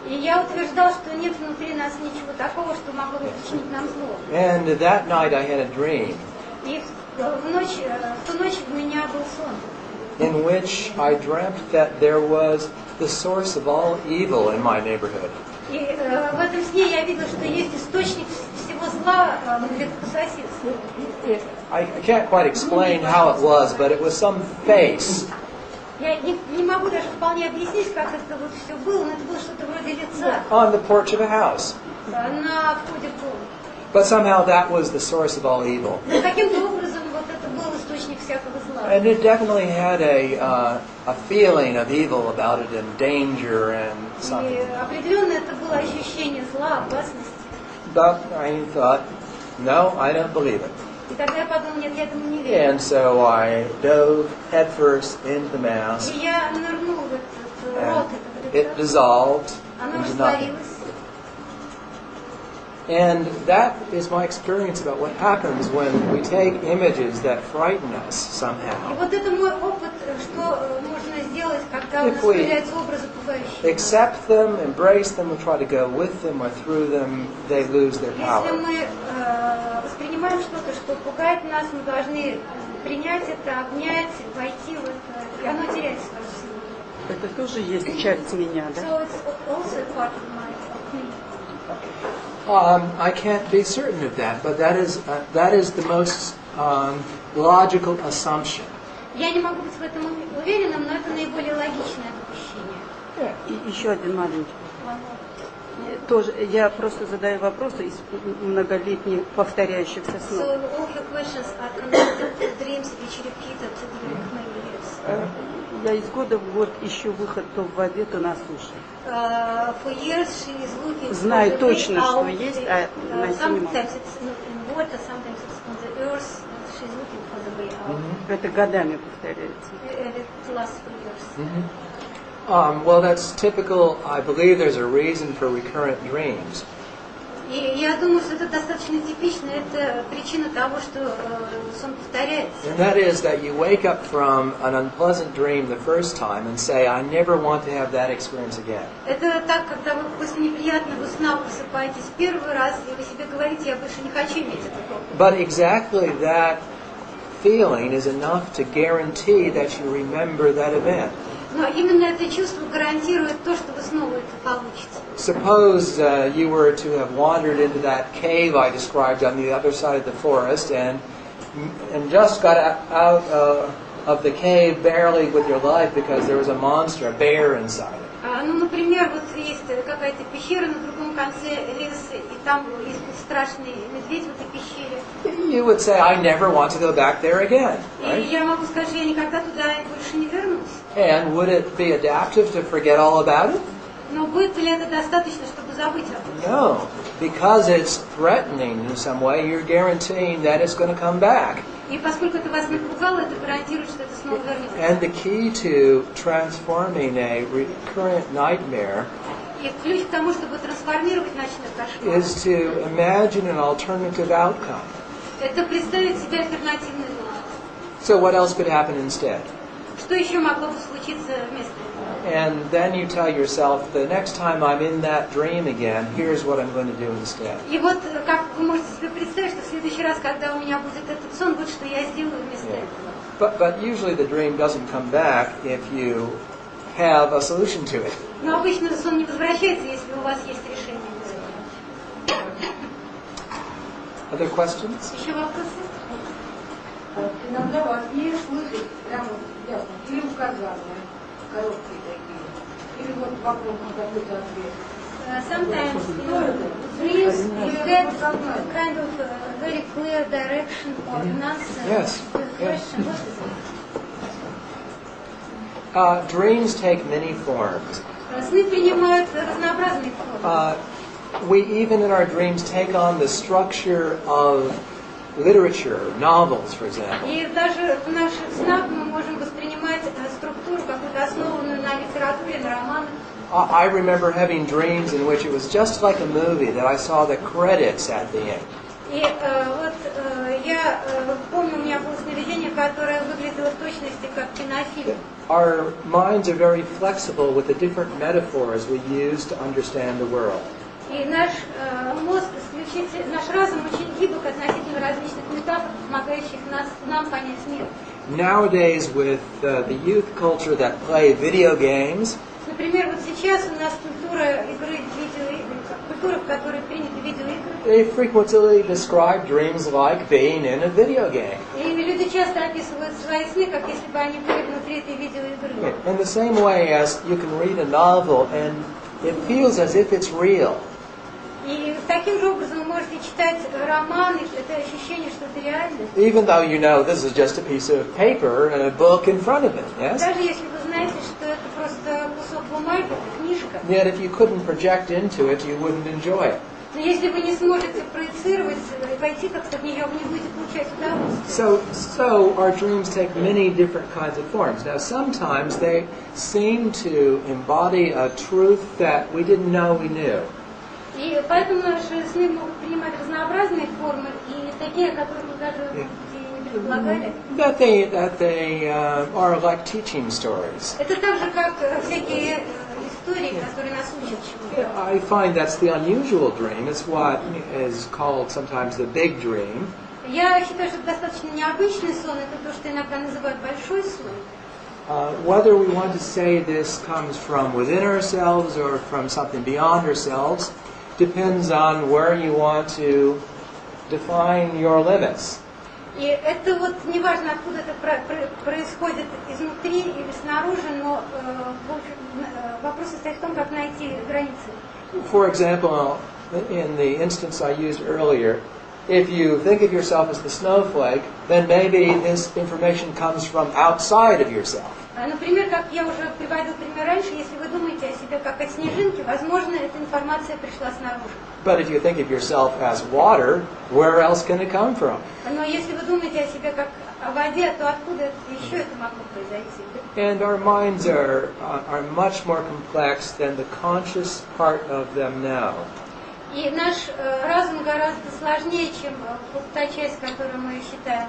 И я утверждал, что нет внутри нас ничего такого, что могло бы причинить нам зло. And that night I had a dream И в ту ночь у меня был сон, in which I dreamt that there was the source of all evil in my neighborhood. И в этом сне я видела, что есть источник всего зла где-то по соседству. I can't quite explain how it was, but it was some face. Я не могу даже вполне объяснить, как это вот все было, но это было что-то вроде лица On the porch of a house. на входе в дом. But somehow that was the source of all evil. Но каким-то образом вот это был источник источник всякого зла. And it definitely had a feeling of evil about it and danger and И something. определенно это было ощущение зла, опасности. But I thought, no, I don't believe it. И тогда я подумала, нет, я этому не верю. And so I dove headfirst into the mass. И я нырнула в этот рот, It dissolved оно into nothing. растворилось. And that is my experience about what happens when we take images that frighten us И somehow. вот это мой опыт, что можно сделать, когда у нас If we появляются образы пугающие. Accept them, embrace them, and try to go with them or through them, they lose their Если power. мы воспринимаем что-то, что пугает нас, мы должны принять это, обнять, войти в это, и оно теряет свою силу. Это тоже есть часть меня, да? So it's also a part of me. I can't be certain of that, but that is the most logical assumption. Я не могу быть в этом уверенным, но это наиболее логичное допущение. И еще один маленький. Тоже, я просто задаю вопросы из многолетних повторяющихся снов. So all your questions are connected to dreams which repeated during many years. Я из года в год ищу выход то в воде, то на суше. For years she is looking Знаю for the точно, way что out. есть, а найти не могу. Sometimes it's in water, sometimes it's on the earth. She's looking for the way out. Это годами повторяется. It lasts for years. Well, that's typical. I believe there's a reason for recurrent dreams. И я думаю, что это достаточно типично. Это причина того, что сон повторяется. And that is that you wake up from an unpleasant dream the first time and say, I never want to have that experience again. Это так, когда вы после неприятного сна просыпаетесь первый раз, и вы себе говорите, я больше не хочу иметь этого. But exactly that feeling is enough to guarantee that you remember that event. Но именно это чувство гарантирует то, что вы снова это получите. Suppose you were to have wandered into that cave I described on the other side of the forest and just got out of the cave barely with your life because there was a monster, a bear inside it. Ну, например, вот есть какая-то пещера на другом конце леса, и там есть страшный медведь в этой пещере. You would say, I never want to go back there again. Right? И я могу сказать, что я никогда туда больше не вернусь. And would it be adaptive to forget all about it? Но будет ли это достаточно, чтобы забыть об этом? No. Because it's threatening in some way, you're guaranteeing that it's going to come back. И поскольку это вас напугало, это гарантирует, что это снова вернется. And the key to transforming a recurrent nightmare И ключ к тому, чтобы трансформировать ночной кошмар, is to imagine an alternative outcome. это представить себе альтернативный выход. So what else could happen instead? Что еще могло бы случиться вместо этого? And then you tell yourself, the next time I'm in that dream again, here's what I'm going to do instead. И вот как вы можете себе представить, что в следующий раз, когда у меня будет этот сон, вот что я сделаю вместо этого. But usually the dream doesn't come back if you have a solution to it. Но обычно сон не возвращается, если у вас есть решение. Other questions? Еще вопросы? Иногда вас не слышать прямо ясно, или указания короткие такие, или вот вопрос на какой-то ответ. Sometimes in dreams you get kind of very clear direction or an answer Yes. to the question. What is it? Dreams take many forms. Сны принимают разнообразные формы. We even in our dreams take on the structure of literature, novels, for example. И даже в наших снах мы можем воспринимать структуру, какую-то основанную на литературе, на романах. I remember having dreams in which it was just like a movie that I saw the credits at the end. И вот я помню, у меня было сновидение, которое выглядело в точности как кинофильм. Our minds are very flexible with the different metaphors we use to understand the world. И наш мозг, наш разум очень гибок относительно различных метафор, помогающих нам понять мир. Nowadays, with the youth culture that play video games, Например, вот сейчас у нас культура игры, видеоигры, культура, в которой приняты видеоигры. they frequently describe dreams like being in a video game. И люди часто описывают свои сны, как если бы они были внутри этой видеоигры. In the same way as you can read a novel and it feels as if it's real. И таким же образом вы можете читать роман, это ощущение, что это реальность. Even though you know this is just a piece of paper and a book in front of it, yes? Даже если вы знаете, что это просто кусок бумаги, это книжка. Yet if you couldn't project into it, you wouldn't enjoy it. Но если вы не сможете проецировать, войти как-то в нее, вы не будете получать удовольствие. So our dreams take many different kinds of forms. Now sometimes they seem to embody a truth that we didn't know we knew. И поэтому наши сны могут принимать разнообразные формы, и такие, которые мы даже не предполагали. That they are like teaching stories. Это так же, как всякие истории, которые нас учат чему-то. I find that's the unusual dream. It's what is called sometimes the big dream. Я считаю, что это достаточно необычный сон, это то, что иногда называют большой сон. Whether we want to say this comes from within ourselves or from something beyond ourselves depends on where you want to define your limits. И это вот неважно, откуда это происходит, изнутри или снаружи, но вопрос состоит в том, как найти границы. For example, in the instance I used earlier, if you think of yourself as the snowflake, then maybe this information comes from outside of yourself. Например, как я уже приводил пример раньше, если вы думаете о себе как о снежинке, возможно, эта информация пришла снаружи. But if you think of yourself as water, where else can it come from? Но если вы думаете о себе как о воде, то откуда еще это могло произойти? And our minds are much more complex than the conscious part of them know. И наш разум гораздо сложнее, чем та часть, которую мы считаем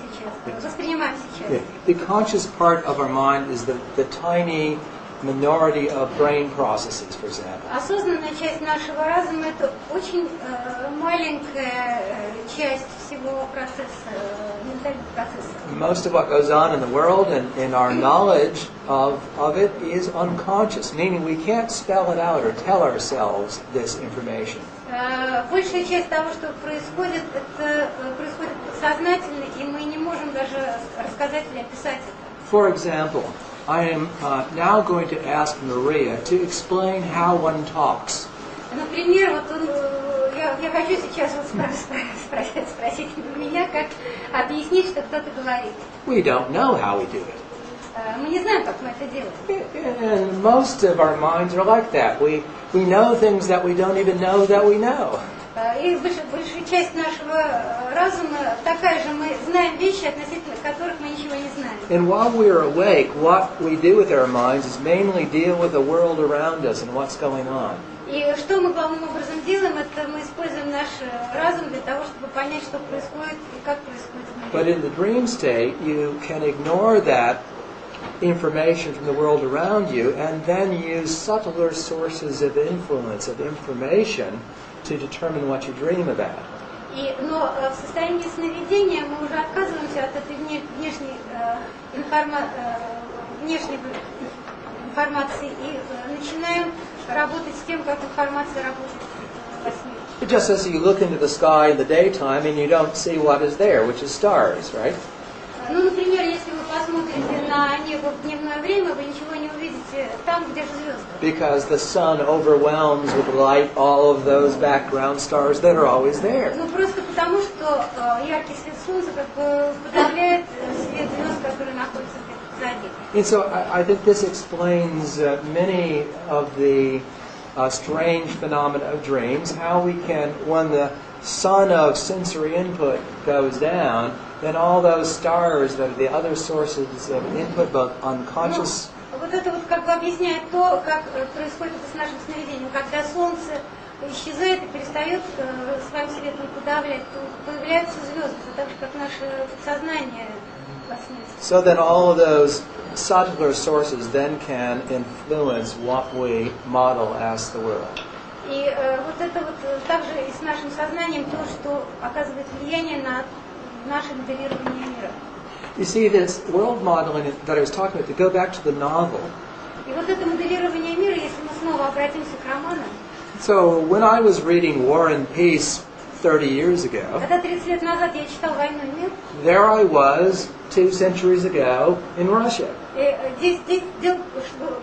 сейчас, воспринимаем сейчас. The conscious part of our mind is the tiny minority of brain processes, for example. Осознанная часть нашего разума – это очень маленькая часть всего процесса, ментального процесса. Most of what goes on in the world and in our knowledge of it is unconscious, meaning we can't spell it out or tell ourselves this information. Большая часть того, что происходит, это происходит подсознательно, и мы не можем даже рассказать или описать это. For example, I am now going to ask Maria to explain how one talks. Например, вот я хочу сейчас вот спросить меня, как объяснить, что кто-то говорит. We don't know how we do it. Мы не знаем, как мы это делаем. And most of our minds are like that. We know things that we don't even know that we know. И большая часть нашего разума такая же. Мы знаем вещи, относительно которых мы ничего не знаем. And while we are awake, what we do with our minds is mainly deal with the world around us and what's going on. И что мы главным образом делаем, это мы используем наш разум для того, чтобы понять, что происходит и как происходит в мире. But in the dream state, you can ignore that information from the world around you and then use subtler sources of influence, of information, to determine what you dream about. Но в состоянии сновидения мы уже отказываемся от этой внешней информации и начинаем работать с тем, как информация работает во сне. Just as you look into the sky in the daytime and you don't see what is there, which is stars, right? Ну, например, если вы посмотрите на небо в дневное время, вы ничего не увидите там, где же звезды. Because the sun overwhelms with light all of those background stars that are always there. Ну, просто потому, что яркий свет солнца как бы подавляет свет звезд, которые находятся сзади. And so I think this explains many of the strange phenomena of dreams, how we can, when the sun of sensory input goes down, then all those stars that are the other sources of input, both unconscious. Вот это вот как бы объясняет то, как происходит это с нашим сновидением. Когда солнце исчезает и перестает своим светом подавлять, то появляются звезды, так же как наше подсознание во сне. So then all of those subtler sources then can influence what we model as the world. И вот это вот также и с нашим сознанием то, что оказывает влияние на наше моделирование мира. You see, this world modeling that I was talking about, to go back to the novel. И вот это моделирование мира, если мы снова обратимся к романам. So when I was reading War and Peace 30 years ago, Когда 30 лет назад я читал «Войну и мир», there I was 2 centuries ago in Russia. Здесь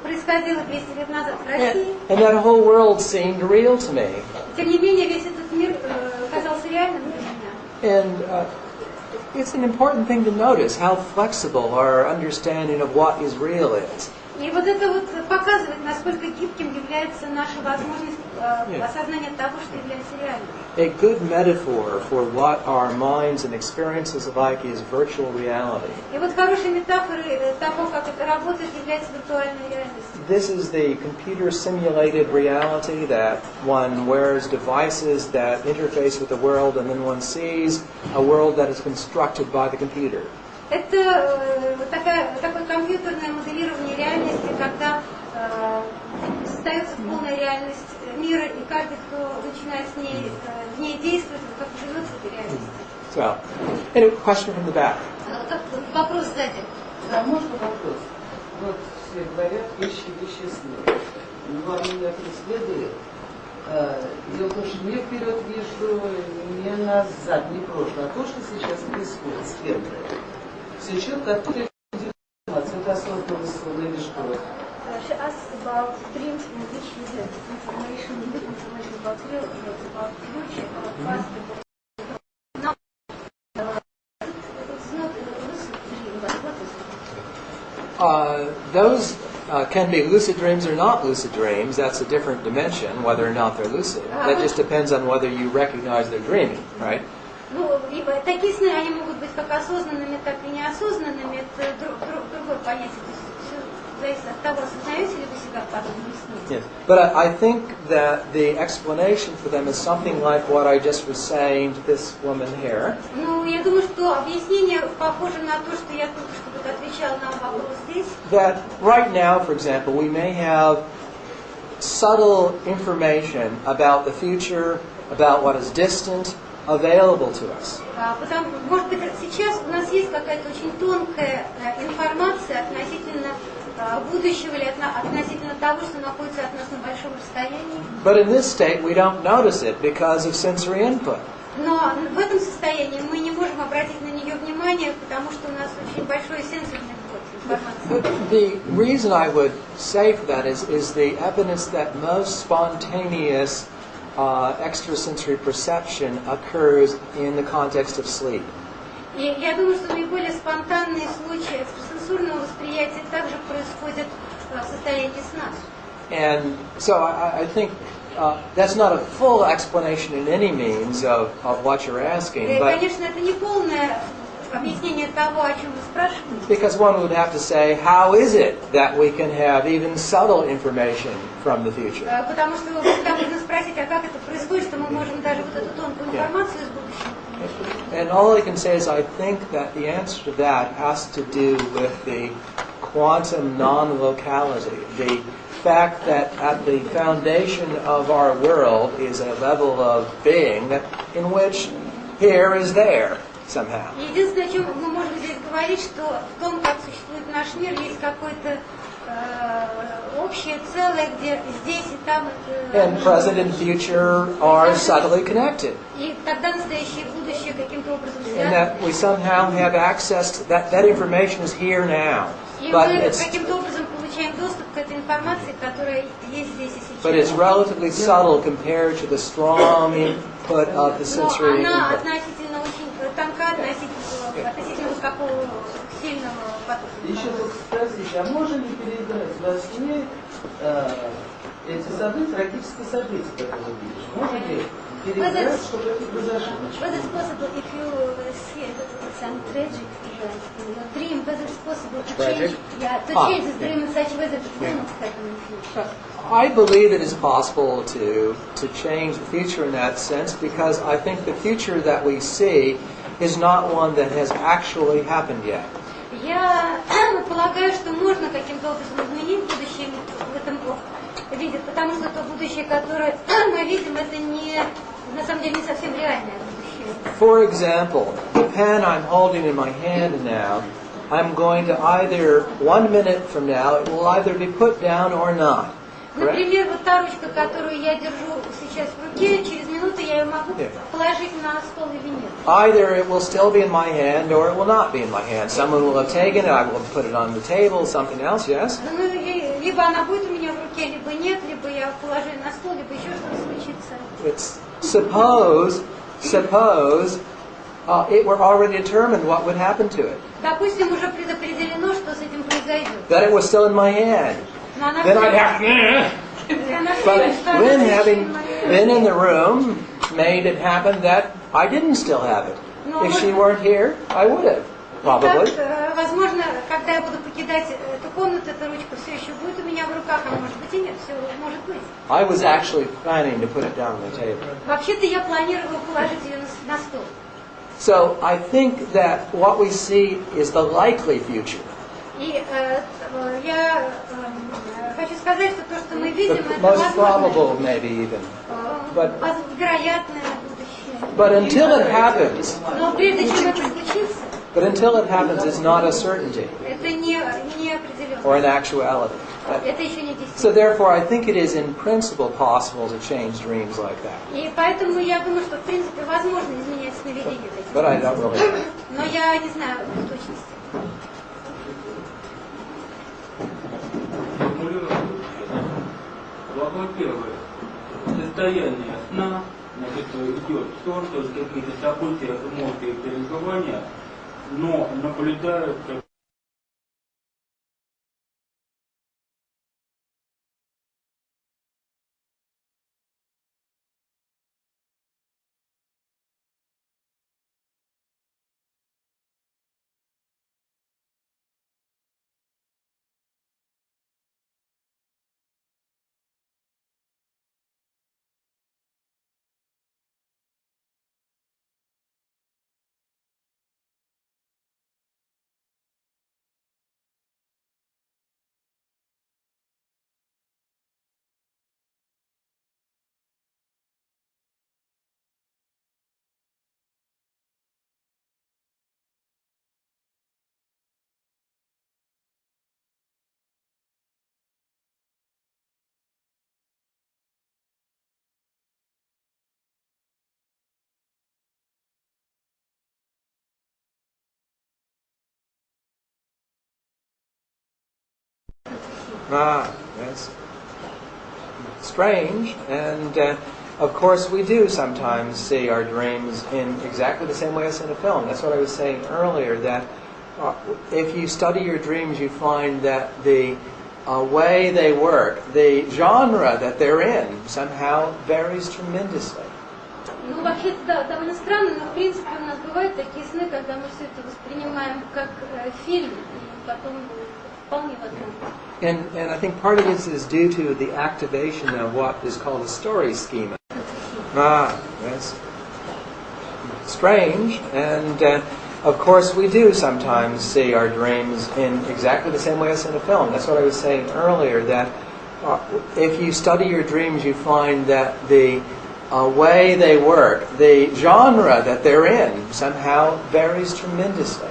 происходило 200 лет назад в России. And that whole world seemed real to me. Тем не менее, весь этот мир казался реальным. And it's an important thing to notice how flexible our understanding of what is real is. И вот это вот показывает, насколько гибким является наша возможность осознания того, что является реальным. A good metaphor for what our minds and experiences are like is virtual reality. И вот хорошей метафорой того, как это работает, является виртуальная реальность. This is the computer simulated reality that one wears devices that interface with the world and then one sees a world that is constructed by the computer. Это такое компьютерное моделирование реальности, когда создается полная реальность мира, и каждый, кто начинает в ней действовать, как живет в этой реальности. So, any question from the back? Вопрос сзади. Да, можно вопрос? Вот все говорят, вещи сны. Вам меня преследует. Дело в том, что не вперед вижу, не назад, не прошлое. А то, что сейчас происходит с кем-то. Все четко, откуда информация, это осознанный сон или что? She asked about dreams in which you get information, good information about real, about future, about past, about it's not a lucid dream, but what is it? Those can be lucid dreams or not lucid dreams. That's a different dimension, whether or not they're lucid. That just depends on whether you recognize they're dreaming, right? Ну, такие сны, они могут быть как осознанными, так и неосознанными. Это другое понятие. То есть все зависит от того, осознаете ли вы себя в подобном сне. Yes. But I think that the explanation for them is something like what I just was saying to this woman here. Ну, я думаю, что объяснение похоже на то, что я только что отвечала на вопрос здесь. That right now, for example, we may have subtle information about the future, about what is distant, available to us. Потому, может быть, сейчас у нас есть какая-то очень тонкая информация относительно будущего или относительно того, что находится от нас на большом расстоянии. But in this state, we don't notice it because of sensory input. Но в этом состоянии мы не можем обратить на нее внимание, потому что у нас очень большой сенсорный вход информации. The reason I would say for that is the evidence that most spontaneous extrasensory perception occurs in the context of sleep. И я думаю, что наиболее спонтанные случаи экстрасенсорного восприятия также происходят в состоянии сна. And so I think that's not a full explanation in any means of what you're asking, but Конечно, это не полное объяснение того, о чем вы спрашиваете. because one would have to say, how is it that we can have even subtle information from the future? Потому что тогда можно спросить, а как это происходит, что мы можем даже вот эту тонкую информацию из будущего. And all I can say is I think that the answer to that has to do with the quantum non-locality, the fact that at the foundation of our world is a level of being that in which here is there somehow. Единственное, о чем мы можем здесь говорить, что в том, как существует наш мир, есть какое-то общее целое, где здесь и там. And present and future are subtly connected. И тогда настоящее и будущее каким-то образом And связаны. that we somehow have access to that information is here now. И But мы it's каким-то образом получаем доступ к этой информации, которая есть здесь и сейчас. but it's relatively subtle compared to the strong input of the Но sensory она input. относительно очень тонка, относительно вот такого сильного потока. Еще вот спросите, а можно ли передать во сне эти события, практические события, которые вы видишь? Можно ли передать, чтобы это произошло? Whether it's possible if you see some tragic event in your dream, whether it's possible to change, to change this dream in such a way that it will not happen in the future. I believe it is possible to change the future in that sense because I think the future that we see is not one that has actually happened yet. Я полагаю, что можно каким-то образом изменить будущее в этом виде, потому что то будущее, которое мы видим, это не, на самом деле, не совсем реальное будущее. For example, the pen I'm holding in my hand now, I'm going to either 1 minute from now, it will either be put down or not. Например, вот та ручка, которую я держу сейчас в руке, через минуту я ее могу положить на стол или нет. Either it will still be in my hand or it will not be in my hand. Someone will have taken it, I will put it on the table, something else, yes? Ну, либо она будет у меня в руке, либо нет, либо я положу на стол, либо еще что-то случится. It's suppose it were already determined what would happen to it. Допустим, уже предопределено, что с этим произойдет. That it was still in my hand. Но она Then все- I'd have But Lynn, having been in the room, made it happen that I didn't still have it. If she weren't here, I would have, probably. Так, возможно, когда я буду покидать эту комнату, эта ручка все еще будет у меня в руках, а может быть и нет, все может быть. I was actually planning to put it down on the table. Вообще-то я планировала положить ее на стол. So I think that what we see is the likely future. И я хочу сказать, что то, что мы видим, The это most probable, возможно, maybe even. But вероятное будущее. But until it happens, Но прежде чем это случится, it's not a certainty это не определенно. or an actuality. Это еще не So действительно. therefore, I think it is in principle possible to change dreams like that. И поэтому я думаю, что в принципе возможно изменять сновидения. But I don't really know. Но я не знаю в точности. Во-первых, состояние сна, значит, идет сон, то есть какие-то события, эмоции, переживания, но наблюдают как Yes. Strange, and of course we do sometimes see our dreams in exactly the same way as in a film. That's what I was saying earlier, that if you study your dreams, you find that the way they work, the genre that they're in, somehow varies tremendously. Ну, вообще, да, довольно странно, но в принципе у нас бывают такие сны, когда мы все это воспринимаем как фильм, и потом вполне возможно. And I think part of this is due to the activation of what is called a story schema. Yes. Strange, and of course we do sometimes see our dreams in exactly the same way as in a film. That's what I was saying earlier, that if you study your dreams, you find that the way they work, the genre that they're in, somehow varies tremendously.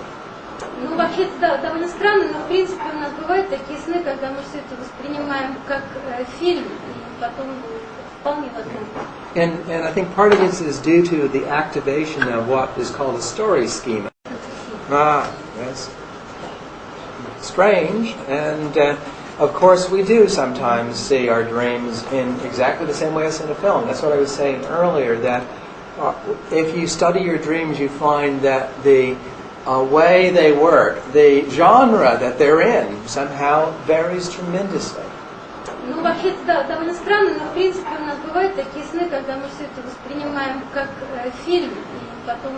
Ну, вообще, да, довольно странно, но в принципе у нас бывают такие сны, когда мы все это воспринимаем как фильм, и потом вполне возможно. And I think part of this is due to the activation of what is called a story schema. Yes. Strange, and of course we do sometimes see our dreams in exactly the same way as in a film. That's what I was saying earlier, that if you study your dreams, you find that the way they work, the genre that they're in, somehow varies tremendously. Ну, вообще, да, довольно странно, но в принципе у нас бывают такие сны, когда мы все это воспринимаем как фильм, и потом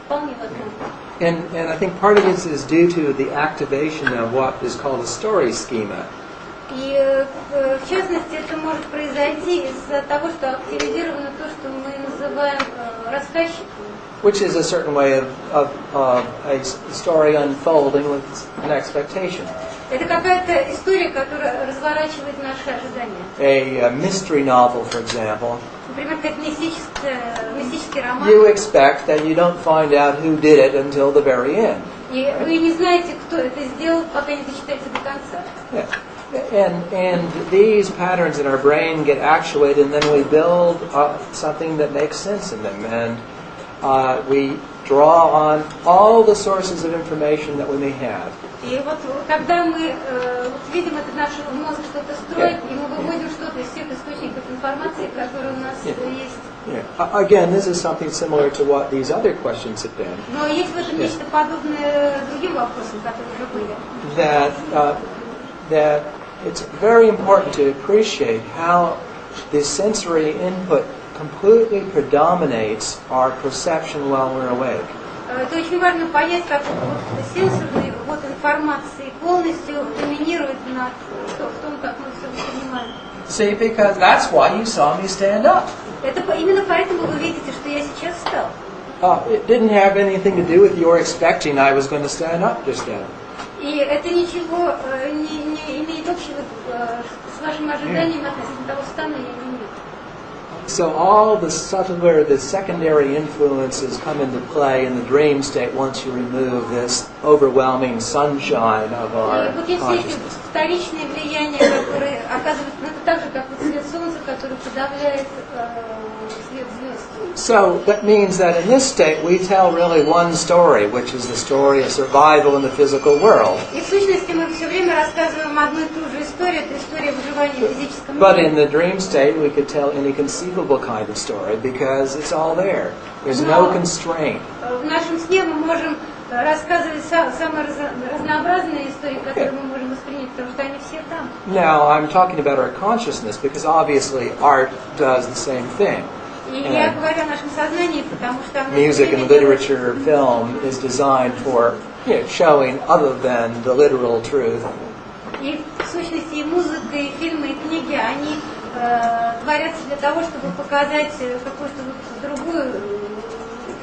вполне возможно. And I think part of this is due to the activation of what is called a story schema. И в частности это может произойти из-за того, что активизировано то, что мы называем рассказчиком. Which is a certain way of a story unfolding with an expectation. Это какая-то история, которая разворачивает наши ожидания. A mystery novel, for example. Например, как мистический роман. You expect that you don't find out who did it until the very end. И вы не знаете, кто это сделал, пока не дочитаете до конца. Yeah. And these patterns in our brain get actuated, and then we build something that makes sense in them. And we draw on all the sources of information that we may have. И вот когда мы видим это наш мозг что-то строит, и мы выводим что-то из всех источников информации, которые у нас есть. Yeah. Again, this is something similar to what these other questions have been. Но есть в этом нечто подобное другим вопросам, которые уже были. That it's very important to appreciate how the sensory input completely predominates our perception while we're awake. Это очень важно понять, как сенсорный информации полностью доминирует в том, как мы все воспринимаем. See, because that's why you saw me stand up. Это именно поэтому вы видите, что я сейчас встал. It didn't have anything to do with your expecting I was going to stand up just then. И это ничего не имеет общего с вашим ожиданием относительно того, встану я или нет. So all the subtler, the secondary influences come into play in the dream state once you remove this overwhelming sunshine of our consciousness. Вторичные влияния, которые оказываются, это так же, как свет солнца, который подавляет свет звезд. So that means that in this state we tell really one story, which is the story of survival in the physical world. И в сущности мы все время рассказываем одну и ту же историю, это история выживания в физическом But мире. in the dream state we could tell any conceivable kind of story because it's all there. There's no constraint. В нашем сне мы можем рассказывать самые разнообразные истории, которые мы можем воспринять, потому что они все там. Now I'm talking about our consciousness because obviously art does the same thing. И я говорю о нашем сознании, потому что Music and literature, film is designed for showing other than the literal truth. И в сущности и музыка, и фильмы, и книги, они творятся для того, чтобы показать какую-то другую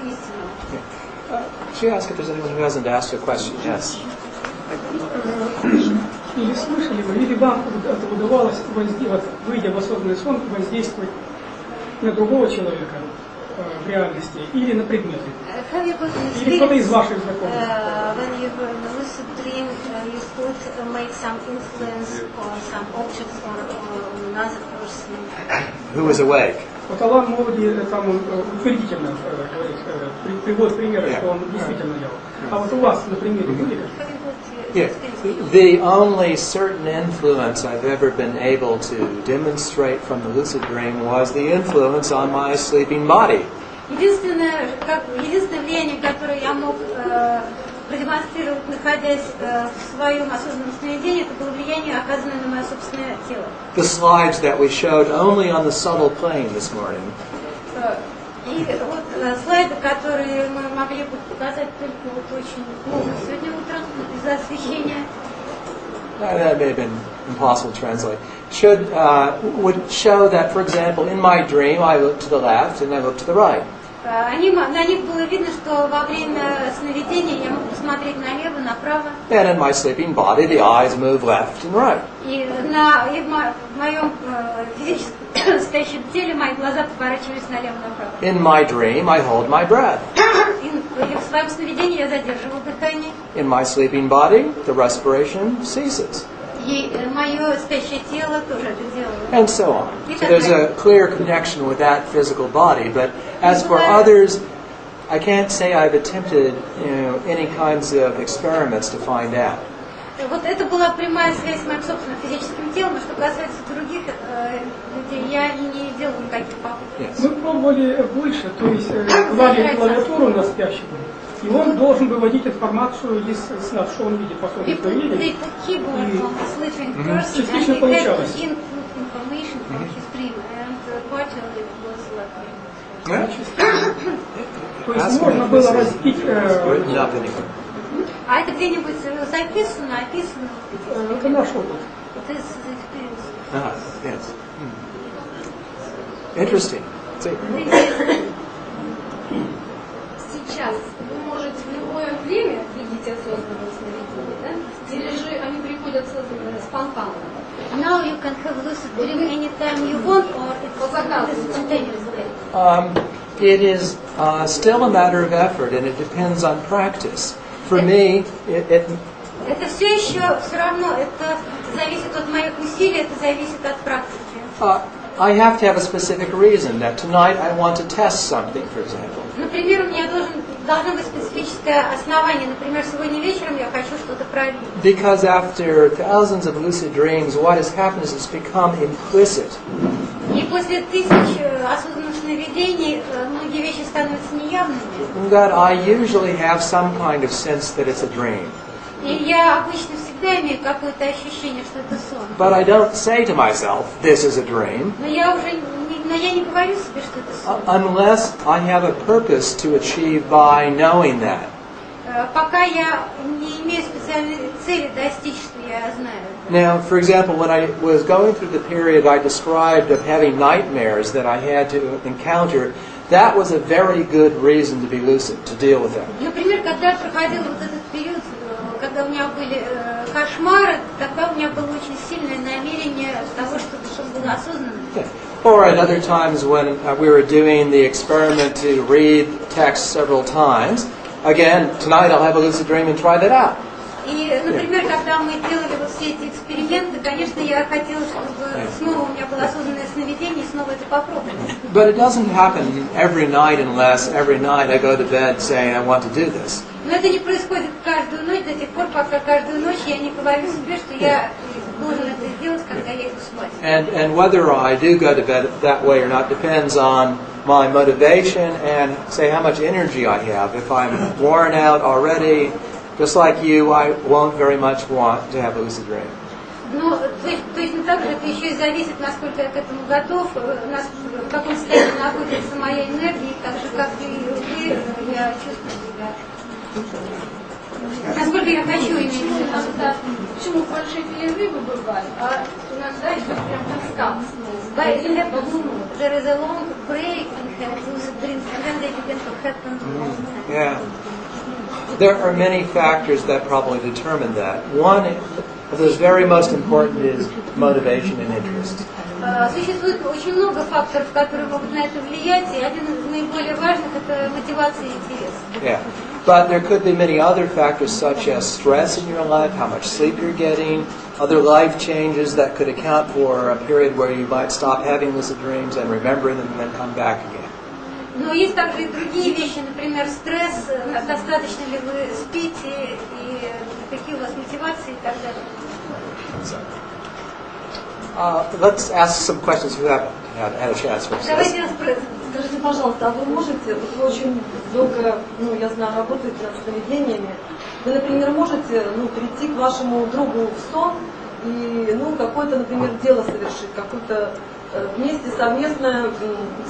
истину. She asked if there's anyone who hasn't asked a question. Yes. Или слышали вы, или вам это удавалось, выйдя в осознанный сон, воздействовать на другого человека в реальности или на предметы? Или кто-то из ваших знакомых? When you were in a lucid dream, you could make some influence on some objects or on another person. Who was awake? Вот Алан Молоди там он утвердительно приводит примеры, что он действительно делал. А вот у вас на примере были как? Yeah. The only certain influence I've ever been able to demonstrate from the lucid dream was the influence on my sleeping body. Единственное влияние, которое я мог продемонстрировать, находясь в своем осознанном сновидении, это было влияние, оказанное на мое собственное тело. The slides that we showed only on the subtle plane this morning. И вот слайды, которые мы могли бы показать только вот очень плохо сегодня утром из-за освещения. That may have been impossible to translate. Would show that, for example, in my dream I look to the left and I look to the right. На них было видно, что во время сновидения я мог посмотреть налево, направо. And in my sleeping body the eyes move left and right. И в моем физически стоящем теле мои глаза поворачивались налево, направо. In my dream I hold my breath. И в своем сновидении я задерживал дыхание. In my sleeping body the respiration ceases. И мое спящее тело тоже это делало. And so on. So there's a clear connection with that physical body. But as for others, I can't say I've attempted any kinds of experiments to find out. Вот это была прямая связь с моим собственным физическим телом, а что касается других людей, я не делала никаких попыток. Мы пробовали больше, то есть клали клавиатуру на спящего, и он должен выводить информацию из сна, что он видит по своему поведению. И частично получалось. То есть можно было разбить... А это где-нибудь записано, описано? Это наш опыт. Yes. Interesting. Сейчас вы можете в любое время видеть осознанные сновидения, да? Или же они приходят спонтанно? Now you can have lucid dream anytime you want, or it's spontaneously. It is still a matter of effort, and it depends on practice. For me, Это все равно, это зависит от моих усилий, это зависит от практики. I have to have a specific reason that tonight I want to test something, for example. Например, у меня должно быть специфическое основание. Например, сегодня вечером я хочу что-то проверить. Because after thousands of lucid dreams, what has happened is it's become implicit. И после тысяч осознанных сновидений сновидений многие вещи становятся неявными. That I usually have some kind of sense that it's a dream. И я обычно всегда имею какое-то ощущение, что это сон. But I don't say to myself, this is a dream. Но я не говорю себе, что это сон. Unless I have a purpose to achieve by knowing that. Пока я не имею специальной цели достичь, что я знаю. Now, for example, when I was going through the period I described of having nightmares that I had to encounter, that was a very good reason to be lucid, to deal with them. Например, когда я проходила вот этот период, когда у меня были кошмары, тогда у меня было очень сильное намерение того, чтобы было осознанно. Or at other times when we were doing the experiment to read text several times, again, tonight I'll have a lucid dream and try that out. И, например, когда мы делали вот все эти эксперименты, конечно, я хотела, чтобы снова у меня было осознанное сновидение, и снова это попробовать. But it doesn't happen every night unless every night I go to bed saying I want to do this. Но это не происходит каждую ночь до тех пор, пока каждую ночь я не говорю себе, что я должен это сделать, когда я иду спать. And whether I do go to bed that way or not depends on my motivation and say how much energy I have. If I'm worn out already, just like you, I won't very much want to have a lucid dream. Ну, точно так же это еще и зависит, насколько я к этому готов, в каком состоянии находится моя энергия, так же, как и вы, я чувствую себя. Насколько я хочу иметь это. Почему большие перерывы бывают, а иногда идет прям рассказ. There is a long break and have lucid dreams, and then they begin to happen. Yeah. There are many factors that probably determine that. One of those very most important is motivation and interest. Существует очень много факторов, которые могут на это влиять, и один из наиболее важных – это мотивация и интерес. Yeah. But there could be many other factors such as stress in your life, how much sleep you're getting, other life changes that could account for a period where you might stop having lucid dreams and remembering them and then come back again. Но есть также и другие вещи, например, стресс, достаточно ли вы спите, и какие у вас мотивации и так далее. Let's ask some questions who haven't had a chance first. Давайте скажите, пожалуйста, а вы можете, вы очень долго, я знаю, работаете над сновидениями, вы, например, можете, прийти к вашему другу в сон и, какое-то, например, дело совершить, какое-то вместе совместное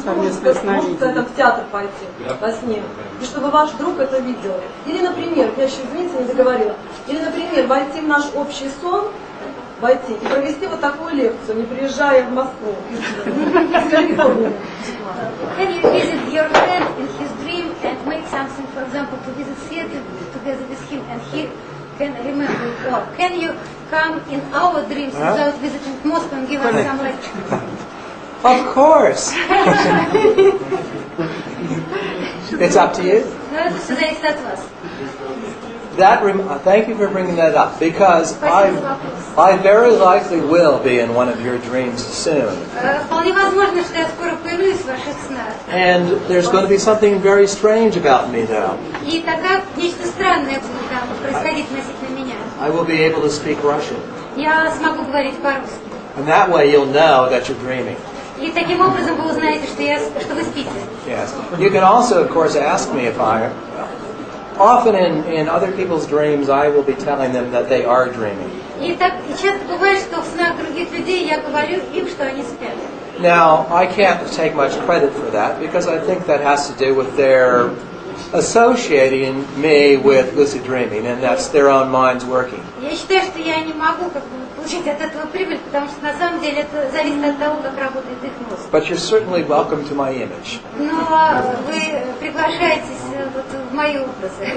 может, там в театр пойти во сне, и чтобы ваш друг это видел. Или, например, я еще, извините, не договорила, или, например, войти в наш общий сон, войти и провести вот такую лекцию, не приезжая в Москву из Калифорнии. Can you visit your friend in his dream and make something, for example, to visit theater together with him and he can remember it? Or can you come in our dreams without visiting Moscow and give us some lecture? Of course. It's up to you. Но это все зависит от вас. Thank you for bringing that up, because I very likely will be in one of your dreams soon. Вполне возможно, что я скоро появлюсь в ваших снах. And there's going to be something very strange about me, though. И тогда нечто странное будет там происходить относительно меня. I will be able to speak Russian. Я смогу говорить по-русски. And that way you'll know that you're dreaming. И таким образом вы узнаете, что вы спите. Yes. You can also, of course, ask me if I... Often in other people's dreams, I will be telling them that they are dreaming. И так часто бывает, что в снах других людей я говорю им, что они спят. Now, I can't take much credit for that, because I think that has to do with their associating me with lucid dreaming, and that's their own minds working. Я считаю, что я не могу получить от этого прибыль, потому что на самом деле это зависит от того, как работает их мозг. But you're certainly welcome to my image. Но вы приглашаетесь в мои образы.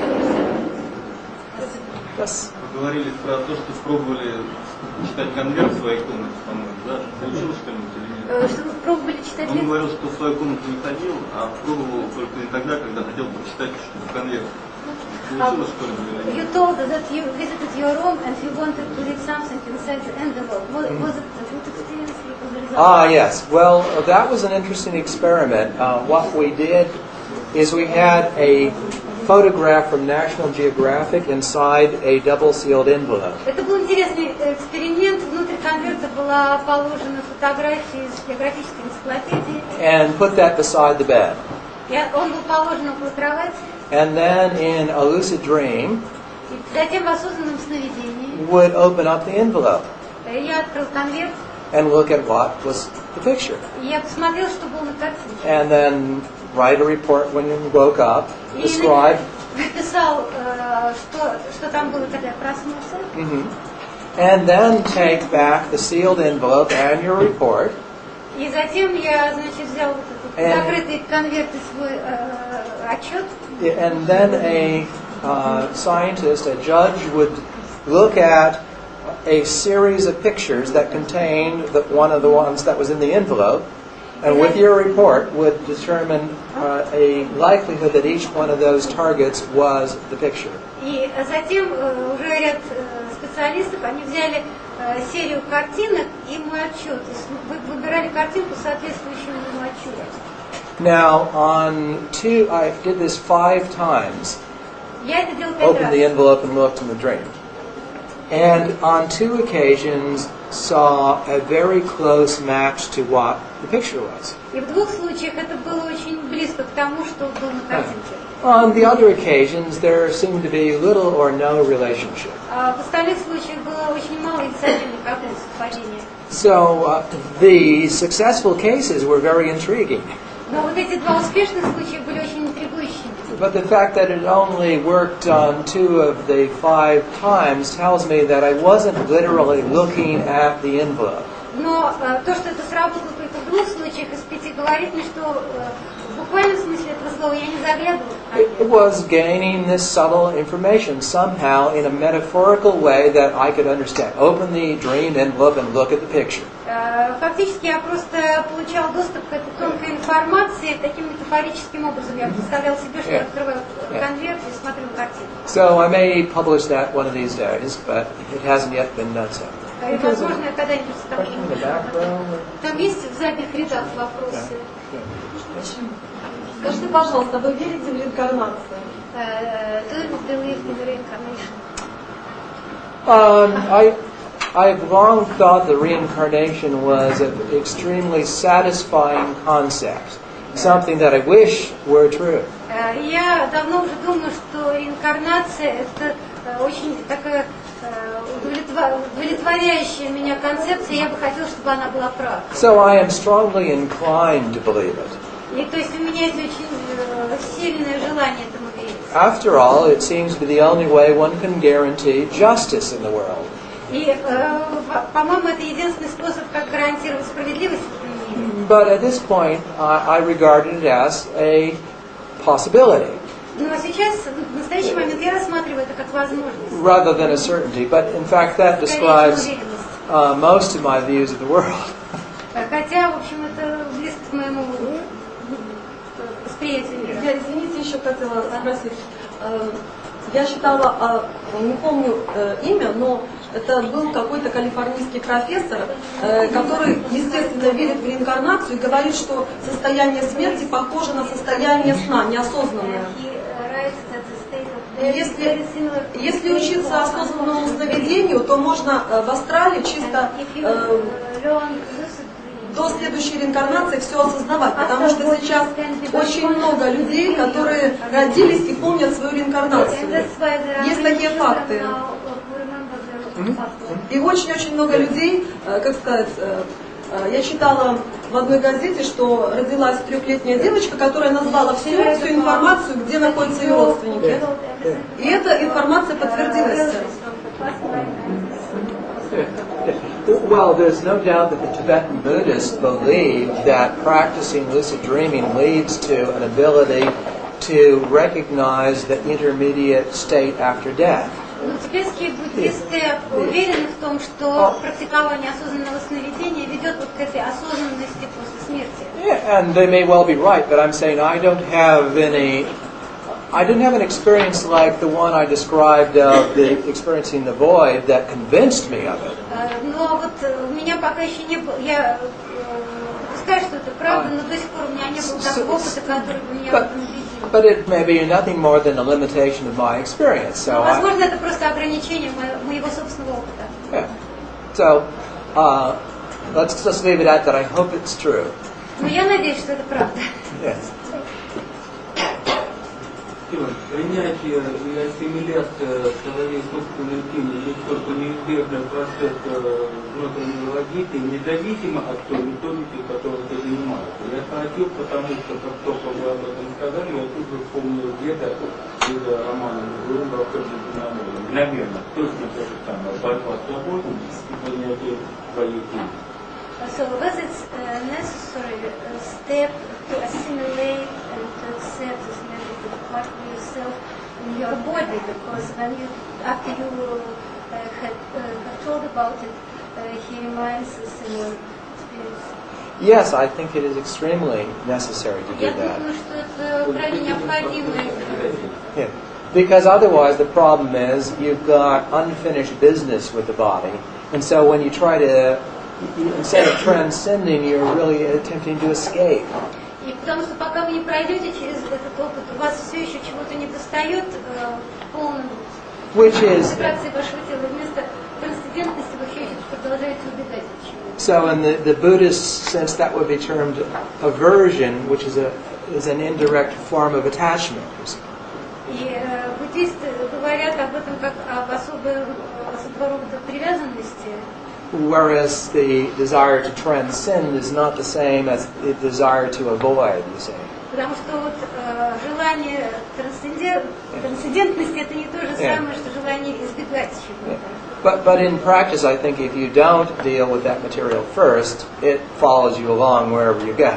Yes. Вы говорили про то, что пробовали читать конверт в своей комнате, по-моему, да? Получилось что-нибудь или нет? Что вы пробовали читать? Он говорил, что в свою комнату не ходил, а пробовал только не тогда, когда хотел прочитать что-то в конверт. Получилось что-нибудь или нет? You told that you visited your room and you wanted to read something inside the envelope. Was it a good experience? Yes. Well, that was an interesting experiment. What we did is we had a photograph from National Geographic inside a double-sealed envelope. Это был интересный эксперимент. Внутрь конверта была положена фотография из географической энциклопедии. And put that beside the bed. Он был положен около кровати. And then in a lucid dream, Затем в осознанном сновидении would open up the envelope я открыл конверт. and look at what was the picture. И я посмотрел, что было на картинке. And then write a report when you woke up, describe. Написал, что там было, когда я проснулся. And then take back the sealed envelope and your report. И затем я, значит, взял вот этот закрытый конверт и свой отчет. And then a scientist, a judge, would look at a series of pictures that contained one of the ones that was in the envelope, and with your report would determine a likelihood that each one of those targets was the picture. И затем уже ряд специалистов, они взяли серию картинок и мой отчет. Выбирали картинку, соответствующую моему отчету. Now, I did this 5 times. Я это делал 5 Opened раз. the envelope and looked in the dream. And on 2 occasions saw a very close match to what the picture was. И в 2 случаях это было очень близко к тому, что было на картинке. On the other occasions, there seemed to be little or no relationship. В остальных случаях было очень мало или совсем никакого совпадения. So the successful cases were very intriguing. Но вот эти 2 успешных случая были очень интригующими. But the fact that it only worked on 2 of the 5 times tells me that I wasn't literally looking at the envelope. Но то, что это сработало только в 2 случаях из 5, говорит мне, что в буквальном смысле этого слова я не заглядывала. It was gaining this subtle information somehow in a metaphorical way that I could understand. Open the dream envelope and look at the picture. Фактически я просто получал доступ к этой тонкой информации таким метафорическим образом. Я представлял себе, что я открываю конверт и смотрю на картину. So I may publish that one of these days, but it hasn't yet been done so. И, возможно, я когда-нибудь там есть в задних рядах вопросы. Скажите, пожалуйста, вы верите в реинкарнацию? Do you believe in reincarnation? I've long thought the reincarnation was an extremely satisfying concept, something that I wish were true. Я давно уже думаю, что реинкарнация это очень такая удовлетворяющая меня концепция. Я бы хотела, чтобы она была правдой. So I am strongly inclined to believe it. И то есть у меня есть очень сильное желание этому верить. After all, it seems to be the only way one can guarantee justice in the world. И, по-моему, это единственный способ, как гарантировать справедливость в мире. But at this point, I regarded it as a possibility. Но сейчас, в настоящий момент, я рассматриваю это как возможность. Rather than a certainty. But in fact, that describes most of my views of the world. Хотя, в общем, это близко к моему восприятию мира. Я, извините, еще хотела спросить. Я читала, не помню имя, но это был какой-то калифорнийский профессор, который, естественно, верит в реинкарнацию и говорит, что состояние смерти похоже на состояние сна, неосознанное. Если учиться осознанному сновидению, то можно в астрале чисто до следующей реинкарнации все осознавать, потому что сейчас очень много людей, которые родились и помнят свою реинкарнацию. Есть такие факты. И очень-очень много людей, как сказать, я читала в одной газете, что родилась 3-летняя девочка, которая назвала всю информацию, где находятся ее родственники. И эта информация подтвердилась. Well, there's no doubt that the Tibetan Buddhists believe that practicing lucid dreaming leads to an ability to recognize the intermediate state after death. Но тибетские буддисты уверены в том, что практикование осознанного сновидения ведет вот к этой осознанности после смерти. Yeah, and they may well be right, but I'm saying I didn't have an experience like the one I described of experiencing the void that convinced me of it. Но вот у меня пока еще не было, я допускаю, что это правда, но до сих пор у меня не было такого опыта, который бы меня в этом убедил. But it may be nothing more than a limitation of my experience. So возможно, это просто ограничение моего собственного опыта. Yeah. So let's just leave it at that. I hope it's true. Но я надеюсь, что это правда. Yes. Принятие и ассимиляция своей собственной тени есть только неизбежный процесс внутреннего развития, независимо от той методики, которой ты занимаешься. Я спросил, потому что, как только вы об этом сказали, я тут же вспомнил деда из романа «М.Радуга» мгновенно. Точно то же самое. Борьба с собой и принятие своей тени. So was it necessary step to assimilate and to accept this negative part of yourself in your body? Because when you, after you had told about it, he reminds us in your experience. Yes, I think it is extremely necessary to do Я that. думаю, что это крайне необходимо. Yeah. Because otherwise the problem is you've got unfinished business with the body. And so when you try to, instead of transcending, you're really attempting to escape. И потому что пока вы не пройдете через этот опыт, у вас все еще чего-то не достает полным интеграции вашего тела. Вместо трансцендентности вы все еще продолжаете убегать от чего-то. So in the Buddhist sense, that would be termed aversion, which is an indirect form of attachment. И буддисты говорят об этом как об особого рода привязанности. Whereas the desire to transcend is not the same as the desire to avoid, you say. Потому что вот желание трансцендентности это не то же самое, что желание избегать чего-то. But in practice, I think if you don't deal with that material first, it follows you along wherever you go.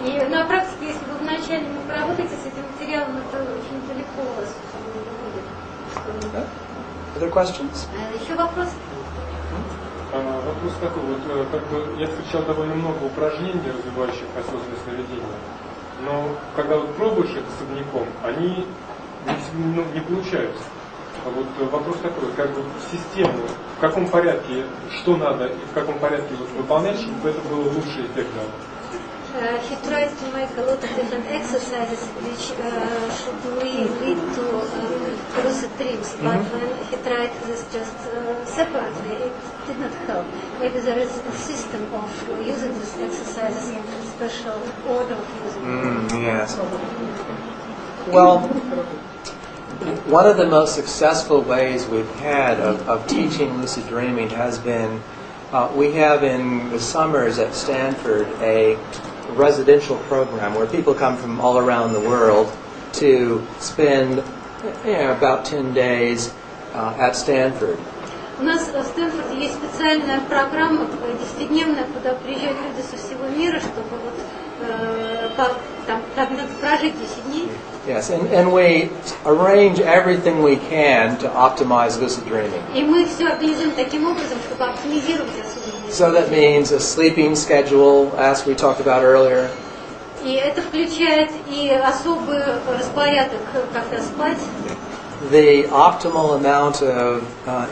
И на практике, если вы вначале не поработаете с этим материалом, это очень далеко у вас будет. Other questions? Еще вопрос? Вопрос такой, вот как бы я встречал довольно много упражнений, развивающих осознанное сновидение, но когда вот пробуешь это особняком, они не получаются. А вот вопрос такой, как бы систему, в каком порядке, что надо и в каком порядке вот выполнять, чтобы это было лучший эффект дало. He tries to make a lot of different exercises which should lead to lucid dreams, but when he tried this just separately, it did not help. Maybe there is a system of using these exercises in a special order of using them. Yes. Well, one of the most successful ways we've had of teaching lucid dreaming has been, we have in the summers at Stanford a residential program where people come from all around the world to spend about 10 days at Stanford. У нас в Стэнфорде есть специальная программа 10-дневная, куда приезжают люди со всего мира, чтобы вот там надо прожить 10 дней. Yes, and we arrange everything we can to optimize lucid dreaming. И мы все организуем таким образом, чтобы оптимизировать осознанность. So that means a sleeping schedule, as we talked about earlier. И это включает и особый распорядок, когда спать. The optimal amount of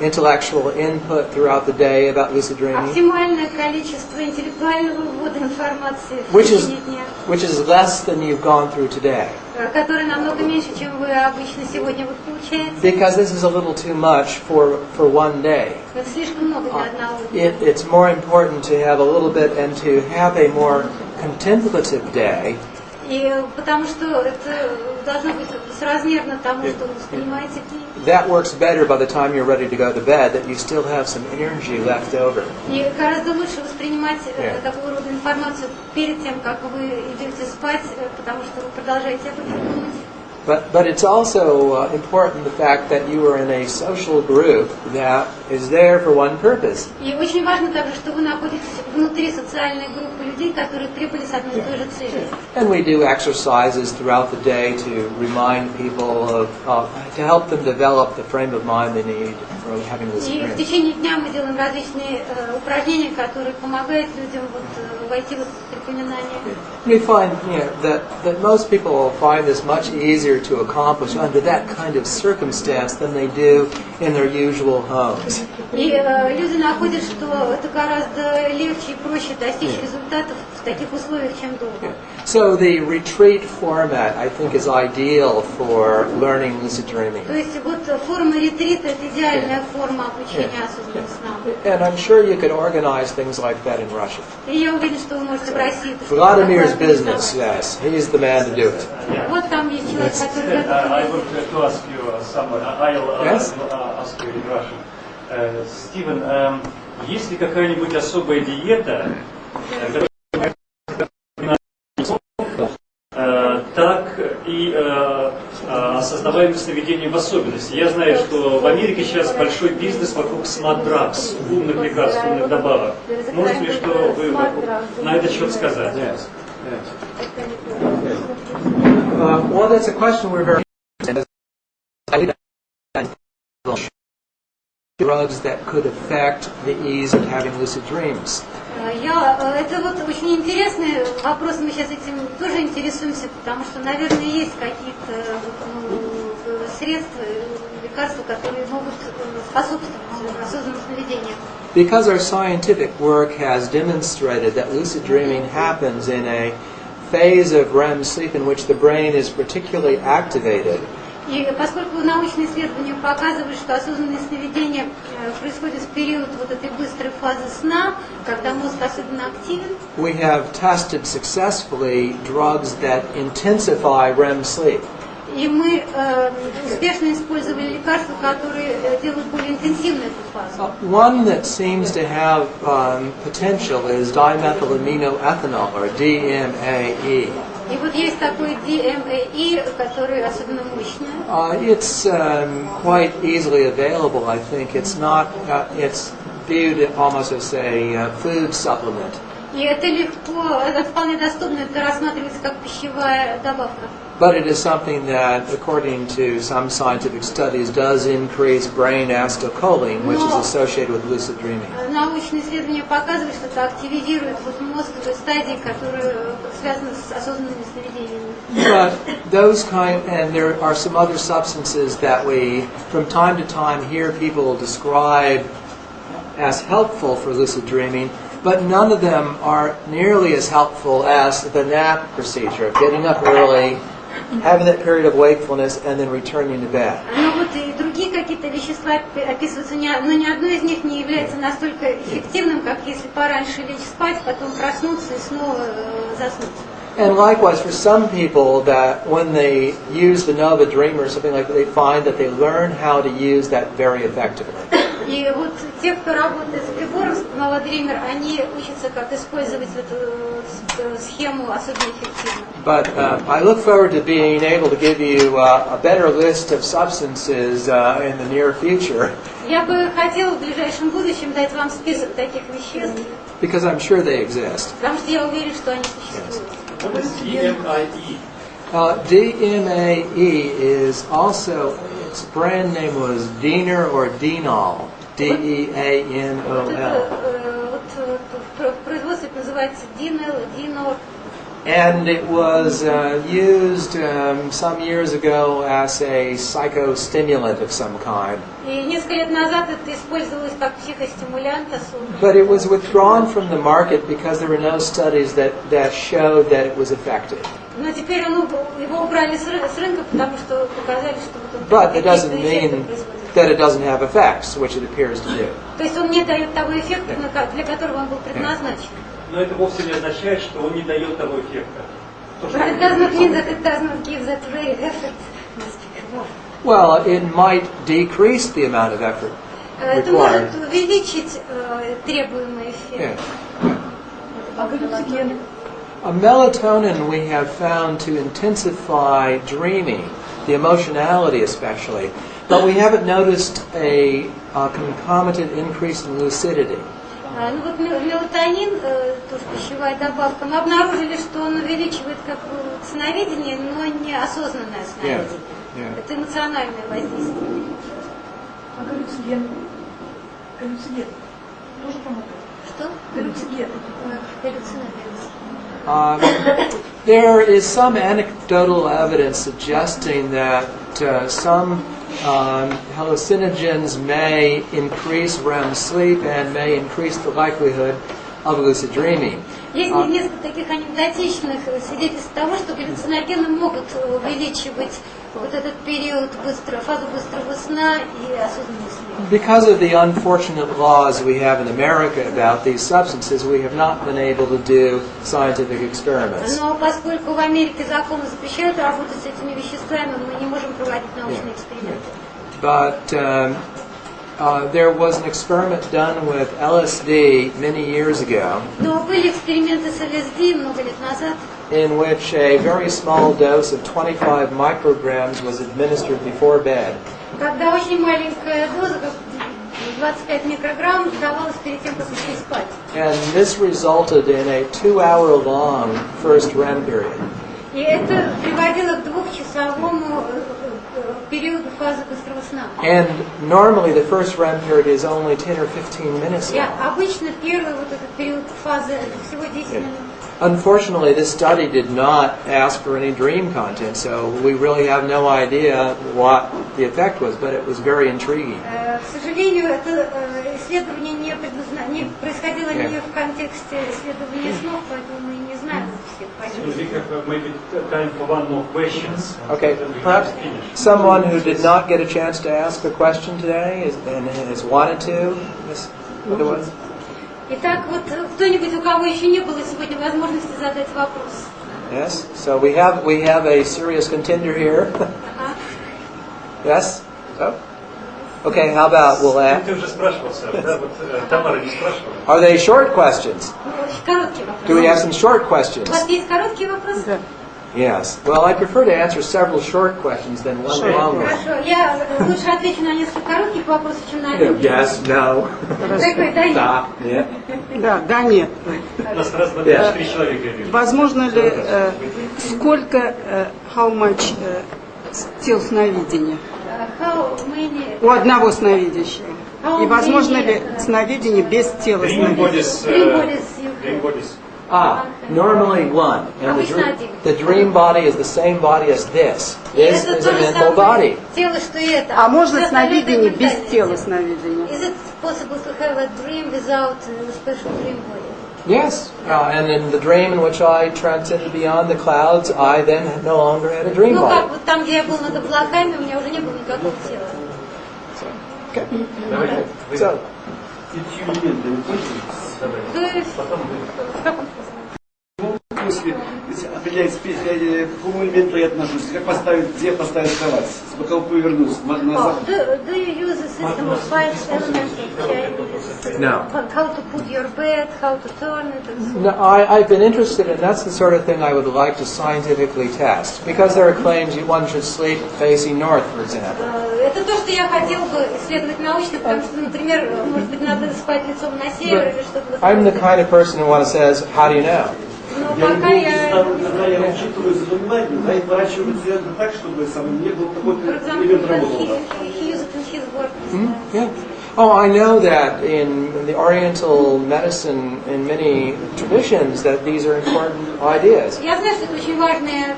intellectual input throughout the day about lucid dreaming. Оптимальное количество интеллектуального ввода информации в Which течение дня. is less than you've gone through today. Который намного меньше, чем вы обычно сегодня вот получаете. Because this is a little too much for one day. Это слишком много для одного дня. It's more important to have a little bit and to have a more contemplative day. И потому что это должно быть как бы соразмерно тому, что вы воспринимаете в день. That works better by the time you're ready to go to bed, that you still have some energy left over. И гораздо лучше воспринимать такого рода информацию перед тем, как вы идете спать, потому что вы продолжаете об этом думать. But it's also important the fact that you are in a social group that is there for one purpose. И очень важно также, что вы находитесь внутри социальной группы людей, которые прибыли с одной и той же целью. And we do exercises throughout the day to remind people to help them develop the frame of mind they need for having this И в experience. течение дня мы делаем различные упражнения, которые помогают людям вот войти в это припоминание. We find that most people find this much easier to accomplish under that kind of circumstance than they do in their usual homes. И люди находят, что это гораздо легче и проще достичь результатов в таких условиях, чем дома. So the retreat format, I think, is ideal for learning lucid dreaming. То есть вот форма ретрита – это идеальная форма обучения осознанным снам. And I'm sure you could organize things like that in Russia. И я уверен, что вы можете в России. Vladimir's business, yes, he's the man to do it. Вот там есть человек, который... I want to ask you somewhere. I'll Yes? ask you in Russian. Стивен, есть ли какая-нибудь особая диета, так и осознаваемым сновидением в особенности? Я знаю, что в Америке сейчас большой бизнес вокруг smart drugs, умных лекарств, умных добавок. Можете ли что вы на этот счет сказать? Yes. Well, that's a question we're very drugs that could affect the ease of having lucid dreams. Это вот очень интересный вопрос, мы сейчас этим тоже интересуемся, потому что, наверное, есть какие-то средства, лекарства, которые могут способствовать осознанным сновидениям. Because our scientific work has demonstrated that lucid dreaming happens in a phase of REM sleep in which the brain is particularly activated. И поскольку научные исследования показывают, что осознанное сновидение происходит в период вот этой быстрой фазы сна, когда мозг особенно активен, we have tested successfully drugs that intensify REM sleep. и мы успешно использовали лекарства, которые делают более интенсивной эту фазу. One that seems to have potential is dimethylaminoethanol, or DMAE. И вот есть такой DMAE, который особенно мощный. It's quite easily available, I think. It's not. It's viewed almost as a food supplement. И это легко, это вполне доступно, это рассматривается как пищевая добавка. But it is something that, according to some scientific studies, does increase brain acetylcholine, which is associated with lucid dreaming. Научные исследования показывают, что это активизирует вот мозговые стадии, которые связаны с осознанными сновидениями. But those and there are some other substances that we, from time to time, hear people describe as helpful for lucid dreaming, but none of them are nearly as helpful as the nap procedure of getting up early, having that period of wakefulness, and then returning to bed. Но вот и другие какие-то вещества описываются, но ни одно из них не является настолько эффективным, как если пораньше лечь спать, потом проснуться и снова заснуть. And likewise, for some people, that when they use the Nova Dreamer or something like that, they find that they learn how to use that very effectively. И вот те, кто работает с прибором Nova Dreamer, они учатся, как использовать эту схему особенно эффективно. But I look forward to being able to give you a better list of substances in the near future. Я бы хотела в ближайшем будущем дать вам список таких веществ. Because I'm sure they exist. Потому что я уверен, что они существуют. What is DMAE? DMAE is also, its brand name was Diener or Denol. DEANOL. Вот производство называется Dinor. And it was used some years ago as a psychostimulant of some kind. И несколько лет назад это использовалось как психостимулянт особенно. But it was withdrawn from the market because there were no studies that showed that it was effective. Но теперь его убрали с рынка, потому что показали, что... But it doesn't mean that it doesn't have effects, which it appears to do. То есть он не дает того эффекта, для которого он был предназначен. Но это вовсе не означает, что он не дает того эффекта. It doesn't mean that it doesn't give that very effect. Well, it might decrease the amount of effort Это required. может увеличить требуемый эффект. A melatonin we have found to intensify dreaming, the emotionality especially, but we haven't noticed a concomitant increase in lucidity. Ну вот мелатонин, тоже пищевая добавка, мы обнаружили, что он увеличивает как бы сновидение, но не осознанное сновидение. Это эмоциональное воздействие. А галлюциген? Галлюциген тоже помогает? Что? Галлюциген. There is some anecdotal evidence suggesting that some hallucinogens may increase REM sleep and may increase the likelihood of lucid dreaming. Есть несколько таких анекдотичных свидетельств того, что галлюциногены могут увеличивать вот этот период фазу быстрого сна и осознанного сна. Because of the unfortunate laws we have in America about these substances, we have not been able to do scientific experiments. Но поскольку в Америке законы запрещают работать с этими веществами, мы не можем проводить научные эксперименты. But there was an experiment done with LSD many years ago, Но были эксперименты с ЛСД много лет назад, in which a very small dose of 25 micrograms was administered before bed. когда очень маленькая доза, как 25 микрограмм, давалась перед тем, как идти спать. And this resulted in a 2-hour-long first REM period. И это приводило к 2-часовому периоду фазы быстрого сна. And normally the first REM period is only 10 or 15 minutes И long. обычно первый вот этот период фазы всего 10 минут. Unfortunately, this study did not ask for any dream content, so we really have no idea what the effect was, but it was very intriguing. К сожалению, это исследование не происходило не в контексте исследования снов, поэтому мы не знаем всех подробностей. Okay, perhaps someone who did not get a chance to ask a question today and has wanted to. Otherwise. Итак, вот кто-нибудь, у кого еще не было сегодня возможности задать вопрос? Yes. So we have a serious contender here. Yes. So. Okay. How about we'll ask? Ты уже спрашивался, да? Вот Тамара не спрашивала. Are they short questions? Короткие вопросы. Do we have some short questions? У вас есть короткие вопросы? Yes. Well, I prefer to answer several short questions than one long one. Хорошо. Я лучше отвечу на несколько коротких вопросов, чем на один. Yes. No. Такой, да, нет. Да. Нет. Да, да, нет. Нас раз, два, три, четыре человека. Возможно ли, сколько, how much тел сновидения? У одного сновидящего. И возможно ли сновидение без тела сновидения? Normally one. And the dream body is the same body as this. This is a mental body. А можно сновидение без тела сновидения? Is it possible to have a dream without a special dream body? Yes. And in the dream in which I transcended beyond the clouds, I then no longer had a dream Ну body. как вот там, где я был над облаками, у меня уже не было никакого тела. Okay. So. После определяется, к какому элементу я отношусь, как поставить, где поставить кровать, с бокового повернуться, назад. Do you use a system of 5 elements of No. How to put your bed, how to turn it, and so on? No, I've been interested, and that's the sort of thing I would like to scientifically test. Because there are claims one should sleep facing north, for example. Это то, что я хотел бы исследовать научно, потому что, например, может быть, надо спать лицом на север или что-то. I'm the kind of person who says, how do you know? Когда я учитываю за внимание, да, и поворачиваю инцидент так, чтобы сам не был какой-то элемент работал. Yeah. Oh, I know that in the Oriental medicine, in many traditions, that these are important ideas. Я знаю, что это очень важная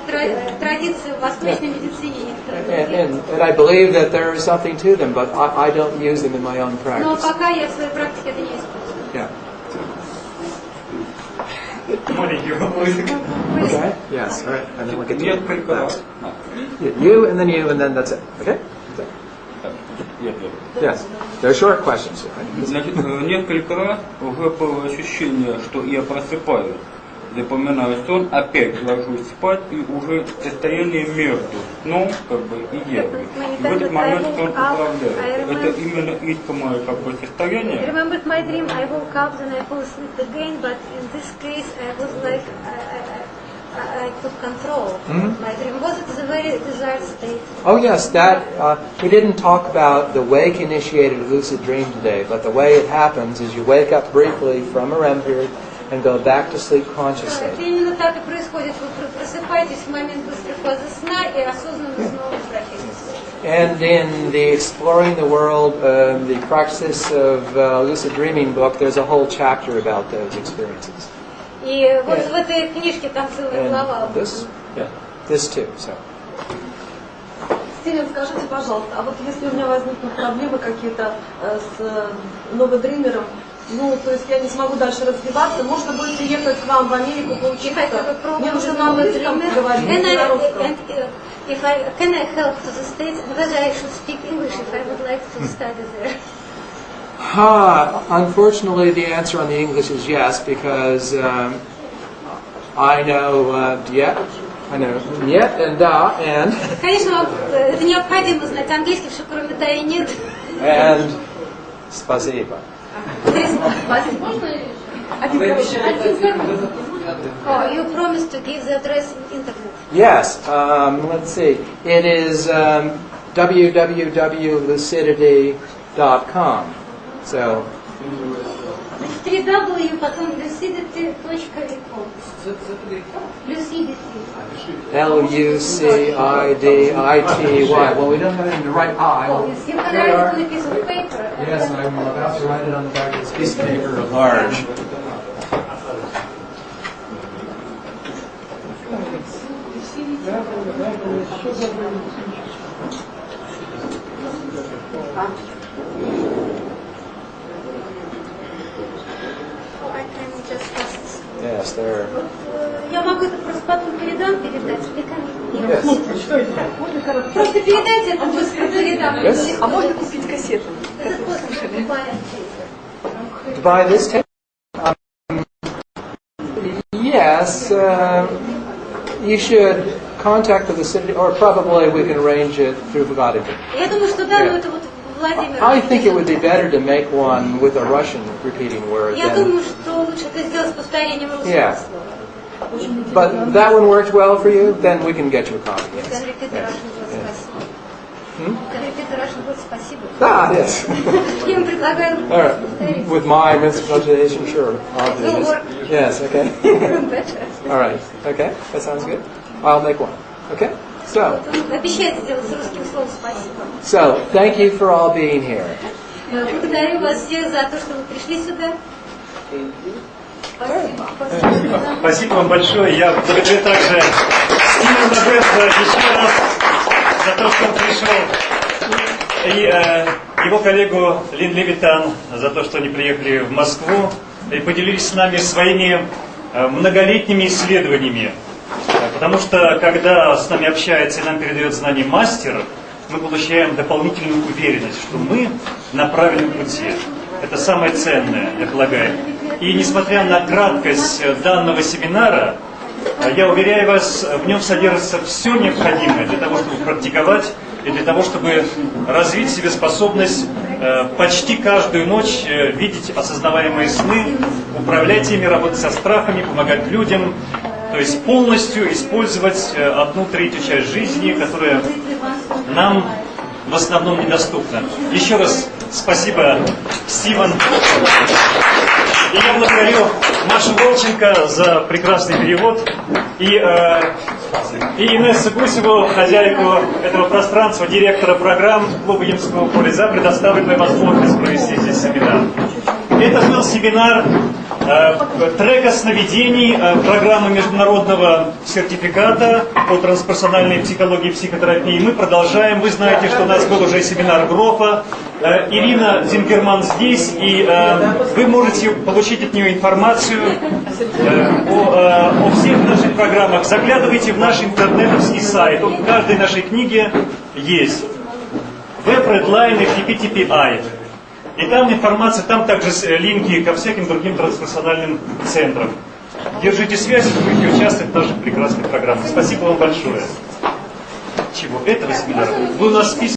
традиция в восточной медицине. And I believe that there is something to them, but I don't use them in my own Но practice. пока я в своей практике это не использую. Yeah. Okay. Okay. Yes. All right. And then we'll get to you last. You, and then that's it. Okay. Yes. They're short questions. Значит, несколько раз уже было ощущение, что я просыпаюсь, запоминаю сон, опять ложусь спать и уже состояние между сном и явью. И в этот момент сон управляет. Это именно искомое состояние. I remembered my dream. I woke up, then I fell asleep again. But in this case, I was like I could control my dream. Was it a very desired state? Oh yes, that we didn't talk about the wake-initiated lucid dream today, but the way it happens is you wake up briefly from a REM period and go back to sleep consciously. Это именно так и происходит. Вы просыпаетесь в момент быстрой фазы сна и осознанно снова возвращаетесь. And in the Exploring the World, the Practice of Lucid Dreaming book, there's a whole chapter about those experiences. И вот в этой книжке там целая глава. This too. So. Стивен, скажите, пожалуйста, а вот если у меня возникнут проблемы какие-то с новодримером в ну, то есть я не смогу дальше развиваться, можно будет ехать к вам в Америку, поучиться. Мне нужно на английском говорить, не на русском. Can I help to the States? Whether I should speak English if I would like to study there? Unfortunately, the answer on the English is yes, because I know yet. I know нет and да and. Конечно, это необходимо знать английский, потому что кроме да и нет. And спасибо. Oh, you promised to give the address in internet. Yes. Let's see. It is www.lucidity.com. So. www, потом lucidity.com. Lucidity. Lucidity. Well, we don't have anything to write I. Oh, yes, you can write it on a piece of paper. Yes, I'm about to write it on the back of this piece of paper, large. Yes, there. Я могу это просто потом передать. Yes. Просто передайте это быстро передам. Yes. А можно купить кассету? To buy this tape? Yes, you should contact the city, or probably we can arrange it through Vladimir. Я думаю, что да, но это вот Владимир. I think it would be better to make one with a Russian repeating word. Я думаю, что лучше это сделать с повторением русского Yeah. слова. But that one worked well for you, then we can get you a copy. Yes. Can repeat the Russian word спасибо. Can repeat the Russian word спасибо. Ah, yes. Я им предлагаю All right. With my mispronunciation, sure. I'll do this. Yes, okay. All right. Okay, that sounds good. I'll make one. Okay? So. Обещайте сделать с русским словом спасибо. So, thank you for all being here. Благодарю вас всех за то, что вы пришли сюда. Спасибо вам большое. Я благодарю также Стивена Лабержа еще раз за то, что он пришел. И его коллегу Лин Левитан за то, что они приехали в Москву и поделились с нами своими многолетними исследованиями. Потому что, когда с нами общается и нам передает знания мастер, мы получаем дополнительную уверенность, что мы на правильном пути. Это самое ценное, я полагаю. И несмотря на краткость данного семинара, я уверяю вас, в нем содержится все необходимое для того, чтобы практиковать и для того, чтобы развить в себе способность почти каждую ночь видеть осознаваемые сны, управлять ими, работать со страхами, помогать людям, то есть полностью использовать 1/3 часть жизни, которая нам в основном недоступна. Еще раз спасибо, Стивен. И я благодарю Машу Волченко за прекрасный перевод и Инессу Гусеву, хозяйку этого пространства, директора программ клуба Ямского поля, за предоставленную возможность провести здесь семинар. Это был семинар трека сновидений, программы международного сертификата по трансперсональной психологии и психотерапии. Мы продолжаем. Вы знаете, что у нас был уже семинар Грофа. Ирина Зингерман здесь, и вы можете получить от нее информацию о всех наших программах. Заглядывайте в наш интернетовский сайт. Он в каждой нашей книге есть. Web Redline и PPTPI. И там информация, там также линки ко всяким другим трансперсональным центрам. Держите связь, будете участвовать в наших прекрасных программах. Спасибо вам большое. Чего? Этого семинара? Вы у нас в списке.